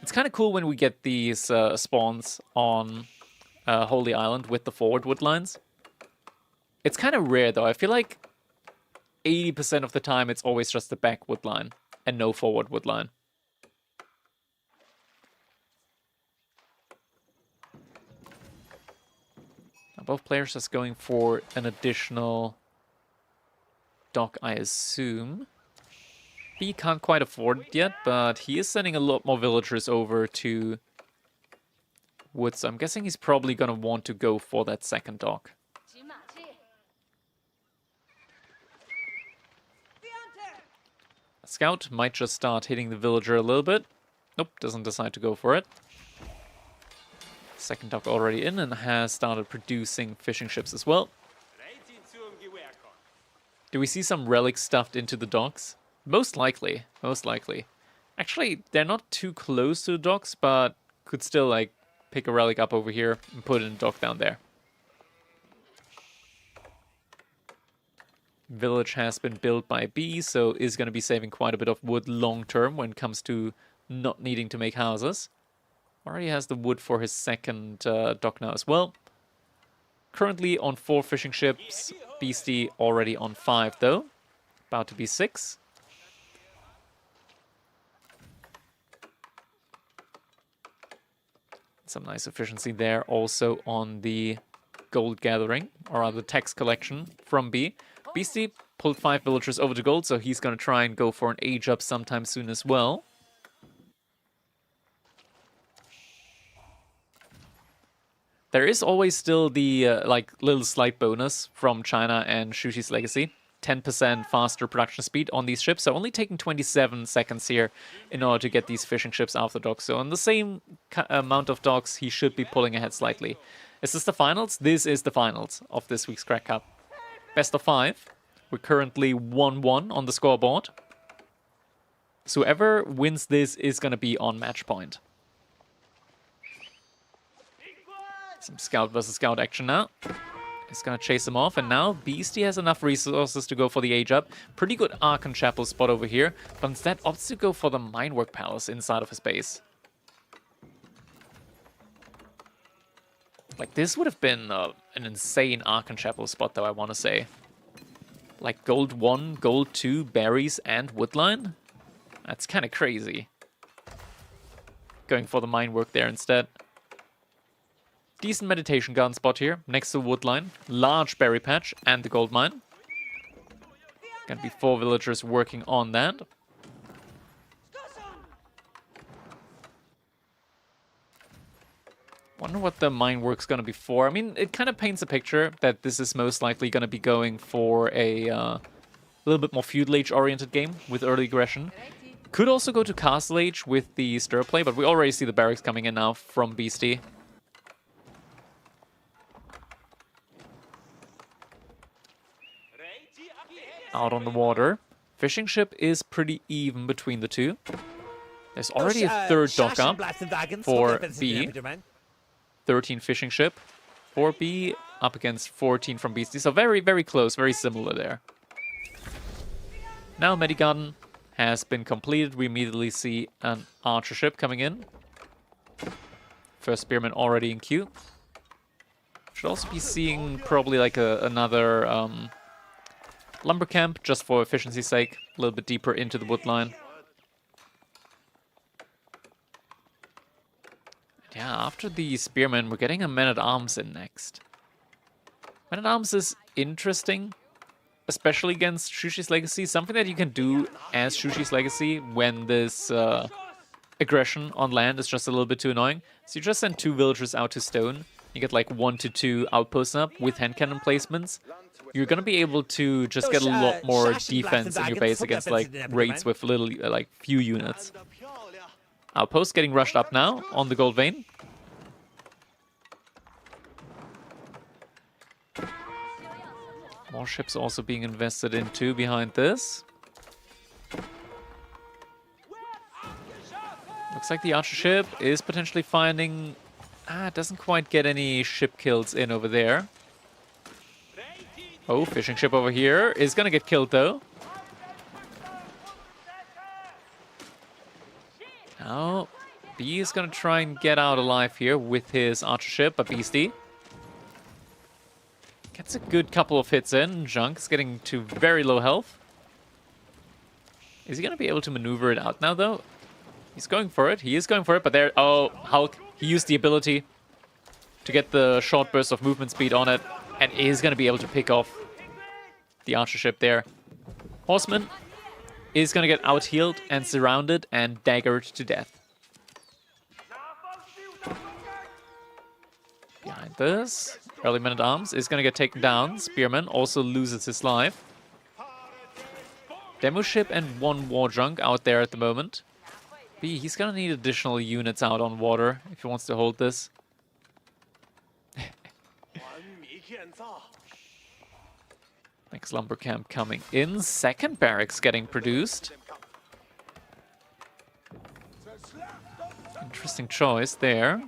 It's kind of cool when we get these spawns on Holy Island with the forward wood lines. It's kind of rare though. I feel like 80% of the time it's always just the back wood line and no forward wood line. Now both players just going for an additional dock, I assume. He can't quite afford it yet, but he is sending a lot more villagers over to wood, so I'm guessing he's probably going to want to go for that second dock. Scout might just start hitting the villager a little bit. Nope, doesn't decide to go for it. Second dock already in and has started producing fishing ships as well. Do we see some relics stuffed into the docks? Most likely, most likely. Actually, they're not too close to the docks, but could still like pick a relic up over here and put it in a dock down there. Village has been built by B, so is going to be saving quite a bit of wood long term when it comes to not needing to make houses. Already has the wood for his second dock now as well. Currently on 4 fishing ships. Beasty already on 5 though. About to be 6. Some nice efficiency there also on the gold gathering, or rather tax collection from B. Beasty pulled 5 villagers over to gold, so he's going to try and go for an age up sometime soon as well. There is always still the like little slight bonus from China and Shushi's Legacy. 10% faster production speed on these ships. So only taking 27 seconds here in order to get these fishing ships off the dock. So on the same amount of docks, he should be pulling ahead slightly. Is this the finals? This is the finals of this week's Crack Cup. Best of 5. We're currently 1-1 on the scoreboard. So whoever wins this is going to be on match point. Some scout versus scout action now. He's going to chase him off, and now Beasty has enough resources to go for the age up. Pretty good Archon Chapel spot over here, but instead opts to go for the Minework Palace inside of his base. Like, this would have been an insane Archon Chapel spot, though, I want to say. Like, gold 1, gold 2, berries, and woodline? That's kind of crazy. Going for the Minework there instead. Decent meditation garden spot here, next to woodline. Large berry patch and the gold mine. Gonna be 4 villagers working on that. Wonder what the mine work's gonna be for. I mean, it kind of paints a picture that this is most likely gonna be going for a little bit more feudal age oriented game with early aggression. Could also go to castle age with the stir play, but we already see the barracks coming in now from Beasty. Out on the water. Fishing ship is pretty even between the two. There's already a third dock up for B. 13 fishing ship for B up against 14 from Beasty. So very, very close, very similar there. Now Medigarden has been completed. We immediately see an archer ship coming in. First spearman already in queue. Should also be seeing probably like another lumber camp, just for efficiency's sake, a little bit deeper into the wood line. Yeah, after the spearmen, we're getting a man-at-arms in next. Man-at-arms is interesting, especially against Shushi's Legacy. Something that you can do as Shushi's Legacy when this aggression on land is just a little bit too annoying. So you just send 2 villagers out to stone. You get like 1 to 2 outposts up with hand cannon placements. You're gonna be able to just get a lot more defense in your base against like raids with little, like few units. Outpost getting rushed up now on the gold vein. More ships also being invested into behind this. Looks like the archer ship is potentially finding... doesn't quite get any ship kills in over there. Oh, fishing ship over here is gonna get killed though. Now, B is gonna try and get out alive here with his archer ship, but Beasty gets a good couple of hits in. Junk's getting to very low health. Is he gonna be able to maneuver it out now though? He's going for it. He is going for it, but there... Oh, Hulk. He used the ability to get the short burst of movement speed on it, and is going to be able to pick off the archer ship there. Horseman is going to get out-healed and surrounded and daggered to death. Behind this, early man-at-arms is going to get taken down. Spearman also loses his life. Demo ship and 1 war junk out there at the moment. B, he's gonna need additional units out on water if he wants to hold this. Next lumber camp coming in. Second barracks getting produced. Interesting choice there.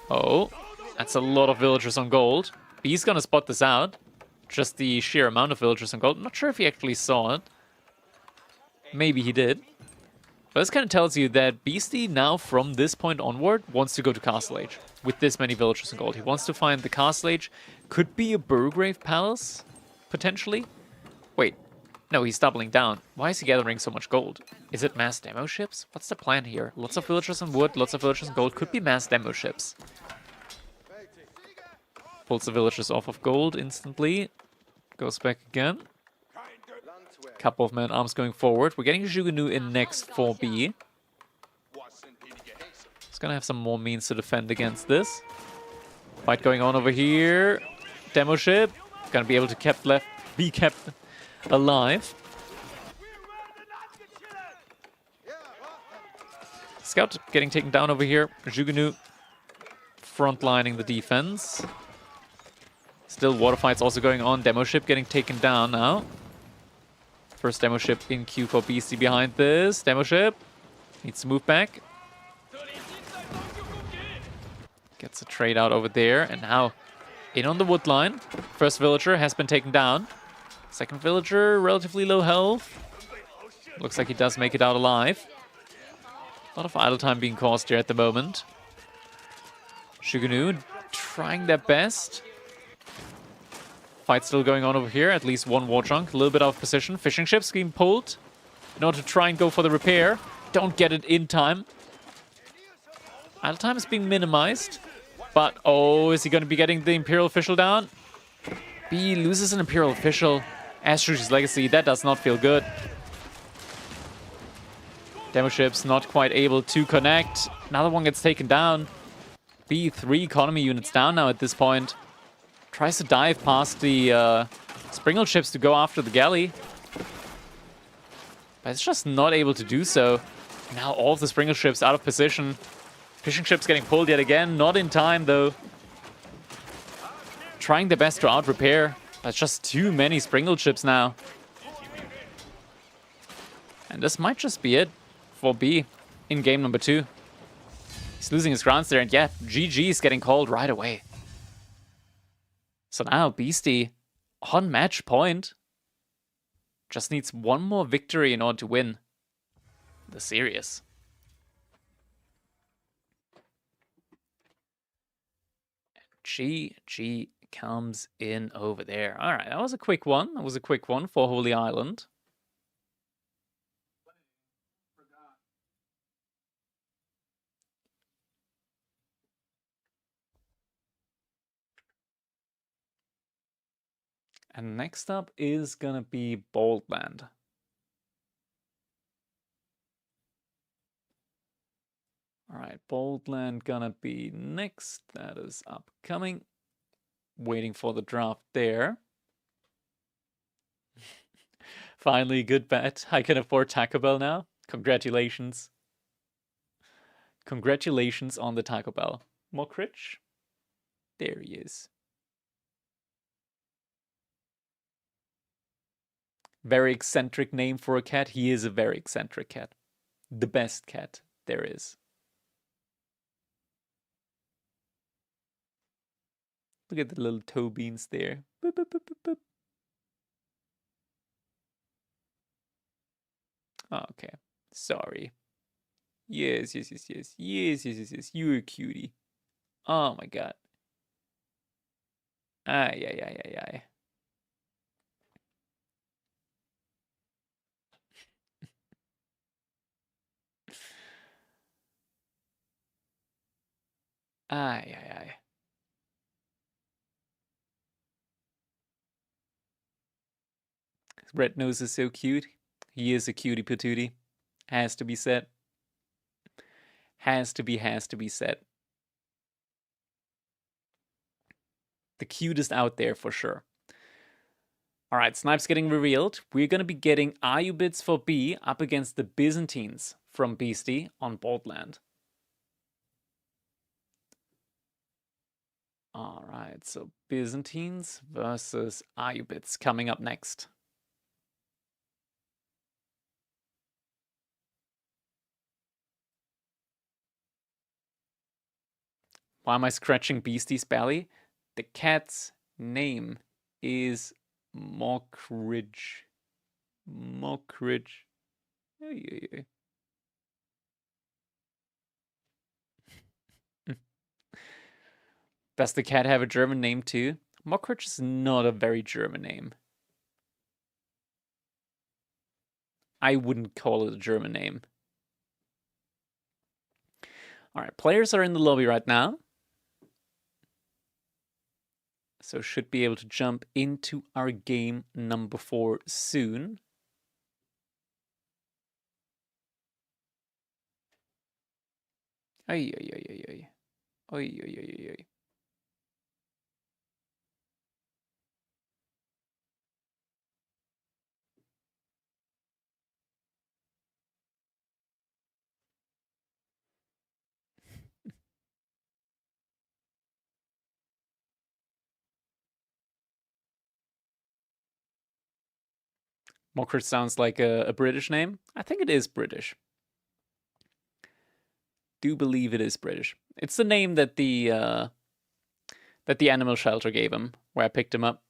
Oh, that's a lot of villagers on gold. B's gonna spot this out. Just the sheer amount of villagers on gold. I'm not sure if he actually saw it. Maybe he did. But this kind of tells you that Beasty now, from this point onward, wants to go to Castle Age with this many villagers in gold. He wants to find the Castle Age. Could be a Burgrave Palace, potentially. Wait, no, he's doubling down. Why is he gathering so much gold? Is it mass demo ships? What's the plan here? Lots of villagers in wood, lots of villagers in gold. Could be mass demo ships. Pulls the villagers off of gold instantly. Goes back again. Couple of man-at-arms going forward. We're getting Jugunu in next for B. He's gonna have some more means to defend against this. Fight going on over here. Demo ship. Gonna be able to be kept alive. Scout getting taken down over here. Jugunu frontlining the defense. Still water fights also going on. Demo ship getting taken down now. First demo ship in queue for Beasty behind this. Demo ship needs to move back. Gets a trade out over there. And now in on the wood line. First villager has been taken down. Second villager, relatively low health. Looks like he does make it out alive. A lot of idle time being caused here at the moment. Shugunu trying their best. Fight still going on over here. At least one war chunk. A little bit out of position. Fishing ships being pulled in order to try and go for the repair. Don't get it in time. Idle time is being minimized. But, oh, is he going to be getting the Imperial Official down? B loses an Imperial Official. Astrus's Legacy. That does not feel good. Demo ships not quite able to connect. Another one gets taken down. B, 3 economy units down now at this point. Tries to dive past the Springle ships to go after the galley. But it's just not able to do so. Now all of the Springle ships out of position. Fishing ships getting pulled yet again. Not in time, though. Trying their best to out-repair. That's just too many Springle ships now. And this might just be it for B in game number 2. He's losing his grounds there, and yeah, GG is getting called right away. So now Beasty on match point. Just needs one more victory in order to win the series. GG comes in over there. All right, that was a quick one. That was a quick one for Holy Island. And next up is gonna be Boldland. All right, Boldland gonna be next. That is upcoming. Waiting for the draft there. Finally, good bet. I can afford Taco Bell now. Congratulations. Congratulations on the Taco Bell. Mokrich? There he is. Very eccentric name for a cat. He is a very eccentric cat. The best cat there is. Look at the little toe beans there. Boop, boop, boop, boop, boop. Oh, okay. Sorry. Yes. Yes. You're a cutie. Oh my god. Ay. Ay. Red Nose is so cute. He is a cutie patootie. Has to be said. Has to be said. The cutest out there for sure. All right, Snipes getting revealed. We're going to be getting Ayubits for B up against the Byzantines from Beasty on Boldland. All right, so Byzantines versus Ayubits coming up next. Why am I scratching Beastie's belly? The cat's name is Mockridge. Ay. Does the cat have a German name too? Mockridge is not a very German name. I wouldn't call it a German name. All right, players are in the lobby right now. So should be able to jump into our game number 4 soon. Ay. Mockridge sounds like a British name. I think it is British. Do believe it is British. It's the name that the animal shelter gave him, where I picked him up.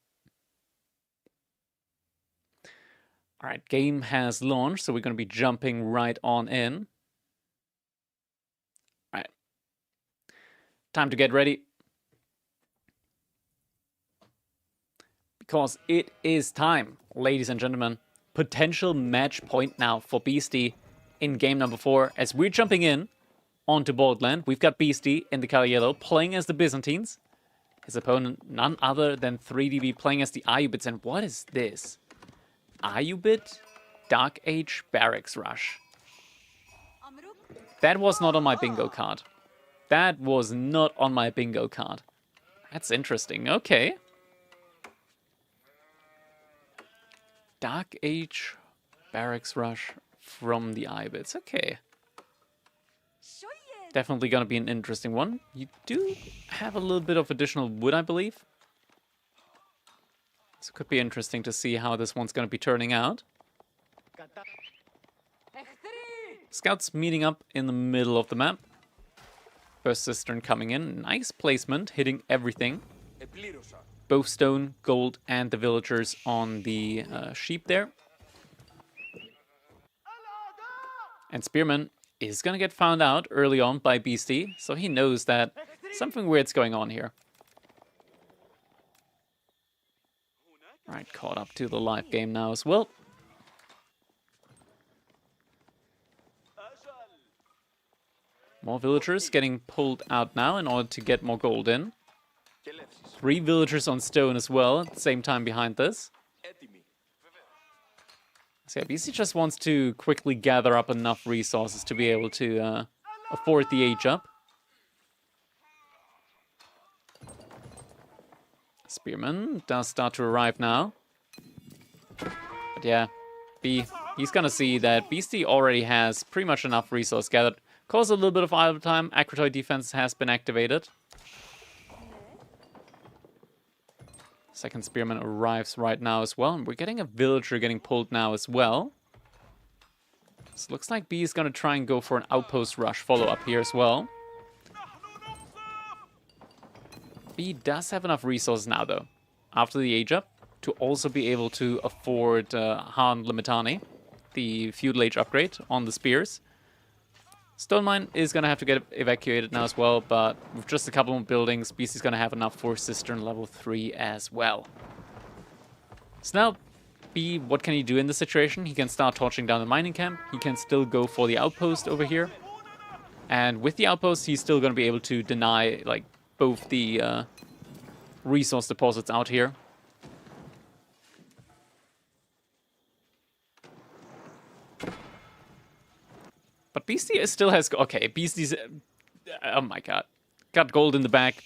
All right, game has launched, so we're going to be jumping right on in. All right. Time to get ready. Because it is time, ladies and gentlemen. Potential match point now for Beasty in game number 4. As we're jumping in onto Borderland, we've got Beasty in the color yellow playing as the Byzantines. His opponent, none other than 3DB, playing as the Ayubits. And what is this? Ayubit Dark Age Barracks Rush. That was not on my bingo card. That was not on my bingo card. That's interesting. Okay. Dark Age Barracks Rush from the Ayubits. Okay. Definitely gonna be an interesting one. You do have a little bit of additional wood, I believe. So it could be interesting to see how this one's going to be turning out. Scouts meeting up in the middle of the map. First cistern coming in. Nice placement, hitting everything. Both stone, gold, and the villagers on the sheep there. And Spearman is going to get found out early on by Beasty, so he knows that something weird's going on here. Right, caught up to the live game now as well. More villagers getting pulled out now in order to get more gold in. 3 villagers on stone as well at the same time behind this. So yeah, BC just wants to quickly gather up enough resources to be able to afford the age up. Spearman does start to arrive now. But yeah, he's gonna see that Beasty already has pretty much enough resource gathered. Cause a little bit of idle time. Akratoid defense has been activated. Second Spearman arrives right now as well. And we're getting a villager getting pulled now as well. So it looks like B is gonna try and go for an outpost rush follow-up here as well. B does have enough resources now, though, after the age up, to also be able to afford Han Limitani, the feudal age upgrade on the spears. Stone Mine is going to have to get evacuated now as well, but with just a couple more buildings, Beasty's going to have enough for Cistern level 3 as well. So now, B, what can he do in this situation? He can start torching down the mining camp. He can still go for the outpost over here. And with the outpost, he's still going to be able to deny, like, both the resource deposits out here. But Beasty still has... Okay, Beasty's... oh my god. Got gold in the back.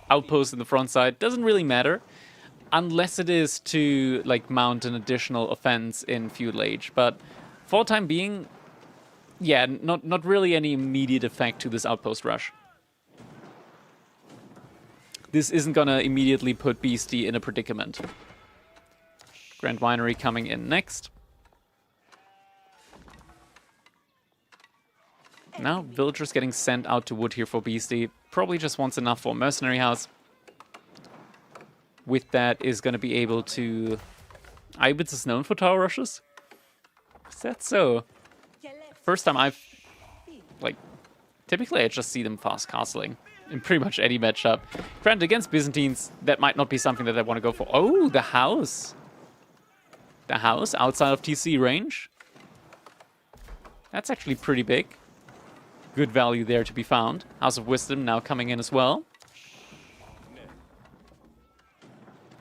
Outpost in the front side. Doesn't really matter. Unless it is to, like, mount an additional offense in Feudal Age. But for the time being... Yeah, not really any immediate effect to this outpost rush. This isn't gonna immediately put Beasty in a predicament. Grand Winery coming in next. Now villagers getting sent out to wood here for Beasty. Probably just wants enough for a mercenary house. With that is gonna be able to... Ibis is known for tower rushes? Is that so? First time I've... Like, typically I just see them fast castling in pretty much any matchup. Granted, against Byzantines, that might not be something that I want to go for. Oh, the house. The house outside of TC range. That's actually pretty big. Good value there to be found. House of Wisdom now coming in as well.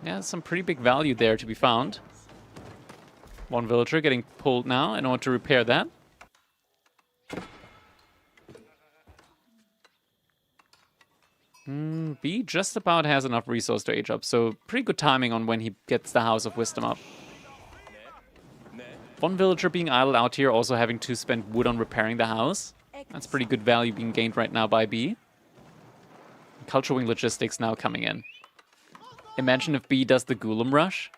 Yeah, some pretty big value there to be found. One villager getting pulled now in order to repair that. B just about has enough resource to age up, so pretty good timing on when he gets the House of Wisdom up. One villager being idled out here, also having to spend wood on repairing the house. That's pretty good value being gained right now by B. Culture Wing Logistics now coming in. Imagine if B does the Golem Rush.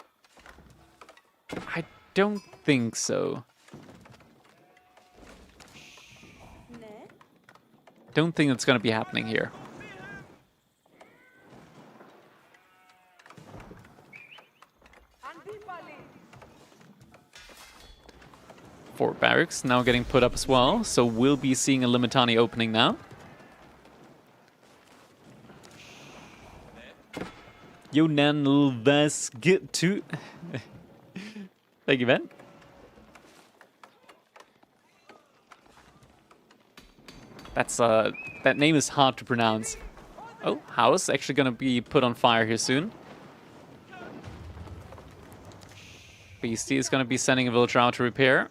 I don't think so. Don't think it's going to be happening here. Four barracks now getting put up as well, so we'll be seeing a Limitani opening now. Jonan vas get to. Thank you, man. That's that name is hard to pronounce. Oh, house actually gonna be put on fire here soon. Beasty is gonna be sending a villager out to repair.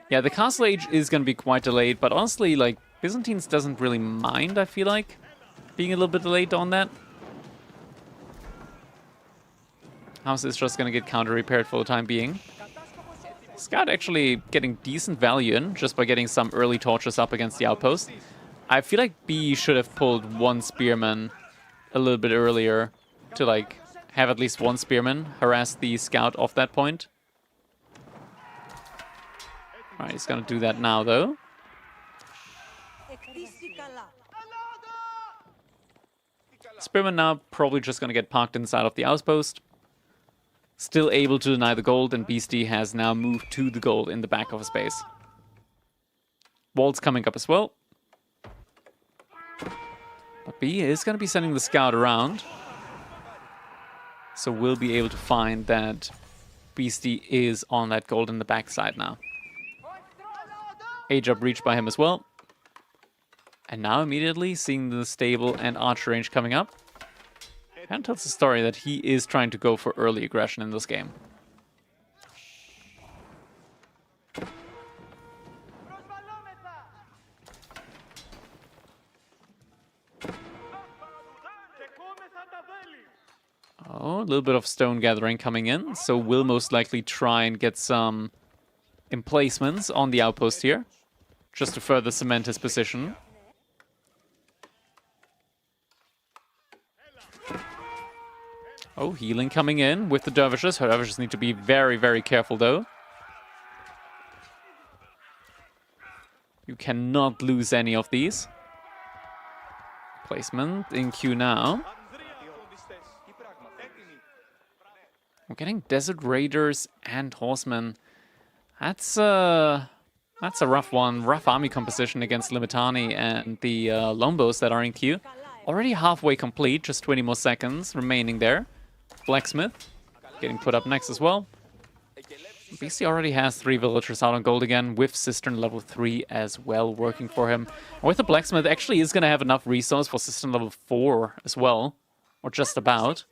Yeah, the castle age is gonna be quite delayed, but honestly, like, Byzantines doesn't really mind, I feel like, being a little bit delayed on that. House is just gonna get counter-repaired for the time being. Scout actually getting decent value in, just by getting some early torches up against the outpost. I feel like B should have pulled one spearman a little bit earlier to, like, have at least one spearman harass the scout off that point. Alright, he's gonna do that now, though. Spearman now probably just gonna get parked inside of the outpost. Still able to deny the gold, and Beasty has now moved to the gold in the back of his base. Wall's coming up as well. But B is gonna be sending the scout around. So we'll be able to find that Beasty is on that gold in the backside now. Age up reached by him as well. And now immediately seeing the stable and archer range coming up. And tells the story that he is trying to go for early aggression in this game. Oh, a little bit of stone gathering coming in, so we'll most likely try and get some emplacements on the outpost here, just to further cement his position. Oh, healing coming in with the dervishes. Her dervishes need to be very, very careful, though. You cannot lose any of these. Placement in queue now. We're getting Desert Raiders and Horsemen. That's a rough one. Rough army composition against Limitani and the Lombos that are in queue. Already halfway complete, just 20 more seconds remaining there. Blacksmith getting put up next as well. Beasty already has 3 villagers out on gold again, with Cistern level 3 as well working for him. And with the Blacksmith, actually is going to have enough resource for Cistern level 4 as well. Or just about.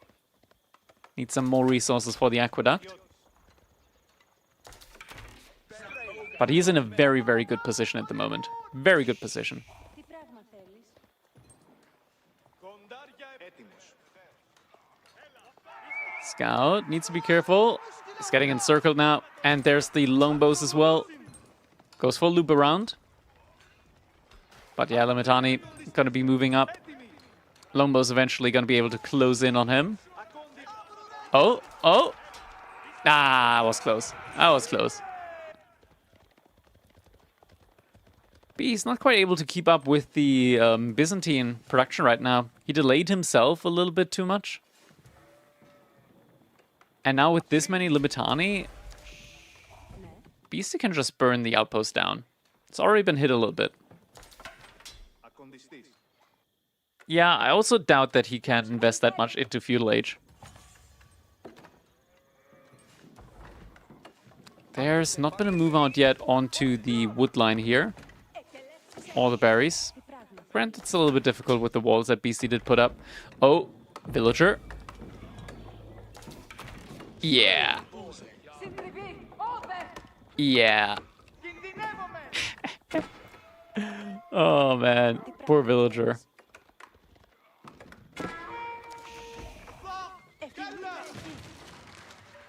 Need some more resources for the Aqueduct. But he's in a very, very good position at the moment. Very good position. Scout needs to be careful. He's getting encircled now. And there's the longbows as well. Goes for a loop around. But yeah, Limitani going to be moving up. Longbows eventually going to be able to close in on him. Oh, oh. Ah, I was close. I was close. But he's not quite able to keep up with the Byzantine production right now. He delayed himself a little bit too much. And now with this many Limitani, Beasty can just burn the outpost down. It's already been hit a little bit. Yeah, I also doubt that he can't invest that much into Feudal Age. There's not been a move out yet onto the wood line here. All the berries. Granted, it's a little bit difficult with the walls that Beasty did put up. Oh, villager. Yeah. Yeah. Oh, man. Poor villager.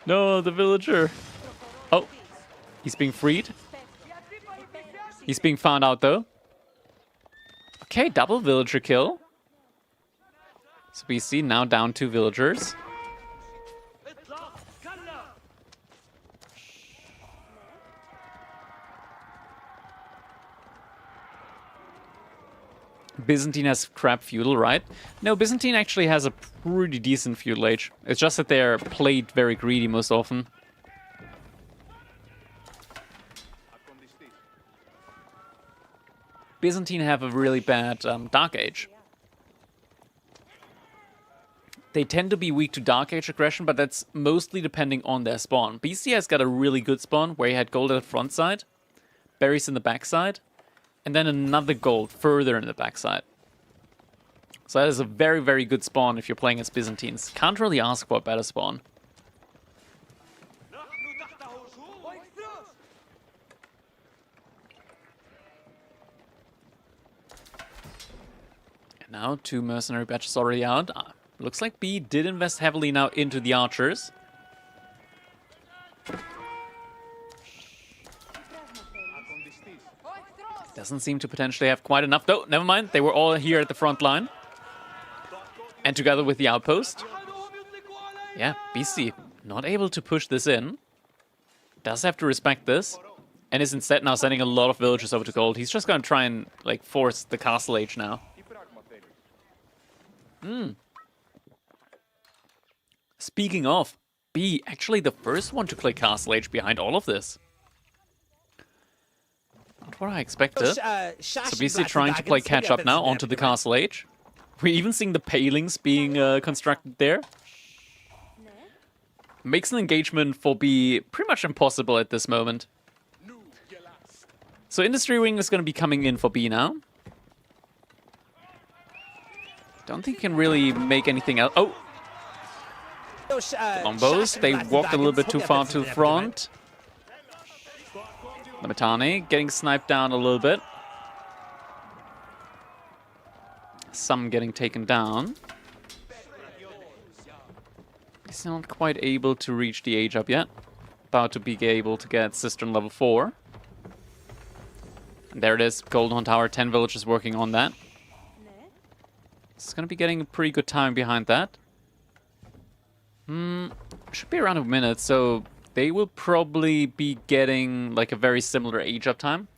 No, the villager. Oh, he's being freed. He's being found out, though. Okay, double villager kill. So Beasty now down 2 villagers. Byzantine has crap feudal, right? No, Byzantine actually has a pretty decent feudal age. It's just that they're played very greedy most often. Byzantine have a really bad Dark Age. They tend to be weak to Dark Age aggression, but that's mostly depending on their spawn. Beasty has got a really good spawn, where he had gold at the front side, berries in the back side, and then another gold further in the backside. So that is a very, very good spawn if you're playing as Byzantines. Can't really ask for a better spawn. And now 2 mercenary batches already out. Looks like B did invest heavily now into the archers. Doesn't seem to potentially have quite enough, though. Never mind, they were all here at the front line. And together with the outpost. Yeah, Beasty not able to push this in. Does have to respect this. And is instead now sending a lot of villagers over to gold. He's just going to try and like force the castle age now. Speaking of, B actually the first one to click castle age behind all of this. Not what I expected. So Beasty trying to play catch up now onto the castle age. We're even seeing the palings being constructed there. Makes an engagement for B pretty much impossible at this moment. So Industry Wing is going to be coming in for B now. Don't think he can really make anything else. Oh! Longbows, they walked a little bit too far to the front. Lamitani getting sniped down a little bit. Some getting taken down. He's not quite able to reach the age up yet. About to be able to get Cistern level 4. And there it is, Golden Tower, 10 villagers working on that. It's going to be getting a pretty good time behind that. Should be around a minute, so they will probably be getting like a very similar age up time.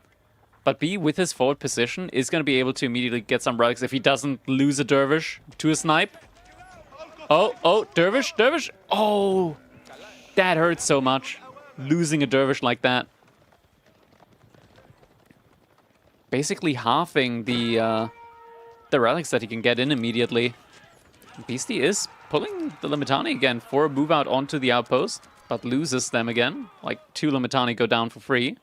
But B, with his forward position, is going to be able to immediately get some relics if he doesn't lose a dervish to a snipe. Oh, dervish. Oh, that hurts so much. Losing a dervish like that. Basically halving the relics that he can get in immediately. Beasty is pulling the Lamitani again for a move out onto the outpost, but loses them again. Like 2 Lamitani go down for free.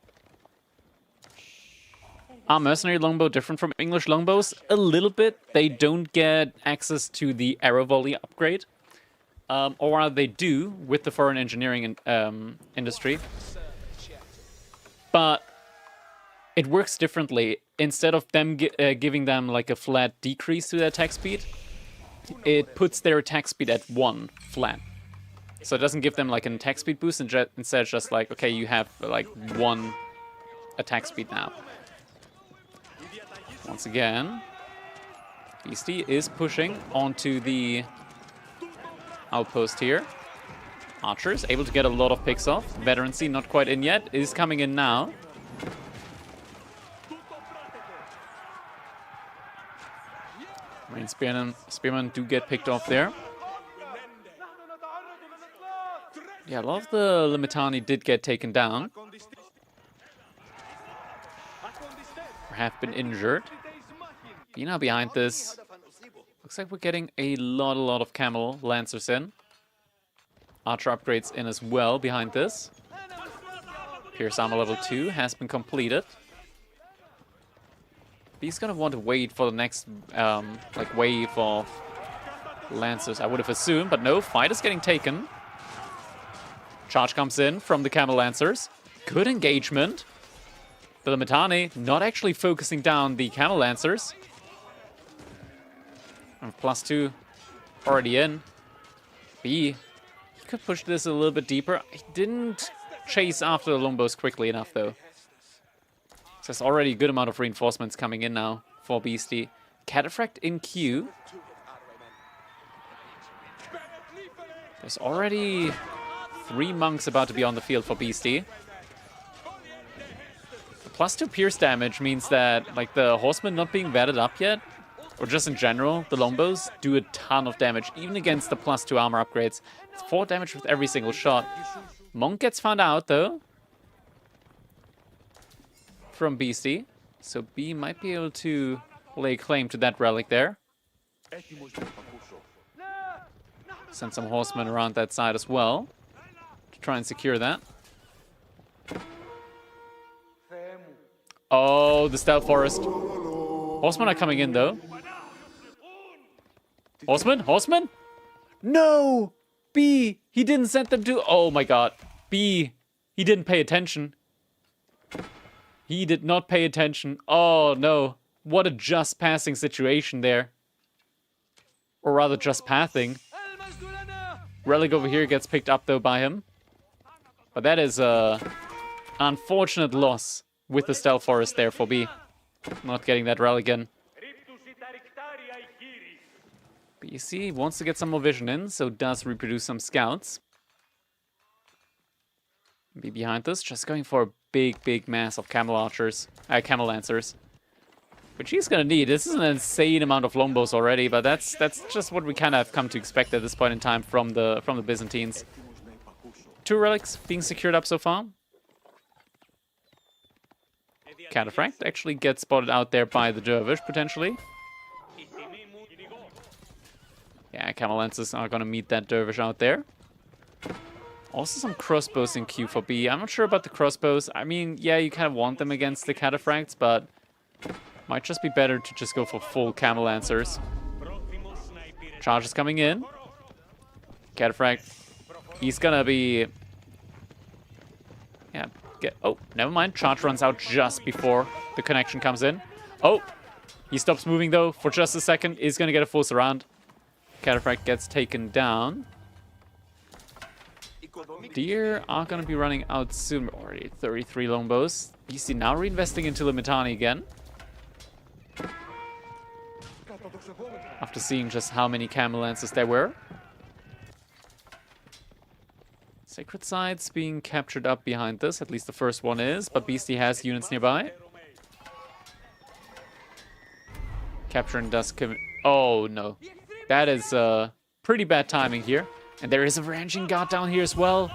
Are mercenary longbow different from English longbows? A little bit. They don't get access to the arrow volley upgrade. Or rather they do with the foreign engineering industry. But it works differently. Instead of them giving them like a flat decrease to their attack speed, it puts their attack speed at 1 flat. So it doesn't give them like an attack speed boost, instead it's just like, okay, you have like 1 attack speed now. Once again, Beasty is pushing onto the outpost here. Archers able to get a lot of picks off. Veterancy not quite in yet, is coming in now. Marine Spearmen do get picked off there. Yeah, a lot of the Lamitani did get taken down. Or have been injured. Be now behind this. Looks like we're getting a lot of camel lancers in. Archer upgrades in as well behind this. Pierce armor level 2 has been completed. He's gonna want to wait for the next like wave of lancers, I would have assumed, but no, fight is getting taken. Charge comes in from the camel lancers. Good engagement. The Lamitani not actually focusing down the camel lancers. And +2 already in. B, he could push this a little bit deeper. He didn't chase after the longbows quickly enough though. So there's already a good amount of reinforcements coming in now for Beasty. Cataphract in queue. There's already 3 monks about to be on the field for Beasty. The +2 pierce damage means that, like, the horsemen not being batted up yet, or just in general, the longbows do a ton of damage, even against the +2 armor upgrades. It's 4 damage with every single shot. Monk gets found out, though, from Beasty. So B might be able to lay claim to that relic there. Send some horsemen around that side as well to try and secure that. Oh, the Stealth Forest. Horsemen are coming in, though. Horsemen? Horsemen? No! B! He didn't send them to... Oh my god. B! He didn't pay attention. He did not pay attention. Oh no. What a just passing situation there. Or rather, just pathing. Relic over here gets picked up, though, by him. But that is a unfortunate loss with the Stealth Forest there for B. Not getting that relic in. BC wants to get some more vision in, so does reproduce some scouts. B behind this, just going for a big mass of camel archers, camel lancers. Which he's gonna need. This is an insane amount of longbows already, but that's just what we kind of have come to expect at this point in time from the Byzantines. 2 relics being secured up so far. Cataphract actually gets spotted out there by the Dervish, potentially. Yeah, camel lancers are gonna meet that Dervish out there. Also some crossbows in queue for B. I'm not sure about the crossbows. I mean, yeah, you kind of want them against the cataphracts, but might just be better to just go for full camel lancers. Charge is coming in. Cataphract. He's gonna be... Yeah, oh, never mind. Charge runs out just before the connection comes in. Oh, he stops moving, though, for just a second. He's gonna get a full surround. Cataphract gets taken down. Deer are gonna be running out soon. Already 33 longbows. Beasty now reinvesting into Limitani again. After seeing just how many camel lancers there were. Sacred Sites being captured up behind this. At least the first one is. But Beasty has units nearby. Capturing does come... Oh, no. That is pretty bad timing here. And there is a ranching guard down here as well.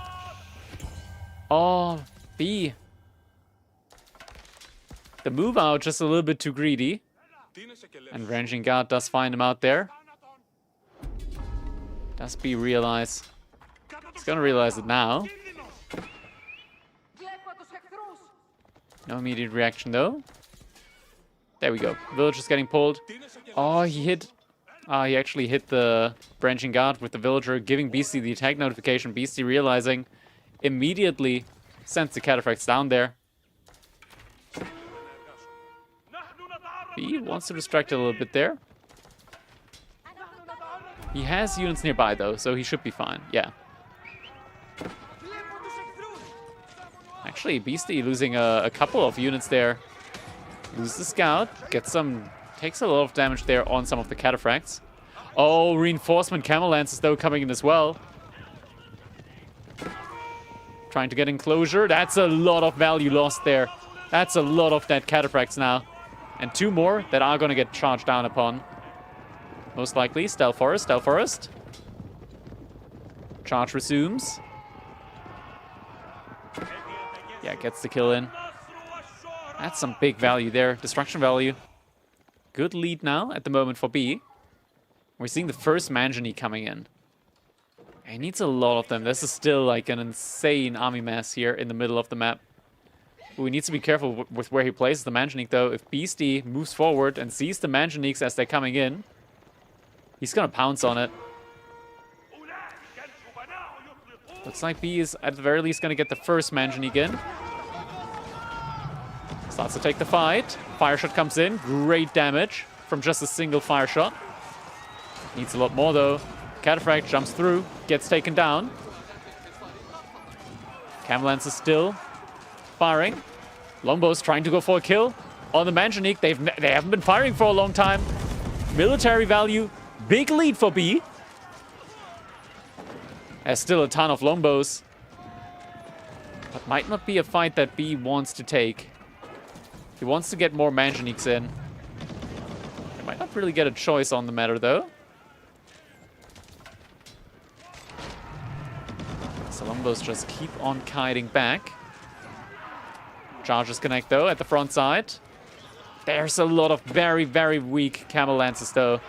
Oh, B. The move out just a little bit too greedy. And ranching guard does find him out there. Does B realize? He's gonna realize it now. No immediate reaction though. There we go. Village is getting pulled. Oh, he hit... he actually hit the branching guard with the villager, giving Beasty the attack notification. Beasty realizing, immediately sends the cataphracts down there. B wants to distract it a little bit there. He has units nearby though, so he should be fine. Yeah. Actually, Beasty losing a couple of units there. Loses the scout, gets some... Takes a lot of damage there on some of the cataphracts. Oh, reinforcement camel lancers though coming in as well. Trying to get enclosure. That's a lot of value lost there. That's a lot of dead cataphracts now. And 2 more that are going to get charged down upon. Most likely. Stealth Forest, Stealth Forest. Charge resumes. Yeah, gets the kill in. That's some big value there. Destruction value. Good lead now at the moment for B. We're seeing the first Manjani coming in. He needs a lot of them. This is still like an insane army mass here in the middle of the map. We need to be careful with where he places the Manjanique though. If Beasty moves forward and sees the Manjaniques as they're coming in, he's gonna pounce on it. Looks like B is at the very least gonna get the first Manjanique in. Starts to take the fight. Fire shot comes in. Great damage from just a single fire shot. Needs a lot more though. Cataphract jumps through. Gets taken down. Camel Lance is still firing. Longbows trying to go for a kill on the Manjanique. They haven't been firing for a long time. Military value. Big lead for B. There's still a ton of longbows. But might not be a fight that B wants to take. He wants to get more manganiques in. He might not really get a choice on the matter, though. So longbows just keep on kiting back. Charges connect, though, at the front side. There's a lot of very, very weak camel lances, though.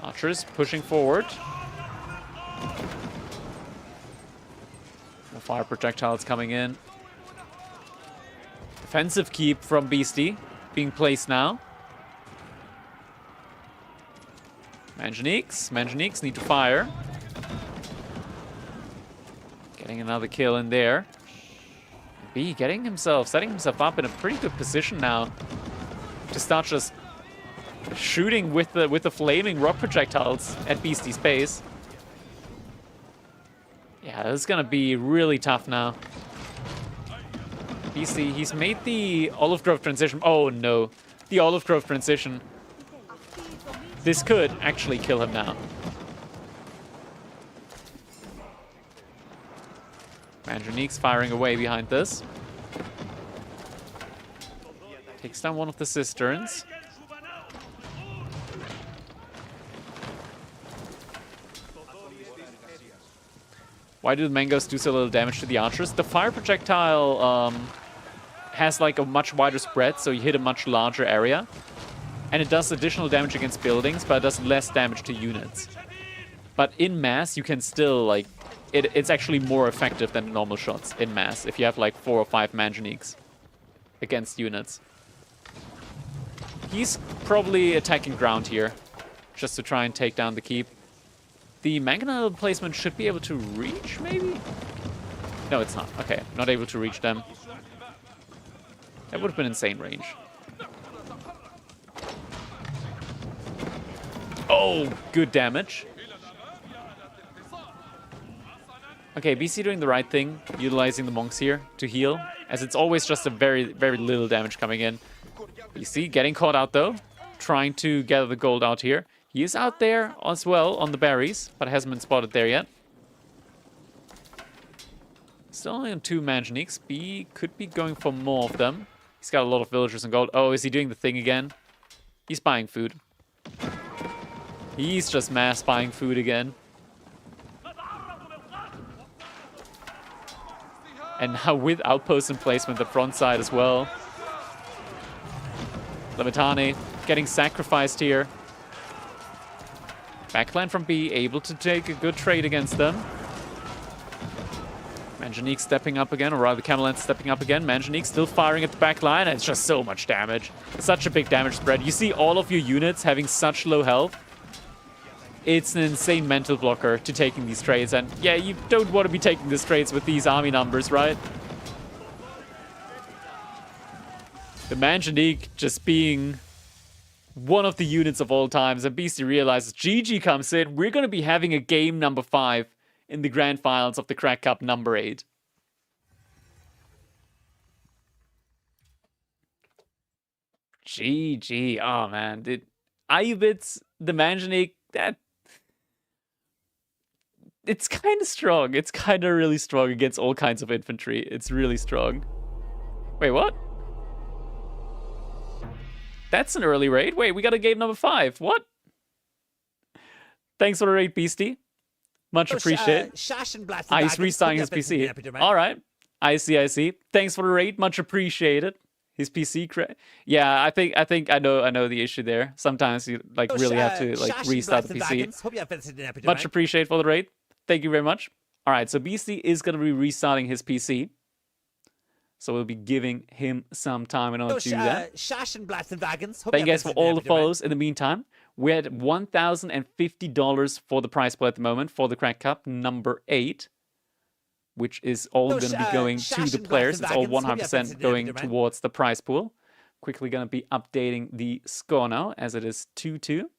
Archers pushing forward. More fire projectiles coming in. Defensive keep from Beasty being placed now. Manganiques. Manganiques need to fire. Getting another kill in there. B setting himself up in a pretty good position now to start just shooting with the flaming rock projectiles at Beasty's base. Yeah, this is gonna be really tough now. Beasty, he's made the Olive Grove transition. Oh no, the Olive Grove transition. This could actually kill him now. Manganiques firing away behind this. Takes down one of the cisterns. Why do the mangoes do so little damage to the archers? The fire projectile has like a much wider spread, so you hit a much larger area. And it does additional damage against buildings, but it does less damage to units. But in mass, you can still, like, it's actually more effective than normal shots in mass if you have like 4 or 5 manganiques against units. He's probably attacking ground here, just to try and take down the keep. The mangonel placement should be able to reach, maybe? No, it's not. Okay, not able to reach them. That would have been insane range. Oh, good damage. Okay, BC doing the right thing, utilizing the monks here to heal, as it's always just a very, very little damage coming in. BC getting caught out though, trying to gather the gold out here. He is out there as well on the berries, but hasn't been spotted there yet. Still only on 2 manganiques. B could be going for more of them. He's got a lot of villagers and gold. Oh, is he doing the thing again? He's buying food. He's just mass buying food again. And now with outposts in placement, the front side as well. Lemitane getting sacrificed here. Backline from B, able to take a good trade against them. Manganique stepping up again, or rather Camelot stepping up again. Manganique still firing at the backline, and it's just so much damage. Such a big damage spread. You see all of your units having such low health. It's an insane mental blocker to taking these trades, and yeah, you don't want to be taking these trades with these army numbers, right? The Manganique just being one of the units of all times, and Beasty realizes GG comes in. We're going to be having a game number 5 in the grand finals of the Crack Cup number 8. GG. Oh man, Ayubits, the Manganique, it's kind of strong. It's kind of really strong against all kinds of infantry. It's really strong. Wait, what? That's an early raid. Wait, we got a game number 5. What? Thanks for the raid, Beasty. Much appreciated. He's restarting his PC. All right. I see. Thanks for the raid. Much appreciated. His PC yeah, I think I know the issue there. Sometimes you like really have to like restart the PC. Much appreciated for the raid. Thank you very much. All right, so Beasty is going to be restarting his PC. So we'll be giving him some time in order to do that. Thank you guys for all the follows. In the meantime, we're at $1,050 for the prize pool at the moment for the Crack Cup number 8, which is all going to be going to the players. It's all 100% going towards the prize pool. Quickly going to be updating the score now, as it is 2-2.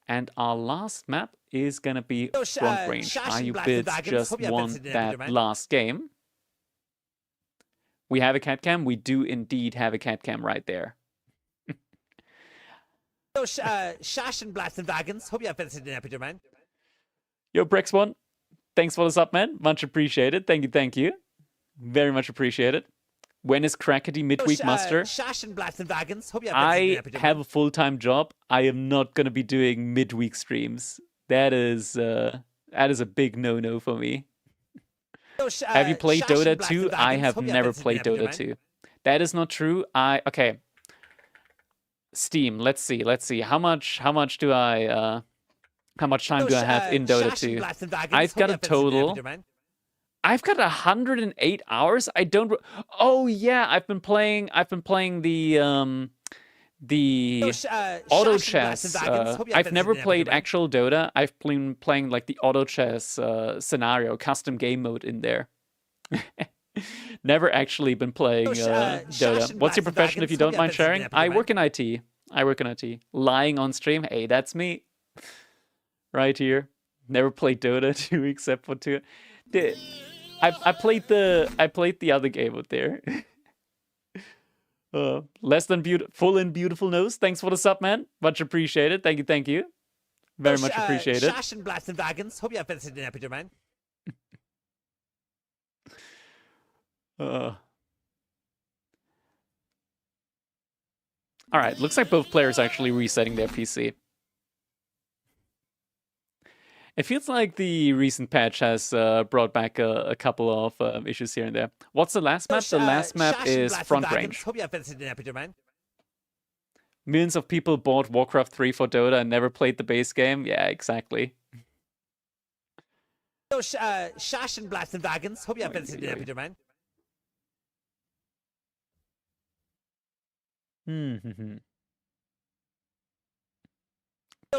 And our last map is going to be Front Range. Ayubits just won that last game. We have a cat cam. We do indeed have a cat cam right there. Yo, Brex1, thanks for the sub, man. Much appreciated. Thank you. Very much appreciated. When is Crackety midweek muster? Shash and Blast and Wagons. Hope you have I have a full-time job. I am not gonna be doing midweek streams. That is a big no-no for me. Have you played Dota 2? I have never played Dota 2. That is not true. Okay. Steam. Let's see. How much time do I have in Dota 2? I've got a total. I've got 108 hours. I don't. Oh yeah, I've been playing the auto chess. I've never played actual Dota. I've been playing like the auto chess scenario, custom game mode in there. Never actually been playing Dota. What's your profession, if you don't mind sharing? I work in IT. Lying on stream. Hey, that's me. Right here. Never played Dota 2 except for 2. I played the other game out there. Less than full and beautiful nose. Thanks for the sub, man. Much appreciated. Thank you. Very much appreciated. Shash and Blast and Wagons. Hope you have visited an epic, man. All right, looks like both players are actually resetting their PC. It feels like the recent patch has brought back a couple of issues here and there. What's the last map? The last map is Front Range. Hope you have visited an epic, man. Millions of people bought Warcraft 3 for Dota and never played the base game. Yeah, exactly. Shash and Blast and Wagons. Hope you have visited an epic, man.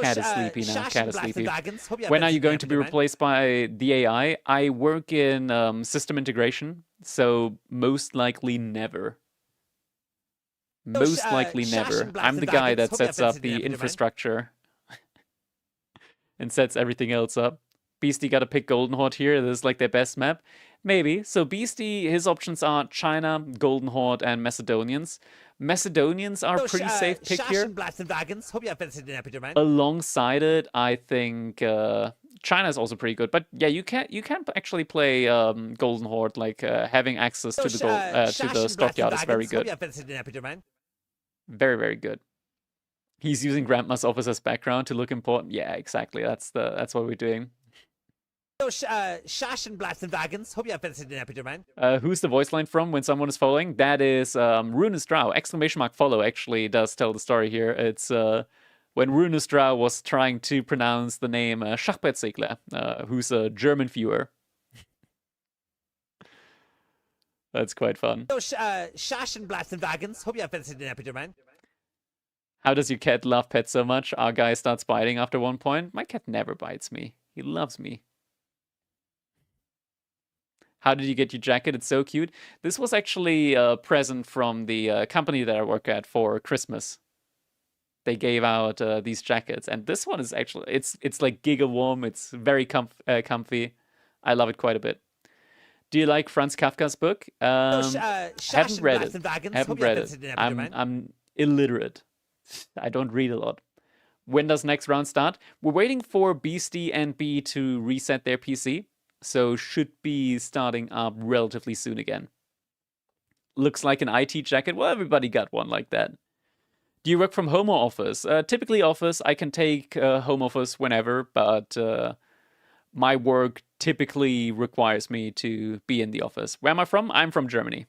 Cat is sleepy now. Cat is sleepy. When are you going to be replaced by the AI? I work in system integration, so most likely never. Most likely never. I'm the guy that sets up the infrastructure and sets everything else up. Beasty got to pick Golden Horde here. This is like their best map. Maybe. So Beasty, his options are China, Golden Horde, and Macedonians. Macedonians are a pretty safe pick here. Alongside it, I think China is also pretty good. But yeah, you can actually play Golden Horde. Like having access to the stockyard is very good. Very, very good. He's using Grandma's office as background to look important. Yeah, exactly. That's what we're doing. Shash and Blast and Wagons. Hope you have visited an epic, man. Who's the voice line from when someone is following? That is Ruinous Drow. ! Follow actually does tell the story here. It's when Ruinous Drow was trying to pronounce the name Schachbrettsegler, who's a German viewer. That's quite fun. Shash and Blast and Wagons. Hope you have visited an epic, man. How does your cat love pets so much? Our guy starts biting after one point. My cat never bites me. He loves me. How did you get your jacket? It's so cute. This was actually a present from the company that I work at for Christmas. They gave out these jackets, and this one is actually it's like giga warm. It's very comfy. I love it quite a bit. Do you like Franz Kafka's book? Haven't read it. I'm illiterate. I don't read a lot. When does next round start? We're waiting for Beasty and B to reset their PC. So should be starting up relatively soon again. Looks like an IT jacket. Well, everybody got one like that. Do you work from home or office? Typically office. I can take home office whenever, but my work typically requires me to be in the office. Where am I from? I'm from Germany.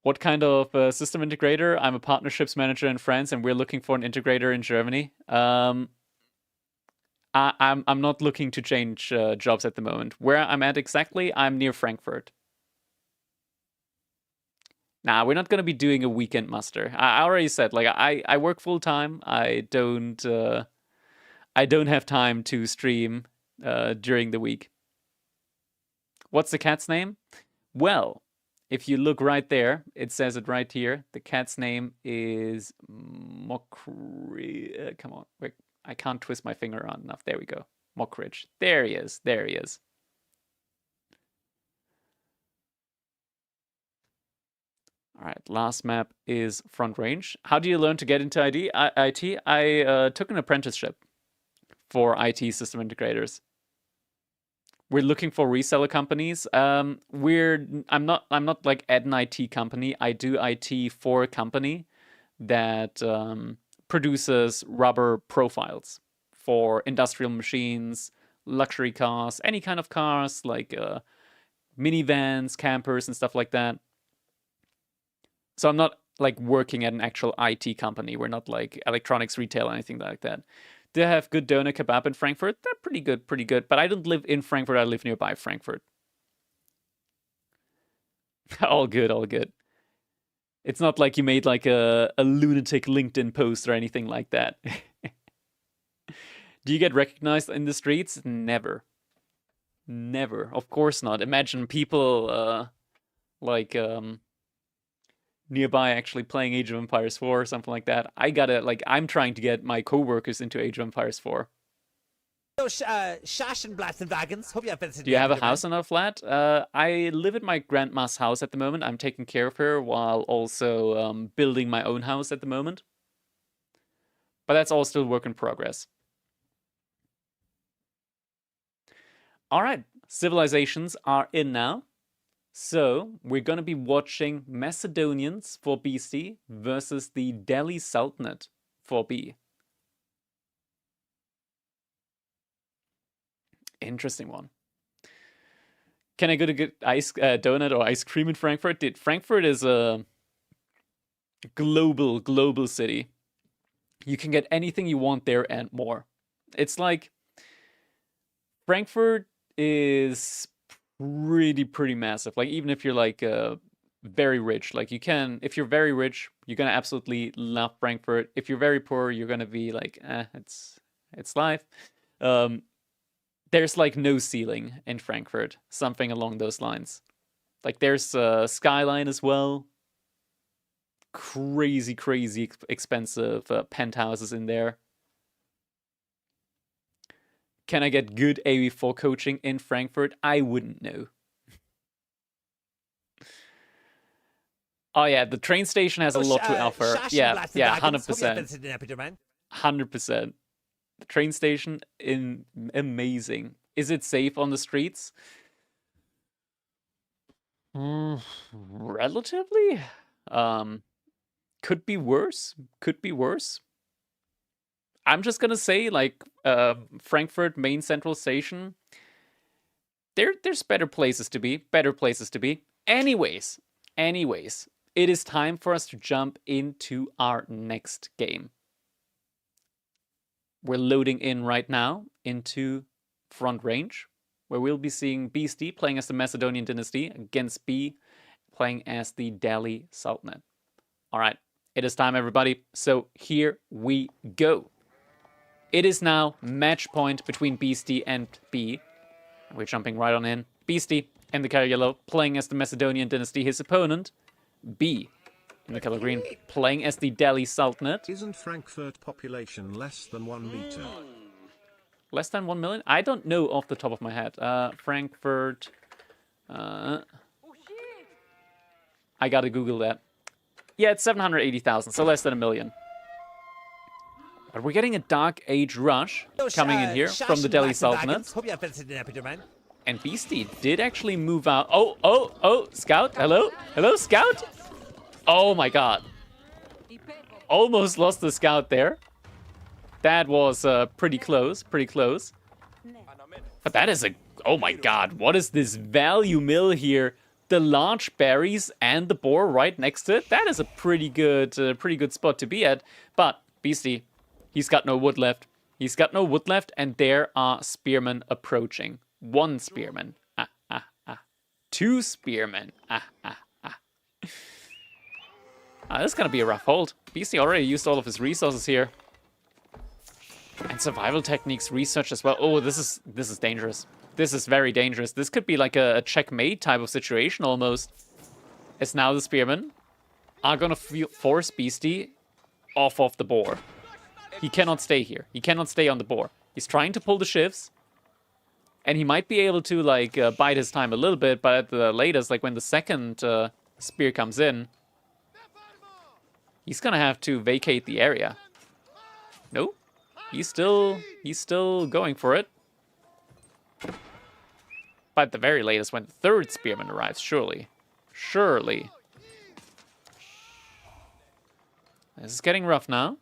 What kind of system integrator? I'm a partnerships manager in France, and we're looking for an integrator in Germany. I'm not looking to change jobs at the moment. Where I'm at exactly, I'm near Frankfurt. Nah, we're not gonna be doing a weekend muster. I already said, like, I work full time. I don't have time to stream during the week. What's the cat's name? Well, if you look right there, it says it right here. The cat's name is Mockridge. Come on, wait, I can't twist my finger around enough. There we go. Mockridge. There he is. There he is. All right, last map is Front Range. How do you learn to get into IT? I took an apprenticeship for IT system integrators. We're looking for reseller companies. I'm not like at an IT company. I do IT for a company that produces rubber profiles for industrial machines, luxury cars, any kind of cars like minivans, campers, and stuff like that. So I'm not like working at an actual IT company. We're not like electronics retail or anything like that. They have good doner kebab in Frankfurt. They're pretty good. But I don't live in Frankfurt. I live nearby Frankfurt. All good. It's not like you made like a lunatic LinkedIn post or anything like that. Do you get recognized in the streets? Never. Of course not. Imagine people nearby actually playing Age of Empires 4 or something like that. I'm trying to get my coworkers into Age of Empires 4. Wagons. Hope you have Do you have a house in a flat? I live at my grandma's house at the moment. I'm taking care of her while also building my own house at the moment. But that's all still work in progress. All right, Civilisations are in now. So we're going to be watching Macedonians for Beasty versus the Delhi Sultanate for B. Interesting one. Can I go to get ice donut or ice cream in Frankfurt? Frankfurt is a global city. You can get anything you want there and more. It's like Frankfurt is pretty massive. Like even if you're like very rich, like you can, if you're very rich, you're gonna absolutely love Frankfurt. If you're very poor, you're gonna be like, it's life. There's like no ceiling in Frankfurt, something along those lines. Like there's a skyline as well. Crazy expensive penthouses in there. Can I get good AV4 coaching in Frankfurt? I wouldn't know. Oh yeah, the train station has a lot to offer. Yeah, 100%. 100%. The train station amazing. Is it safe on the streets? Relatively. Could be worse. I'm just gonna say, like, Frankfurt main central station. There's better places to be. Anyways, it is time for us to jump into our next game. We're loading in right now into Front Range, where we'll be seeing Beasty playing as the Macedonian dynasty against B playing as the Delhi Sultanate. All right, it is time, everybody. So here we go. It is now match point between Beasty and B. We're jumping right on in. Beasty in the color yellow, playing as the Macedonian dynasty. His opponent, B, in the color green, playing as the Delhi Sultanate. Isn't Frankfurt population less than 1 meter? Less than 1 million? I don't know off the top of my head. Frankfurt. I gotta Google that. Yeah, it's 780,000, so less than 1 million. But we're getting a Dark Age rush coming in here from the Delhi Sultanate. And Beasty did actually move out. Oh, Scout. Hello, Scout. Oh my god. Almost lost the Scout there. That was pretty close. But that is a... Oh my god, what is this value mill here? The large berries and the boar right next to it. That is a pretty good spot to be at. But Beasty, he's got no wood left. And there are spearmen approaching. 1 spearman. Two spearmen. This is gonna be a rough hold. Beasty already used all of his resources here. And survival techniques research as well. Oh, this is dangerous. This is very dangerous. This could be like a checkmate type of situation almost. As now the spearmen are gonna force Beasty off of the boar. He cannot stay here. He cannot stay on the boar. He's trying to pull the shifts. And he might be able to, like, bide his time a little bit, but at the latest, like, when the second spear comes in, He's gonna have to vacate the area. Nope. He's still going for it. But at the very latest, when the third spearman arrives, surely. Surely. This is getting rough now.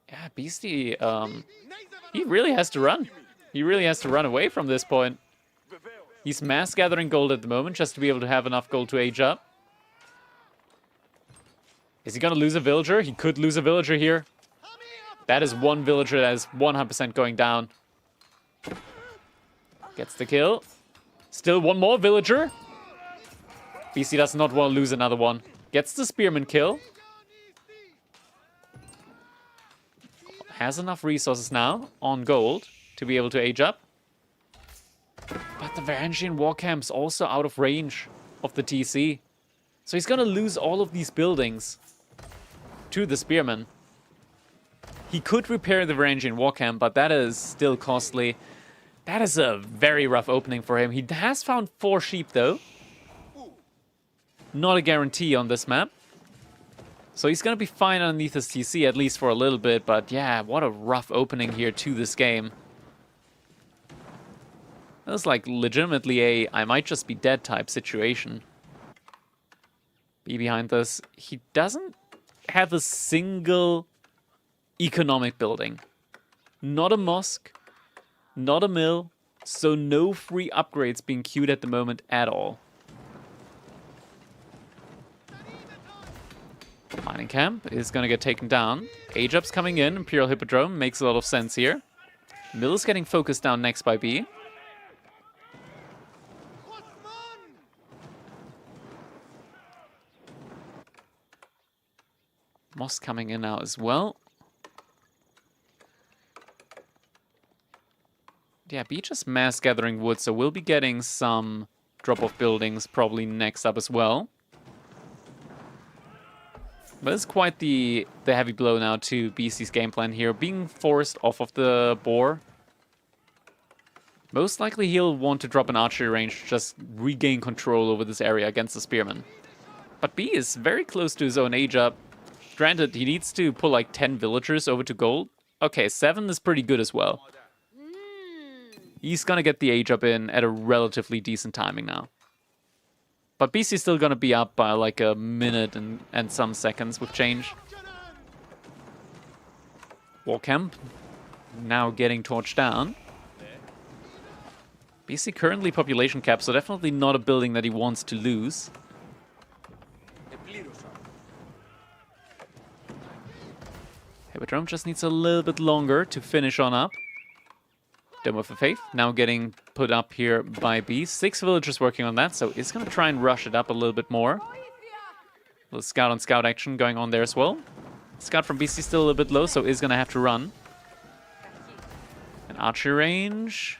Yeah, Beasty, he really has to run. He really has to run away from this point. He's mass gathering gold at the moment just to be able to have enough gold to age up. Is he gonna lose a villager? He could lose a villager here. That is one villager that is 100% going down. Gets the kill. Still one more villager. Beasty does not want to lose another one. Gets the spearman kill. Has enough resources now on gold to be able to age up. But the Varangian war camp's also out of range of the TC. So he's gonna lose all of these buildings to the spearman. He could repair the Varangian war camp, but that is still costly. That is a very rough opening for him. He has found 4 sheep though. Not a guarantee on this map. So he's gonna be fine underneath his TC, at least for a little bit, but yeah, what a rough opening here to this game. That was like legitimately a I might just be dead type situation. Be behind this. He doesn't have a single economic building. Not a mosque, not a mill, so no free upgrades being queued at the moment at all. Mining camp is going to get taken down. Age up's coming in. Imperial Hippodrome makes a lot of sense here. Mill is getting focused down next by B. Moss coming in now as well. Yeah, B just mass gathering wood, so we'll be getting some drop-off buildings probably next up as well. But it's quite the heavy blow now to Beasty's game plan here, being forced off of the boar. Most likely he'll want to drop an archery range to just regain control over this area against the spearman. But B is very close to his own age up. Granted, he needs to pull like 10 villagers over to gold. Okay, 7 is pretty good as well. He's gonna get the age up in at a relatively decent timing now. But Beasty's still gonna be up by like a minute and some seconds with change. War camp now getting torched down. Beasty currently population cap, so definitely not a building that he wants to lose. Hippodrome just needs a little bit longer to finish on up. Dome of the Faith now getting put up here by B. 6 villagers working on that, so it's going to try and rush it up a little bit more. A little scout on scout action going on there as well. Scout from BC still a little bit low, so is going to have to run. An archery range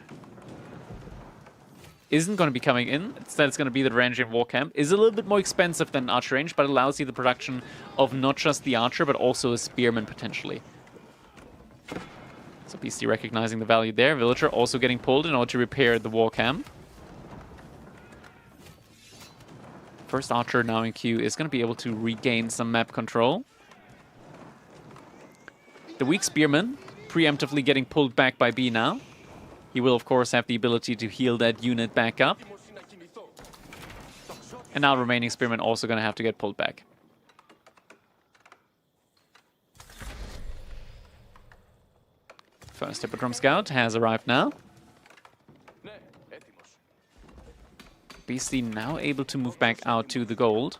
isn't going to be coming in. Instead, it's going to be the Varangian war camp. Is a little bit more expensive than archer range, but allows you the production of not just the archer, but also a spearman potentially. So Beasty recognizing the value there. Villager also getting pulled in order to repair the war camp. First archer now in queue is going to be able to regain some map control. The weak spearman preemptively getting pulled back by B now. He will, of course, have the ability to heal that unit back up. And now remaining spearmen also going to have to get pulled back. First Hippodrome Scout has arrived now. Beasty now able to move back out to the gold.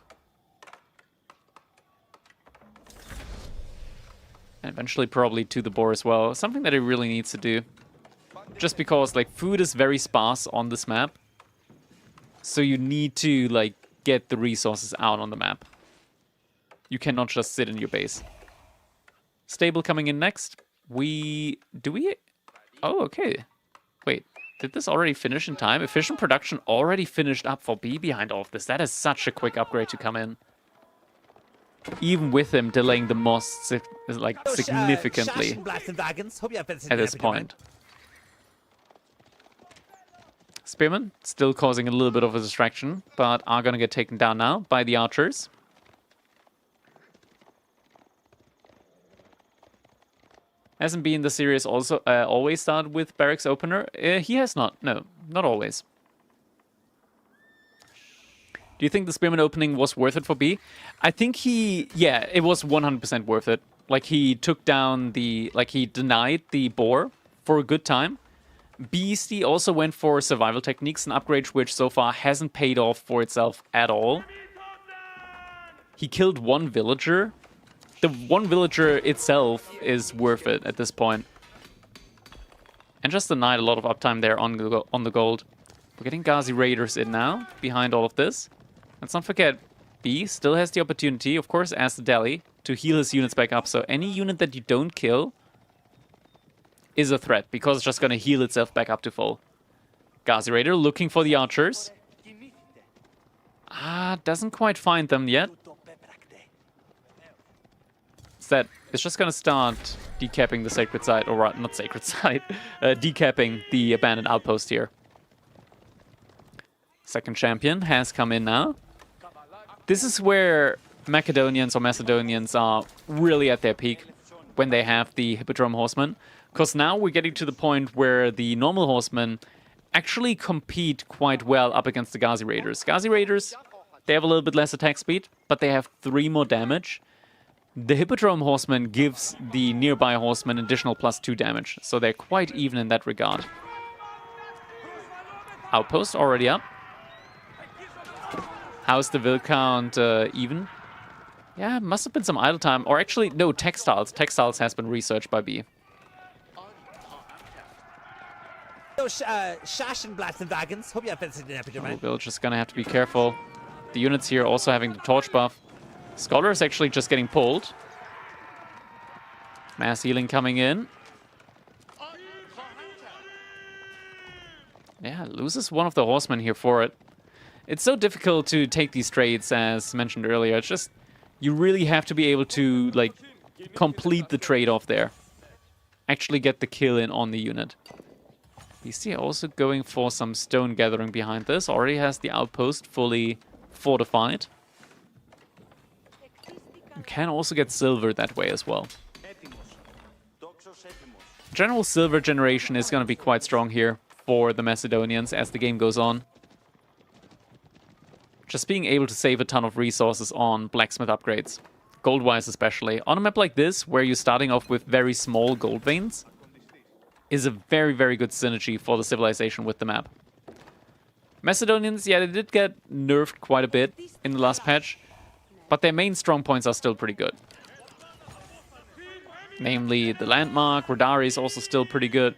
And eventually probably to the boar as well. Something that he really needs to do. Just because, like, food is very sparse on this map. So you need to, like, get the resources out on the map. You cannot just sit in your base. Stable coming in next. Oh, okay. Wait, did this already finish in time? Efficient production already finished up for B behind all of this. That is such a quick upgrade to come in. Even with him delaying the most, like, significantly at this point. Spearmen still causing a little bit of a distraction, but are going to get taken down now by the archers. Hasn't been the series also always started with barracks opener? He has not. No, not always. Do you think the Spearman opening was worth it for B? I think yeah, it was 100% worth it. Like, he took down he denied the boar for a good time. Beasty also went for survival techniques, an upgrade which so far hasn't paid off for itself at all. He killed one villager. The one villager itself is worth it at this point. And just denied a lot of uptime there on the gold. We're getting Ghazi Raiders in now, behind all of this. Let's not forget, B still has the opportunity, of course, as the Delhi, to heal his units back up. So any unit that you don't kill is a threat, because it's just going to heal itself back up to full. Ghazi Raider looking for the archers. Doesn't quite find them yet. It's just going to start decapping the sacred site, or not sacred site, decapping the abandoned outpost here. Second champion has come in now. This is where Macedonians are really at their peak when they have the Hippodrome Horsemen. Because now we're getting to the point where the normal Horsemen actually compete quite well up against the Ghazi Raiders. Ghazi Raiders, they have a little bit less attack speed, but they have 3 more damage. The Hippodrome Horseman gives the nearby Horseman additional +2 damage, so they're quite even in that regard. Outpost already up. How's the Vil count even? Yeah, must have been some idle time. Or actually, no, textiles. Textiles has been researched by B. Those Shashenblats and wagons. Hope you have visited an epidermal. Bill just gonna have to be careful. The units here also having the torch buff. Scholar is actually just getting pulled. Mass healing coming in. Yeah, loses one of the horsemen here for it. It's so difficult to take these trades, as mentioned earlier. It's just, you really have to be able to, like, complete the trade off there. Actually get the kill in on the unit. Beasty also going for some stone gathering behind this. Already has the outpost fully fortified. You can also get silver that way as well. General silver generation is going to be quite strong here for the Macedonians as the game goes on. Just being able to save a ton of resources on blacksmith upgrades, gold-wise especially. On a map like this, where you're starting off with very small gold veins, is a very, very good synergy for the civilization with the map. Macedonians, yeah, they did get nerfed quite a bit in the last patch, but their main strong points are still pretty good. Namely, the landmark, Radari is also still pretty good.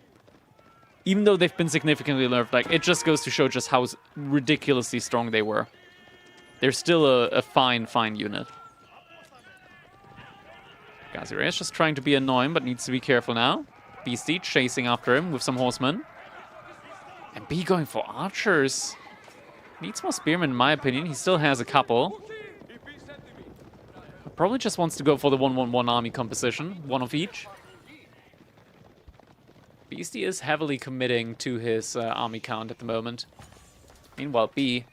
Even though they've been significantly nerfed, like, it just goes to show just how ridiculously strong they were. They're still a fine unit. Ghazi is just trying to be annoying, but needs to be careful now. Beasty chasing after him with some horsemen. And B going for archers. Needs more spearmen, in my opinion. He still has a couple. Probably just wants to go for the 1-1-1 army composition. One of each. Beasty is heavily committing to his army count at the moment. Meanwhile, B,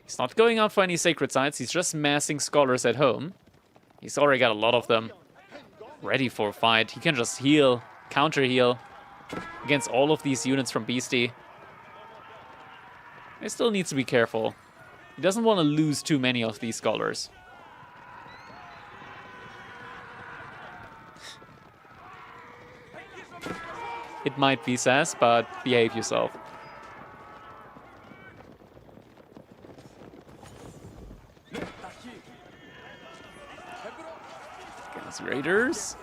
he's not going out for any sacred sites. He's just massing scholars at home. He's already got a lot of them ready for a fight. He can just heal, counter heal against all of these units from Beasty. He still needs to be careful. He doesn't want to lose too many of these scholars. It might be sass, but behave yourself. Ghazi Raiders.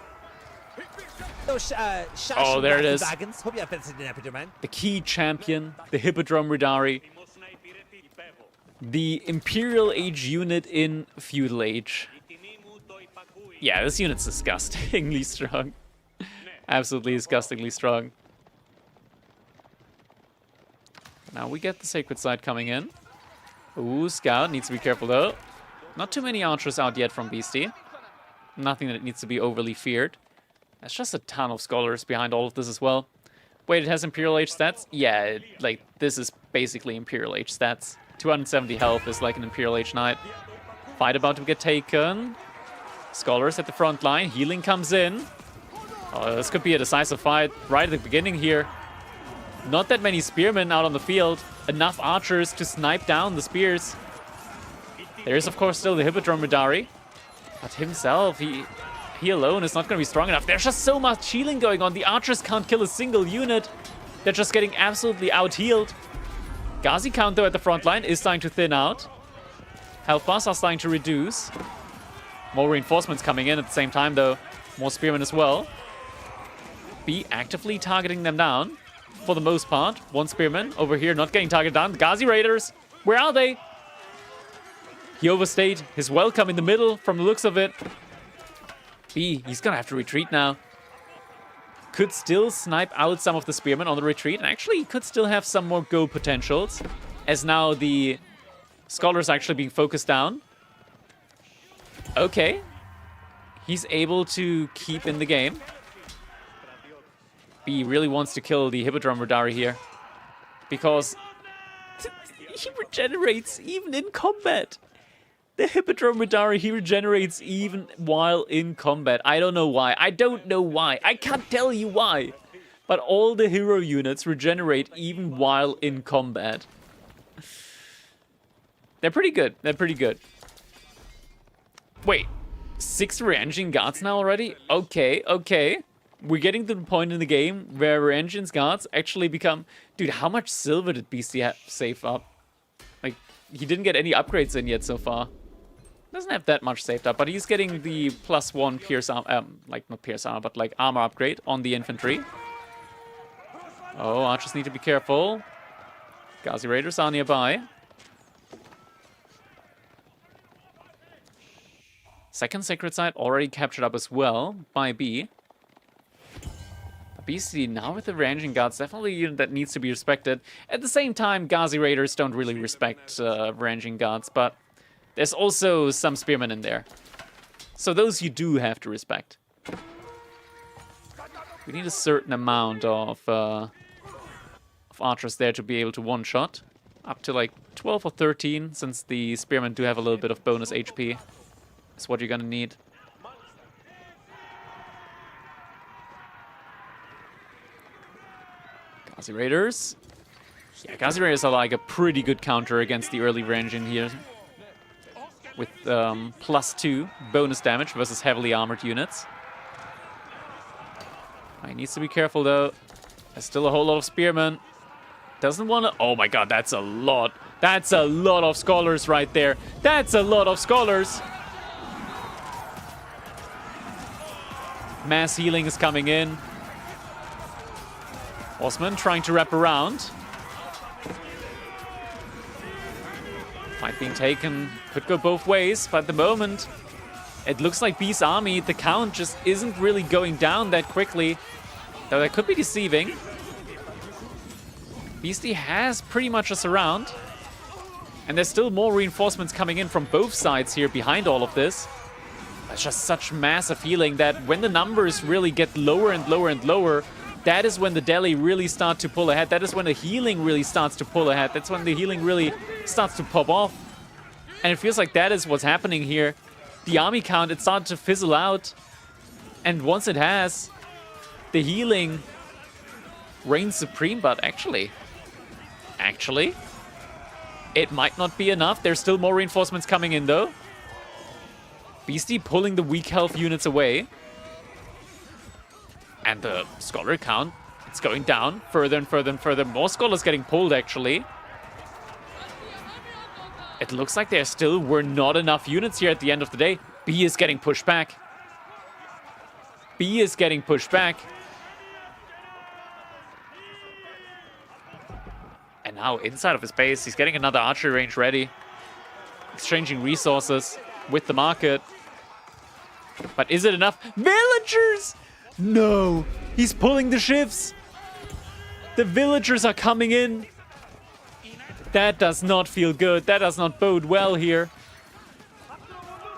Oh, there it is. Wagons. Hope you have visited an epidermal. The key champion, the Hippodrome Radari. The Imperial Age unit in Feudal Age. Yeah, this unit's disgustingly strong. Absolutely disgustingly strong. Now we get the sacred site coming in. Ooh, Scout needs to be careful though. Not too many archers out yet from Beasty. Nothing that needs to be overly feared. There's just a ton of scholars behind all of this as well. Wait, it has Imperial Age stats? Yeah, like, this is basically Imperial Age stats. 270 health is like an Imperial Age Knight. Fight about to get taken. Scholars at the front line. Healing comes in. Oh, this could be a decisive fight right at the beginning here. Not that many spearmen out on the field. Enough archers to snipe down the spears. There is, of course, still the Hippodrome Midari. But himself, he alone is not going to be strong enough. There's just so much healing going on. The archers can't kill a single unit. They're just getting absolutely out-healed. Ghazi count, though, at the front line is starting to thin out. Health bars are starting to reduce. More reinforcements coming in at the same time, though. More spearmen as well. B actively targeting them down. For the most part. One spearman over here not getting targeted down. The Ghazi Raiders, where are they? He overstayed his welcome in the middle from the looks of it. B, he's gonna have to retreat now. Could still snipe out some of the spearmen on the retreat. And actually, he could still have some more go potentials. As now the scholars are actually being focused down. Okay. He's able to keep in the game. B really wants to kill the Hippodrome Radari here. Because he regenerates even in combat. The Hippodrome Radari, he regenerates even while in combat. I don't know why. I don't know why. I can't tell you why. But all the hero units regenerate even while in combat. They're pretty good. They're pretty good. Wait. 6 Re-Engine Guards now already? Okay, okay. We're getting to the point in the game where Re-Engine's Guards actually become... Dude, how much silver did Beasty save up? Like, he didn't get any upgrades in yet so far. Doesn't have that much saved up, but he's getting the +1 pierce armor, like not pierce armor, but like armor upgrade on the infantry. Oh, archers need to be careful. Ghazi Raiders are nearby. Second Sacred Site already captured up as well by B. Beasty now with the Ranging Guards, definitely a unit that needs to be respected. At the same time, Ghazi Raiders don't really respect Ranging Guards, but there's also some Spearmen in there. So those you do have to respect. We need a certain amount of archers there to be able to one-shot. Up to like 12 or 13, since the Spearmen do have a little bit of bonus HP. That's what you're gonna need. Ghazi Raiders. Yeah, Ghazi Raiders are like a pretty good counter against the early Ranging here. With +2 bonus damage versus heavily armored units. He needs to be careful though. There's still a whole lot of spearmen. Doesn't want to... Oh my god, that's a lot. That's a lot of scholars right there. That's a lot of scholars. Mass healing is coming in. Osman trying to wrap around. Fight being taken. Could go both ways, but at the moment, it looks like B's army, the count just isn't really going down that quickly. Though that could be deceiving. Beasty has pretty much us around. And there's still more reinforcements coming in from both sides here behind all of this. It's just such massive healing that when the numbers really get lower and lower and lower, that is when the Delhi really start to pull ahead. That is when the healing really starts to pull ahead. That's when the healing really starts to pop off. And it feels like that is what's happening here. The army count, it started to fizzle out. And once it has, the healing reigns supreme. But actually, it might not be enough. There's still more reinforcements coming in though. Beasty pulling the weak health units away. And the scholar count, it's going down further and further and further. More scholars getting pulled, actually. It looks like there still were not enough units here at the end of the day. B is getting pushed back. B is getting pushed back. And now inside of his base, he's getting another archery range ready. Exchanging resources with the market. But is it enough? Villagers! No! He's pulling the shifts! The villagers are coming in! That does not feel good. That does not bode well here.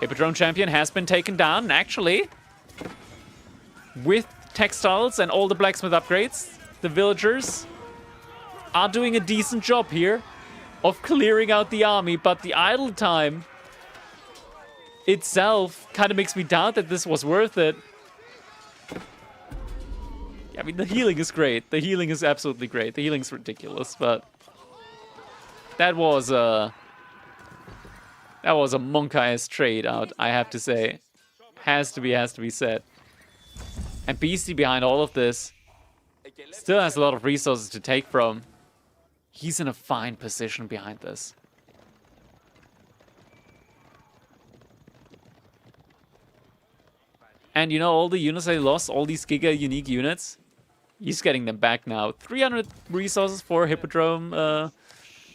Hippodrome Champion has been taken down, actually. With textiles and all the blacksmith upgrades. The villagers are doing a decent job here of clearing out the army, but the idle time itself kind of makes me doubt that this was worth it. I mean, the healing is great. The healing is absolutely great. The healing's ridiculous, but that was a monk-ass trade out, I have to say. Has to be said. And Beasty behind all of this still has a lot of resources to take from. He's in a fine position behind this. And you know, all the units I lost, all these Giga unique units, he's getting them back now. 300 resources for Hippodrome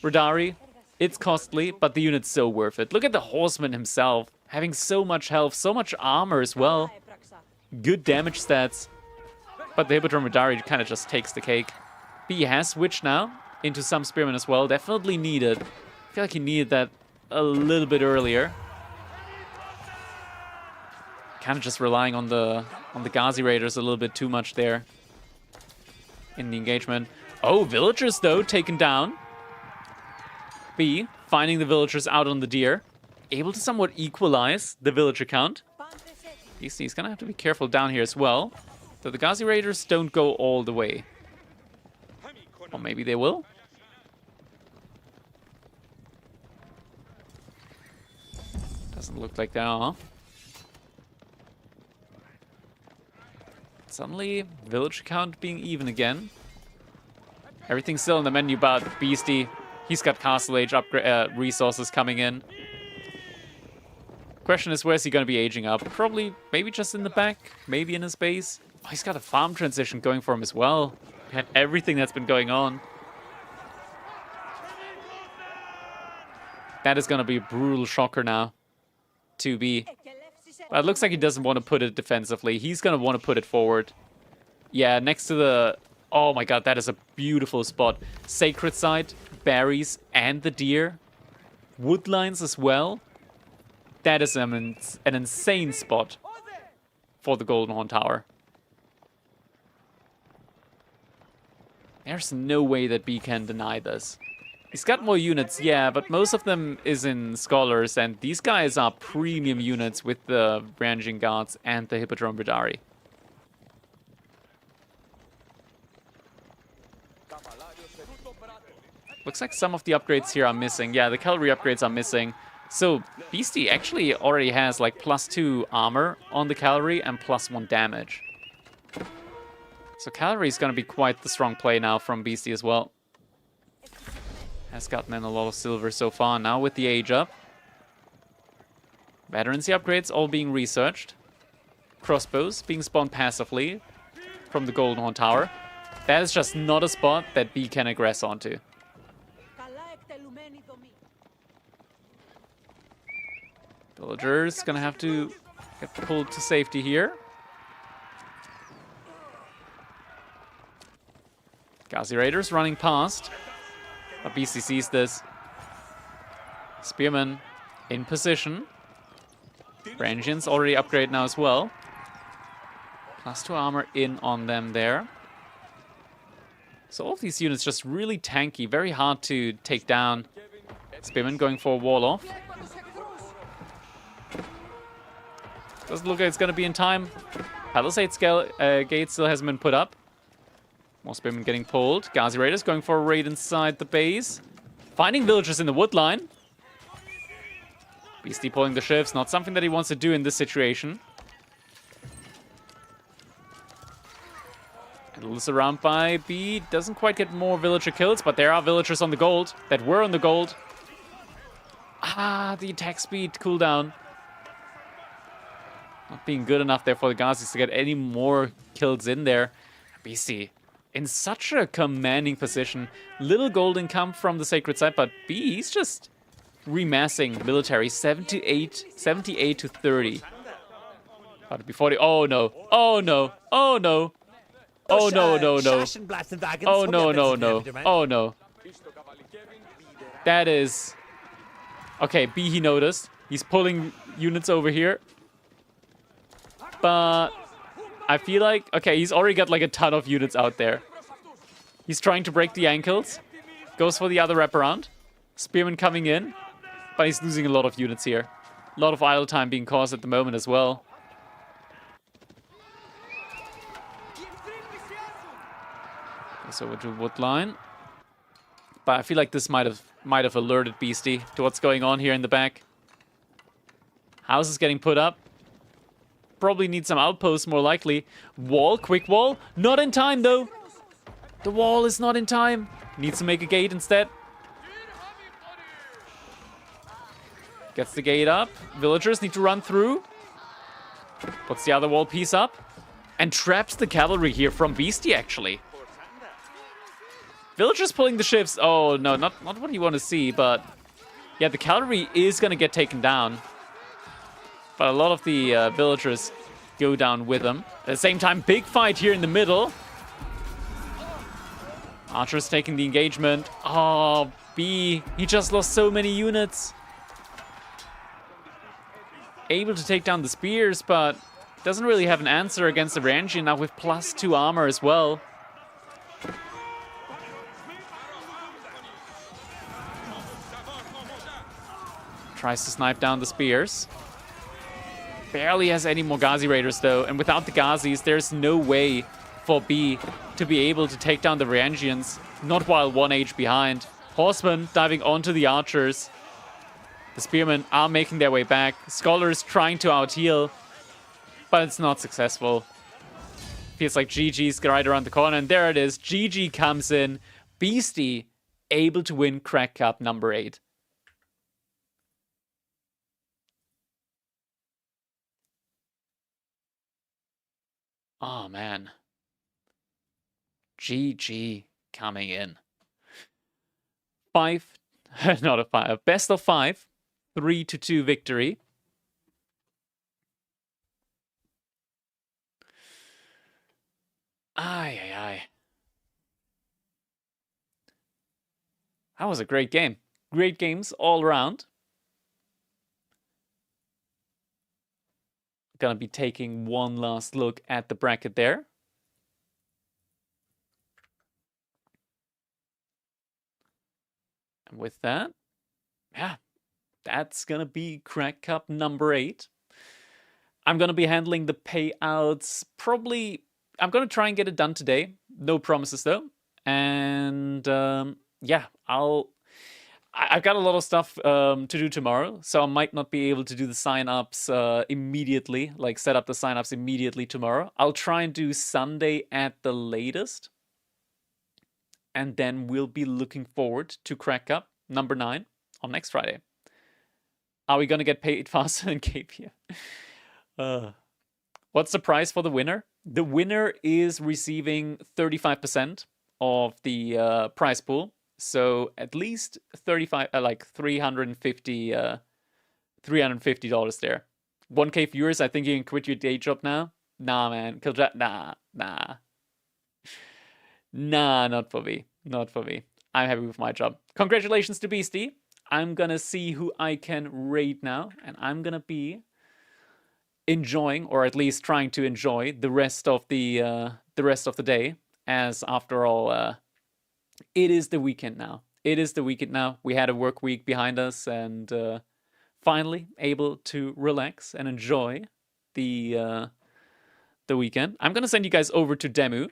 Radari. It's costly, but the unit's so worth it. Look at the Horseman himself, having so much health, so much armor as well. Good damage stats. But the Hippodrome Radari kind of just takes the cake. B has switched now into some Spearmen as well. Definitely needed. I feel like he needed that a little bit earlier. Kind of just relying on the Ghazi Raiders a little bit too much there in the engagement. Oh, villagers though taken down. B finding the villagers out on the deer, able to somewhat equalize the villager count. He's gonna have to be careful down here as well, so the Ghazi Raiders don't go all the way. Or maybe they will. Doesn't look like they are. Suddenly, village count being even again. Everything's still in the menu, but Beasty, he's got Castle Age upgrade resources coming in. Question is, where's he going to be aging up? Probably, maybe just in the back, maybe in his base. Oh, he's got a farm transition going for him as well. And everything that's been going on. That is going to be a brutal shocker now. 2B. But it looks like he doesn't want to put it defensively. He's going to want to put it forward. Yeah, next to the... Oh my god, that is a beautiful spot. Sacred Site, berries, and the deer. Woodlines as well. That is an insane spot for the Golden Horn Tower. There's no way that B can deny this. He's got more units, yeah, but most of them is in Scholars, and these guys are premium units with the Ranging Guards and the Hippodrome Radari. Looks like some of the upgrades here are missing. Yeah, the cavalry upgrades are missing. So, Beasty actually already has like +2 armor on the cavalry and +1 damage. So cavalry is going to be quite the strong play now from Beasty as well. Has gotten in a lot of silver so far. Now with the age up. Veterancy upgrades all being researched. Crossbows being spawned passively from the Golden Horn Tower. That is just not a spot that B can aggress onto. Villagers gonna have to get pulled to safety here. Ghazi Raiders running past. But Beasty sees this. Spearmen in position. Rangians already upgrade now as well. +2 armor in on them there. So all of these units just really tanky, very hard to take down. Spearmen going for a wall off. Doesn't look like it's going to be in time. Palisade gate still hasn't been put up. More Spearmen getting pulled. Ghazi Raiders going for a raid inside the base. Finding villagers in the wood line. Beasty pulling the shifts. Not something that he wants to do in this situation. A little surround by B. Doesn't quite get more villager kills, but there are villagers on the gold. That were on the gold. Ah, the attack speed cooldown. Not being good enough there for the Ghazis to get any more kills in there. Beasty in such a commanding position. Little gold income from the Sacred Site, but B, he's just remassing military 78 to 30. But before the... Oh no. Oh no. Oh no. Oh no, no, no. Oh no, no, no. Oh no. That is... Okay, B, he noticed. He's pulling units over here. But I feel like... Okay, he's already got like a ton of units out there. He's trying to break the ankles. Goes for the other wraparound. Spearman coming in. But he's losing a lot of units here. A lot of idle time being caused at the moment as well. Goes over to Woodline. But I feel like this might have alerted Beasty to what's going on here in the back. House is getting put up. Probably need some outposts, more likely. Wall, quick wall. Not in time, though. The wall is not in time. Needs to make a gate instead. Gets the gate up. Villagers need to run through. Puts the other wall piece up. And traps the cavalry here from Beasty, actually. Villagers pulling the shifts. Oh, no, not what you want to see, but... Yeah, the cavalry is going to get taken down. But a lot of the villagers go down with them. At the same time, big fight here in the middle. Archer's taking the engagement. Oh, B. He just lost so many units. Able to take down the spears, but doesn't really have an answer against the Rangian now with +2 armor as well. Tries to snipe down the spears. Barely has any more Ghazi Raiders though, and without the Ghazis, there's no way for B to be able to take down the Rangians, not while 1 age behind. Horsemen diving onto the archers. The spearmen are making their way back. Scholars trying to out-heal, but it's not successful. Feels like GG's right around the corner, and there it is. GG comes in. Beasty able to win Crack Cup number 8. Oh, man. GG coming in. 5, not a 5, best of 5, 3-2 victory. Aye, aye, aye. That was a great game. Great games all around. Gonna be taking one last look at the bracket there. And with that, yeah, that's gonna be Crack Cup number 8. I'm gonna be handling the payouts. Probably, I'm gonna try and get it done today. No promises though. And yeah, I've got a lot of stuff to do tomorrow, so I might not be able to do the sign-ups immediately, like set up the sign-ups immediately tomorrow. I'll try and do Sunday at the latest. And then we'll be looking forward to Crack Cup number 9 on next Friday. Are we going to get paid faster than KP? What's the prize for the winner? The winner is receiving 35% of the prize pool. So at least 35, like $350 there. 1K viewers. I think you can quit your day job now. Nah, man. Nah. Nah, not for me. Not for me. I'm happy with my job. Congratulations to Beasty. I'm gonna see who I can raid now, and I'm gonna be enjoying, or at least trying to enjoy, the rest of the day. As after all, it is the weekend now. It is the weekend now. We had a work week behind us, and finally able to relax and enjoy the weekend. I'm gonna send you guys over to Demu,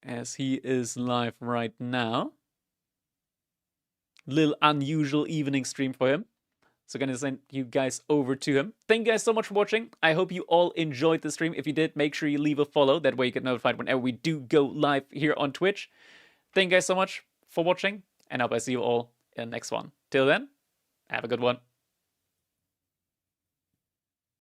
as he is live right now. Little unusual evening stream for him. So gonna send you guys over to him. Thank you guys so much for watching. I hope you all enjoyed the stream. If you did, make sure you leave a follow. That way you get notified whenever we do go live here on Twitch. Thank you guys so much for watching, and I hope I see you all in the next one. Till then, have a good one.